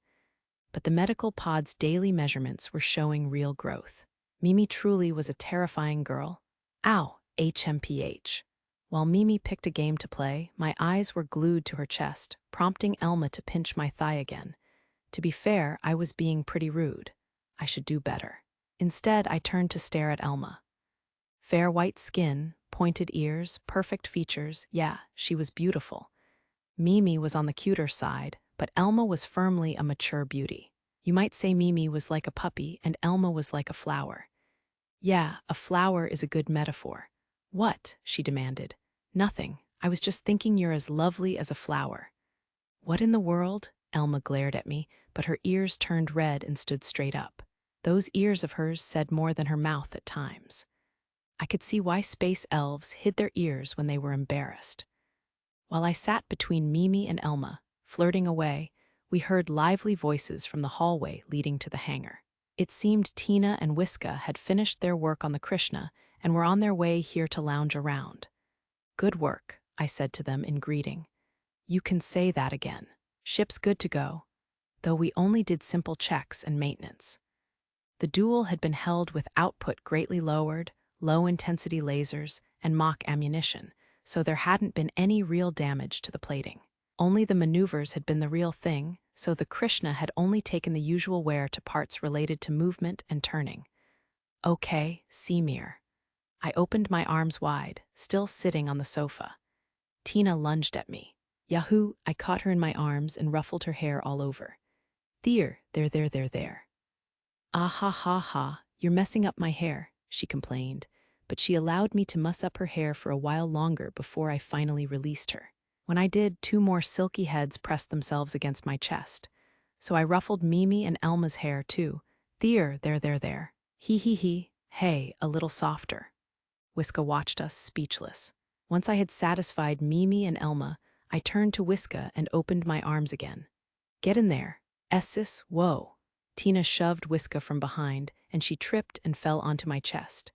But the medical pod's daily measurements were showing real growth. Mimi truly was a terrifying girl. Ow, HMPH. While Mimi picked a game to play, my eyes were glued to her chest, prompting Elma to pinch my thigh again. To be fair, I was being pretty rude. I should do better. Instead, I turned to stare at Elma. Fair white skin, pointed ears, perfect features, yeah, she was beautiful. Mimi was on the cuter side, but Elma was firmly a mature beauty. You might say Mimi was like a puppy and Elma was like a flower. Yeah, a flower is a good metaphor. What? She demanded. Nothing. I was just thinking you're as lovely as a flower. What in the world? Elma glared at me, but her ears turned red and stood straight up. Those ears of hers said more than her mouth at times. I could see why space elves hid their ears when they were embarrassed. While I sat between Mimi and Elma, flirting away, we heard lively voices from the hallway leading to the hangar. It seemed Tina and Whiska had finished their work on the Krishna and were on their way here to lounge around. Good work, I said to them in greeting. You can say that again. Ship's good to go, though we only did simple checks and maintenance. The duel had been held with output greatly lowered, low-intensity lasers, and mock ammunition, so there hadn't been any real damage to the plating. Only the maneuvers had been the real thing, so the Krishna had only taken the usual wear to parts related to movement and turning. Okay, Semir. I opened my arms wide, still sitting on the sofa. Tina lunged at me. Yahoo! I caught her in my arms and ruffled her hair all over. There. Ah ha ha ha, you're messing up my hair, she complained, but she allowed me to muss up her hair for a while longer before I finally released her. When I did, 2 more silky heads pressed themselves against my chest. So I ruffled Mimi and Elma's hair too. There. He. Hey, a little softer. Whiska watched us, speechless. Once I had satisfied Mimi and Elma, I turned to Whiska and opened my arms again. Get in there. Essis, whoa. Tina shoved Whiska from behind, and she tripped and fell onto my chest.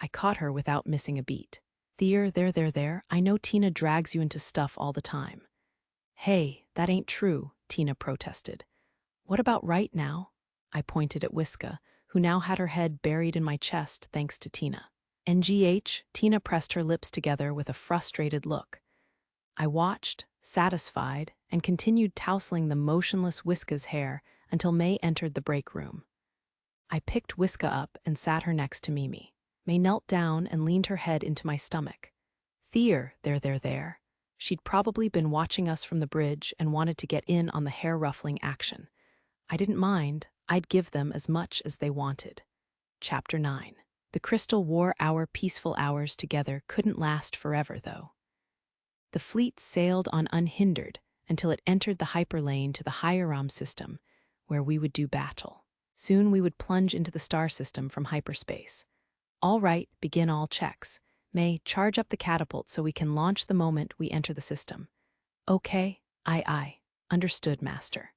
I caught her without missing a beat. There. I know Tina drags you into stuff all the time. Hey, that ain't true, Tina protested. What about right now? I pointed at Whiska, who now had her head buried in my chest thanks to Tina. NGH, Tina pressed her lips together with a frustrated look. I watched, satisfied, and continued tousling the motionless Whiska's hair until May entered the break room. I picked Whiska up and sat her next to Mimi. May knelt down and leaned her head into my stomach. There. She'd probably been watching us from the bridge and wanted to get in on the hair-ruffling action. I didn't mind. I'd give them as much as they wanted. Chapter 9. The Crystal War our peaceful hours together couldn't last forever, though. The fleet sailed on unhindered until it entered the hyperlane to the Hiram system, where we would do battle. Soon we would plunge into the star system from hyperspace. All right, begin all checks. May, charge up the catapult so we can launch the moment we enter the system. Okay, aye. Understood, Master.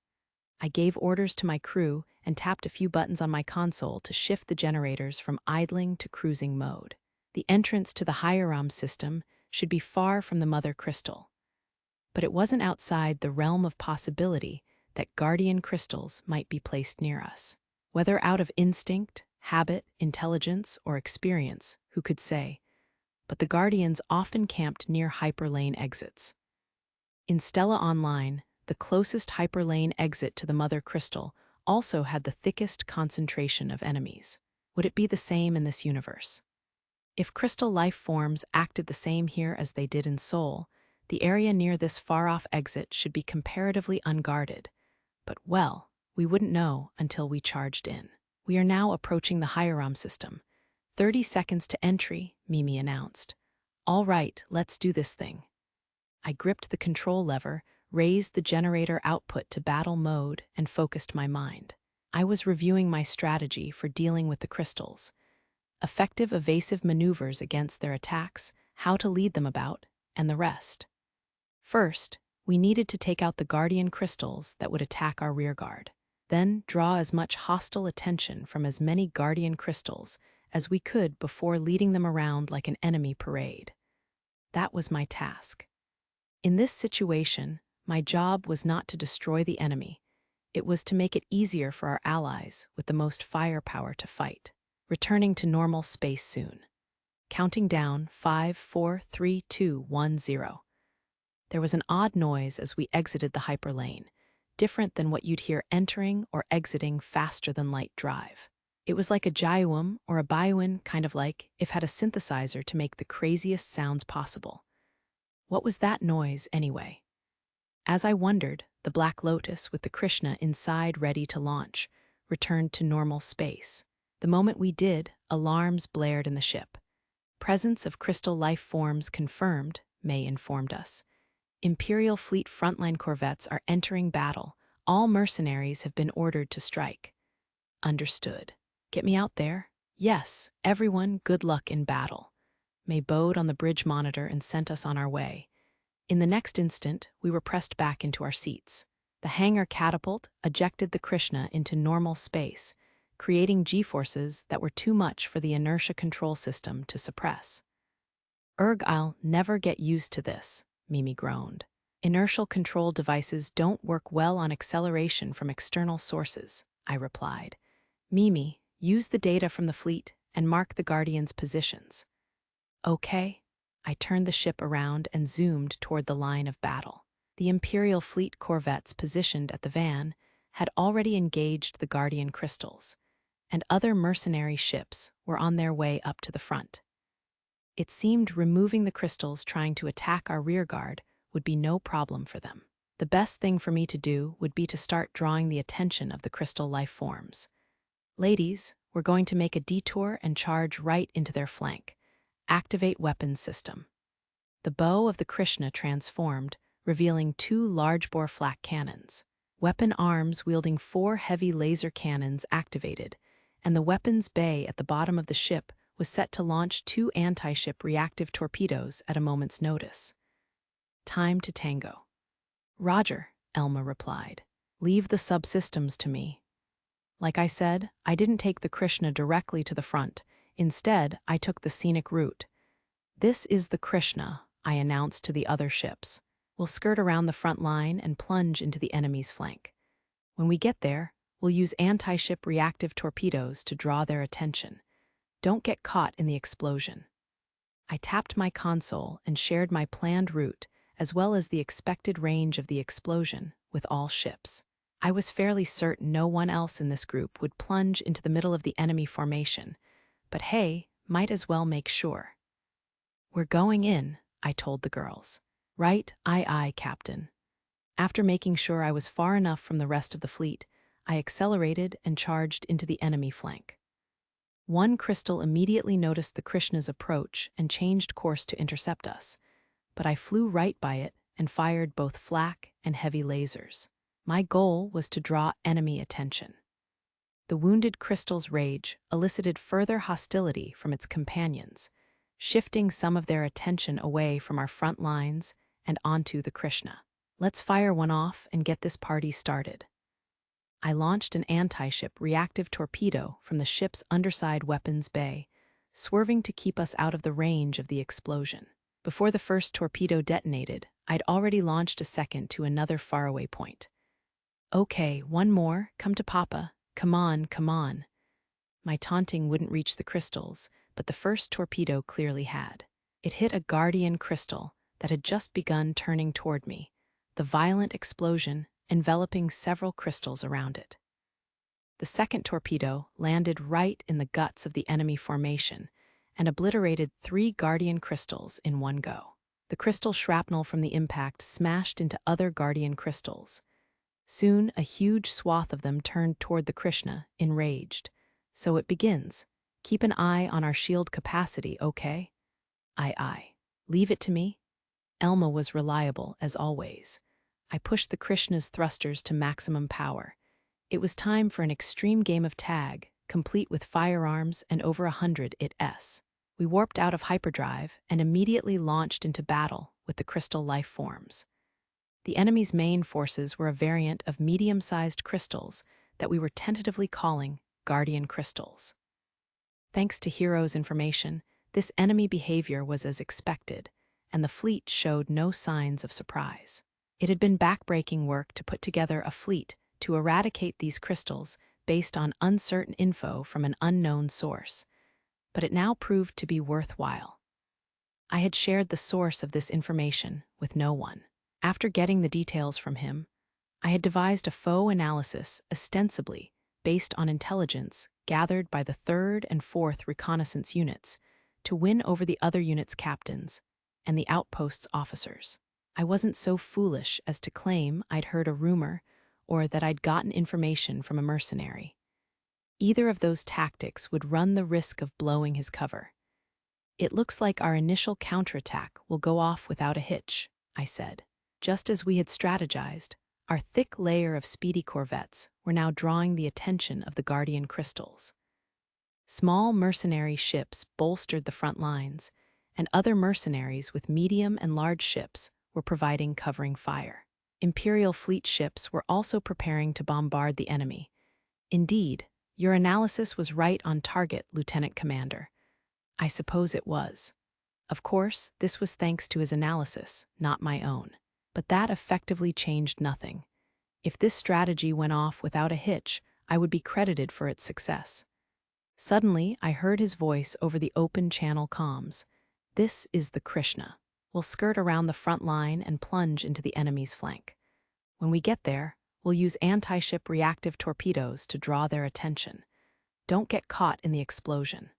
I gave orders to my crew and tapped a few buttons on my console to shift the generators from idling to cruising mode. The entrance to the Hiram system should be far from the mother crystal. But it wasn't outside the realm of possibility that guardian crystals might be placed near us. Whether out of instinct, habit, intelligence, or experience, who could say? But the guardians often camped near hyperlane exits. In Stella Online, the closest hyperlane exit to the mother crystal also had the thickest concentration of enemies. Would it be the same in this universe? If crystal life forms acted the same here as they did in Soul, The area near this far-off exit should be comparatively unguarded, but well, we wouldn't know until we charged in. We are now approaching the Hiram system. 30 seconds to entry, Mimi announced. All right, let's do this thing. I gripped the control lever, raised the generator output to battle mode, and focused my mind. I was reviewing my strategy for dealing with the crystals. Effective evasive maneuvers against their attacks, how to lead them about, and the rest. First, we needed to take out the guardian crystals that would attack our rearguard. Then draw as much hostile attention from as many guardian crystals as we could before leading them around like an enemy parade. That was my task. In this situation, my job was not to destroy the enemy. It was to make it easier for our allies with the most firepower to fight. Returning to normal space soon. Counting down 5, 4, 3, 2, 1, 0. There was an odd noise as we exited the hyperlane, different than what you'd hear entering or exiting faster than light drive. It was like a gyuum or a biuin, kind of like if had a synthesizer to make the craziest sounds possible. What was that noise, anyway? As I wondered, the Black Lotus with the Krishna inside ready to launch returned to normal space. The moment we did, alarms blared in the ship. Presence of crystal life forms confirmed, May informed us. Imperial Fleet frontline corvettes are entering battle. All mercenaries have been ordered to strike. Understood. Get me out there? Yes, everyone, good luck in battle. May bowed on the bridge monitor and sent us on our way. In the next instant, we were pressed back into our seats. The hangar catapult ejected the Krishna into normal space, creating G-forces that were too much for the inertia control system to suppress. I'll never get used to this, Mimi groaned. Inertial control devices don't work well on acceleration from external sources, I replied. Mimi, use the data from the fleet and mark the Guardians' positions. Okay. I turned the ship around and zoomed toward the line of battle. The Imperial Fleet corvettes positioned at the van had already engaged the Guardian crystals, and other mercenary ships were on their way up to the front. It seemed removing the crystals trying to attack our rearguard would be no problem for them. The best thing for me to do would be to start drawing the attention of the crystal life forms. Ladies, we're going to make a detour and charge right into their flank. Activate weapons system. The bow of the Krishna transformed, revealing 2 large-bore flak cannons. Weapon arms wielding 4 heavy laser cannons activated, and the weapons bay at the bottom of the ship was set to launch 2 anti-ship reactive torpedoes at a moment's notice. Time to tango. Roger, Elma replied. Leave the subsystems to me. Like I said, I didn't take the Krishna directly to the front. Instead, I took the scenic route. This is the Krishna, I announced to the other ships. We'll skirt around the front line and plunge into the enemy's flank. When we get there, we'll use anti-ship reactive torpedoes to draw their attention. Don't get caught in the explosion. I tapped my console and shared my planned route, as well as the expected range of the explosion, with all ships. I was fairly certain no one else in this group would plunge into the middle of the enemy formation, but hey, might as well make sure. We're going in, I told the girls. Right, aye, Captain. After making sure I was far enough from the rest of the fleet, I accelerated and charged into the enemy flank. One crystal immediately noticed the Krishna's approach and changed course to intercept us, but I flew right by it and fired both flak and heavy lasers. My goal was to draw enemy attention. The wounded crystal's rage elicited further hostility from its companions, shifting some of their attention away from our front lines and onto the Krishna. Let's fire one off and get this party started. I launched an anti-ship reactive torpedo from the ship's underside weapons bay, swerving to keep us out of the range of the explosion. Before the first torpedo detonated, I'd already launched a second to another faraway point. Okay, one more, come to Papa. Come on, come on. My taunting wouldn't reach the crystals, but the first torpedo clearly had. It hit a guardian crystal that had just begun turning toward me, the violent explosion enveloping several crystals around it. The second torpedo landed right in the guts of the enemy formation and obliterated 3 guardian crystals in one go. The crystal shrapnel from the impact smashed into other guardian crystals. Soon, a huge swath of them turned toward the Krishna, enraged. So it begins. Keep an eye on our shield capacity, okay? Aye. Leave it to me. Elma was reliable, as always. I pushed the Krishna's thrusters to maximum power. It was time for an extreme game of tag, complete with firearms and over 100 ITS. We warped out of hyperdrive and immediately launched into battle with the crystal life forms. The enemy's main forces were a variant of medium-sized crystals that we were tentatively calling guardian crystals. Thanks to Hero's information, this enemy behavior was as expected, and the fleet showed no signs of surprise. It had been backbreaking work to put together a fleet to eradicate these crystals based on uncertain info from an unknown source, but it now proved to be worthwhile. I had shared the source of this information with no one. After getting the details from him, I had devised a faux analysis ostensibly based on intelligence gathered by the 3rd and 4th reconnaissance units to win over the other units' captains and the outpost's officers. I wasn't so foolish as to claim I'd heard a rumor or that I'd gotten information from a mercenary. Either of those tactics would run the risk of blowing his cover. It looks like our initial counterattack will go off without a hitch, I said. Just as we had strategized, our thick layer of speedy corvettes were now drawing the attention of the guardian crystals. Small mercenary ships bolstered the front lines, and other mercenaries with medium and large ships were providing covering fire. Imperial fleet ships were also preparing to bombard the enemy. Indeed, your analysis was right on target, Lieutenant Commander. I suppose it was. Of course, this was thanks to his analysis, not my own. But that effectively changed nothing. If this strategy went off without a hitch, I would be credited for its success. Suddenly, I heard his voice over the open channel comms. This is the Krishna. We'll skirt around the front line and plunge into the enemy's flank. When we get there, we'll use anti-ship reactive torpedoes to draw their attention. Don't get caught in the explosion.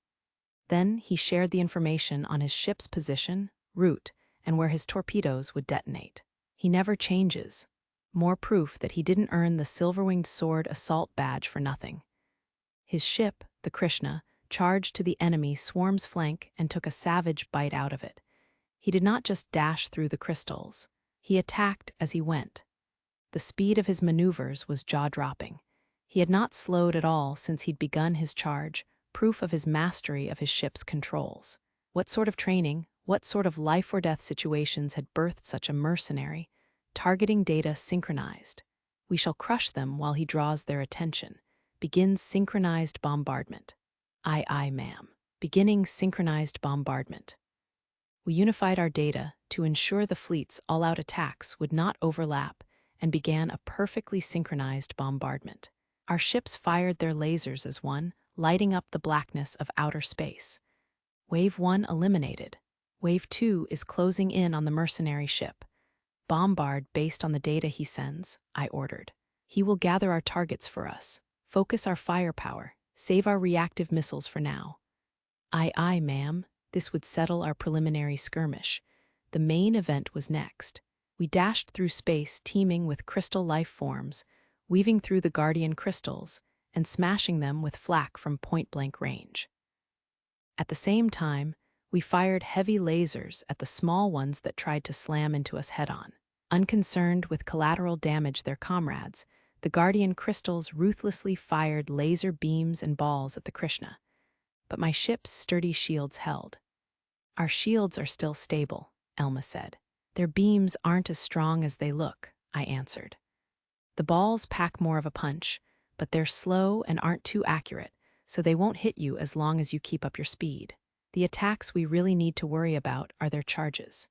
Then he shared the information on his ship's position, route, and where his torpedoes would detonate. He never changes. More proof that he didn't earn the Silver-Winged Sword assault badge for nothing. His ship, the Krishna, charged to the enemy swarm's flank and took a savage bite out of it. He did not just dash through the crystals. He attacked as he went. The speed of his maneuvers was jaw-dropping. He had not slowed at all since he'd begun his charge, proof of his mastery of his ship's controls. What sort of training, what sort of life-or-death situations had birthed such a mercenary? Targeting data synchronized. We shall crush them while he draws their attention. Begins synchronized bombardment. Aye, ma'am. Beginning synchronized bombardment. We unified our data to ensure the fleet's all-out attacks would not overlap and began a perfectly synchronized bombardment. Our ships fired their lasers as one, lighting up the blackness of outer space. Wave 1 eliminated. Wave 2 is closing in on the mercenary ship. Bombard based on the data he sends, I ordered. He will gather our targets for us, focus our firepower, save our reactive missiles for now. Aye, ma'am. This would settle our preliminary skirmish. The main event was next. We dashed through space teeming with crystal life forms, weaving through the guardian crystals and smashing them with flak from point-blank range. At the same time, we fired heavy lasers at the small ones that tried to slam into us head-on. Unconcerned with collateral damage their comrades, the guardian crystals ruthlessly fired laser beams and balls at the Krishna. But my ship's sturdy shields held. Our shields are still stable, Elma said. Their beams aren't as strong as they look, I answered. The balls pack more of a punch, but they're slow and aren't too accurate, so they won't hit you as long as you keep up your speed. The attacks we really need to worry about are their charges.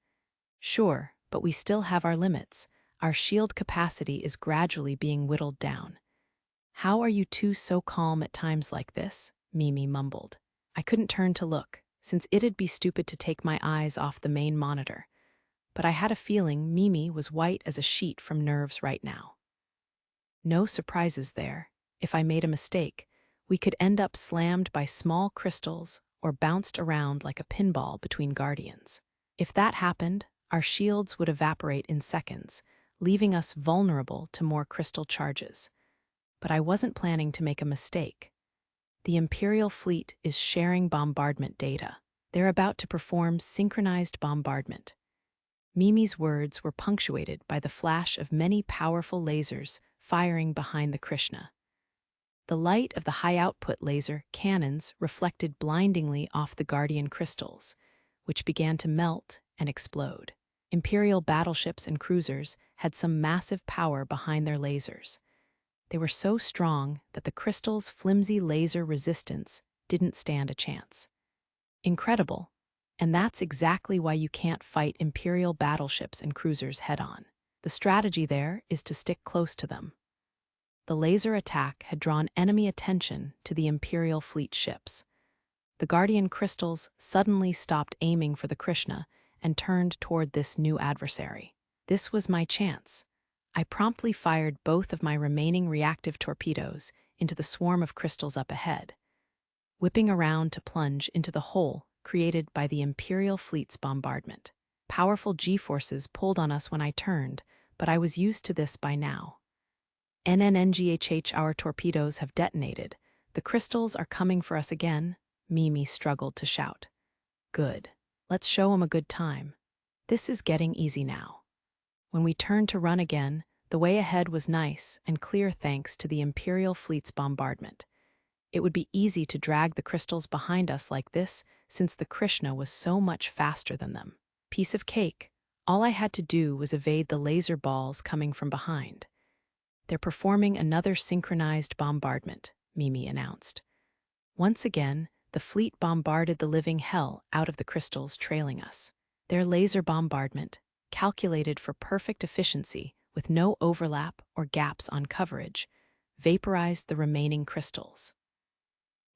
Sure, but we still have our limits. Our shield capacity is gradually being whittled down. How are you two so calm at times like this? Mimi mumbled. I couldn't turn to look, since it'd be stupid to take my eyes off the main monitor. But I had a feeling Mimi was white as a sheet from nerves right now. No surprises there. If I made a mistake, we could end up slammed by small crystals or bounced around like a pinball between guardians. If that happened, our shields would evaporate in seconds, leaving us vulnerable to more crystal charges. But I wasn't planning to make a mistake. The Imperial fleet is sharing bombardment data. They're about to perform synchronized bombardment. Mimi's words were punctuated by the flash of many powerful lasers firing behind the Krishna. The light of the high-output laser cannons reflected blindingly off the Guardian crystals, which began to melt and explode. Imperial battleships and cruisers had some massive power behind their lasers. They were so strong that the crystal's flimsy laser resistance didn't stand a chance. Incredible, and that's exactly why you can't fight Imperial battleships and cruisers head-on. The strategy there is to stick close to them. The laser attack had drawn enemy attention to the Imperial fleet ships. The Guardian crystals suddenly stopped aiming for the Krishna and turned toward this new adversary. This was my chance. I promptly fired both of my remaining reactive torpedoes into the swarm of crystals up ahead, whipping around to plunge into the hole created by the Imperial fleet's bombardment. Powerful G-forces pulled on us when I turned, but I was used to this by now. NNNGHH, our torpedoes have detonated. The crystals are coming for us again, Mimi struggled to shout. Good. Let's show 'em a good time. This is getting easy now. When we turned to run again, the way ahead was nice and clear thanks to the Imperial fleet's bombardment. It would be easy to drag the crystals behind us like this since the Krishna was so much faster than them. Piece of cake. All I had to do was evade the laser balls coming from behind. They're performing another synchronized bombardment, Mimi announced. Once again, the fleet bombarded the living hell out of the crystals trailing us. Their laser bombardment, calculated for perfect efficiency with no overlap or gaps on coverage, vaporized the remaining crystals.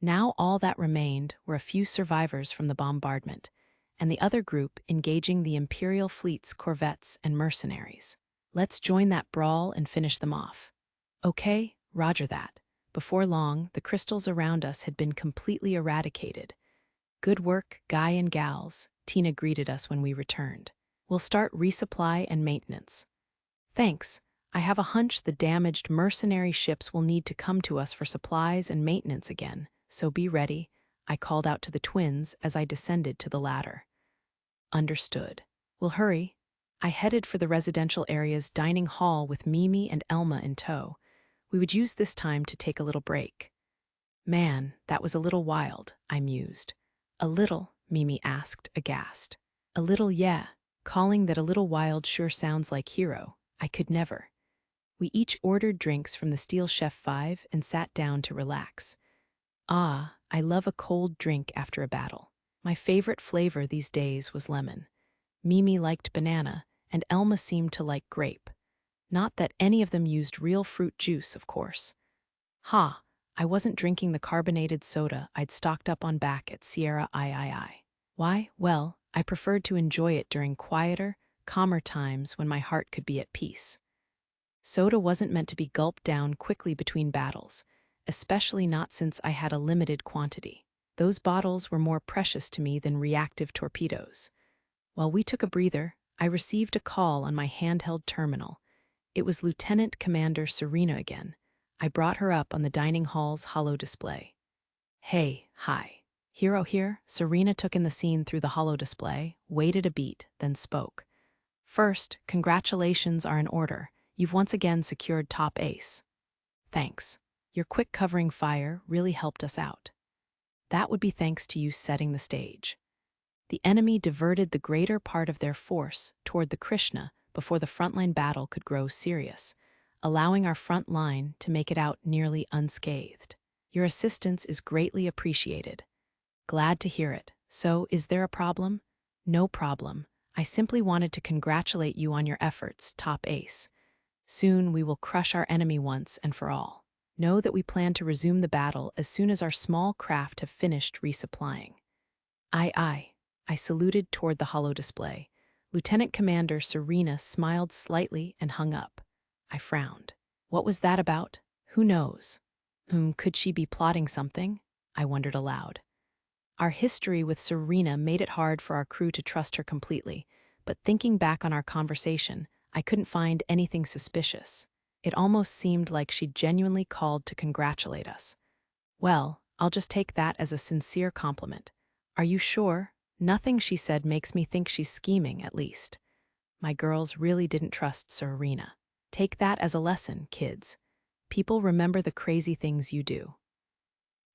Now all that remained were a few survivors from the bombardment, and the other group engaging the Imperial fleet's corvettes and mercenaries. Let's join that brawl and finish them off. Okay, roger that. Before long, the crystals around us had been completely eradicated. Good work, guy and gals, Tina greeted us when we returned. We'll start resupply and maintenance. Thanks. I have a hunch the damaged mercenary ships will need to come to us for supplies and maintenance again, so be ready, I called out to the twins as I descended to the ladder. Understood. We'll hurry. I headed for the residential area's dining hall with Mimi and Elma in tow. We would use this time to take a little break. Man, that was a little wild, I mused. A little, Mimi asked, aghast. A little, yeah. Calling that a little wild sure sounds like hero. I could never. We each ordered drinks from the Steel Chef 5 and sat down to relax. Ah, I love a cold drink after a battle. My favorite flavor these days was lemon. Mimi liked banana, and Elma seemed to like grape. Not that any of them used real fruit juice, of course. I wasn't drinking the carbonated soda I'd stocked up on back at Sierra III. Why? Well, I preferred to enjoy it during quieter, calmer times when my heart could be at peace. Soda wasn't meant to be gulped down quickly between battles, especially not since I had a limited quantity. Those bottles were more precious to me than reactive torpedoes. While we took a breather, I received a call on my handheld terminal. It was Lieutenant Commander Serena again. I brought her up on the dining hall's holo display. Hey, hi. Hero here? Serena took in the scene through the holo display, waited a beat, then spoke. First, congratulations are in order. You've once again secured top ace. Thanks. Your quick covering fire really helped us out. That would be thanks to you setting the stage. The enemy diverted the greater part of their force toward the Krishna before the frontline battle could grow serious, allowing our front line to make it out nearly unscathed. Your assistance is greatly appreciated. Glad to hear it. So, is there a problem? No problem. I simply wanted to congratulate you on your efforts, top ace. Soon we will crush our enemy once and for all. Know that we plan to resume the battle as soon as our small craft have finished resupplying. Aye. I saluted toward the holo display. Lieutenant Commander Serena smiled slightly and hung up. I frowned. What was that about? Who knows? Could she be plotting something? I wondered aloud. Our history with Serena made it hard for our crew to trust her completely, but thinking back on our conversation, I couldn't find anything suspicious. It almost seemed like she genuinely called to congratulate us. Well, I'll just take that as a sincere compliment. Are you sure? Nothing she said makes me think she's scheming, at least. My girls really didn't trust Serena. Take that as a lesson, kids. People remember the crazy things you do.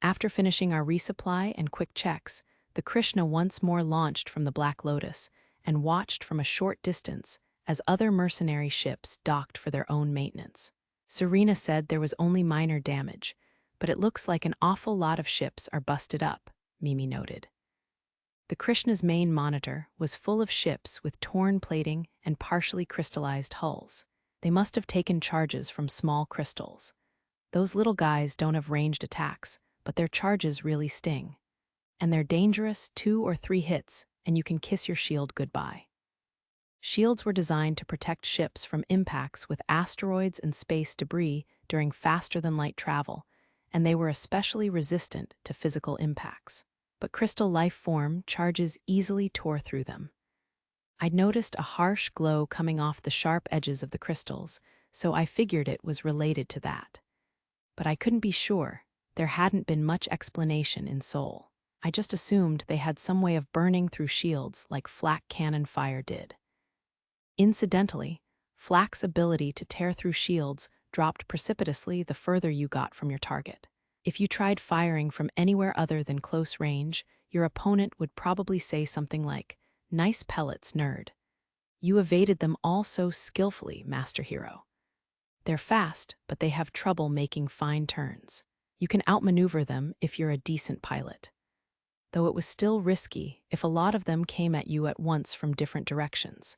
After finishing our resupply and quick checks, the Krishna once more launched from the Black Lotus and watched from a short distance as other mercenary ships docked for their own maintenance. Serena said there was only minor damage, but it looks like an awful lot of ships are busted up, Mimi noted. The Krishna's main monitor was full of ships with torn plating and partially crystallized hulls. They must have taken charges from small crystals. Those little guys don't have ranged attacks, but their charges really sting. And they're dangerous, 2 or 3 hits, and you can kiss your shield goodbye. Shields were designed to protect ships from impacts with asteroids and space debris during faster-than-light travel, and they were especially resistant to physical impacts. But crystal life form charges easily tore through them. I'd noticed a harsh glow coming off the sharp edges of the crystals, so I figured it was related to that. But I couldn't be sure. There hadn't been much explanation in Seoul. I just assumed they had some way of burning through shields like flak cannon fire did. Incidentally, flak's ability to tear through shields dropped precipitously the further you got from your target. If you tried firing from anywhere other than close range, your opponent would probably say something like, "Nice pellets, nerd. You evaded them all so skillfully, Master Hero." They're fast, but they have trouble making fine turns. You can outmaneuver them if you're a decent pilot. Though it was still risky if a lot of them came at you at once from different directions.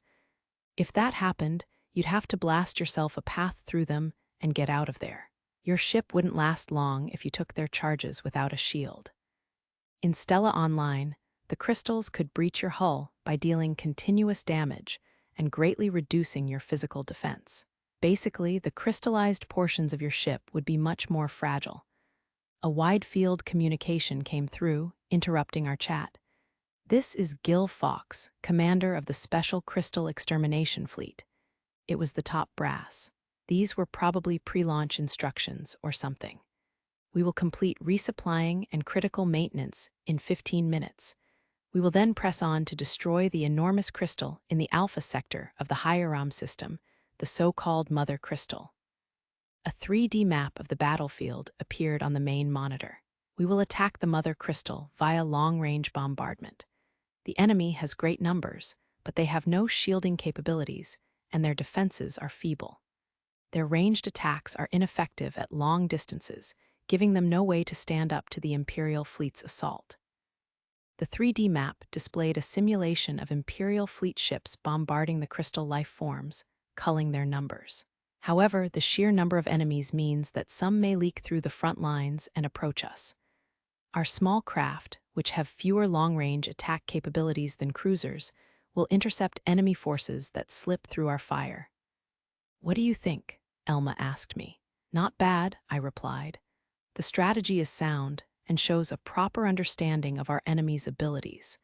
If that happened, you'd have to blast yourself a path through them and get out of there. Your ship wouldn't last long if you took their charges without a shield. In Stella Online, the crystals could breach your hull by dealing continuous damage and greatly reducing your physical defense. Basically, the crystallized portions of your ship would be much more fragile. A wide-field communication came through, interrupting our chat. "This is Gil Fox, commander of the Special Crystal Extermination Fleet." It was the top brass. These were probably pre-launch instructions or something. "We will complete resupplying and critical maintenance in 15 minutes. We will then press on to destroy the enormous crystal in the Alpha sector of the Hiram system, the so-called Mother Crystal." A 3D map of the battlefield appeared on the main monitor. "We will attack the Mother Crystal via long-range bombardment. The enemy has great numbers, but they have no shielding capabilities, and their defenses are feeble. Their ranged attacks are ineffective at long distances, giving them no way to stand up to the Imperial fleet's assault." The 3D map displayed a simulation of Imperial fleet ships bombarding the crystal life forms, culling their numbers. However, the sheer number of enemies means that some may leak through the front lines and approach us. Our small craft, which have fewer long-range attack capabilities than cruisers, will intercept enemy forces that slip through our fire. "What do you think?" Elma asked me. "Not bad," I replied. "The strategy is sound and shows a proper understanding of our enemy's abilities.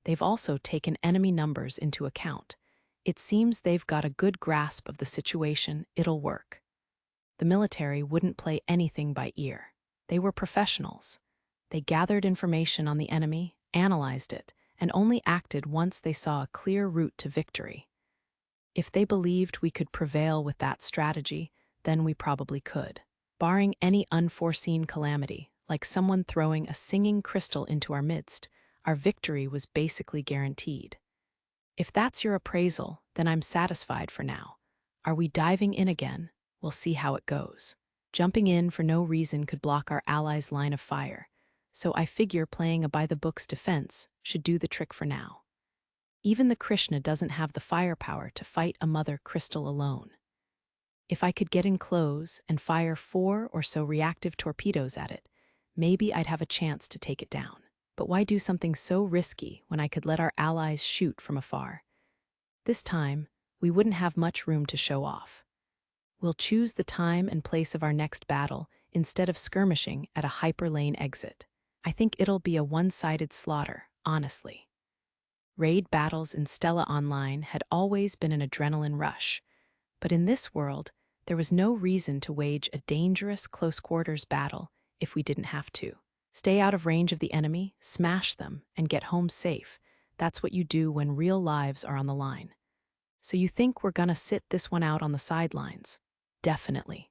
They've also taken enemy numbers into account. It seems they've got a good grasp of the situation. It'll work." The military wouldn't play anything by ear. They were professionals. They gathered information on the enemy, analyzed it, and only acted once they saw a clear route to victory. If they believed we could prevail with that strategy, then we probably could. Barring any unforeseen calamity, like someone throwing a singing crystal into our midst, our victory was basically guaranteed. If that's your appraisal, then I'm satisfied for now. Are we diving in again? We'll see how it goes. Jumping in for no reason could block our allies' line of fire, so I figure playing a by-the-books defense should do the trick for now. Even the Krishna doesn't have the firepower to fight a Mother Crystal alone. If I could get in close and fire 4 or so reactive torpedoes at it, maybe I'd have a chance to take it down. But why do something so risky when I could let our allies shoot from afar? This time, we wouldn't have much room to show off. We'll choose the time and place of our next battle instead of skirmishing at a hyperlane exit. I think it'll be a one-sided slaughter, honestly. Raid battles in Stella Online had always been an adrenaline rush, but in this world, there was no reason to wage a dangerous close-quarters battle if we didn't have to. Stay out of range of the enemy, smash them, and get home safe. That's what you do when real lives are on the line. So you think we're gonna sit this one out on the sidelines? Definitely.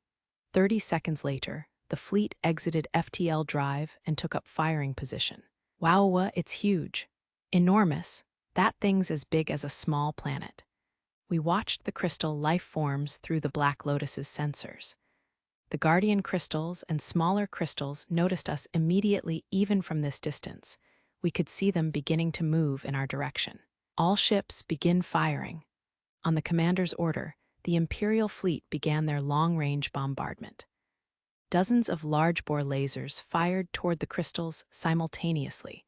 30 seconds later, the fleet exited FTL Drive and took up firing position. Wow, it's huge. Enormous. That thing's as big as a small planet. We watched the crystal life forms through the Black Lotus's sensors. The Guardian crystals and smaller crystals noticed us immediately even from this distance. We could see them beginning to move in our direction. All ships begin firing. On the commander's order, the Imperial fleet began their long-range bombardment. Dozens of large-bore lasers fired toward the crystals simultaneously,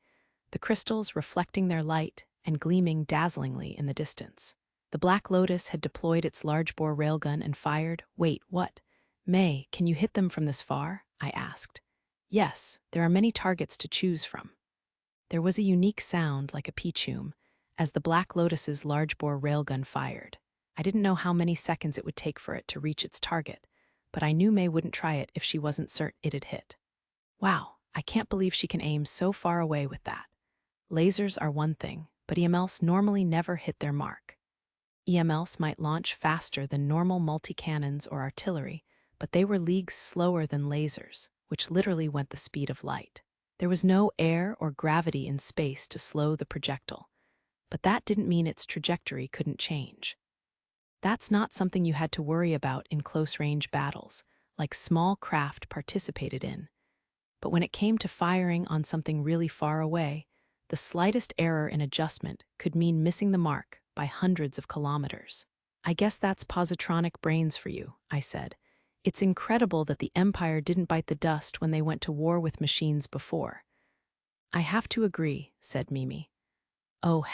the crystals reflecting their light and gleaming dazzlingly in the distance. The Black Lotus had deployed its large-bore railgun and fired. Wait, what? May, can you hit them from this far? I asked. Yes, there are many targets to choose from. There was a unique sound like a peachum as the Black Lotus's large-bore railgun fired. I didn't know how many seconds it would take for it to reach its target, but I knew May wouldn't try it if she wasn't certain it'd hit. Wow, I can't believe she can aim so far away with that. Lasers are one thing, but EMLs normally never hit their mark. EMLs might launch faster than normal multi-cannons or artillery, but they were leagues slower than lasers, which literally went the speed of light. There was no air or gravity in space to slow the projectile, but that didn't mean its trajectory couldn't change. That's not something you had to worry about in close-range battles, like small craft participated in. But when it came to firing on something really far away, the slightest error in adjustment could mean missing the mark by hundreds of kilometers. I guess that's positronic brains for you, I said. It's incredible that the Empire didn't bite the dust when they went to war with machines before. I have to agree, said Mimi. Oh,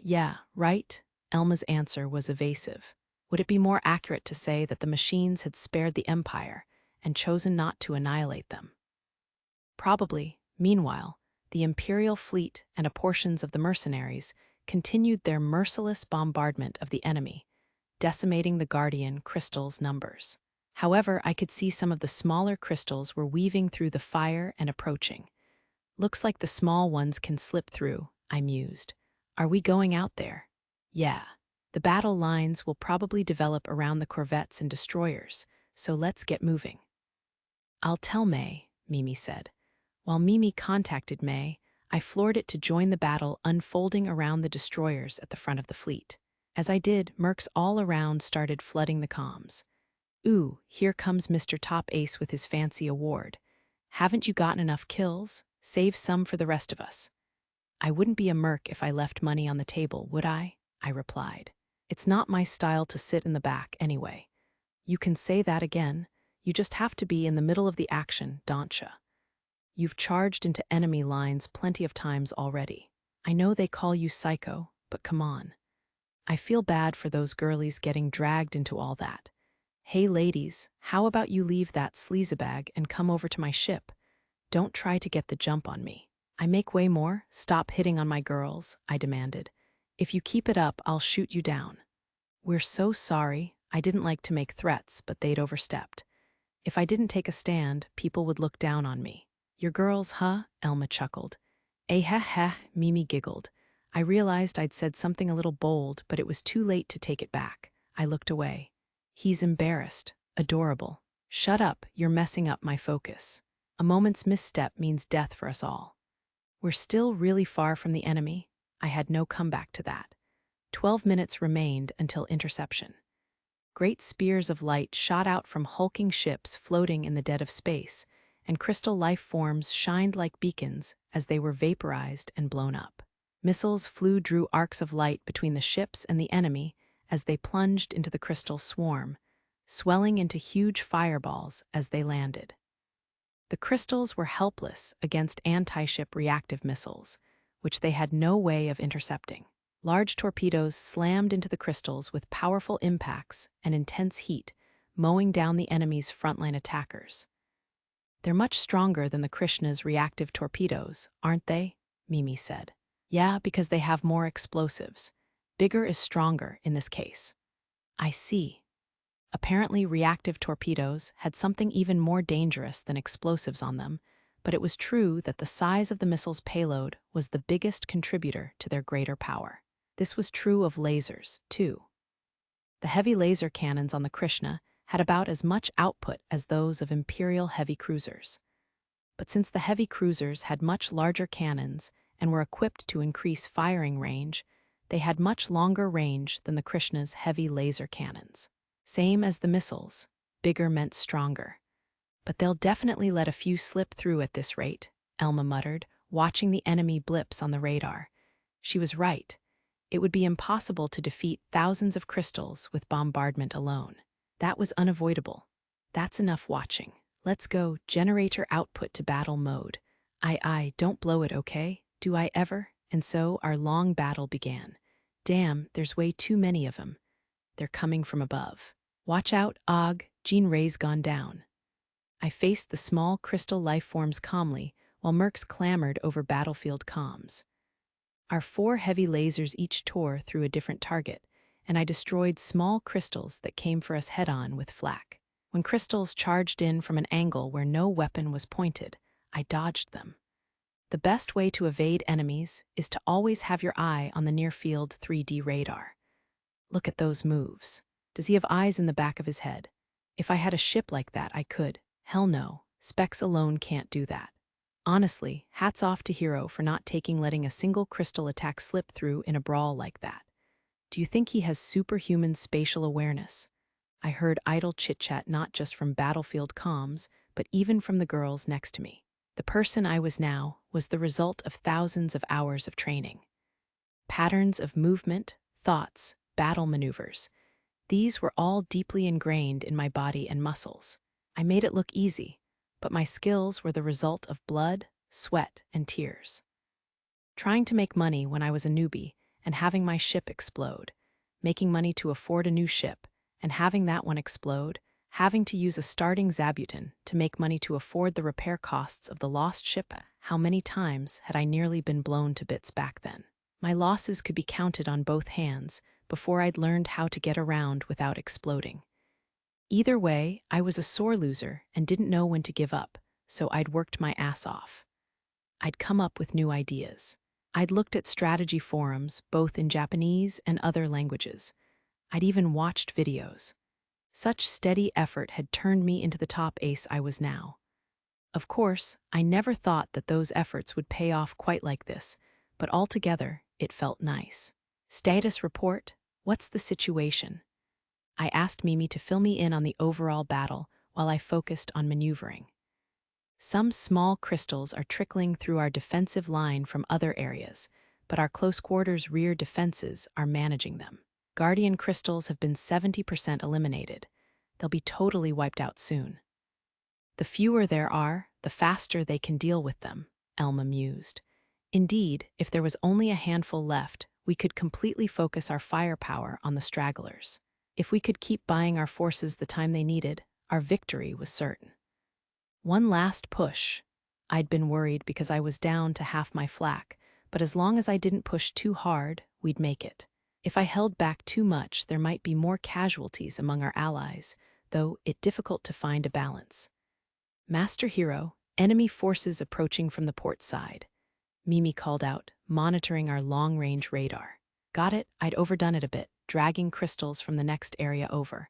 yeah, right? Elma's answer was evasive. Would it be more accurate to say that the machines had spared the Empire and chosen not to annihilate them? Probably. Meanwhile, the Imperial fleet and portions of the mercenaries continued their merciless bombardment of the enemy, decimating the Guardian crystals' numbers. However, I could see some of the smaller crystals were weaving through the fire and approaching. Looks like the small ones can slip through, I mused. Are we going out there? Yeah. The battle lines will probably develop around the corvettes and destroyers, so let's get moving. I'll tell May, Mimi said. While Mimi contacted May, I floored it to join the battle unfolding around the destroyers at the front of the fleet. As I did, mercs all around started flooding the comms. Ooh, here comes Mr. Top Ace with his fancy award. Haven't you gotten enough kills? Save some for the rest of us. I wouldn't be a merc if I left money on the table, would I? I replied. It's not my style to sit in the back anyway. You can say that again. You just have to be in the middle of the action, don't ya? You've charged into enemy lines plenty of times already. I know they call you psycho, but come on. I feel bad for those girlies getting dragged into all that. Hey ladies, how about you leave that sleazebag and come over to my ship? Don't try to get the jump on me. I make way more. Stop hitting on my girls, I demanded. If you keep it up, I'll shoot you down. We're so sorry. I didn't like to make threats, but they'd overstepped. If I didn't take a stand, people would look down on me. Your girls, huh? Elma chuckled. Mimi giggled. I realized I'd said something a little bold, but it was too late to take it back. I looked away. He's embarrassed. Adorable. Shut up, you're messing up my focus. A moment's misstep means death for us all. We're still really far from the enemy. I had no comeback to that. 12 minutes remained until interception. Great spears of light shot out from hulking ships floating in the dead of space, and crystal life forms shined like beacons as they were vaporized and blown up. Missiles drew arcs of light between the ships and the enemy as they plunged into the crystal swarm, swelling into huge fireballs as they landed. The crystals were helpless against anti-ship reactive missiles, which they had no way of intercepting. Large torpedoes slammed into the crystals with powerful impacts and intense heat, mowing down the enemy's frontline attackers. They're much stronger than the Krishna's reactive torpedoes, aren't they? Mimi said. Yeah, because they have more explosives. Bigger is stronger in this case. I see. Apparently, reactive torpedoes had something even more dangerous than explosives on them, but it was true that the size of the missile's payload was the biggest contributor to their greater power. This was true of lasers, too. The heavy laser cannons on the Krishna had about as much output as those of Imperial heavy cruisers. But since the heavy cruisers had much larger cannons and were equipped to increase firing range, they had much longer range than the Krishna's heavy laser cannons. Same as the missiles, bigger meant stronger. But they'll definitely let a few slip through at this rate, Elma muttered, watching the enemy blips on the radar. She was right. It would be impossible to defeat thousands of crystals with bombardment alone. That was unavoidable. That's enough watching. Let's go, generator output to battle mode. Aye, don't blow it, okay? Do I ever? And so our long battle began. Damn, there's way too many of them. They're coming from above. Watch out, Og, Gene Ray's gone down. I faced the small crystal life forms calmly, while Mercs clamored over battlefield comms. Our 4 heavy lasers each tore through a different target, and I destroyed small crystals that came for us head-on with flak. When crystals charged in from an angle where no weapon was pointed, I dodged them. The best way to evade enemies is to always have your eye on the near-field 3D radar. Look at those moves. Does he have eyes in the back of his head? If I had a ship like that, I could. Hell no, specs alone can't do that. Honestly, hats off to Hero for not letting a single crystal attack slip through in a brawl like that. Do you think he has superhuman spatial awareness? I heard idle chit-chat not just from battlefield comms, but even from the girls next to me. The person I was now was the result of thousands of hours of training. Patterns of movement, thoughts, battle maneuvers. These were all deeply ingrained in my body and muscles. I made it look easy, but my skills were the result of blood, sweat, and tears. Trying to make money when I was a newbie and having my ship explode, making money to afford a new ship and having that one explode, having to use a starting Zabuton to make money to afford the repair costs of the lost ship. How many times had I nearly been blown to bits back then? My losses could be counted on both hands before I'd learned how to get around without exploding. Either way, I was a sore loser and didn't know when to give up, so I'd worked my ass off. I'd come up with new ideas. I'd looked at strategy forums, both in Japanese and other languages. I'd even watched videos. Such steady effort had turned me into the top ace I was now. Of course, I never thought that those efforts would pay off quite like this, but altogether, it felt nice. Status report, what's the situation? I asked Mimi to fill me in on the overall battle while I focused on maneuvering. Some small crystals are trickling through our defensive line from other areas, but our close quarters rear defenses are managing them. Guardian crystals have been 70% eliminated. They'll be totally wiped out soon. The fewer there are, the faster they can deal with them, Elma mused. Indeed, if there was only a handful left, we could completely focus our firepower on the stragglers. If we could keep buying our forces the time they needed, our victory was certain. One last push. I'd been worried because I was down to half my flak, but as long as I didn't push too hard, we'd make it. If I held back too much, there might be more casualties among our allies, though it's difficult to find a balance. Master Hero, enemy forces approaching from the port side. Mimi called out, monitoring our long-range radar. Got it, I'd overdone it a bit, dragging crystals from the next area over.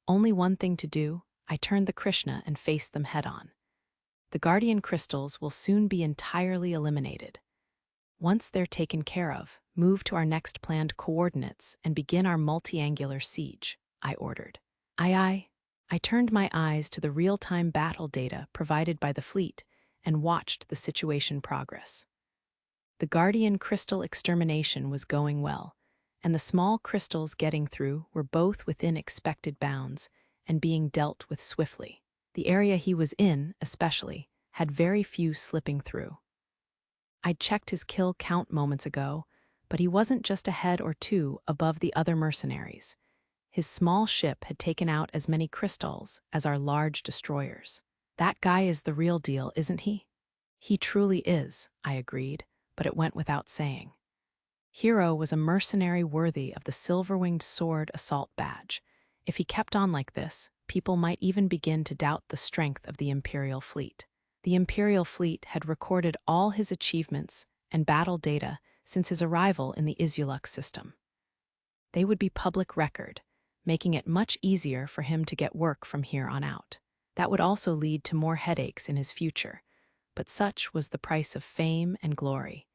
Only one thing to do, I turned the Krishna and faced them head-on. The Guardian crystals will soon be entirely eliminated. Once they're taken care of, move to our next planned coordinates and begin our multi-angular siege, I ordered. Aye. I turned my eyes to the real-time battle data provided by the fleet and watched the situation progress. The Guardian crystal extermination was going well, and the small crystals getting through were both within expected bounds and being dealt with swiftly. The area he was in, especially, had very few slipping through. I'd checked his kill count moments ago, but he wasn't just a head or two above the other mercenaries. His small ship had taken out as many crystals as our large destroyers. That guy is the real deal, isn't he? He truly is, I agreed, but it went without saying. Hero was a mercenary worthy of the silver-winged sword assault badge. If he kept on like this, people might even begin to doubt the strength of the Imperial fleet. The Imperial fleet had recorded all his achievements and battle data since his arrival in the Isulux system. They would be public record, making it much easier for him to get work from here on out. That would also lead to more headaches in his future, but such was the price of fame and glory.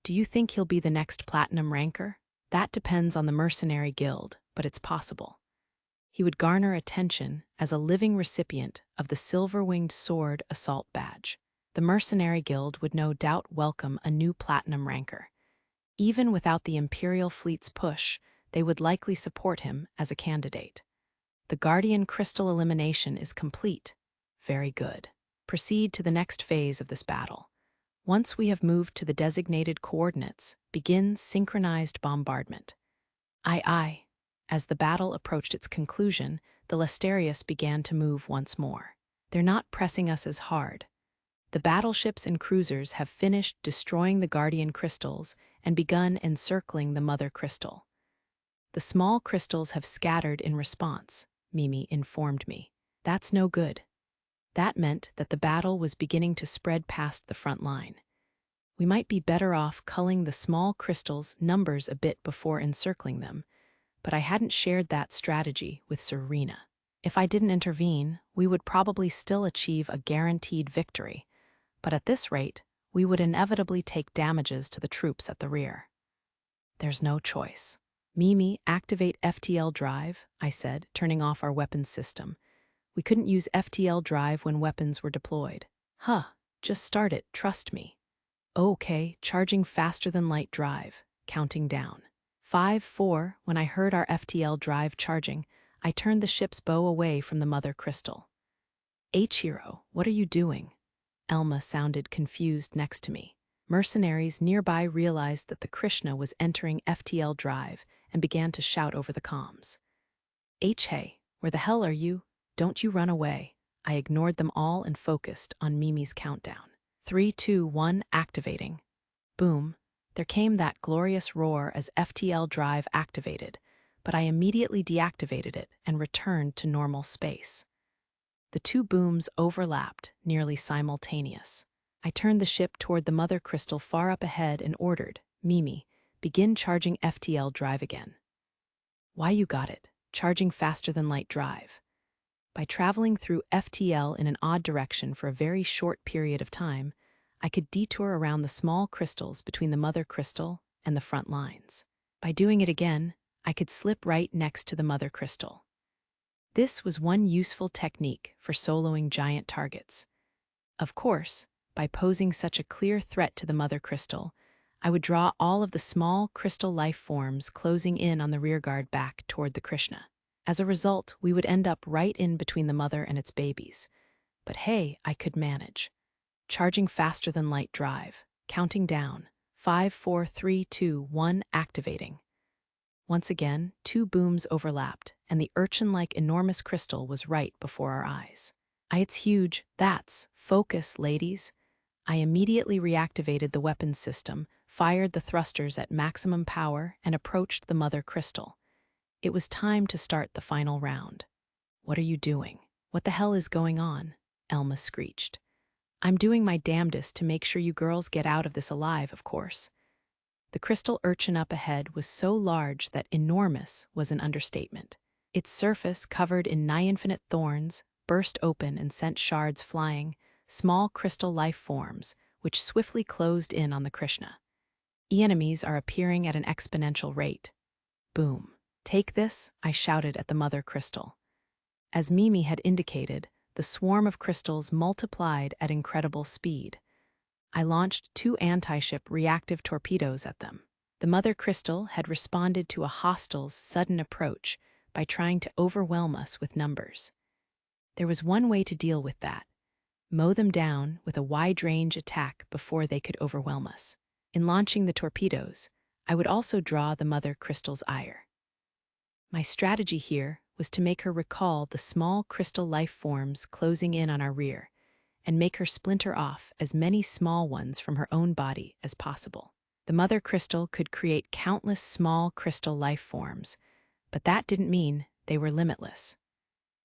Do you think he'll be the next platinum ranker? That depends on the Mercenary Guild, but it's possible. He would garner attention as a living recipient of the silver-winged sword assault badge. The Mercenary Guild would no doubt welcome a new platinum ranker. Even without the Imperial fleet's push, they would likely support him as a candidate. The Guardian Crystal elimination is complete. Very good. Proceed to the next phase of this battle. Once we have moved to the designated coordinates, begin synchronized bombardment. Aye, aye. As the battle approached its conclusion, the Lesterius began to move once more. They're not pressing us as hard. The battleships and cruisers have finished destroying the Guardian crystals and begun encircling the Mother Crystal. The small crystals have scattered in response, Mimi informed me. That's no good. That meant that the battle was beginning to spread past the front line. We might be better off culling the small crystals' numbers a bit before encircling them, but I hadn't shared that strategy with Serena. If I didn't intervene, we would probably still achieve a guaranteed victory, but at this rate, we would inevitably take damages to the troops at the rear. There's no choice. Mimi, activate FTL drive, I said, turning off our weapons system. We couldn't use FTL drive when weapons were deployed. Just start it, trust me. Okay, charging faster than light drive, counting down. 5-4, when I heard our FTL drive charging, I turned the ship's bow away from the Mother Crystal. Hero, what are you doing? Elma sounded confused next to me. Mercenaries nearby realized that the Krishna was entering FTL drive and began to shout over the comms. Hey, where the hell are you? Don't you run away. I ignored them all and focused on Mimi's countdown. 3, 2, 1, activating. Boom. There came that glorious roar as FTL drive activated, but I immediately deactivated it and returned to normal space. The two booms overlapped, nearly simultaneous. I turned the ship toward the Mother Crystal far up ahead and ordered, Mimi, begin charging FTL drive again. Why, you got it, charging faster than light drive. By traveling through FTL in an odd direction for a very short period of time, I could detour around the small crystals between the Mother Crystal and the front lines. By doing it again, I could slip right next to the Mother Crystal. This was one useful technique for soloing giant targets. Of course, by posing such a clear threat to the Mother Crystal, I would draw all of the small crystal life forms closing in on the rearguard back toward the Krishna. As a result, we would end up right in between the mother and its babies. But hey, I could manage. Charging faster than light drive, counting down, 5, 4, 3, 2, 1, activating. Once again, two booms overlapped, and the urchin-like enormous crystal was right before our eyes. It's huge. That's focus, ladies. I immediately reactivated the weapons system, fired the thrusters at maximum power, and approached the Mother Crystal. It was time to start the final round. What are you doing? What the hell is going on? Elma screeched. I'm doing my damnedest to make sure you girls get out of this alive, of course. The crystal urchin up ahead was so large that enormous was an understatement. Its surface, covered in nigh-infinite thorns, burst open and sent shards flying, small crystal life forms, which swiftly closed in on the Krishna. Enemies are appearing at an exponential rate. Boom. Take this, I shouted at the Mother Crystal. As Mimi had indicated, the swarm of crystals multiplied at incredible speed. I launched 2 anti-ship reactive torpedoes at them. The Mother Crystal had responded to a hostile's sudden approach by trying to overwhelm us with numbers. There was one way to deal with that: mow them down with a wide-range attack before they could overwhelm us. In launching the torpedoes, I would also draw the Mother Crystal's ire. My strategy here was to make her recall the small crystal life forms closing in on our rear, and make her splinter off as many small ones from her own body as possible. The mother crystal could create countless small crystal life forms, but that didn't mean they were limitless.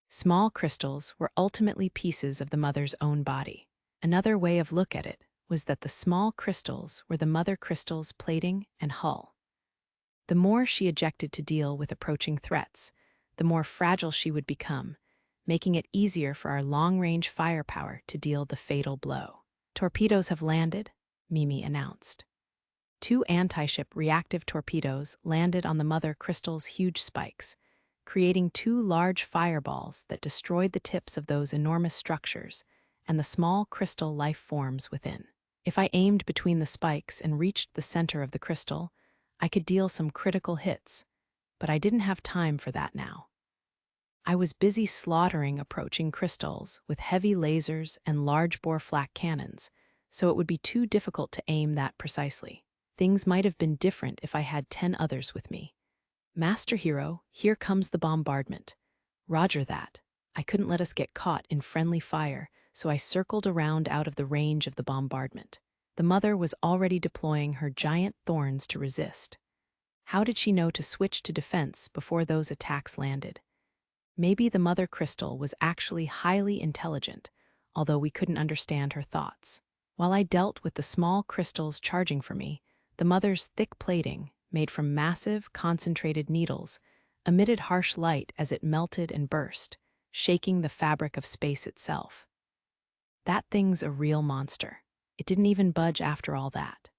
Small crystals were ultimately pieces of the mother's own body. Another way of look at it was that the small crystals were the mother crystal's plating and hull. The more she ejected to deal with approaching threats, the more fragile she would become, making it easier for our long-range firepower to deal the fatal blow. "Torpedoes have landed," Mimi announced. 2 anti-ship reactive torpedoes landed on the mother crystal's huge spikes, creating 2 large fireballs that destroyed the tips of those enormous structures and the small crystal life forms within. If I aimed between the spikes and reached the center of the crystal, I could deal some critical hits, but I didn't have time for that now. I was busy slaughtering approaching crystals with heavy lasers and large-bore flak cannons, so it would be too difficult to aim that precisely. Things might have been different if I had 10 others with me. "Master Hero, here comes the bombardment." "Roger that." I couldn't let us get caught in friendly fire, so I circled around out of the range of the bombardment. The mother was already deploying her giant thorns to resist. How did she know to switch to defense before those attacks landed? Maybe the mother crystal was actually highly intelligent, although we couldn't understand her thoughts. While I dealt with the small crystals charging for me, the mother's thick plating, made from massive, concentrated needles, emitted harsh light as it melted and burst, shaking the fabric of space itself. That thing's a real monster. It didn't even budge after all that.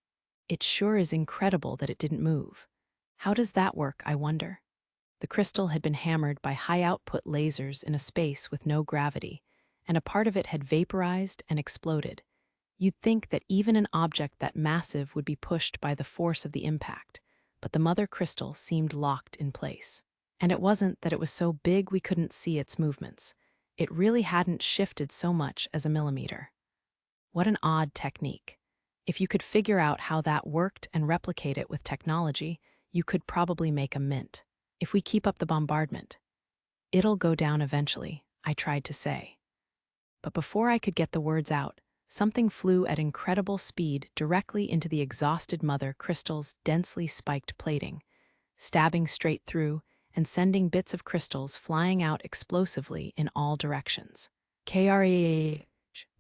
It sure is incredible that it didn't move. How does that work, I wonder? The crystal had been hammered by high-output lasers in a space with no gravity, and a part of it had vaporized and exploded. You'd think that even an object that massive would be pushed by the force of the impact, but the mother crystal seemed locked in place. And it wasn't that it was so big we couldn't see its movements. It really hadn't shifted so much as a millimeter. What an odd technique. If you could figure out how that worked and replicate it with technology, you could probably make a mint. "If we keep up the bombardment, it'll go down eventually," I tried to say. But before I could get the words out, something flew at incredible speed directly into the exhausted mother crystal's densely spiked plating, stabbing straight through and sending bits of crystals flying out explosively in all directions. Krah!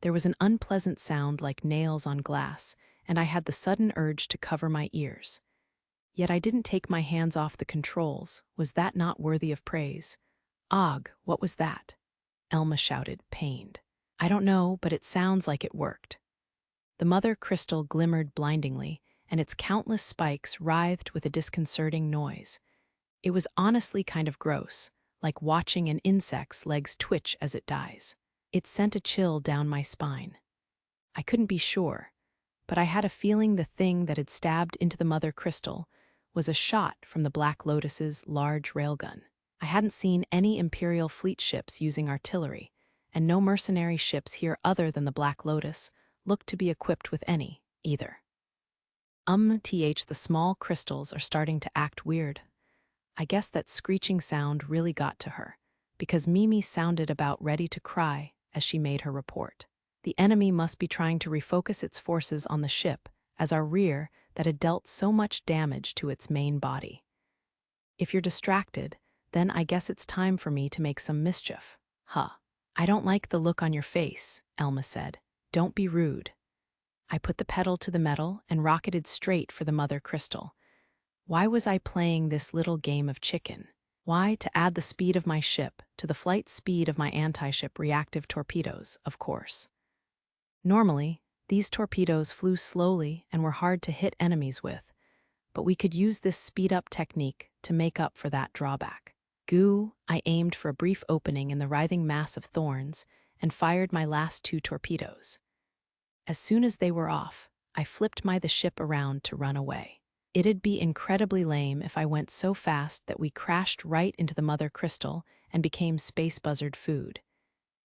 There was an unpleasant sound like nails on glass, and I had the sudden urge to cover my ears. Yet I didn't take my hands off the controls. Was that not worthy of praise? "Og, what was that?" Elma shouted, pained. "I don't know, but it sounds like it worked." The mother crystal glimmered blindingly, and its countless spikes writhed with a disconcerting noise. It was honestly kind of gross, like watching an insect's legs twitch as it dies. It sent a chill down my spine. I couldn't be sure, but I had a feeling the thing that had stabbed into the mother crystal was a shot from the Black Lotus's large railgun. I hadn't seen any Imperial fleet ships using artillery, and no mercenary ships here other than the Black Lotus looked to be equipped with any, either. The small crystals are starting to act weird. I guess that screeching sound really got to her, because Mimi sounded about ready to cry as she made her report. The enemy must be trying to refocus its forces on the ship as our rear that had dealt so much damage to its main body. "If you're distracted, then I guess it's time for me to make some mischief." "Huh. I don't like the look on your face," Elma said. "Don't be rude." I put the pedal to the metal and rocketed straight for the mother crystal. Why was I playing this little game of chicken? Why, to add the speed of my ship to the flight speed of my anti-ship reactive torpedoes, of course. Normally, these torpedoes flew slowly and were hard to hit enemies with, but we could use this speed-up technique to make up for that drawback. Goo, I aimed for a brief opening in the writhing mass of thorns and fired my last 2 torpedoes. As soon as they were off, I flipped the ship around to run away. It'd be incredibly lame if I went so fast that we crashed right into the mother crystal and became space buzzard food.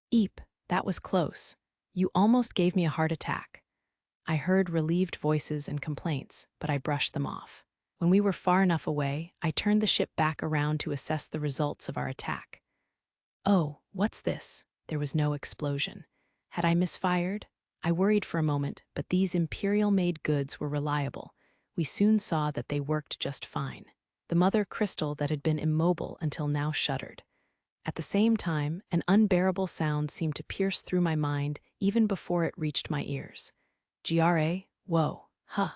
"Eep, that was close. You almost gave me a heart attack." I heard relieved voices and complaints, but I brushed them off. When we were far enough away, I turned the ship back around to assess the results of our attack. "Oh, what's this?" There was no explosion. Had I misfired? I worried for a moment, but these Imperial-made goods were reliable. we soon saw that they worked just fine. The mother crystal that had been immobile until now shuddered. At the same time, an unbearable sound seemed to pierce through my mind even before it reached my ears. Gra, whoa, huh,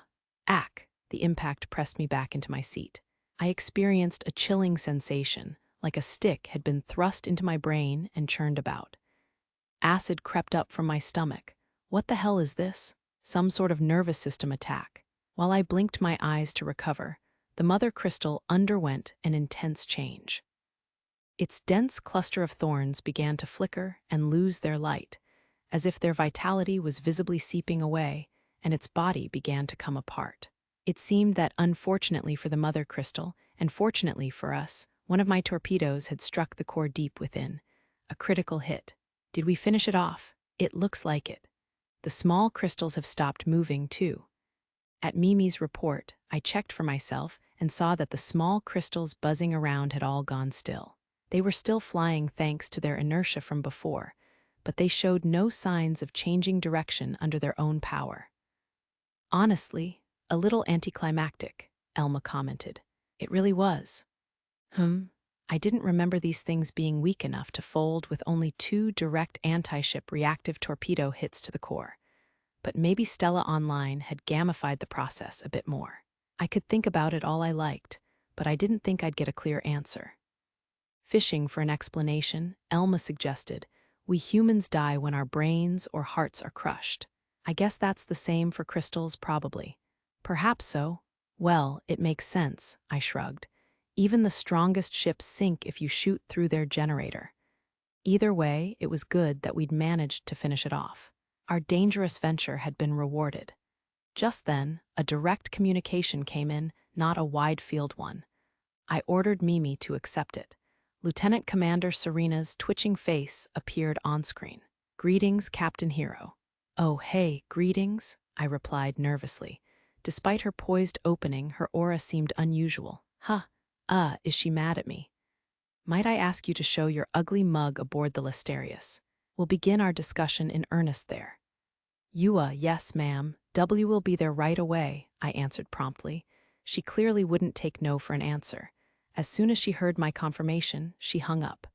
ack. The impact pressed me back into my seat. I experienced a chilling sensation, like a stick had been thrust into my brain and churned about. Acid crept up from my stomach. What the hell is this? Some sort of nervous system attack. While I blinked my eyes to recover, the mother crystal underwent an intense change. Its dense cluster of thorns began to flicker and lose their light, as if their vitality was visibly seeping away, and its body began to come apart. It seemed that, unfortunately for the mother crystal, and fortunately for us, one of my torpedoes had struck the core deep within. A critical hit. Did we finish it off? It looks like it. The small crystals have stopped moving, too. At Mimi's report, I checked for myself and saw that the small crystals buzzing around had all gone still. They were still flying thanks to their inertia from before, but they showed no signs of changing direction under their own power. Honestly, a little anticlimactic, Elma commented. It really was. I didn't remember these things being weak enough to fold with only 2 direct anti-ship reactive torpedo hits to the core. But maybe Stella Online had gamified the process a bit more. I could think about it all I liked, but I didn't think I'd get a clear answer. Fishing for an explanation, Elma suggested, we humans die when our brains or hearts are crushed. I guess that's the same for crystals, probably. Perhaps so. Well, it makes sense, I shrugged. Even the strongest ships sink if you shoot through their generator. Either way, it was good that we'd managed to finish it off. Our dangerous venture had been rewarded. Just then, a direct communication came in, not a wide-field one. I ordered Mimi to accept it. Lieutenant Commander Serena's twitching face appeared on-screen. Greetings, Captain Hero. Oh, hey, greetings, I replied nervously. Despite her poised opening, her aura seemed unusual. Is she mad at me? Might I ask you to show your ugly mug aboard the Lysterius? We'll begin our discussion in earnest there. Yes, ma'am. W will be there right away, I answered promptly. She clearly wouldn't take no for an answer. As soon as she heard my confirmation, she hung up.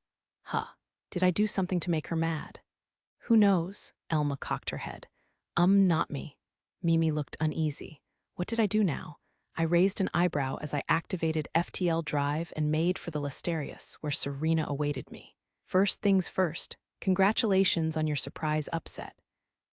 Did I do something to make her mad? Who knows? Elma cocked her head. Not me. Mimi looked uneasy. What did I do now? I raised an eyebrow as I activated FTL Drive and made for the Lysterius, where Serena awaited me. First things first, congratulations on your surprise upset.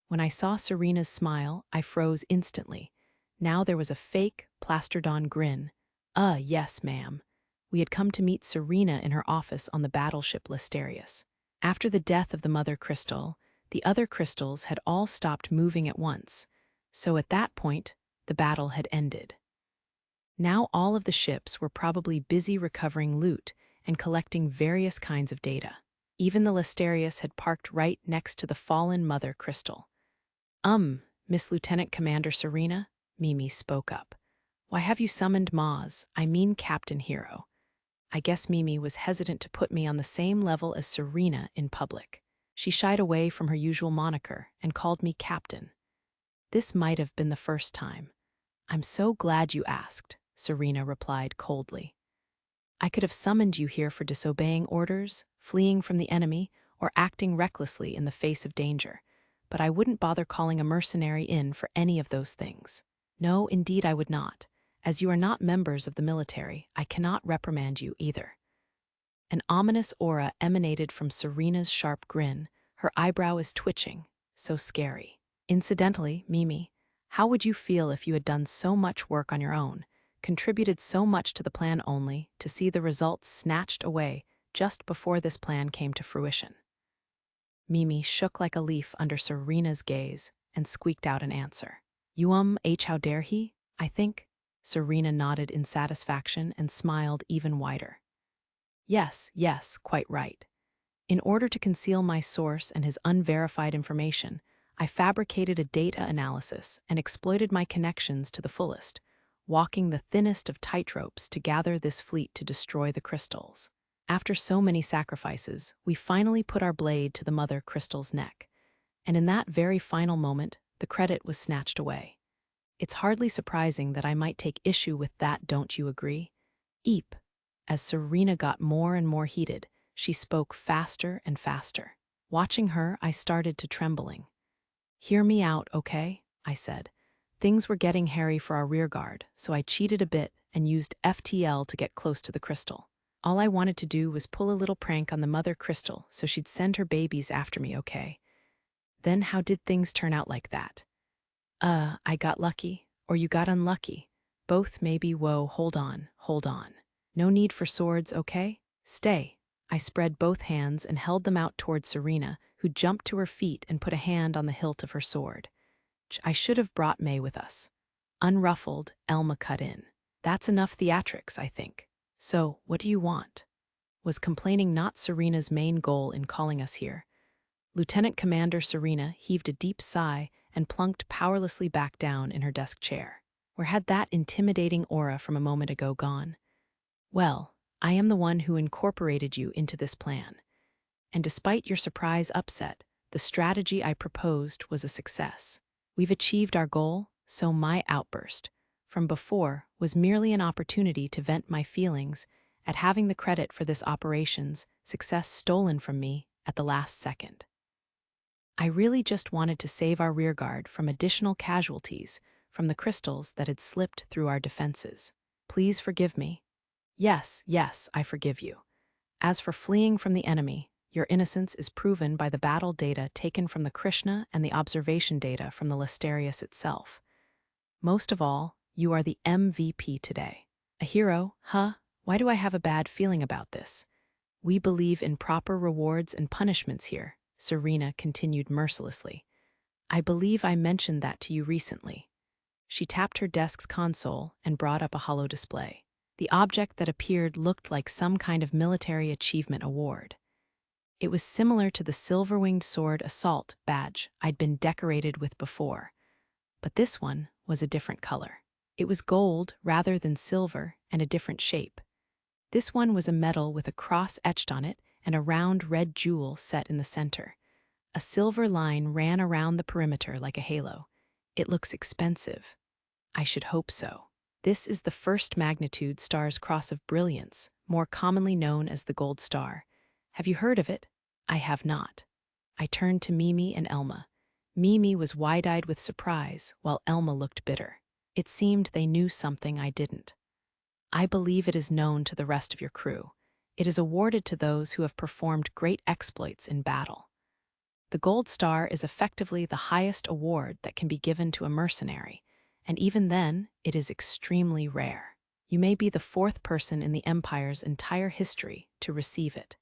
When I saw Serena's smile, I froze instantly. Now there was a fake, plastered-on grin. Yes, ma'am. We had come to meet Serena in her office on the battleship Lysterius. After the death of the mother crystal, the other crystals had all stopped moving at once, so at that point, the battle had ended. Now all of the ships were probably busy recovering loot and collecting various kinds of data. Even the Lysterius had parked right next to the fallen mother crystal. Miss Lieutenant Commander Serena, Mimi spoke up. Why have you summoned Maz? I mean Captain Hero. I guess Mimi was hesitant to put me on the same level as Serena in public. She shied away from her usual moniker and called me Captain. This might have been the first time. I'm so glad you asked, Serena replied coldly. I could have summoned you here for disobeying orders, fleeing from the enemy, or acting recklessly in the face of danger, but I wouldn't bother calling a mercenary in for any of those things. No, indeed I would not. As you are not members of the military, I cannot reprimand you either. An ominous aura emanated from Serena's sharp grin. Her eyebrow is twitching, so scary. Incidentally, Mimi, how would you feel if you had done so much work on your own, contributed so much to the plan only to see the results snatched away just before this plan came to fruition? Mimi shook like a leaf under Serena's gaze and squeaked out an answer. How dare he, I think? Serena nodded in satisfaction and smiled even wider. Yes, quite right. In order to conceal my source and his unverified information, I fabricated a data analysis and exploited my connections to the fullest, walking the thinnest of tightropes to gather this fleet to destroy the crystals. After so many sacrifices, we finally put our blade to the mother crystal's neck, and in that very final moment, the credit was snatched away. It's hardly surprising that I might take issue with that, don't you agree? Eep. As Serena got more and more heated, she spoke faster and faster. Watching her, I started to trembling. Hear me out, okay? I said. Things were getting hairy for our rearguard, so I cheated a bit and used FTL to get close to the crystal. All I wanted to do was pull a little prank on the mother crystal so she'd send her babies after me, okay? Then how did things turn out like that? I got lucky, or you got unlucky. Both maybe. Whoa, hold on, hold on. No need for swords, okay? Stay. I spread both hands and held them out toward Serena, who jumped to her feet and put a hand on the hilt of her sword. I should have brought May with us. Unruffled, Elma cut in. That's enough theatrics, I think. So, what do you want? Was complaining not Serena's main goal in calling us here? Lieutenant Commander Serena heaved a deep sigh and plunked powerlessly back down in her desk chair. Where had that intimidating aura from a moment ago gone? Well, I am the one who incorporated you into this plan. And despite your surprise upset, the strategy I proposed was a success. We've achieved our goal, so my outburst from before was merely an opportunity to vent my feelings at having the credit for this operation's success stolen from me at the last second. I really just wanted to save our rearguard from additional casualties from the crystals that had slipped through our defenses. Please forgive me. Yes, yes, I forgive you. As for fleeing from the enemy, your innocence is proven by the battle data taken from the Krishna and the observation data from the Listerius itself. Most of all, you are the MVP today. A hero, huh? Why do I have a bad feeling about this? We believe in proper rewards and punishments here, Serena continued mercilessly. I believe I mentioned that to you recently. She tapped her desk's console and brought up a hollow display. The object that appeared looked like some kind of military achievement award. It was similar to the silver-winged sword assault badge I'd been decorated with before, but this one was a different color. It was gold rather than silver and a different shape. This one was a medal with a cross etched on it and a round red jewel set in the center. A silver line ran around the perimeter like a halo. It looks expensive. I should hope so. This is the first magnitude star's cross of brilliance, more commonly known as the gold star. Have you heard of it? I have not. I turned to Mimi and Elma. Mimi was wide-eyed with surprise, while Elma looked bitter. It seemed they knew something I didn't. I believe it is known to the rest of your crew. It is awarded to those who have performed great exploits in battle. The Gold Star is effectively the highest award that can be given to a mercenary, and even then, it is extremely rare. You may be the fourth person in the Empire's entire history to receive it.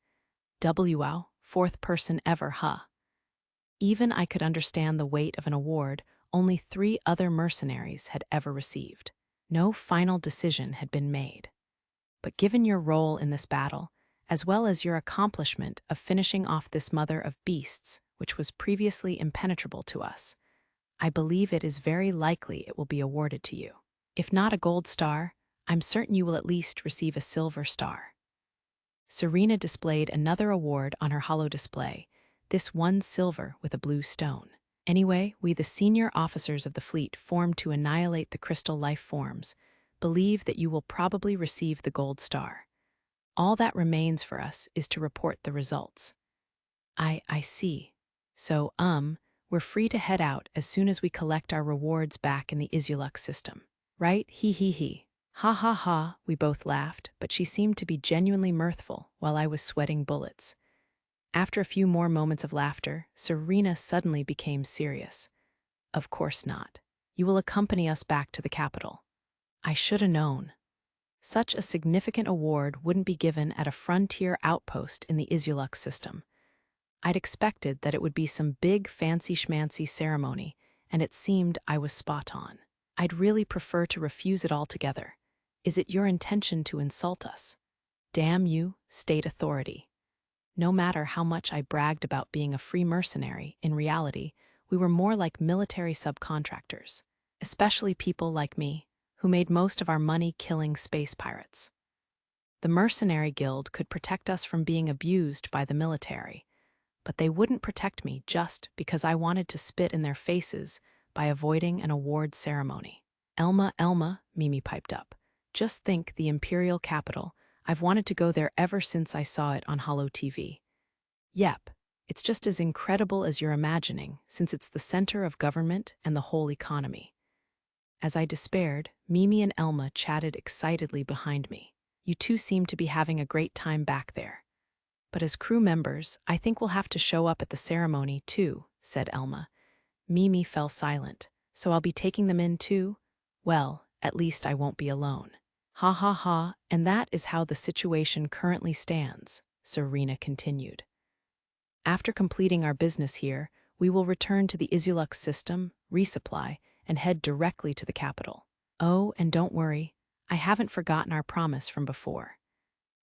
Wow, fourth person ever, huh? Even I could understand the weight of an award only 3 other mercenaries had ever received. No final decision had been made. But given your role in this battle, as well as your accomplishment of finishing off this mother of beasts, which was previously impenetrable to us, I believe it is very likely it will be awarded to you. If not a gold star, I'm certain you will at least receive a silver star. Serena displayed another award on her hollow display, this one silver with a blue stone. Anyway, we the senior officers of the fleet formed to annihilate the crystal life forms, believe that you will probably receive the gold star. All that remains for us is to report the results. I see. So, we're free to head out as soon as we collect our rewards back in the Isulux system. Right? He. Ha ha ha, we both laughed, but she seemed to be genuinely mirthful while I was sweating bullets. After a few more moments of laughter, Serena suddenly became serious. Of course not. You will accompany us back to the capital. I should have known. Such a significant award wouldn't be given at a frontier outpost in the Isulux system. I'd expected that it would be some big fancy-schmancy ceremony, and it seemed I was spot on. I'd really prefer to refuse it altogether. Is it your intention to insult us? Damn you, state authority. No matter how much I bragged about being a free mercenary, in reality, we were more like military subcontractors, especially people like me, who made most of our money killing space pirates. The Mercenary Guild could protect us from being abused by the military, but they wouldn't protect me just because I wanted to spit in their faces by avoiding an award ceremony. Elma, Mimi piped up. Just think, the imperial capital. I've wanted to go there ever since I saw it on Holo TV. Yep, it's just as incredible as you're imagining, since it's the center of government and the whole economy. As I despaired, Mimi and Elma chatted excitedly behind me. You two seem to be having a great time back there. But as crew members, I think we'll have to show up at the ceremony too, said Elma. Mimi fell silent. So I'll be taking them in too? Well, at least I won't be alone. Ha ha ha, and that is how the situation currently stands, Serena continued. After completing our business here, we will return to the Isulux system, resupply, and head directly to the capital. Oh, and don't worry, I haven't forgotten our promise from before.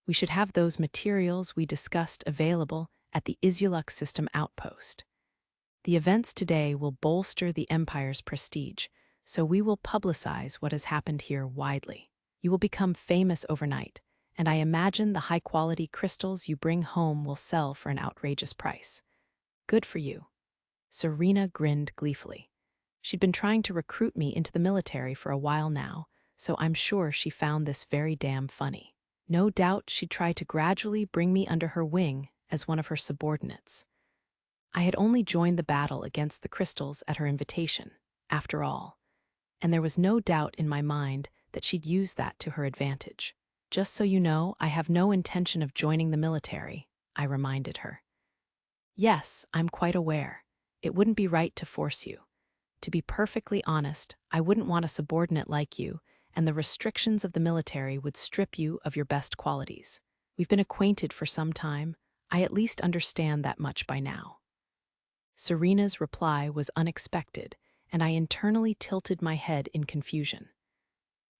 We should have those materials we discussed available at the Isulux system outpost. The events today will bolster the Empire's prestige, so we will publicize what has happened here widely. You will become famous overnight, and I imagine the high-quality crystals you bring home will sell for an outrageous price. Good for you. Serena grinned gleefully. She'd been trying to recruit me into the military for a while now, so I'm sure she found this very damn funny. No doubt she'd try to gradually bring me under her wing as one of her subordinates. I had only joined the battle against the crystals at her invitation, after all, and there was no doubt in my mind that she'd use that to her advantage. Just so you know, I have no intention of joining the military, I reminded her. Yes, I'm quite aware. It wouldn't be right to force you. To be perfectly honest, I wouldn't want a subordinate like you, and the restrictions of the military would strip you of your best qualities. We've been acquainted for some time. I at least understand that much by now. Serena's reply was unexpected, and I internally tilted my head in confusion.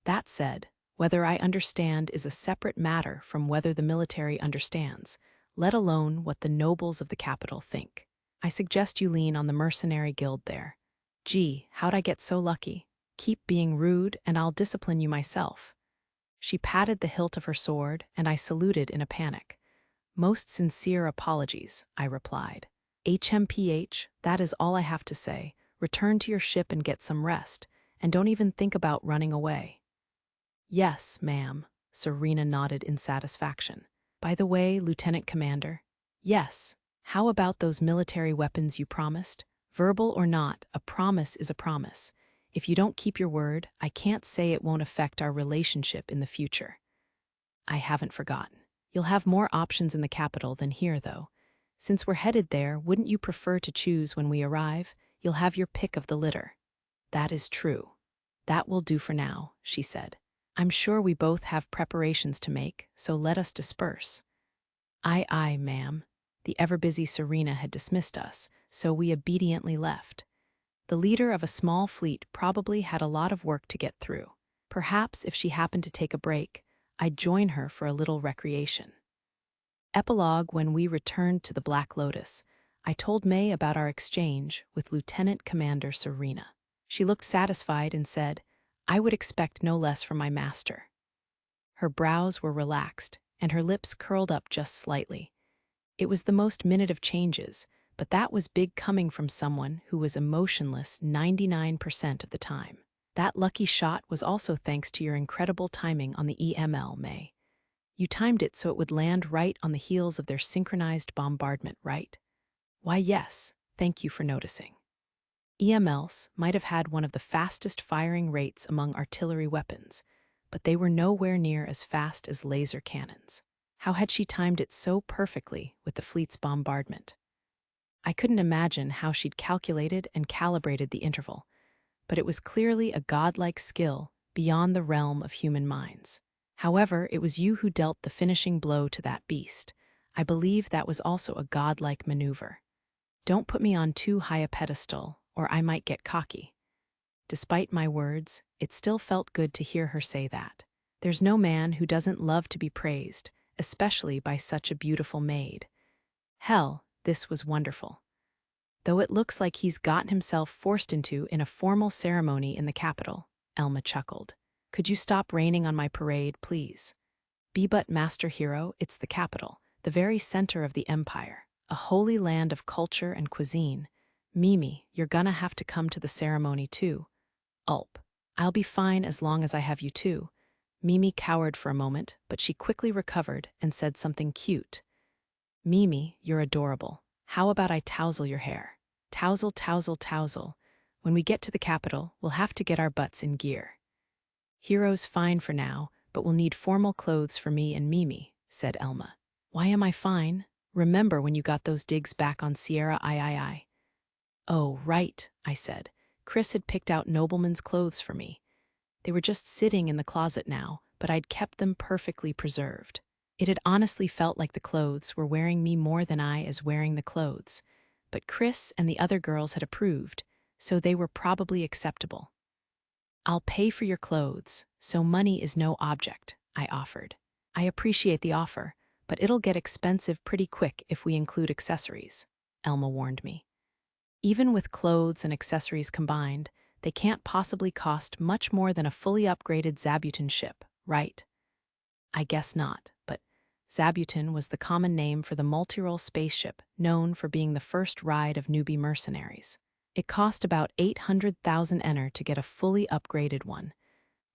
That said, whether I understand is a separate matter from whether the military understands, let alone what the nobles of the capital think. I suggest you lean on the Mercenary Guild there. Gee, how'd I get so lucky? Keep being rude, and I'll discipline you myself. She patted the hilt of her sword, and I saluted in a panic. Most sincere apologies, I replied. HMPH, that is all I have to say. Return to your ship and get some rest, and don't even think about running away. Yes, ma'am, Serena nodded in satisfaction. By the way, Lieutenant Commander. Yes, how about those military weapons you promised? Verbal or not, a promise is a promise. If you don't keep your word, I can't say it won't affect our relationship in the future. I haven't forgotten. You'll have more options in the capital than here, though. Since we're headed there, wouldn't you prefer to choose when we arrive? You'll have your pick of the litter. That is true. That will do for now, she said. I'm sure we both have preparations to make, so let us disperse. Aye, ma'am. The ever-busy Serena had dismissed us, so we obediently left. The leader of a small fleet probably had a lot of work to get through. Perhaps if she happened to take a break, I'd join her for a little recreation. Epilogue. When we returned to the Black Lotus, I told May about our exchange with Lieutenant Commander Serena. She looked satisfied and said, I would expect no less from my master. Her brows were relaxed, and her lips curled up just slightly. It was the most minute of changes, but that was big coming from someone who was emotionless 99% of the time. That lucky shot was also thanks to your incredible timing on the EML, May. You timed it so it would land right on the heels of their synchronized bombardment, right? Why, yes, thank you for noticing. EMLs might have had one of the fastest firing rates among artillery weapons, but they were nowhere near as fast as laser cannons. How had she timed it so perfectly with the fleet's bombardment? I couldn't imagine how she'd calculated and calibrated the interval, but it was clearly a godlike skill beyond the realm of human minds. However, it was you who dealt the finishing blow to that beast. I believe that was also a godlike maneuver. Don't put me on too high a pedestal, or I might get cocky. Despite my words, it still felt good to hear her say that. There's no man who doesn't love to be praised, especially by such a beautiful maid. Hell, this was wonderful. Though it looks like he's gotten himself forced into in a formal ceremony in the capital, Elma chuckled. Could you stop raining on my parade, please? Be but master hero, it's the capital, the very center of the empire, a holy land of culture and cuisine. Mimi, you're gonna have to come to the ceremony too. Ulp. I'll be fine as long as I have you too. Mimi cowered for a moment, but she quickly recovered and said something cute. Mimi, you're adorable. How about I tousle your hair? Tousle, tousle, tousle. When we get to the capital, we'll have to get our butts in gear. Hero's fine for now, but we'll need formal clothes for me and Mimi, said Elma. Why am I fine? Remember when you got those digs back on Sierra I. Oh, right, I said. Chris had picked out nobleman's clothes for me. They were just sitting in the closet now, but I'd kept them perfectly preserved. It had honestly felt like the clothes were wearing me more than I as wearing the clothes. But Chris and the other girls had approved, so they were probably acceptable. I'll pay for your clothes, so money is no object, I offered. I appreciate the offer, but it'll get expensive pretty quick if we include accessories, Elma warned me. Even with clothes and accessories combined, they can't possibly cost much more than a fully upgraded Zabuton ship, right? I guess not, but Zabuton was the common name for the multi-role spaceship known for being the first ride of newbie mercenaries. It cost about 800,000 Ener to get a fully upgraded one.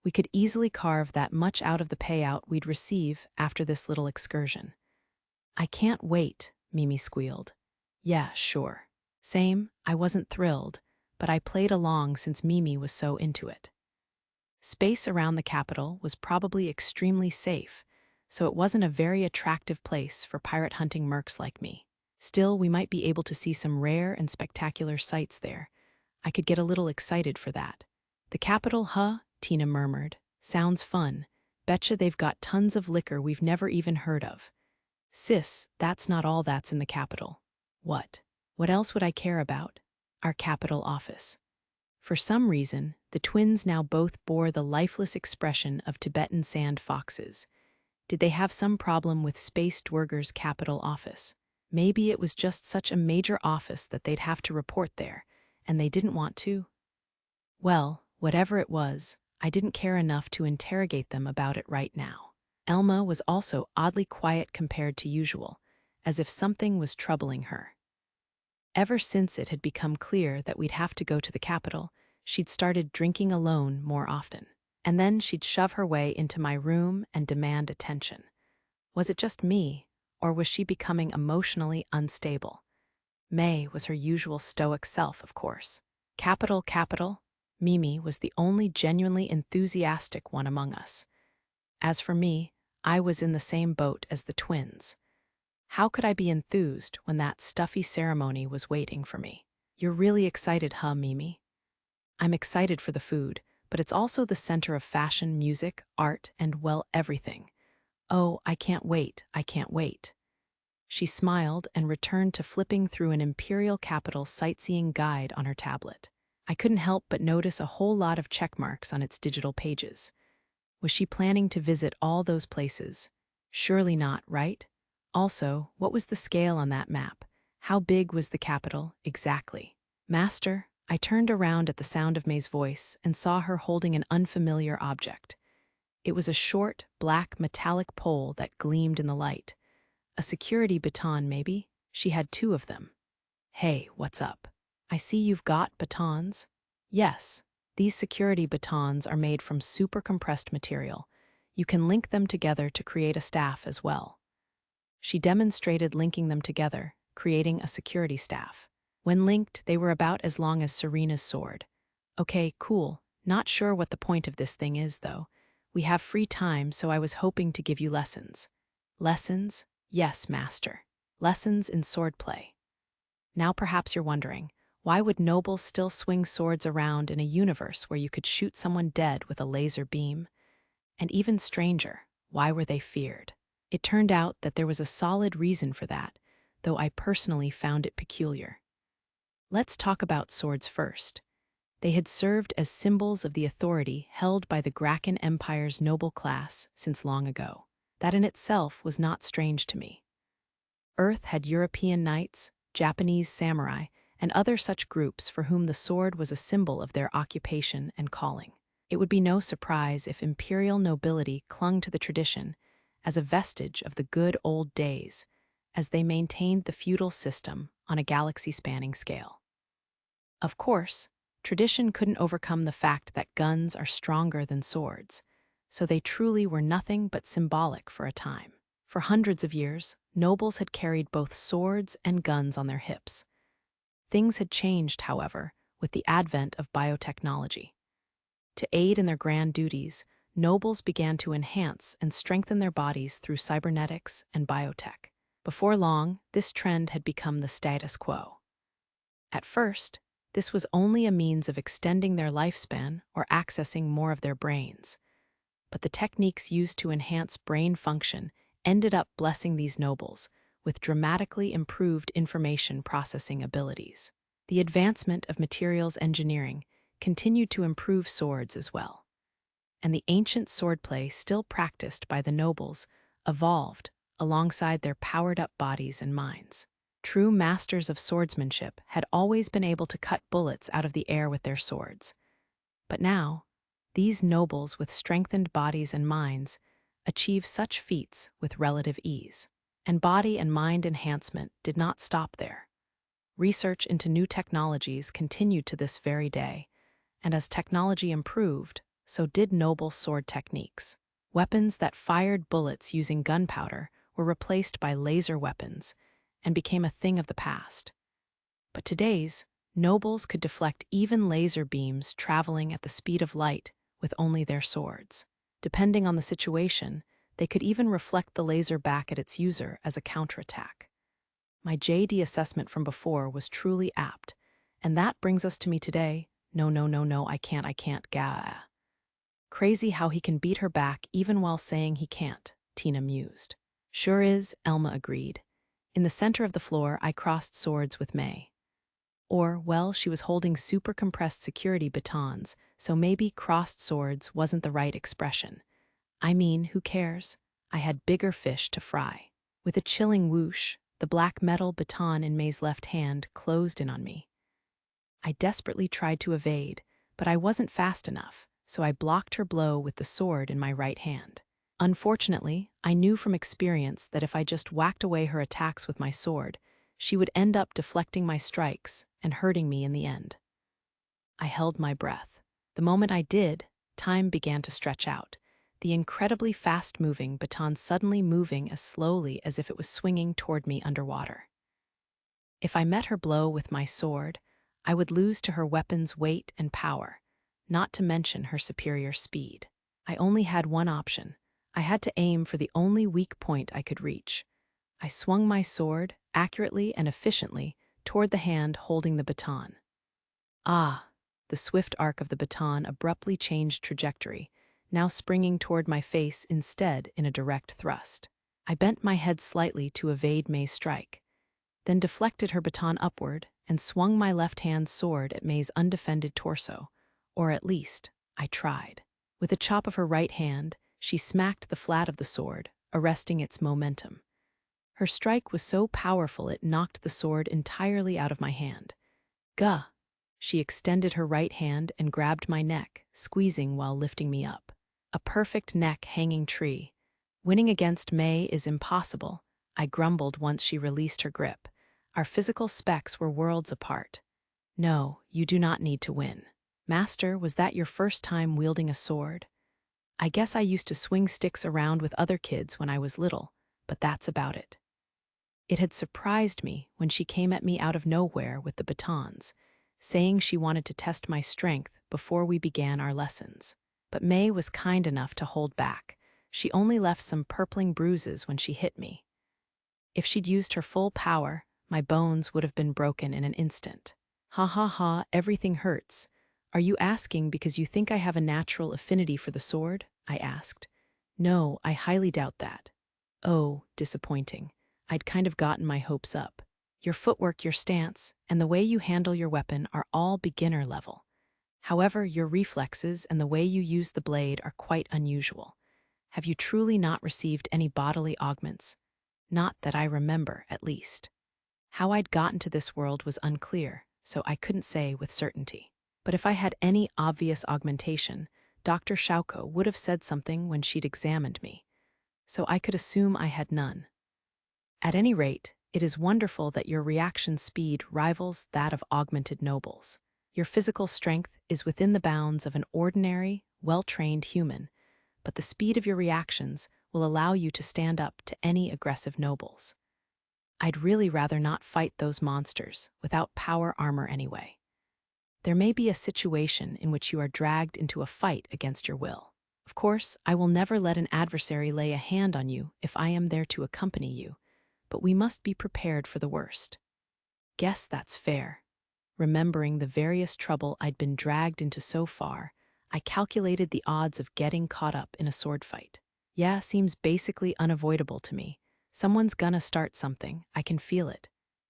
We could easily carve that much out of the payout we'd receive after this little excursion. I can't wait, Mimi squealed. Yeah, sure. Same, I wasn't thrilled, but I played along since Mimi was so into it. Space around the capital was probably extremely safe, so it wasn't a very attractive place for pirate hunting mercs like me. Still, we might be able to see some rare and spectacular sights there. I could get a little excited for that. The capital, huh? Tina murmured. Sounds fun. Betcha they've got tons of liquor we've never even heard of. Sis, that's not all that's in the capital. What? What else would I care about? Our capital office. For some reason, the twins now both bore the lifeless expression of Tibetan sand foxes. Did they have some problem with Space Dwerger's capital office? Maybe it was just such a major office that they'd have to report there, and they didn't want to? Well, whatever it was, I didn't care enough to interrogate them about it right now. Elma was also oddly quiet compared to usual, as if something was troubling her. Ever since it had become clear that we'd have to go to the capital, she'd started drinking alone more often. And then she'd shove her way into my room and demand attention. Was it just me, or was she becoming emotionally unstable? May was her usual stoic self, of course. Capital, capital. Mimi was the only genuinely enthusiastic one among us. As for me, I was in the same boat as the twins. How could I be enthused when that stuffy ceremony was waiting for me? You're really excited, huh, Mimi? I'm excited for the food, but it's also the center of fashion, music, art, and, well, everything. Oh, I can't wait, I can't wait. She smiled and returned to flipping through an Imperial Capital sightseeing guide on her tablet. I couldn't help but notice a whole lot of check marks on its digital pages. Was she planning to visit all those places? Surely not, right? Also, what was the scale on that map? How big was the capital, exactly? Master, I turned around at the sound of May's voice and saw her holding an unfamiliar object. It was a short, black, metallic pole that gleamed in the light. A security baton, maybe? She had 2 of them. Hey, what's up? I see you've got batons? Yes, these security batons are made from super compressed material. You can link them together to create a staff as well. She demonstrated linking them together, creating a security staff. When linked, they were about as long as Serena's sword. Okay, cool. Not sure what the point of this thing is, though. We have free time, so I was hoping to give you lessons. Lessons? Yes, master. Lessons in swordplay. Now perhaps you're wondering, why would nobles still swing swords around in a universe where you could shoot someone dead with a laser beam? And even stranger, why were they feared? It turned out that there was a solid reason for that, though I personally found it peculiar. Let's talk about swords first. They had served as symbols of the authority held by the Graken Empire's noble class since long ago. That in itself was not strange to me. Earth had European knights, Japanese samurai, and other such groups for whom the sword was a symbol of their occupation and calling. It would be no surprise if imperial nobility clung to the tradition as a vestige of the good old days, as they maintained the feudal system on a galaxy-spanning scale. Of course, Tradition couldn't overcome the fact that guns are stronger than swords, so they truly were nothing but symbolic for a time. For hundreds of years, nobles had carried both swords and guns on their hips. Things had changed, however, with the advent of biotechnology. To aid in their grand duties, nobles began to enhance and strengthen their bodies through cybernetics and biotech. Before long, this trend had become the status quo. At first, this was only a means of extending their lifespan or accessing more of their brains. But the techniques used to enhance brain function ended up blessing these nobles with dramatically improved information processing abilities. The advancement of materials engineering continued to improve swords as well, and the ancient swordplay still practiced by the nobles evolved alongside their powered-up bodies and minds. True masters of swordsmanship had always been able to cut bullets out of the air with their swords. But now, these nobles with strengthened bodies and minds achieve such feats with relative ease. And body and mind enhancement did not stop there. Research into new technologies continued to this very day, and as technology improved, so did noble sword techniques. Weapons that fired bullets using gunpowder were replaced by laser weapons and became a thing of the past. But today's nobles could deflect even laser beams traveling at the speed of light with only their swords. Depending on the situation, they could even reflect the laser back at its user as a counterattack. My JD assessment from before was truly apt, and that brings us to me today. No, I can't, gah. Crazy how he can beat her back even while saying he can't, Tina mused. Sure is, Elma agreed. In the center of the floor, I crossed swords with May. Or, well, she was holding super compressed security batons, so maybe crossed swords wasn't the right expression. I mean, who cares? I had bigger fish to fry. With a chilling whoosh, the black metal baton in May's left hand closed in on me. I desperately tried to evade, but I wasn't fast enough, so I blocked her blow with the sword in my right hand. Unfortunately, I knew from experience that if I just whacked away her attacks with my sword, she would end up deflecting my strikes and hurting me in the end. I held my breath. The moment I did, time began to stretch out, the incredibly fast-moving baton suddenly moving as slowly as if it was swinging toward me underwater. If I met her blow with my sword, I would lose to her weapon's weight and power, not to mention her superior speed. I only had one option. I had to aim for the only weak point I could reach. I swung my sword, accurately and efficiently, toward the hand holding the baton. Ah! The swift arc of the baton abruptly changed trajectory, now springing toward my face instead in a direct thrust. I bent my head slightly to evade May's strike, then deflected her baton upward and swung my left-hand sword at May's undefended torso, or at least, I tried. With a chop of her right hand, she smacked the flat of the sword, arresting its momentum. Her strike was so powerful it knocked the sword entirely out of my hand. Gah! She extended her right hand and grabbed my neck, squeezing while lifting me up. A perfect neck-hanging tree. Winning against May is impossible, I grumbled once she released her grip. Our physical specs were worlds apart. No, you do not need to win. Master, was that your first time wielding a sword? I guess I used to swing sticks around with other kids when I was little, but that's about it. It had surprised me when she came at me out of nowhere with the batons, saying she wanted to test my strength before we began our lessons. But May was kind enough to hold back. She only left some purpling bruises when she hit me. If she'd used her full power, my bones would have been broken in an instant. Ha ha ha, everything hurts. Are you asking because you think I have a natural affinity for the sword? I asked. No, I highly doubt that. Oh, disappointing. I'd kind of gotten my hopes up. Your footwork, your stance, and the way you handle your weapon are all beginner level. However, your reflexes and the way you use the blade are quite unusual. Have you truly not received any bodily augments? Not that I remember, at least. How I'd gotten to this world was unclear, so I couldn't say with certainty. But if I had any obvious augmentation, Dr. Schauko would have said something when she'd examined me, so I could assume I had none. At any rate, it is wonderful that your reaction speed rivals that of augmented nobles. Your physical strength is within the bounds of an ordinary, well-trained human, but the speed of your reactions will allow you to stand up to any aggressive nobles. I'd really rather not fight those monsters without power armor anyway. There may be a situation in which you are dragged into a fight against your will. Of course, I will never let an adversary lay a hand on you if I am there to accompany you, but we must be prepared for the worst. Guess that's fair. Remembering the various trouble I'd been dragged into so far, I calculated the odds of getting caught up in a sword fight. Yeah, seems basically unavoidable to me. Someone's gonna start something, I can feel it.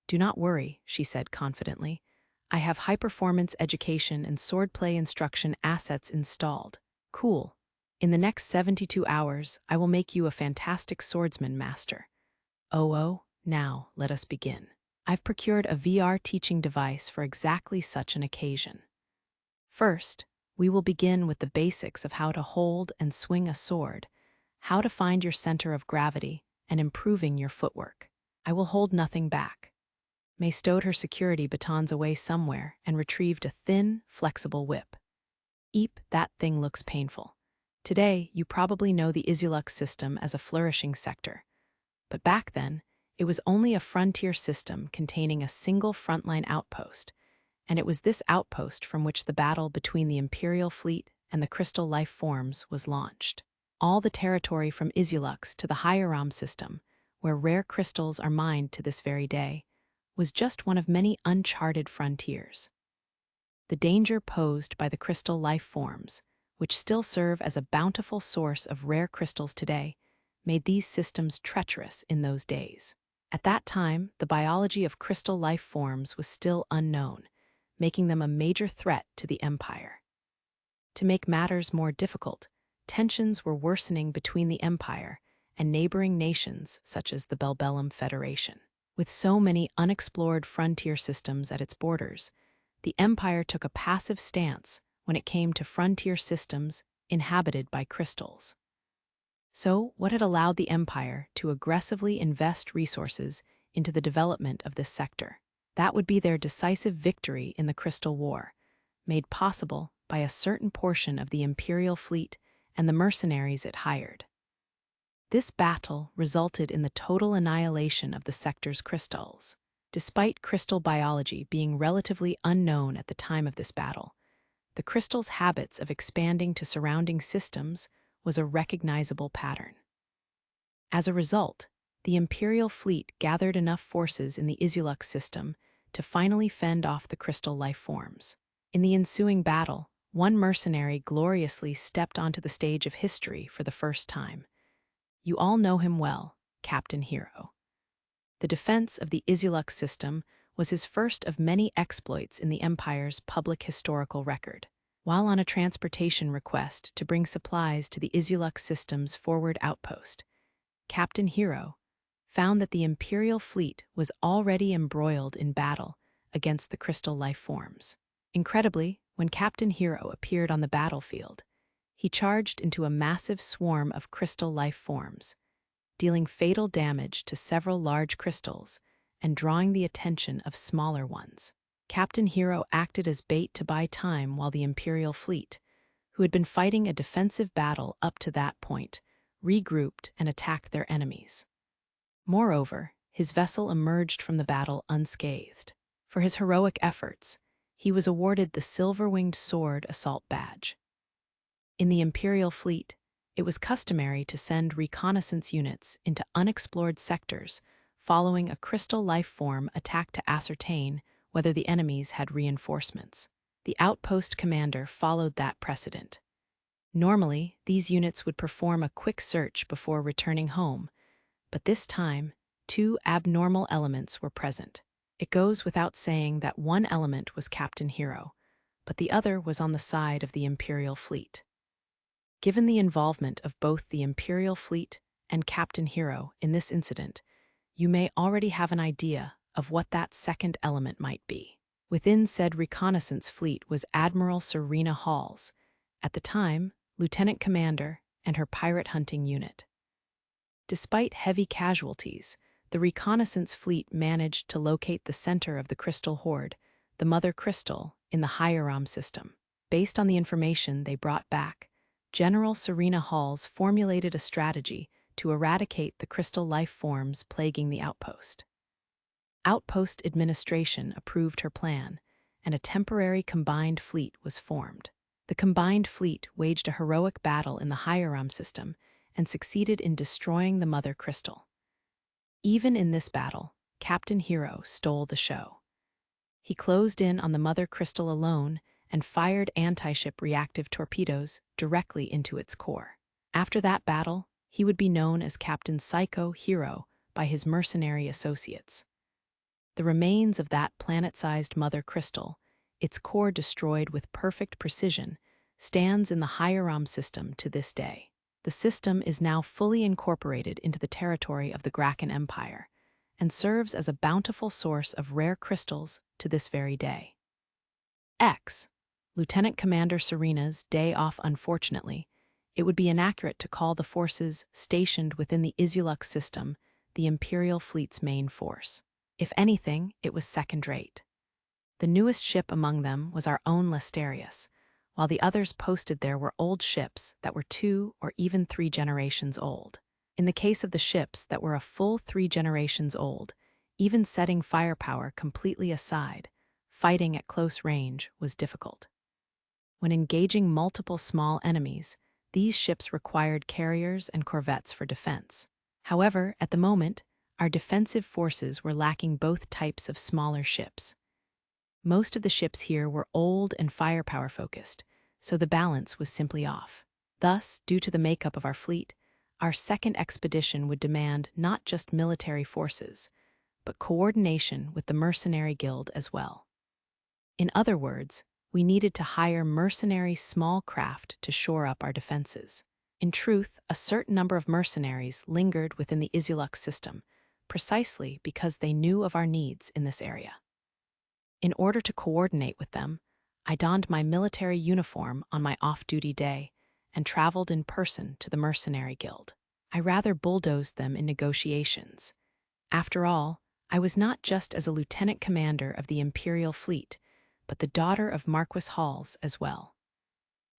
Do not worry, she said confidently. I have high-performance education and swordplay instruction assets installed. Cool. In the next 72 hours, I will make you a fantastic swordsman, master. Oh, now let us begin. I've procured a VR teaching device for exactly such an occasion. First, we will begin with the basics of how to hold and swing a sword, how to find your center of gravity, and improving your footwork. I will hold nothing back. May stowed her security batons away somewhere and retrieved a thin, flexible whip. Eep, that thing looks painful. Today, you probably know the Isulux system as a flourishing sector. But back then, it was only a frontier system containing a single frontline outpost, and it was this outpost from which the battle between the Imperial fleet and the crystal life forms was launched. All the territory from Isulux to the Hierom system, where rare crystals are mined to this very day, was just one of many uncharted frontiers. The danger posed by the crystal life forms, which still serve as a bountiful source of rare crystals today, made these systems treacherous in those days. At that time, the biology of crystal life forms was still unknown, making them a major threat to the Empire. To make matters more difficult, tensions were worsening between the Empire and neighboring nations such as the Belbellum Federation. With so many unexplored frontier systems at its borders, the Empire took a passive stance when it came to frontier systems inhabited by crystals. So, what had allowed the Empire to aggressively invest resources into the development of this sector? That would be their decisive victory in the Crystal War, made possible by a certain portion of the Imperial fleet and the mercenaries it hired. This battle resulted in the total annihilation of the sector's crystals. Despite crystal biology being relatively unknown at the time of this battle, the crystal's habits of expanding to surrounding systems was a recognizable pattern. As a result, the Imperial fleet gathered enough forces in the Isulux system to finally fend off the crystal life forms. In the ensuing battle, one mercenary gloriously stepped onto the stage of history for the first time. You all know him well, Captain Hero. The defense of the Isulux system was his first of many exploits in the Empire's public historical record. While on a transportation request to bring supplies to the Isulux system's forward outpost, Captain Hero found that the Imperial fleet was already embroiled in battle against the crystal life forms. Incredibly, when Captain Hero appeared on the battlefield, he charged into a massive swarm of crystal life forms, dealing fatal damage to several large crystals and drawing the attention of smaller ones. Captain Hero acted as bait to buy time while the Imperial fleet, who had been fighting a defensive battle up to that point, regrouped and attacked their enemies. Moreover, his vessel emerged from the battle unscathed. For his heroic efforts, he was awarded the Silver-Winged Sword Assault Badge. In the Imperial fleet, it was customary to send reconnaissance units into unexplored sectors following a crystal life form attack to ascertain whether the enemies had reinforcements. The outpost commander followed that precedent. Normally, these units would perform a quick search before returning home, but this time, two abnormal elements were present. It goes without saying that one element was Captain Hero, but the other was on the side of the Imperial fleet. Given the involvement of both the Imperial fleet and Captain Hero in this incident, you may already have an idea of what that second element might be. Within said reconnaissance fleet was Admiral Serena Halls, at the time, Lieutenant Commander, and her pirate hunting unit. Despite heavy casualties, the reconnaissance fleet managed to locate the center of the Crystal Horde, the mother crystal, in the Hiram system. Based on the information they brought back, General Serena Halls formulated a strategy to eradicate the crystal life forms plaguing the outpost. Outpost administration approved her plan, and a temporary combined fleet was formed. The combined fleet waged a heroic battle in the Hiram system and succeeded in destroying the mother crystal. Even in this battle, Captain Hero stole the show. He closed in on the mother crystal alone and fired anti-ship reactive torpedoes directly into its core. After that battle, he would be known as Captain Psycho Hero by his mercenary associates. The remains of that planet-sized mother crystal, its core destroyed with perfect precision, stands in the Hiram system to this day. The system is now fully incorporated into the territory of the Graken Empire and serves as a bountiful source of rare crystals to this very day. X. Lieutenant Commander Serena's day off. Unfortunately, it would be inaccurate to call the forces stationed within the Izuluk system the Imperial Fleet's main force. If anything, it was second-rate. The newest ship among them was our own Lesterius, while the others posted there were old ships that were 2 or even 3 generations old. In the case of the ships that were a full 3 generations old, even setting firepower completely aside, fighting at close range was difficult. When engaging multiple small enemies, these ships required carriers and corvettes for defense. However, at the moment, our defensive forces were lacking both types of smaller ships. Most of the ships here were old and firepower-focused, so the balance was simply off. Thus, due to the makeup of our fleet, our second expedition would demand not just military forces, but coordination with the Mercenary Guild as well. In other words, we needed to hire mercenary small craft to shore up our defenses. In truth, a certain number of mercenaries lingered within the Izuluk system, precisely because they knew of our needs in this area. In order to coordinate with them, I donned my military uniform on my off-duty day and traveled in person to the Mercenary Guild. I rather bulldozed them in negotiations. After all, I was not just as a lieutenant commander of the Imperial Fleet, but the daughter of Marquis Halls as well.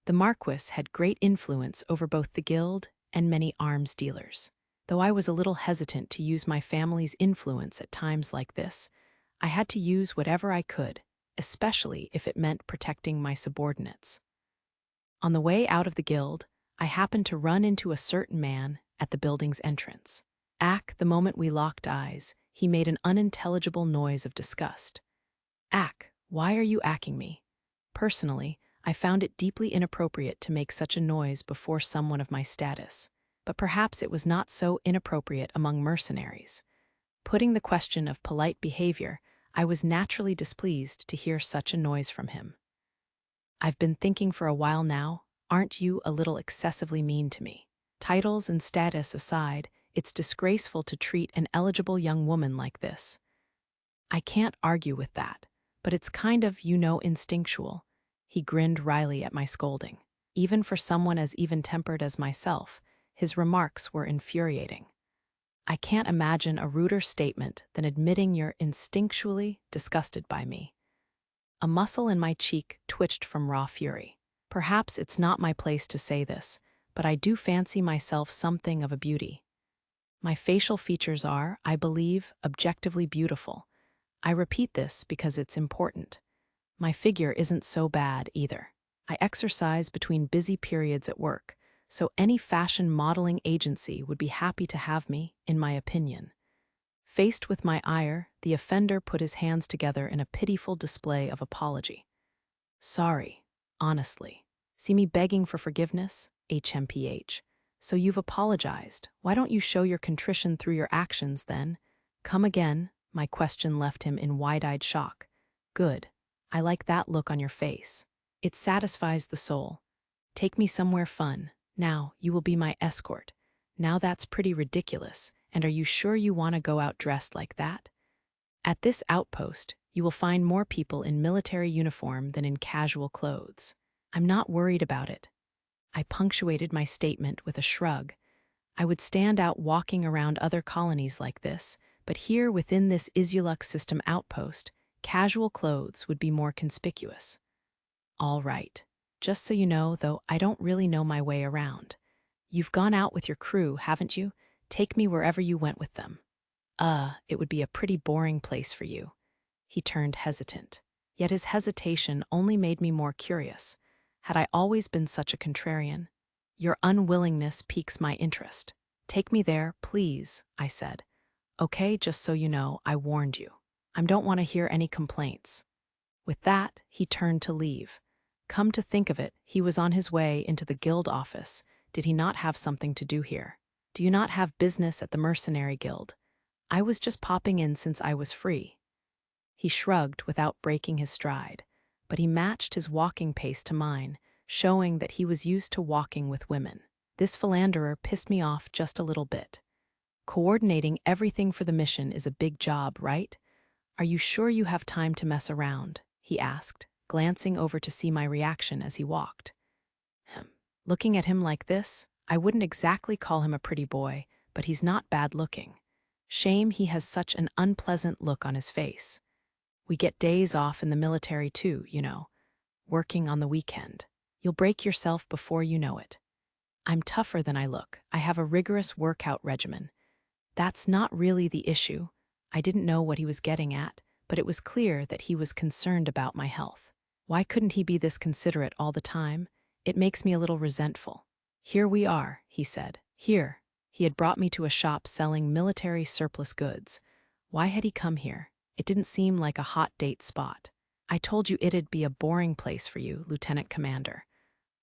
The Marquis had great influence over both the guild and many arms dealers. Though I was a little hesitant to use my family's influence at times like this, I had to use whatever I could, especially if it meant protecting my subordinates. On the way out of the guild, I happened to run into a certain man at the building's entrance. The moment we locked eyes, he made an unintelligible noise of disgust. Why are you acking me? Personally, I found it deeply inappropriate to make such a noise before someone of my status, but perhaps it was not so inappropriate among mercenaries. Putting the question of polite behavior, I was naturally displeased to hear such a noise from him. I've been thinking for a while now, aren't you a little excessively mean to me? Titles and status aside, it's disgraceful to treat an eligible young woman like this. I can't argue with that, but it's kind of, instinctual. He grinned wryly at my scolding. Even for someone as even-tempered as myself, his remarks were infuriating. I can't imagine a ruder statement than admitting you're instinctually disgusted by me. A muscle in my cheek twitched from raw fury. Perhaps it's not my place to say this, but I do fancy myself something of a beauty. My facial features are, I believe, objectively beautiful. I repeat this because it's important. My figure isn't so bad either. I exercise between busy periods at work, so any fashion modeling agency would be happy to have me, in my opinion. Faced with my ire, the offender put his hands together in a pitiful display of apology. Sorry, honestly. See me begging for forgiveness? HMPH. So you've apologized. Why don't you show your contrition through your actions then? Come again. My question left him in wide-eyed shock. Good. I like that look on your face. It satisfies the soul. Take me somewhere fun. Now, you will be my escort. Now that's pretty ridiculous, and are you sure you want to go out dressed like that? At this outpost, you will find more people in military uniform than in casual clothes. I'm not worried about it. I punctuated my statement with a shrug. I would stand out walking around other colonies like this, but here within this Izuluk system outpost, Casual clothes would be more conspicuous. All right. Just so you know, though, I don't really know my way around. You've gone out with your crew, haven't you? Take me wherever you went with them. It would be a pretty boring place for you. He turned hesitant. Yet his hesitation only made me more curious. Had I always been such a contrarian? Your unwillingness piques my interest. Take me there, please, I said. Okay, just so you know, I warned you. I don't want to hear any complaints. With that, he turned to leave. Come to think of it, he was on his way into the guild office. Did he not have something to do here? Do you not have business at the Mercenary Guild? I was just popping in since I was free. He shrugged without breaking his stride, but he matched his walking pace to mine, showing that he was used to walking with women. This philanderer pissed me off just a little bit. Coordinating everything for the mission is a big job, right? Are you sure you have time to mess around? He asked, glancing over to see my reaction as he walked. Looking at him like this, I wouldn't exactly call him a pretty boy, but he's not bad looking. Shame he has such an unpleasant look on his face. We get days off in the military too, you know, working on the weekend. You'll break yourself before you know it. I'm tougher than I look. I have a rigorous workout regimen. That's not really the issue. I didn't know what he was getting at, but it was clear that he was concerned about my health. Why couldn't he be this considerate all the time? It makes me a little resentful. Here we are, he said. Here. He had brought me to a shop selling military surplus goods. Why had he come here? It didn't seem like a hot date spot. I told you it'd be a boring place for you, Lieutenant Commander.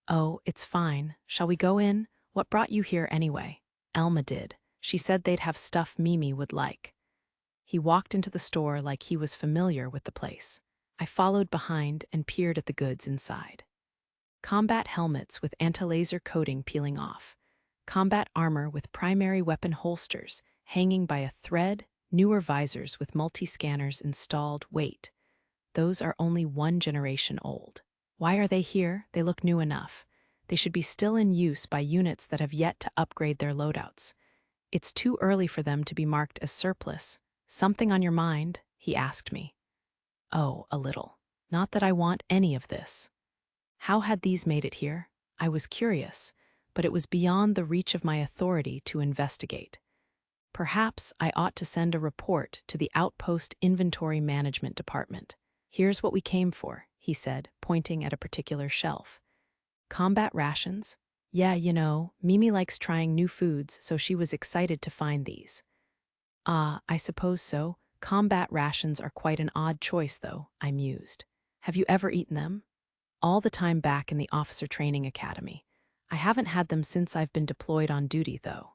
Oh, it's fine. Shall we go in? What brought you here anyway? Elma did. She said they'd have stuff Mimi would like. He walked into the store like he was familiar with the place. I followed behind and peered at the goods inside. Combat helmets with anti-laser coating peeling off. Combat armor with primary weapon holsters hanging by a thread, newer visors with multi-scanners installed. Wait, those are only 1 generation old. Why are they here? They look new enough. They should be still in use by units that have yet to upgrade their loadouts. It's too early for them to be marked as surplus. Something on your mind? He asked me. Oh, a little. Not that I want any of this. How had these made it here? I was curious, but it was beyond the reach of my authority to investigate. Perhaps I ought to send a report to the Outpost Inventory Management Department. Here's what we came for, he said, pointing at a particular shelf. Combat rations? Yeah, you know, Mimi likes trying new foods, so she was excited to find these. I suppose so. Combat rations are quite an odd choice, though, I mused. Have you ever eaten them? All the time back in the Officer Training Academy. I haven't had them since I've been deployed on duty, though.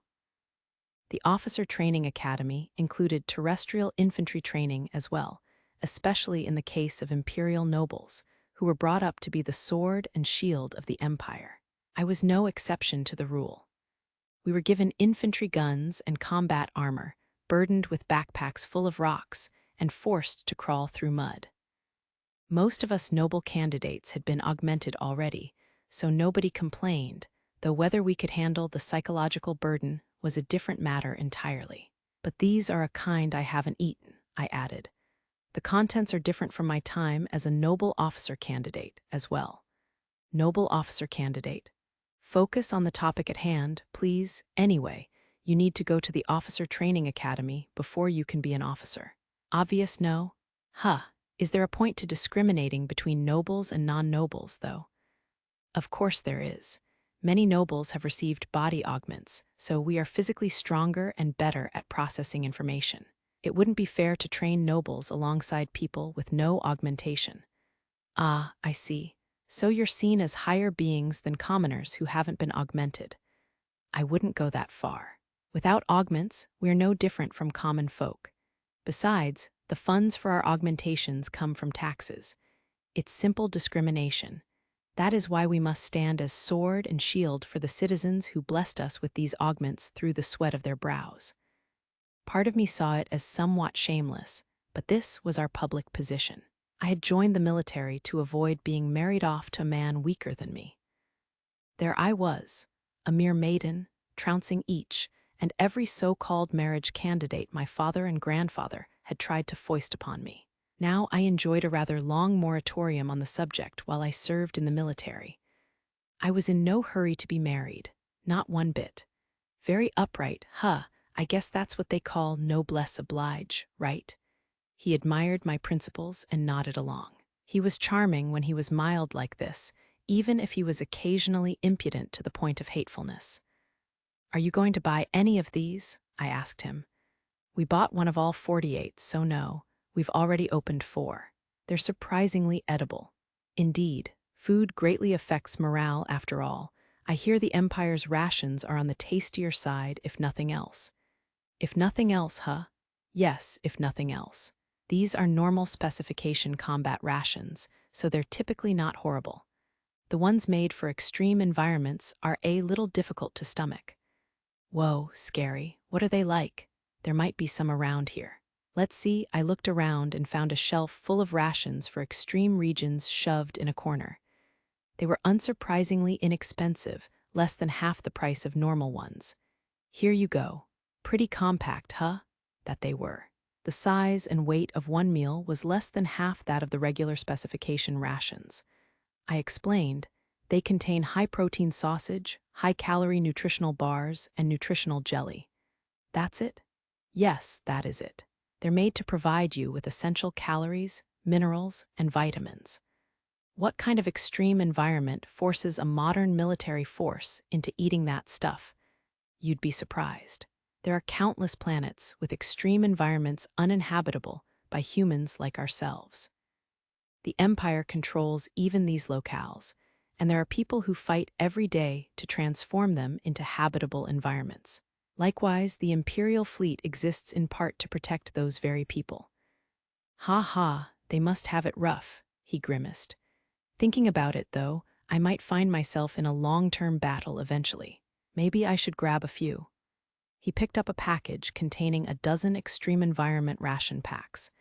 The Officer Training Academy included terrestrial infantry training as well, especially in the case of imperial nobles, who were brought up to be the sword and shield of the empire. I was no exception to the rule. We were given infantry guns and combat armor, burdened with backpacks full of rocks, and forced to crawl through mud. Most of us noble candidates had been augmented already, so nobody complained, though whether we could handle the psychological burden was a different matter entirely. But these are a kind I haven't eaten, I added. The contents are different from my time as a noble officer candidate as well. Noble officer candidate. Focus on the topic at hand, please. Anyway, you need to go to the Officer Training Academy before you can be an officer. Obvious, no? Is there a point to discriminating between nobles and non-nobles, though? Of course there is. Many nobles have received body augments, so we are physically stronger and better at processing information. It wouldn't be fair to train nobles alongside people with no augmentation. I see. So you're seen as higher beings than commoners who haven't been augmented. I wouldn't go that far. Without augments, we're no different from common folk. Besides, the funds for our augmentations come from taxes. It's simple discrimination. That is why we must stand as sword and shield for the citizens who blessed us with these augments through the sweat of their brows. Part of me saw it as somewhat shameless, but this was our public position. I had joined the military to avoid being married off to a man weaker than me. There I was, a mere maiden, trouncing each and every so-called marriage candidate my father and grandfather had tried to foist upon me. Now I enjoyed a rather long moratorium on the subject while I served in the military. I was in no hurry to be married, not one bit. Very upright, I guess that's what they call noblesse oblige, right? He admired my principles and nodded along. He was charming when he was mild like this, even if he was occasionally impudent to the point of hatefulness. "Are you going to buy any of these?" I asked him. "We bought one of all 48, so no, we've already opened 4. They're surprisingly edible. Indeed, food greatly affects morale after all. I hear the Empire's rations are on the tastier side, if nothing else." "If nothing else, huh?" "Yes, if nothing else. These are normal specification combat rations, so they're typically not horrible. The ones made for extreme environments are a little difficult to stomach." "Whoa, scary. What are they like? There might be some around here." "Let's see." I looked around and found a shelf full of rations for extreme regions shoved in a corner. They were unsurprisingly inexpensive, less than half the price of normal ones. "Here you go. Pretty compact, huh?" That they were. The size and weight of one meal was less than half that of the regular specification rations. I explained, "They contain high-protein sausage, high-calorie nutritional bars, and nutritional jelly." "That's it?" "Yes, that is it. They're made to provide you with essential calories, minerals, and vitamins." What kind of extreme environment forces a modern military force into eating that stuff? You'd be surprised. There are countless planets with extreme environments uninhabitable by humans like ourselves. The Empire controls even these locales, and there are people who fight every day to transform them into habitable environments. Likewise, the Imperial fleet exists in part to protect those very people. "Ha ha, they must have it rough," he grimaced. "Thinking about it, though, I might find myself in a long-term battle eventually. Maybe I should grab a few." He picked up a package containing a dozen extreme environment ration packs.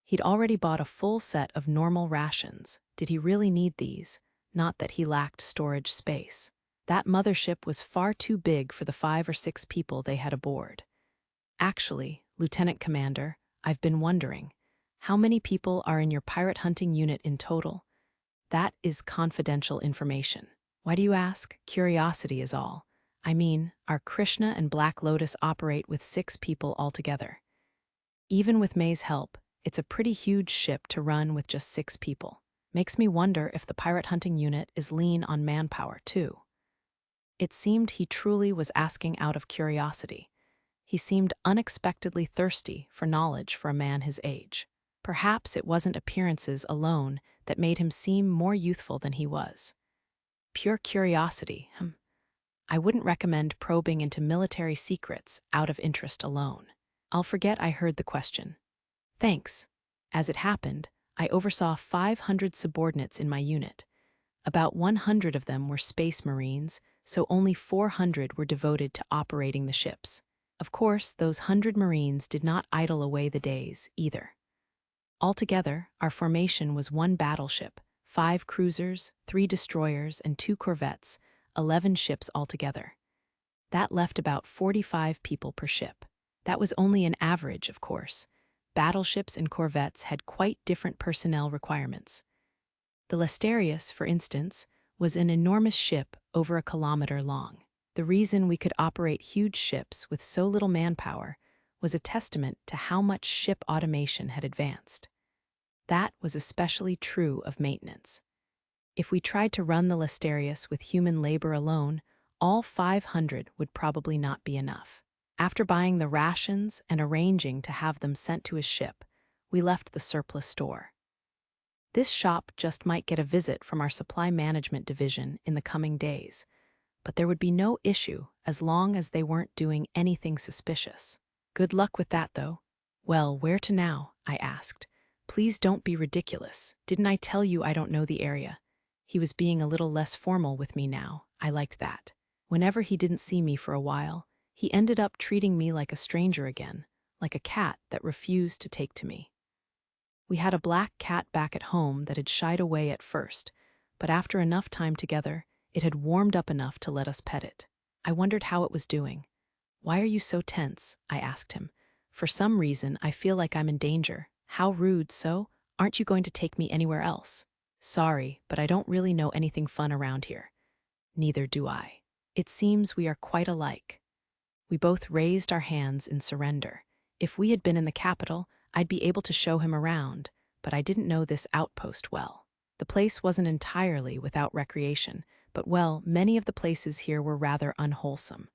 He'd already bought a full set of normal rations. Did he really need these? Not that he lacked storage space. That mothership was far too big for the 5 or 6 people they had aboard. "Actually, Lieutenant Commander, I've been wondering, how many people are in your pirate hunting unit in total?" "That is confidential information." "Why do you ask? Curiosity is all. I mean, our Krishna and Black Lotus operate with 6 people altogether. Even with May's help, it's a pretty huge ship to run with just 6 people. Makes me wonder if the pirate hunting unit is lean on manpower, too." It seemed he truly was asking out of curiosity. He seemed unexpectedly thirsty for knowledge for a man his age. Perhaps it wasn't appearances alone that made him seem more youthful than he was. Pure curiosity, I wouldn't recommend probing into military secrets out of interest alone. I'll forget I heard the question. "Thanks." As it happened, I oversaw 500 subordinates in my unit. About 100 of them were Space Marines, so only 400 were devoted to operating the ships. Of course, those 100 Marines did not idle away the days, either. Altogether, our formation was 1 battleship, 5 cruisers, 3 destroyers, and 2 corvettes, 11 ships altogether. That left about 45 people per ship. That was only an average, of course. Battleships and corvettes had quite different personnel requirements. The Lesterius, for instance, was an enormous ship over a kilometer long. The reason we could operate huge ships with so little manpower was a testament to how much ship automation had advanced. That was especially true of maintenance. If we tried to run the Lesterius with human labor alone, all 500 would probably not be enough. After buying the rations and arranging to have them sent to his ship, we left the surplus store. This shop just might get a visit from our supply management division in the coming days, but there would be no issue as long as they weren't doing anything suspicious. Good luck with that, though. "Well, where to now?" I asked. "Please don't be ridiculous. Didn't I tell you I don't know the area?" He was being a little less formal with me now. I liked that. Whenever he didn't see me for a while, he ended up treating me like a stranger again, like a cat that refused to take to me. We had a black cat back at home that had shied away at first, but after enough time together, it had warmed up enough to let us pet it. I wondered how it was doing. "Why are you so tense?" I asked him. "For some reason, I feel like I'm in danger." "How rude, so? Aren't you going to take me anywhere else? Sorry, but I don't really know anything fun around here. Neither do I. It seems we are quite alike. We both raised our hands in surrender. If we had been in the capital, I'd be able to show him around, but I didn't know this outpost well. The place wasn't entirely without recreation, but well, many of the places here were rather unwholesome.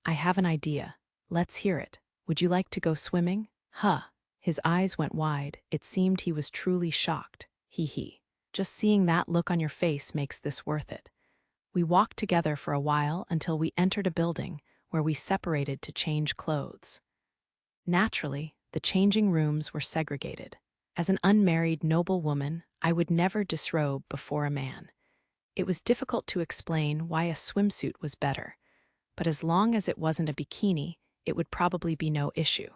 I have an idea. Let's hear it. Would you like to go swimming? Huh. His eyes went wide. It seemed he was truly shocked. He. Just seeing that look on your face makes this worth it. We walked together for a while until we entered a building where we separated to change clothes. Naturally, the changing rooms were segregated. As an unmarried noble woman, I would never disrobe before a man. It was difficult to explain why a swimsuit was better, but as long as it wasn't a bikini, it would probably be no issue.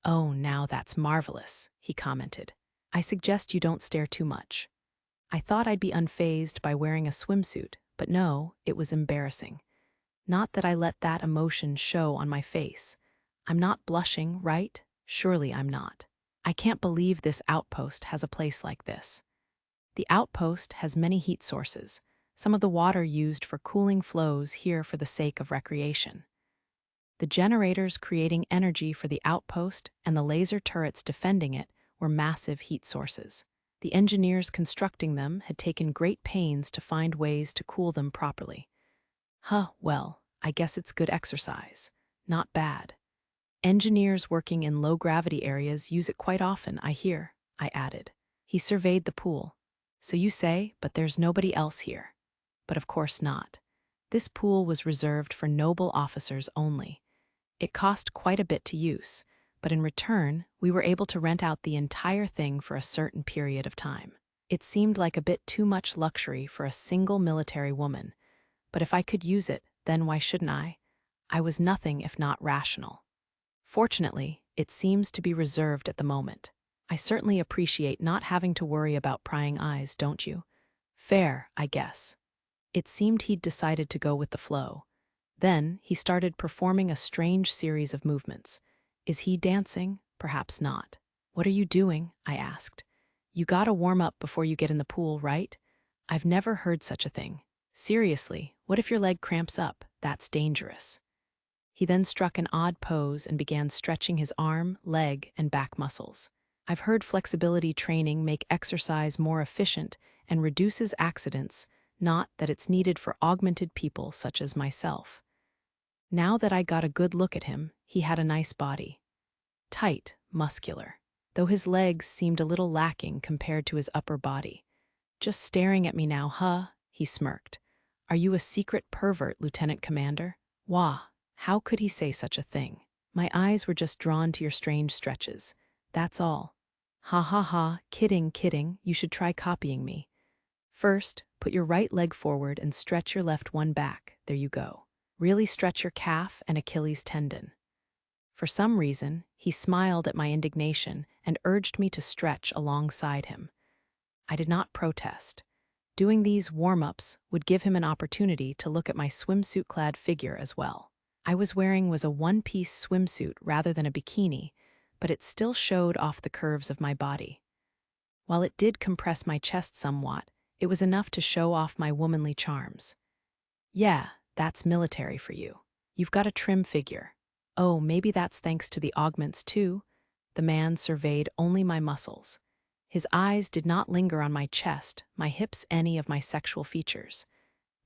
Oh, now that's marvelous, he commented. I suggest you don't stare too much. I thought I'd be unfazed by wearing a swimsuit, but no, it was embarrassing. Not that I let that emotion show on my face. I'm not blushing, right? Surely I'm not. I can't believe this outpost has a place like this. The outpost has many heat sources. Some of the water used for cooling flows here for the sake of recreation. The generators creating energy for the outpost and the laser turrets defending it were massive heat sources. The engineers constructing them had taken great pains to find ways to cool them properly. Well, I guess it's good exercise. Not bad. Engineers working in low-gravity areas use it quite often, I hear, I added. He surveyed the pool. So you say, but there's nobody else here. But of course not. This pool was reserved for noble officers only. It cost quite a bit to use, but in return, we were able to rent out the entire thing for a certain period of time. It seemed like a bit too much luxury for a single military woman, but if I could use it, then why shouldn't I? I was nothing if not rational. Fortunately, it seems to be reserved at the moment. I certainly appreciate not having to worry about prying eyes, don't you? Fair, I guess. It seemed he'd decided to go with the flow. Then he started performing a strange series of movements. Is he dancing? Perhaps not. What are you doing? I asked. You gotta warm up before you get in the pool, right? I've never heard such a thing. Seriously, what if your leg cramps up? That's dangerous. He then struck an odd pose and began stretching his arm, leg, and back muscles. I've heard flexibility training make exercise more efficient and reduces accidents, not that it's needed for augmented people such as myself. Now that I got a good look at him, he had a nice body. Tight, muscular, though his legs seemed a little lacking compared to his upper body. Just staring at me now, he smirked. Are you a secret pervert, Lieutenant Commander? Wah, how could he say such a thing? My eyes were just drawn to your strange stretches. That's all. Ha, kidding, you should try copying me. First, put your right leg forward and stretch your left one back. There you go. Really stretch your calf and Achilles tendon. For some reason, he smiled at my indignation and urged me to stretch alongside him. I did not protest. Doing these warm-ups would give him an opportunity to look at my swimsuit-clad figure as well. I was wearing was a one-piece swimsuit rather than a bikini, but it still showed off the curves of my body. While it did compress my chest somewhat, it was enough to show off my womanly charms. Yeah, that's military for you. You've got a trim figure. Oh, maybe that's thanks to the augments too? The man surveyed only my muscles. His eyes did not linger on my chest, my hips, any of my sexual features.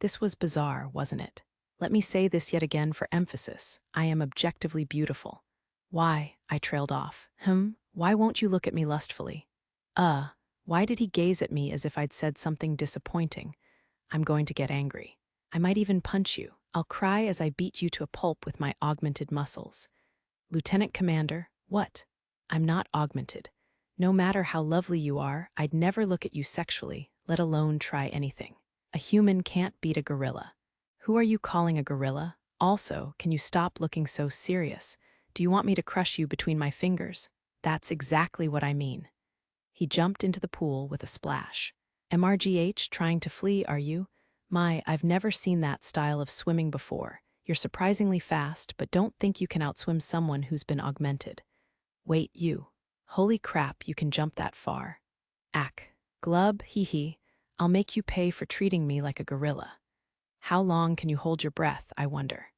This was bizarre, wasn't it? Let me say this yet again for emphasis. I am objectively beautiful. Why? I trailed off. Why won't you look at me lustfully? Why did he gaze at me as if I'd said something disappointing? I'm going to get angry. I might even punch you. I'll cry as I beat you to a pulp with my augmented muscles. Lieutenant Commander, what? I'm not augmented. No matter how lovely you are, I'd never look at you sexually, let alone try anything. A human can't beat a gorilla. Who are you calling a gorilla? Also, can you stop looking so serious? Do you want me to crush you between my fingers? That's exactly what I mean. He jumped into the pool with a splash. MRGH, trying to flee, are you? I've never seen that style of swimming before. You're surprisingly fast, but don't think you can outswim someone who's been augmented. Wait, you. Holy crap, you can jump that far. Glub, hee hee, I'll make you pay for treating me like a gorilla. How long can you hold your breath, I wonder?